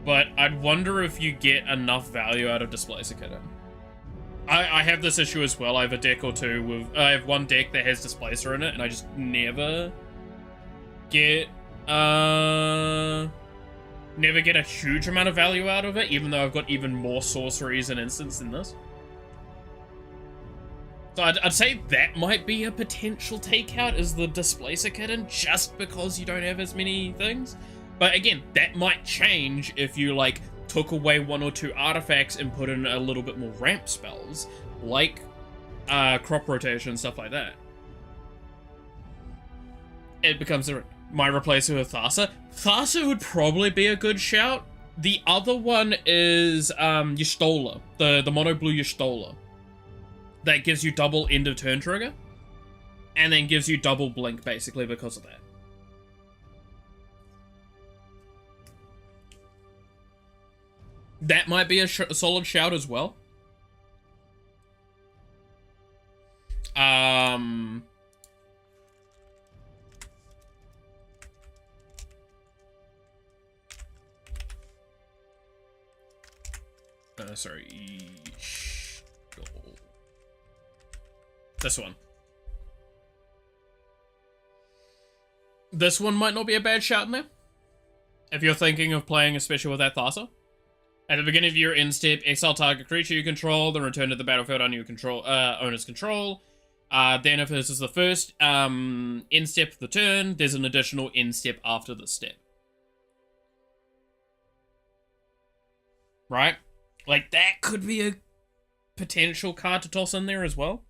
But I'd wonder if you get enough value out of Displacer Kitten. I have this issue as well. I have a deck or two with... I have one deck that has Displacer in it, and I just never get... never get a huge amount of value out of it, even though I've got even more sorceries and instants than this. So I'd say that might be a potential takeout, is the Displacer Kitten, just because you don't have as many things. But again, that might change if you, like, took away one or two artifacts and put in a little bit more ramp spells, like crop rotation and stuff like that. it becomes my replacement with Thassa. Thassa would probably be a good shout. The other one is Y'shtola, the mono blue Y'shtola. That gives you double end of turn trigger, and then gives you double blink basically because of that. That might be a solid shout as well. Sorry. This one. This one might not be a bad shout in there. If you're thinking of playing especially with that Thassa. At the beginning of your end step, exile target creature you control, then return to the battlefield under your owner's control. Then if this is the first end step of the turn, there's an additional end step after the step. Right? Like, that could be a potential card to toss in there as well.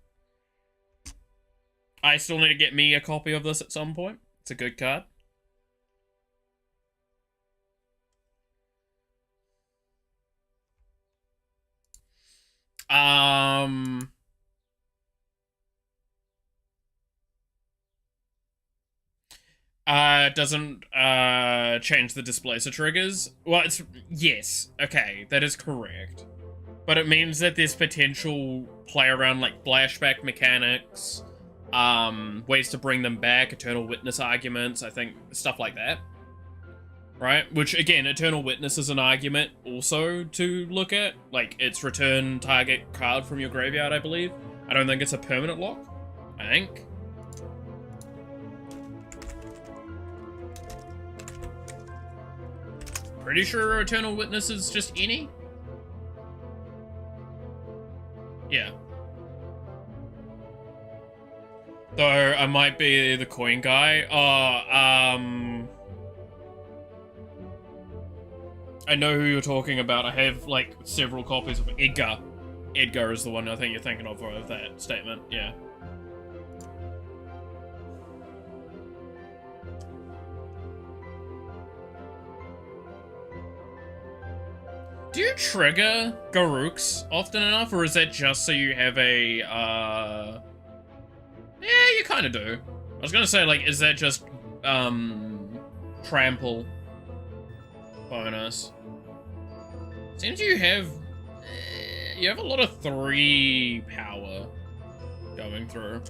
I still need to get me a copy of this at some point. It's a good card. Doesn't change the displacer triggers. Well, it's yes, okay, that is correct. But it means that there's potential play around like flashback mechanics, ways to bring them back, Eternal Witness arguments, I think stuff like that. Right? Which again, Eternal Witness is an argument also to look at. Like, it's return target card from your graveyard, I believe. I don't think it's a permanent lock. I think. Pretty sure Eternal Witness is just any. Yeah. Though I might be the coin guy. I know who you're talking about. I have like several copies of Edgar. Edgar is the one I think you're thinking of that statement. Yeah. Do you trigger Garuks often enough, or is that just so you have a, yeah, you kind of do. I was gonna say, like, is that just, trample bonus? Seems you have a lot of 3 power going through.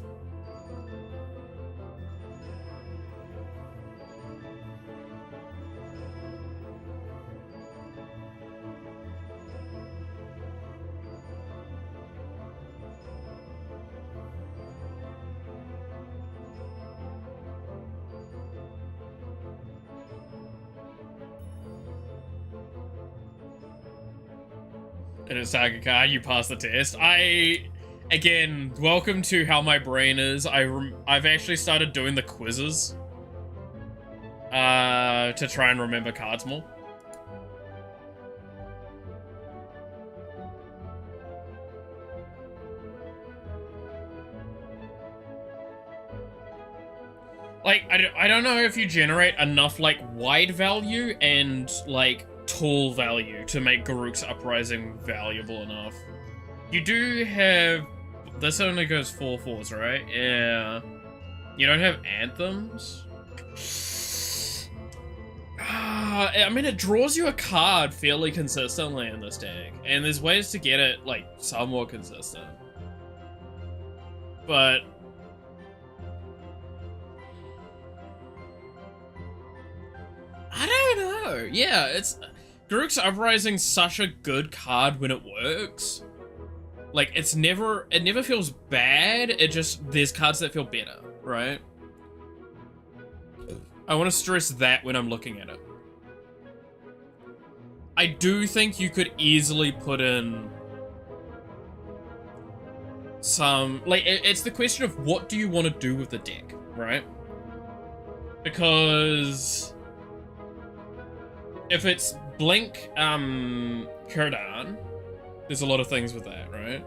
In a saga card, you pass the test. Again, welcome to how my brain is. I've actually started doing the quizzes to try and remember cards more. Like, I don't know if you generate enough, like, wide value and, like, tall value to make Garuk's Uprising valuable enough. You do have... This only goes 4/4s, right? Yeah. You don't have Anthems? I mean, it draws you a card fairly consistently in this deck. And there's ways to get it, like, somewhat consistent. But... I don't know. Yeah, it's... Garuk's Uprising's such a good card when it works. Like, it never feels bad, it just, there's cards that feel better, right? I want to stress that when I'm looking at it. I do think you could easily put in some, like, it's the question of what do you want to do with the deck, right? Because if it's Blink, Kurdan, there's a lot of things with that, right?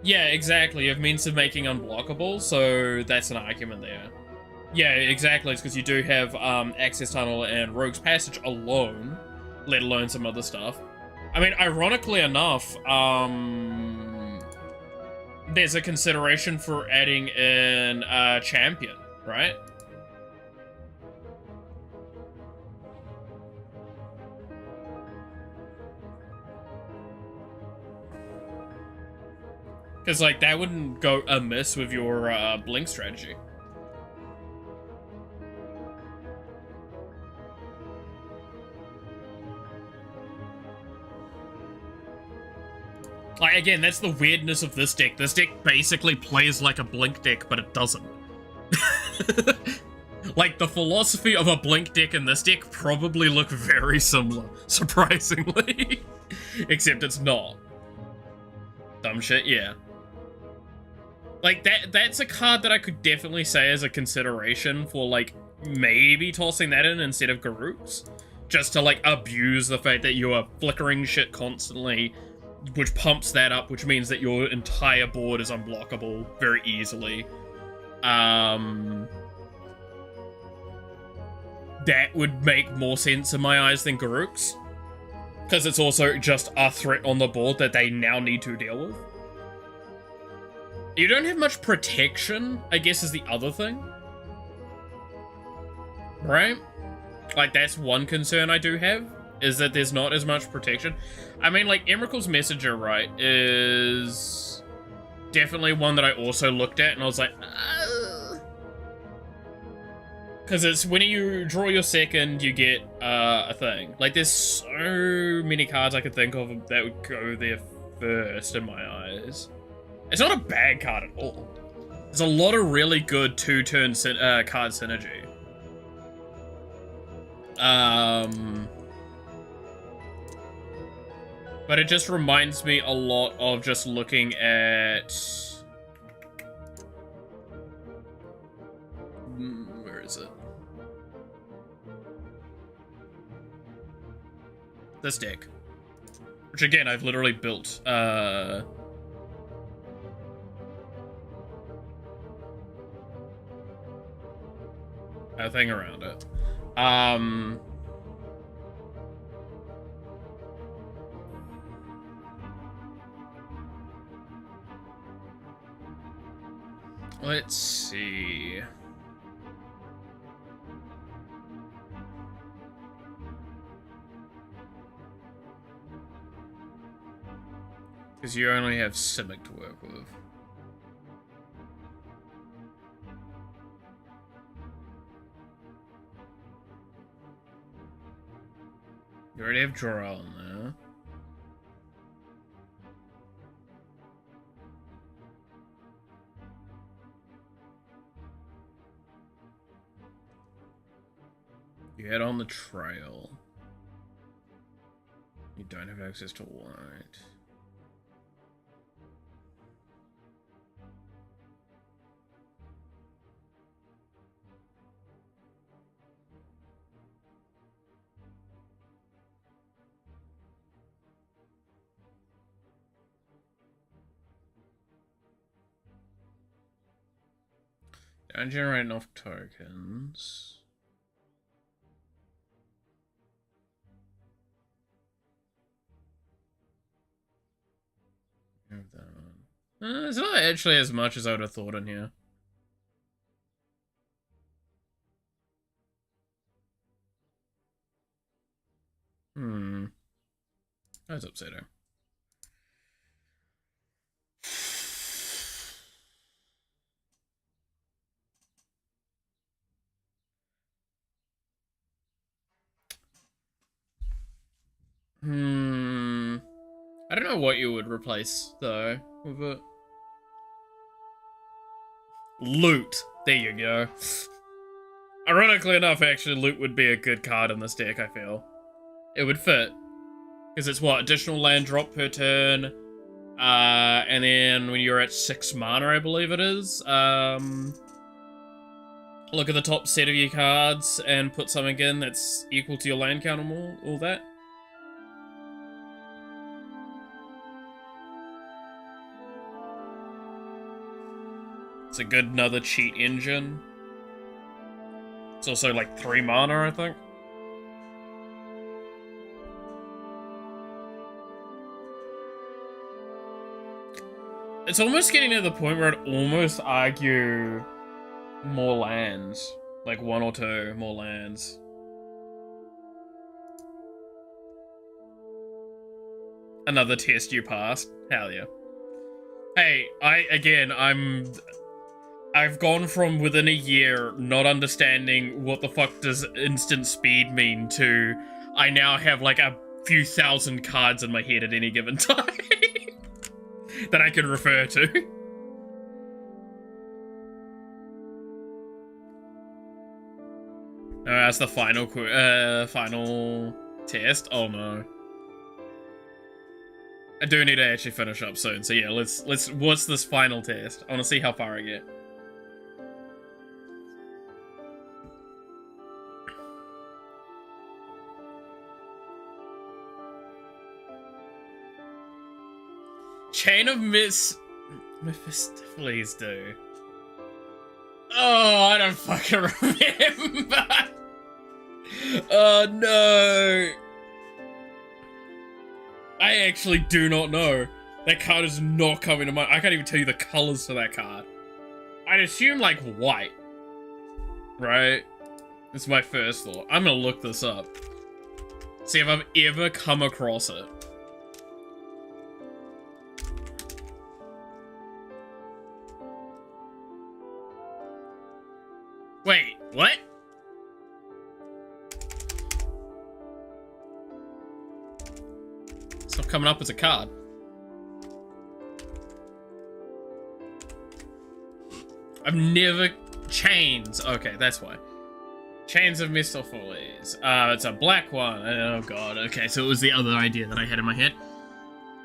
Yeah, exactly. You have means of making unblockable, so that's an argument there. Yeah, exactly. It's because you do have Access Tunnel and Rogue's Passage alone, let alone some other stuff. I mean, ironically enough, there's a consideration for adding in a champion, right? Because, like, that wouldn't go amiss with your Blink strategy. Like, again, that's the weirdness of this deck. This deck basically plays like a Blink deck, but it doesn't. Like, the philosophy of a Blink deck and this deck probably look very similar, surprisingly. Except it's not. Dumb shit, yeah. Like, that's a card that I could definitely say as a consideration for, like, maybe tossing that in instead of Garruk's. Just to, like, abuse the fact that you are flickering shit constantly, which pumps that up, which means that your entire board is unblockable very easily. That would make more sense in my eyes than Garruk's. Because it's also just a threat on the board that they now need to deal with. You don't have much protection, I guess, is the other thing. Right? Like, that's one concern I do have, is that there's not as much protection. I mean, like, Emrakul's Messenger, right, is definitely one that I also looked at, and I was like, because it's when you draw your second, you get a thing. Like, there's so many cards I could think of that would go there first in my eyes. It's not a bad card at all. There's a lot of really good two-turn card synergy. But it just reminds me a lot of just looking at... Where is it? This deck. Which, again, I've literally built, a thing around it. Let's see. Because you only have Simic to work with. You already have Jor-El in there. You head on the trail. You don't have access to white. Don't generate enough tokens. Have that on. It's not actually as much as I would have thought in here. That's upsetting. I don't know what you would replace, though, with it. Loot. There you go. Ironically enough, actually, Loot would be a good card in this deck, I feel. It would fit. Because it's what? Additional land drop per turn. And then when you're at 6 mana, I believe it is, look at the top set of your cards and put something in that's equal to your land count or all that. It's a good another cheat engine. It's also like 3 mana, I think. It's almost getting to the point where I'd almost argue more lands. Like 1 or 2 more lands. Another test you passed. Hell yeah. Hey, I've gone from within a year not understanding what the fuck does instant speed mean to I now have like a few thousand cards in my head at any given time that I can refer to. That's the final final test. Oh no. I do need to actually finish up soon, so yeah, let's what's this final test? I want to see how far I get. Chain of Mephistopheles do. Oh, I don't fucking remember. Oh no. I actually do not know. That card is not coming to mind. I can't even tell you the colors for that card. I'd assume like white. Right? That's my first thought. I'm gonna look this up. See if I've ever come across it. Wait, what? It's not coming up as a card. I've never... Chains. Okay, that's why. Chains of Mephistopheles. It's a black one. Oh god, okay, so it was the other idea that I had in my head.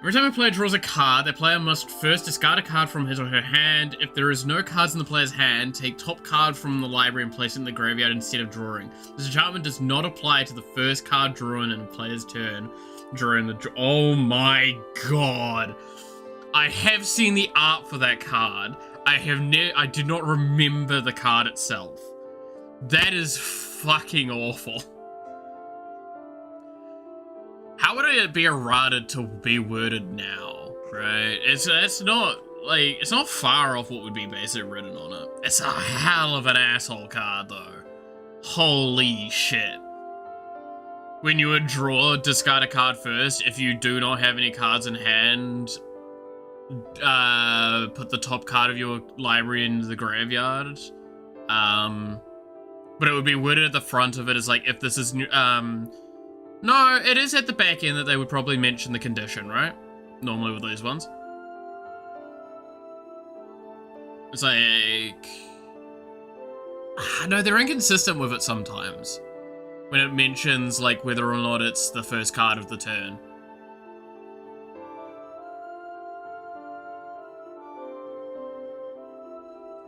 Every time a player draws a card, the player must first discard a card from his or her hand. If there is no cards in the player's hand, take top card from the library and place it in the graveyard instead of drawing. This enchantment does not apply to the first card drawn in a player's turn during the oh my god. I have seen the art for that card. I do not remember the card itself. That is fucking awful. How would it be errated to be worded now, right? It's not like it's not far off what would be basically written on it. It's a hell of an asshole card though. Holy shit. When you would draw, discard a card first. If you do not have any cards in hand, put the top card of your library into the graveyard. But it would be worded at the front of it as like, if this is new, no, it is at the back end that they would probably mention the condition, right? Normally with these ones. It's like... No, they're inconsistent with it sometimes. When it mentions, like, whether or not it's the first card of the turn.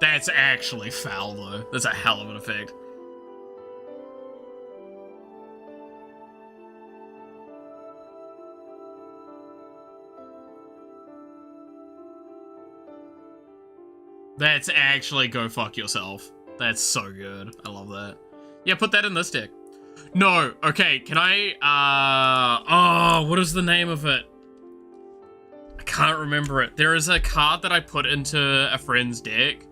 That's actually foul, though. That's a hell of an effect. That's actually go fuck yourself. That's so good. I love that. Yeah, put that in this deck. No, okay, can I, oh, what is the name of it? I can't remember it. There is a card that I put into a friend's deck.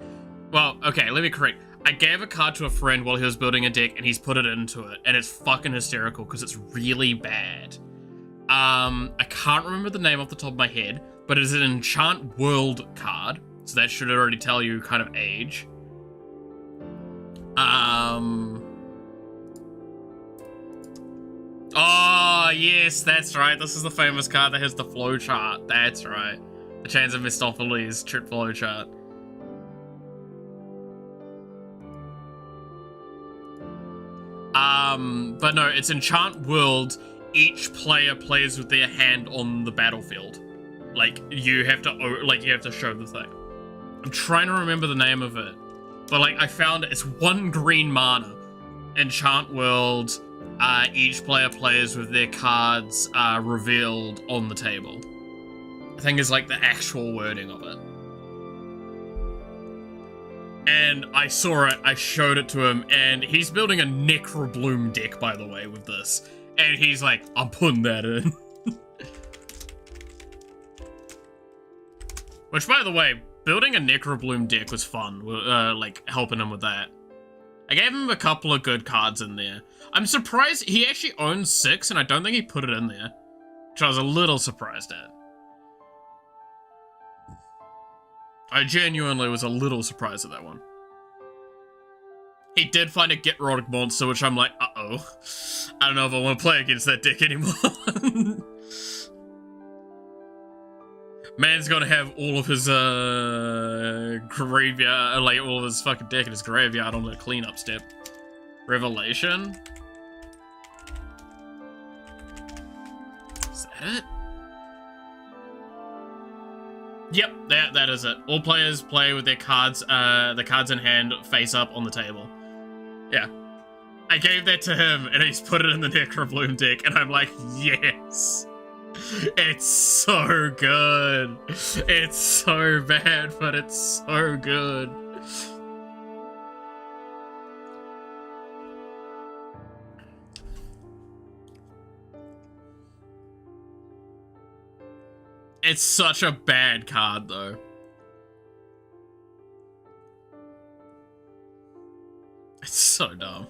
Well, okay, let me correct. I gave a card to a friend while he was building a deck and he's put it into it. And it's fucking hysterical because it's really bad. I can't remember the name off the top of my head, but it's an Enchant World card. So that should already tell you kind of age. Oh, yes, that's right. This is the famous card that has the flowchart. That's right. The Chains of Mephistopheles trip flowchart. But no, it's Enchant World. Each player plays with their hand on the battlefield. Like, you have to show the thing. I'm trying to remember the name of it. But, like, I found it's 1 green mana. Enchant World, each player plays with their cards revealed on the table. I think is, like, the actual wording of it. and I saw it, I showed it to him, and he's building a Necrobloom deck, by the way, with this. And he's like, I'm putting that in. Which, by the way, building a Necrobloom deck was fun, like, helping him with that. I gave him a couple of good cards in there. I'm surprised he actually owns 6, and I don't think he put it in there. Which I was a little surprised at. I genuinely was a little surprised at that one. He did find a Get Rotted monster, which I'm like, uh-oh. I don't know if I want to play against that deck anymore. Man's gonna have all of his, graveyard, like, all of his fucking deck in his graveyard on the cleanup step. Revelation? Is that it? Yep, that is it. All players play with their cards, the cards in hand face up on the table. Yeah. I gave that to him, and he's put it in the Necrobloom deck, and I'm like, yes! It's so good! It's so bad, but it's so good. It's such a bad card, though. It's so dumb.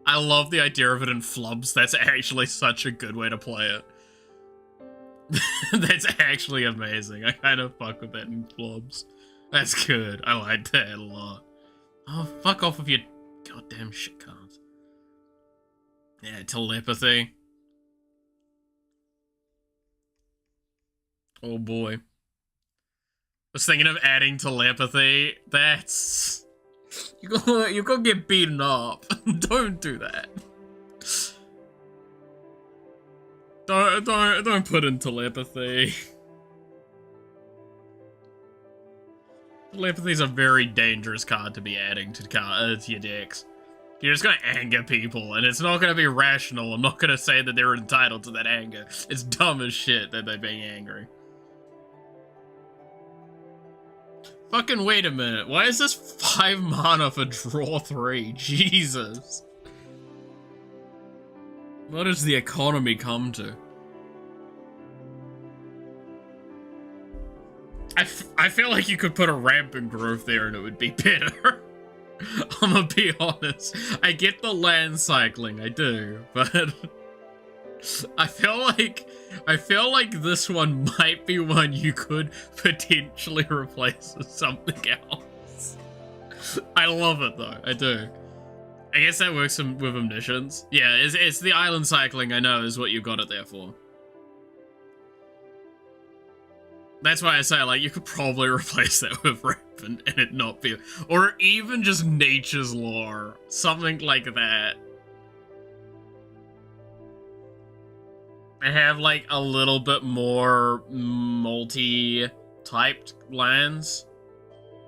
I love the idea of it in flubs. That's actually such a good way to play it. That's actually amazing. I kind of fuck with that in flubs. That's good. I like that a lot. Oh, fuck off with your goddamn shit cards. Yeah, telepathy. Oh boy. I was thinking of adding telepathy. That's... You're gonna get beaten up. Don't do that. Don't put in telepathy. Telepathy's a very dangerous card to be adding to your decks. You're just gonna anger people, and it's not gonna be rational. I'm not gonna say that they're entitled to that anger. It's dumb as shit that they're being angry. Fucking wait a minute. Why is this 5 mana for draw 3? Jesus. What does the economy come to? I feel like you could put a rampant growth there and it would be better. I'm gonna be honest. I get the land cycling, I do, but I feel like this one might be one you could potentially replace with something else. I love it though, I do. I guess that works with omniscience. Yeah, it's the island cycling, I know, is what you got it there for. That's why I say, like, you could probably replace that with Rampant and it not be... Or even just Nature's Law. Something like that. I have, like, a little bit more multi-typed lands.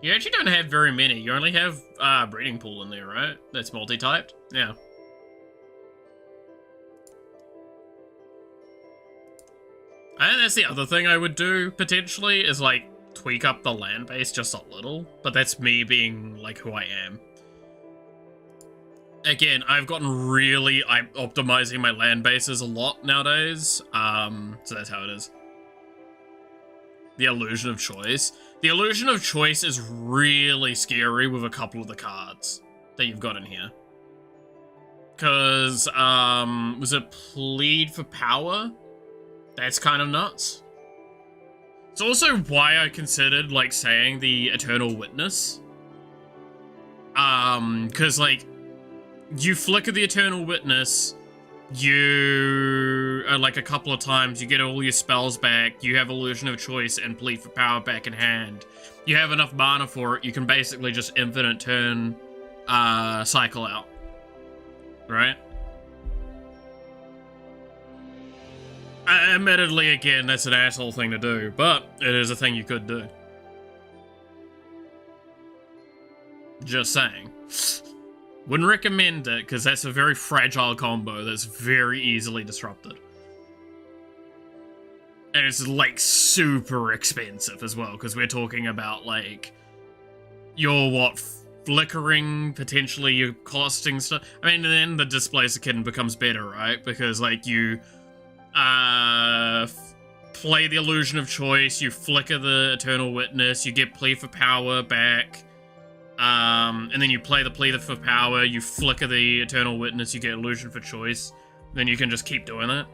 You actually don't have very many. You only have Breeding Pool in there, right? That's multi-typed? Yeah. I think that's the other thing I would do, potentially, is, like, tweak up the land base just a little. But that's me being, like, who I am. Again, I've gotten really... I'm optimizing my land bases a lot nowadays. So that's how it is. The Illusion of Choice. The Illusion of Choice is really scary with a couple of the cards that you've got in here. Because, was it Plead for Power? That's kind of nuts. It's also why I considered, like, saying the Eternal Witness. Because, like, you flicker the Eternal Witness, you, like, a couple of times, you get all your spells back, you have Illusion of Choice and Plead for Power back in hand. You have enough mana for it, you can basically just infinite turn, cycle out. Right? Admittedly, again, that's an asshole thing to do, but it is a thing you could do. Just saying. Wouldn't recommend it, because that's a very fragile combo that's very easily disrupted. And it's, like, super expensive as well, because we're talking about, like, you're what, flickering, potentially you're costing stuff. I mean, and then the Displacer Kitten becomes better, right? Because like you play the Illusion of Choice, you flicker the Eternal Witness, you get Plea for Power back, and then you play the Plea for Power, you flicker the Eternal Witness, you get Illusion for Choice, then you can just keep doing it.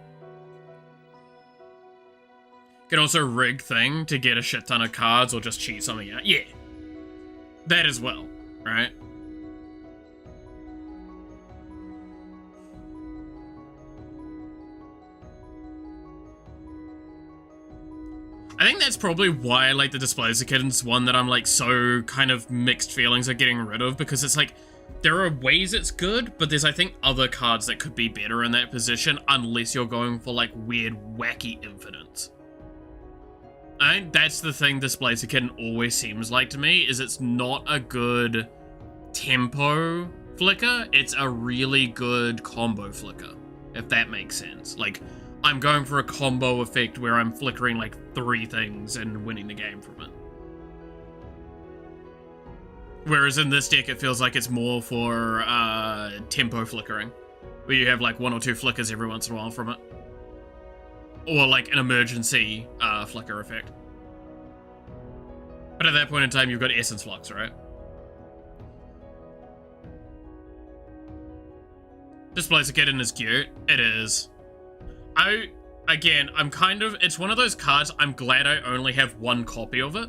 You can also rig thing to get a shit ton of cards or just cheat something out. Yeah. That as well, right? I think that's probably why I like the Displacer Kitten's one that I'm like so kind of mixed feelings of getting rid of, because it's like there are ways it's good, but there's I think other cards that could be better in that position unless you're going for like weird wacky infinite. I think that's the thing Displacer Kitten always seems like to me, is it's not a good tempo flicker, it's a really good combo flicker, if that makes sense. Like, I'm going for a combo effect where I'm flickering like 3 things and winning the game from it. Whereas in this deck, it feels like it's more for tempo flickering, where you have like 1 or 2 flickers every once in a while from it. Or like an emergency flicker effect. But at that point in time, you've got Essence Flux, right? Displacer Kitten is cute. It is. I'm kind of, it's one of those cards, I'm glad I only have 1 copy of it.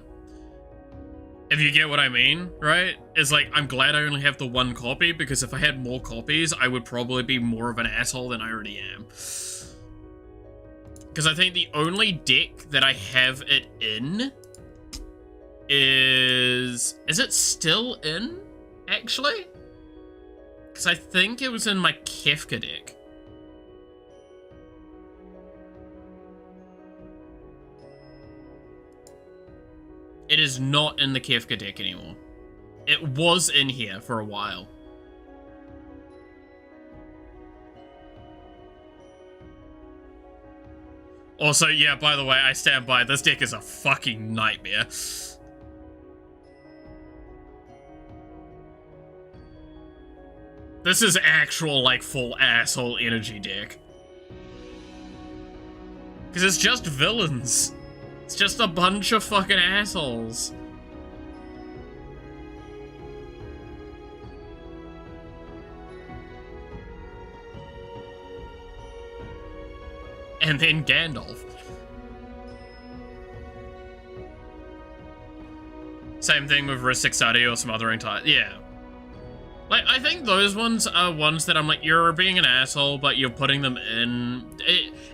If you get what I mean, right? It's like, I'm glad I only have the 1 copy, because if I had more copies, I would probably be more of an asshole than I already am. Because I think the only deck that I have it in is it still in, actually? Because I think it was in my Kefka deck. It is not in the Kefka deck anymore. It was in here for a while. Also, yeah, by the way, I stand by, this deck is a fucking nightmare. This is actual, like, full asshole energy deck. Because it's just villains. It's just a bunch of fucking assholes. And then Gandalf. Same thing with Ristic Study or Smothering Tide. Yeah. Like, I think those ones are ones that I'm like, you're being an asshole, but you're putting them in...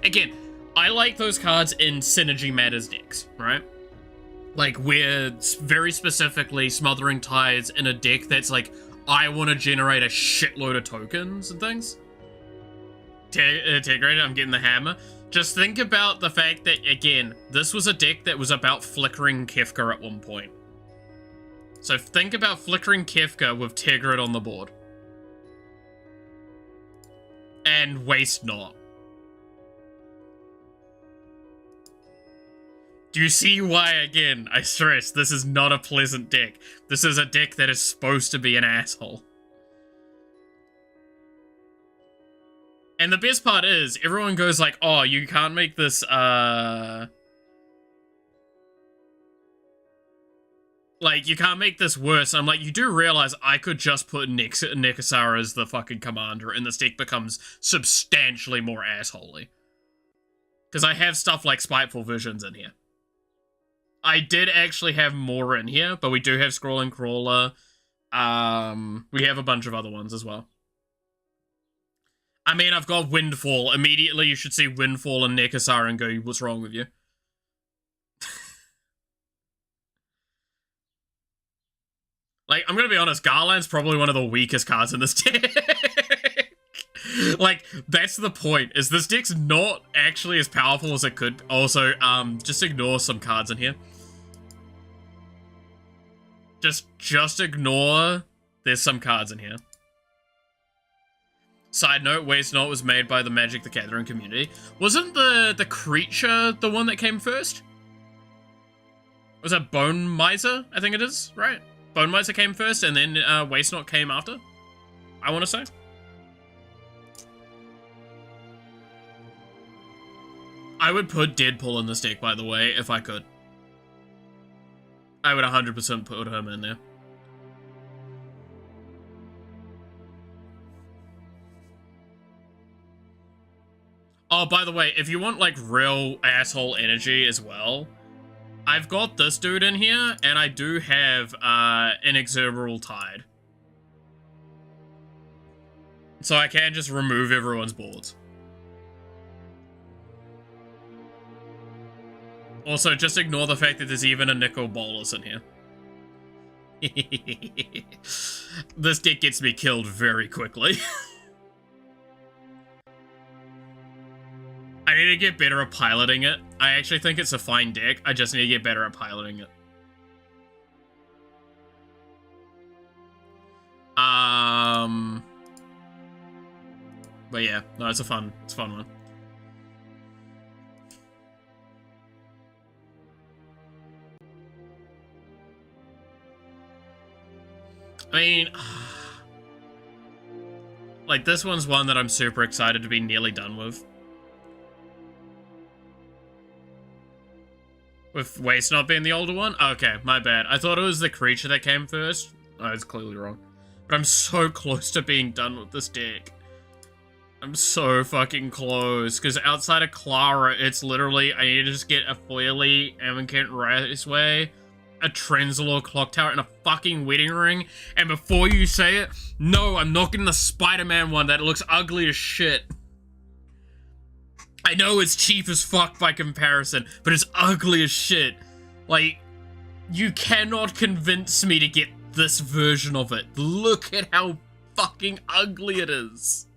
again, I like those cards in Synergy Matters decks, right? Like, where very specifically Smothering Tides in a deck that's like, I want to generate a shitload of tokens and things. Integrated, I'm getting the hammer. Just think about the fact that, again, this was a deck that was about flickering Kefka at one point. So think about flickering Kefka with Tigrid on the board. And Waste Not. Do you see why, again, I stress, this is not a pleasant deck. This is a deck that is supposed to be an asshole. And the best part is, everyone goes like, oh, you can't make this, like, you can't make this worse. I'm like, you do realize I could just put Nekasara as the fucking commander, and this deck becomes substantially more assholey. Because I have stuff like Spiteful Visions in here. I did actually have more in here, but we do have Scrolling Crawler. We have a bunch of other ones as well. I mean, I've got Windfall. Immediately, you should see Windfall and Nekasara and go, what's wrong with you? Like, I'm gonna be honest, Garland's probably one of the weakest cards in this deck. Like, that's the point, is this deck's not actually as powerful as it could. Also, just ignore some cards in here. Just ignore, there's some cards in here. Side note, Waste Not was made by the Magic the Gathering community. Wasn't the creature the one that came first? Was that Bone Miser? I think it is, right? Bone Miser came first, and then Waste Not came after, I want to say. I would put Deadpool in this deck, by the way, if I could. I would 100% put him in there. Oh, by the way, if you want, like, real asshole energy as well, I've got this dude in here, and I do have Inexorable Tide. So I can just remove everyone's boards. Also, just ignore the fact that there's even a Nicol Bolas in here. This deck gets me killed very quickly. I need to get better at piloting it. I actually think it's a fine deck. I just need to get better at piloting it. But yeah, no, it's a fun one. I mean, like, this one's one that I'm super excited to be nearly done with. With Waste Not being the older one? Okay, my bad. I thought it was the creature that came first. I was clearly wrong. But I'm so close to being done with this deck. I'm so fucking close. Because outside of Clara, it's literally, I need to just get a Foily, Amonkhet Raceway, a Trenzalore Clock Tower, and a fucking Wedding Ring. And before you say it, no, I'm not getting the Spider-Man one that looks ugly as shit. I know it's cheap as fuck by comparison, but it's ugly as shit. Like, you cannot convince me to get this version of it. Look at how fucking ugly it is.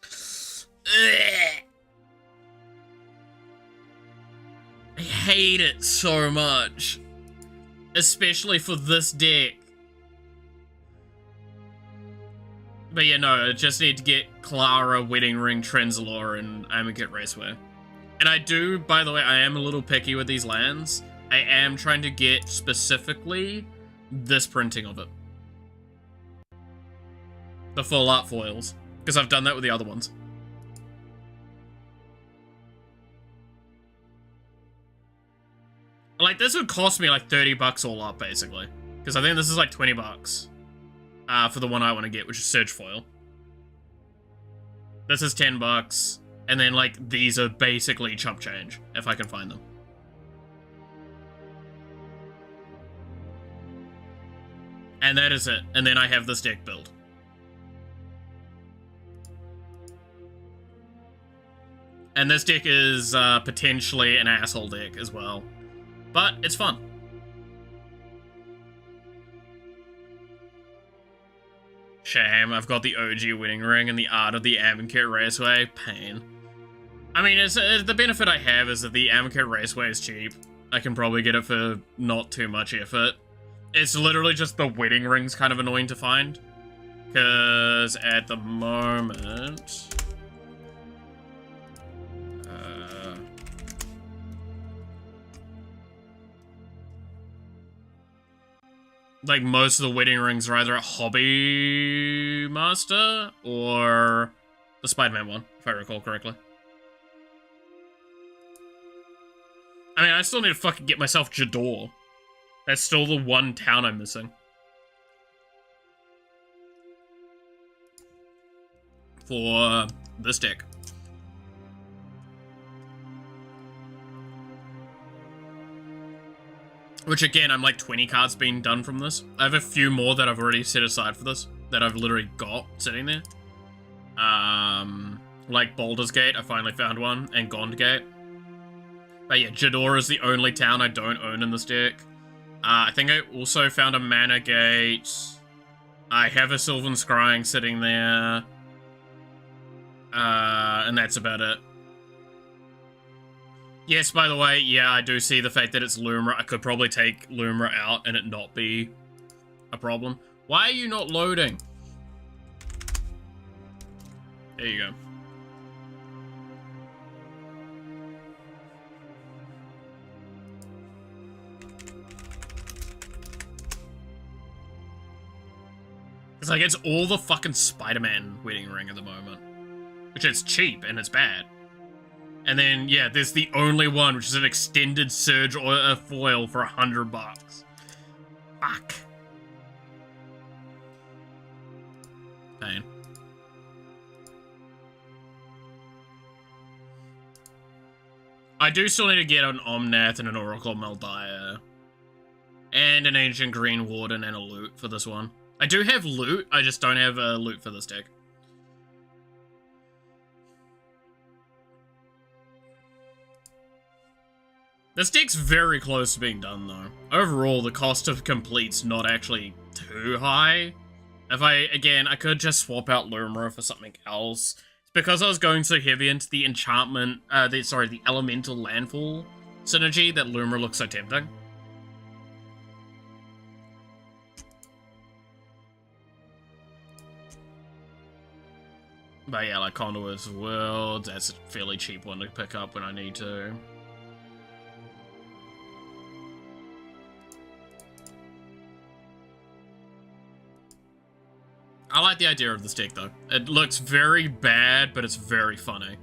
Ugh. I hate it so much. Especially for this deck. But yeah, no, I just need to get Clara, Wedding Ring, Trenzalore, and Amonkhet Raceway. And I do, by the way, I am a little picky with these lands. I am trying to get specifically this printing of it. The full art foils. Because I've done that with the other ones. Like, this would cost me like 30 bucks all up, basically. Because I think this is like 20 bucks. For the one I want to get, which is Surge Foil. This is 10 bucks. And then, like, these are basically chump change, if I can find them. And that is it. And then I have this deck built. And this deck is potentially an asshole deck as well. But it's fun. Shame, I've got the OG Wedding Ring and the art of the Amonkhet Raceway. Pain. I mean, the benefit I have is that the Amonkhet Raceway is cheap. I can probably get it for not too much effort. It's literally just the Wedding Ring's kind of annoying to find. Because at the moment... like, most of the Wedding Rings are either a Hobby Master or the Spider-Man one, if I recall correctly. I mean, I still need to fucking get myself Jador. That's still the one town I'm missing. For this deck. Which, again, I'm like 20 cards being done from this. I have a few more that I've already set aside for this. That I've literally got sitting there. Like Baldur's Gate, I finally found one. And Gond Gate. But yeah, Jador is the only town I don't own in this deck. I think I also found a Mana Gate. I have a Sylvan Scrying sitting there. And that's about it. Yes, by the way, yeah, I do see the fact that it's Lumra. I could probably take Lumra out and it not be a problem. Why are you not loading? There you go. It's like, it's all the fucking Spider-Man wedding ring at the moment. Which is cheap, and it's bad. And then, yeah, there's the only one, which is an extended Surge foil for $100. Fuck. Pain. I do still need to get an Omnath and an Oracle Maldiah. And an Ancient Green Warden and a loot for this one. I do have loot, I just don't have a loot for this deck. This deck's very close to being done, though. Overall, the cost of complete's not actually too high. If I could just swap out Lumra for something else. It's because I was going so heavy into the enchantment, the elemental landfall synergy that Lumra looks so tempting. But yeah, like Conduit's World, that's a fairly cheap one to pick up when I need to. I like the idea of this deck, though. It looks very bad, but it's very funny.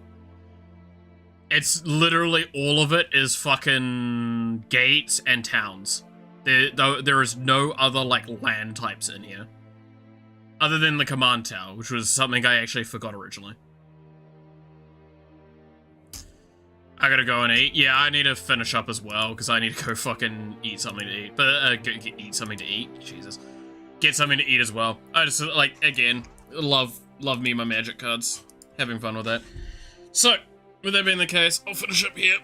It's literally all of it is fucking gates and towns. There is no other, like, land types in here. Other than the command tower, which was something I actually forgot originally. I gotta go and eat. Yeah, I need to finish up as well, because I need to go fucking eat something to eat. But, eat something to eat? Jesus. Get something to eat as well. I just, like, again, love me my magic cards. Having fun with that. So, with that being the case, I'll finish up here.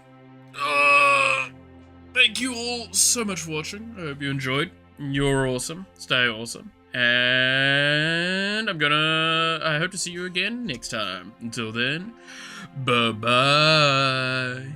Thank you all so much for watching. I hope you enjoyed. You're awesome. Stay awesome. And I hope to see you again next time. Until then, bye-bye.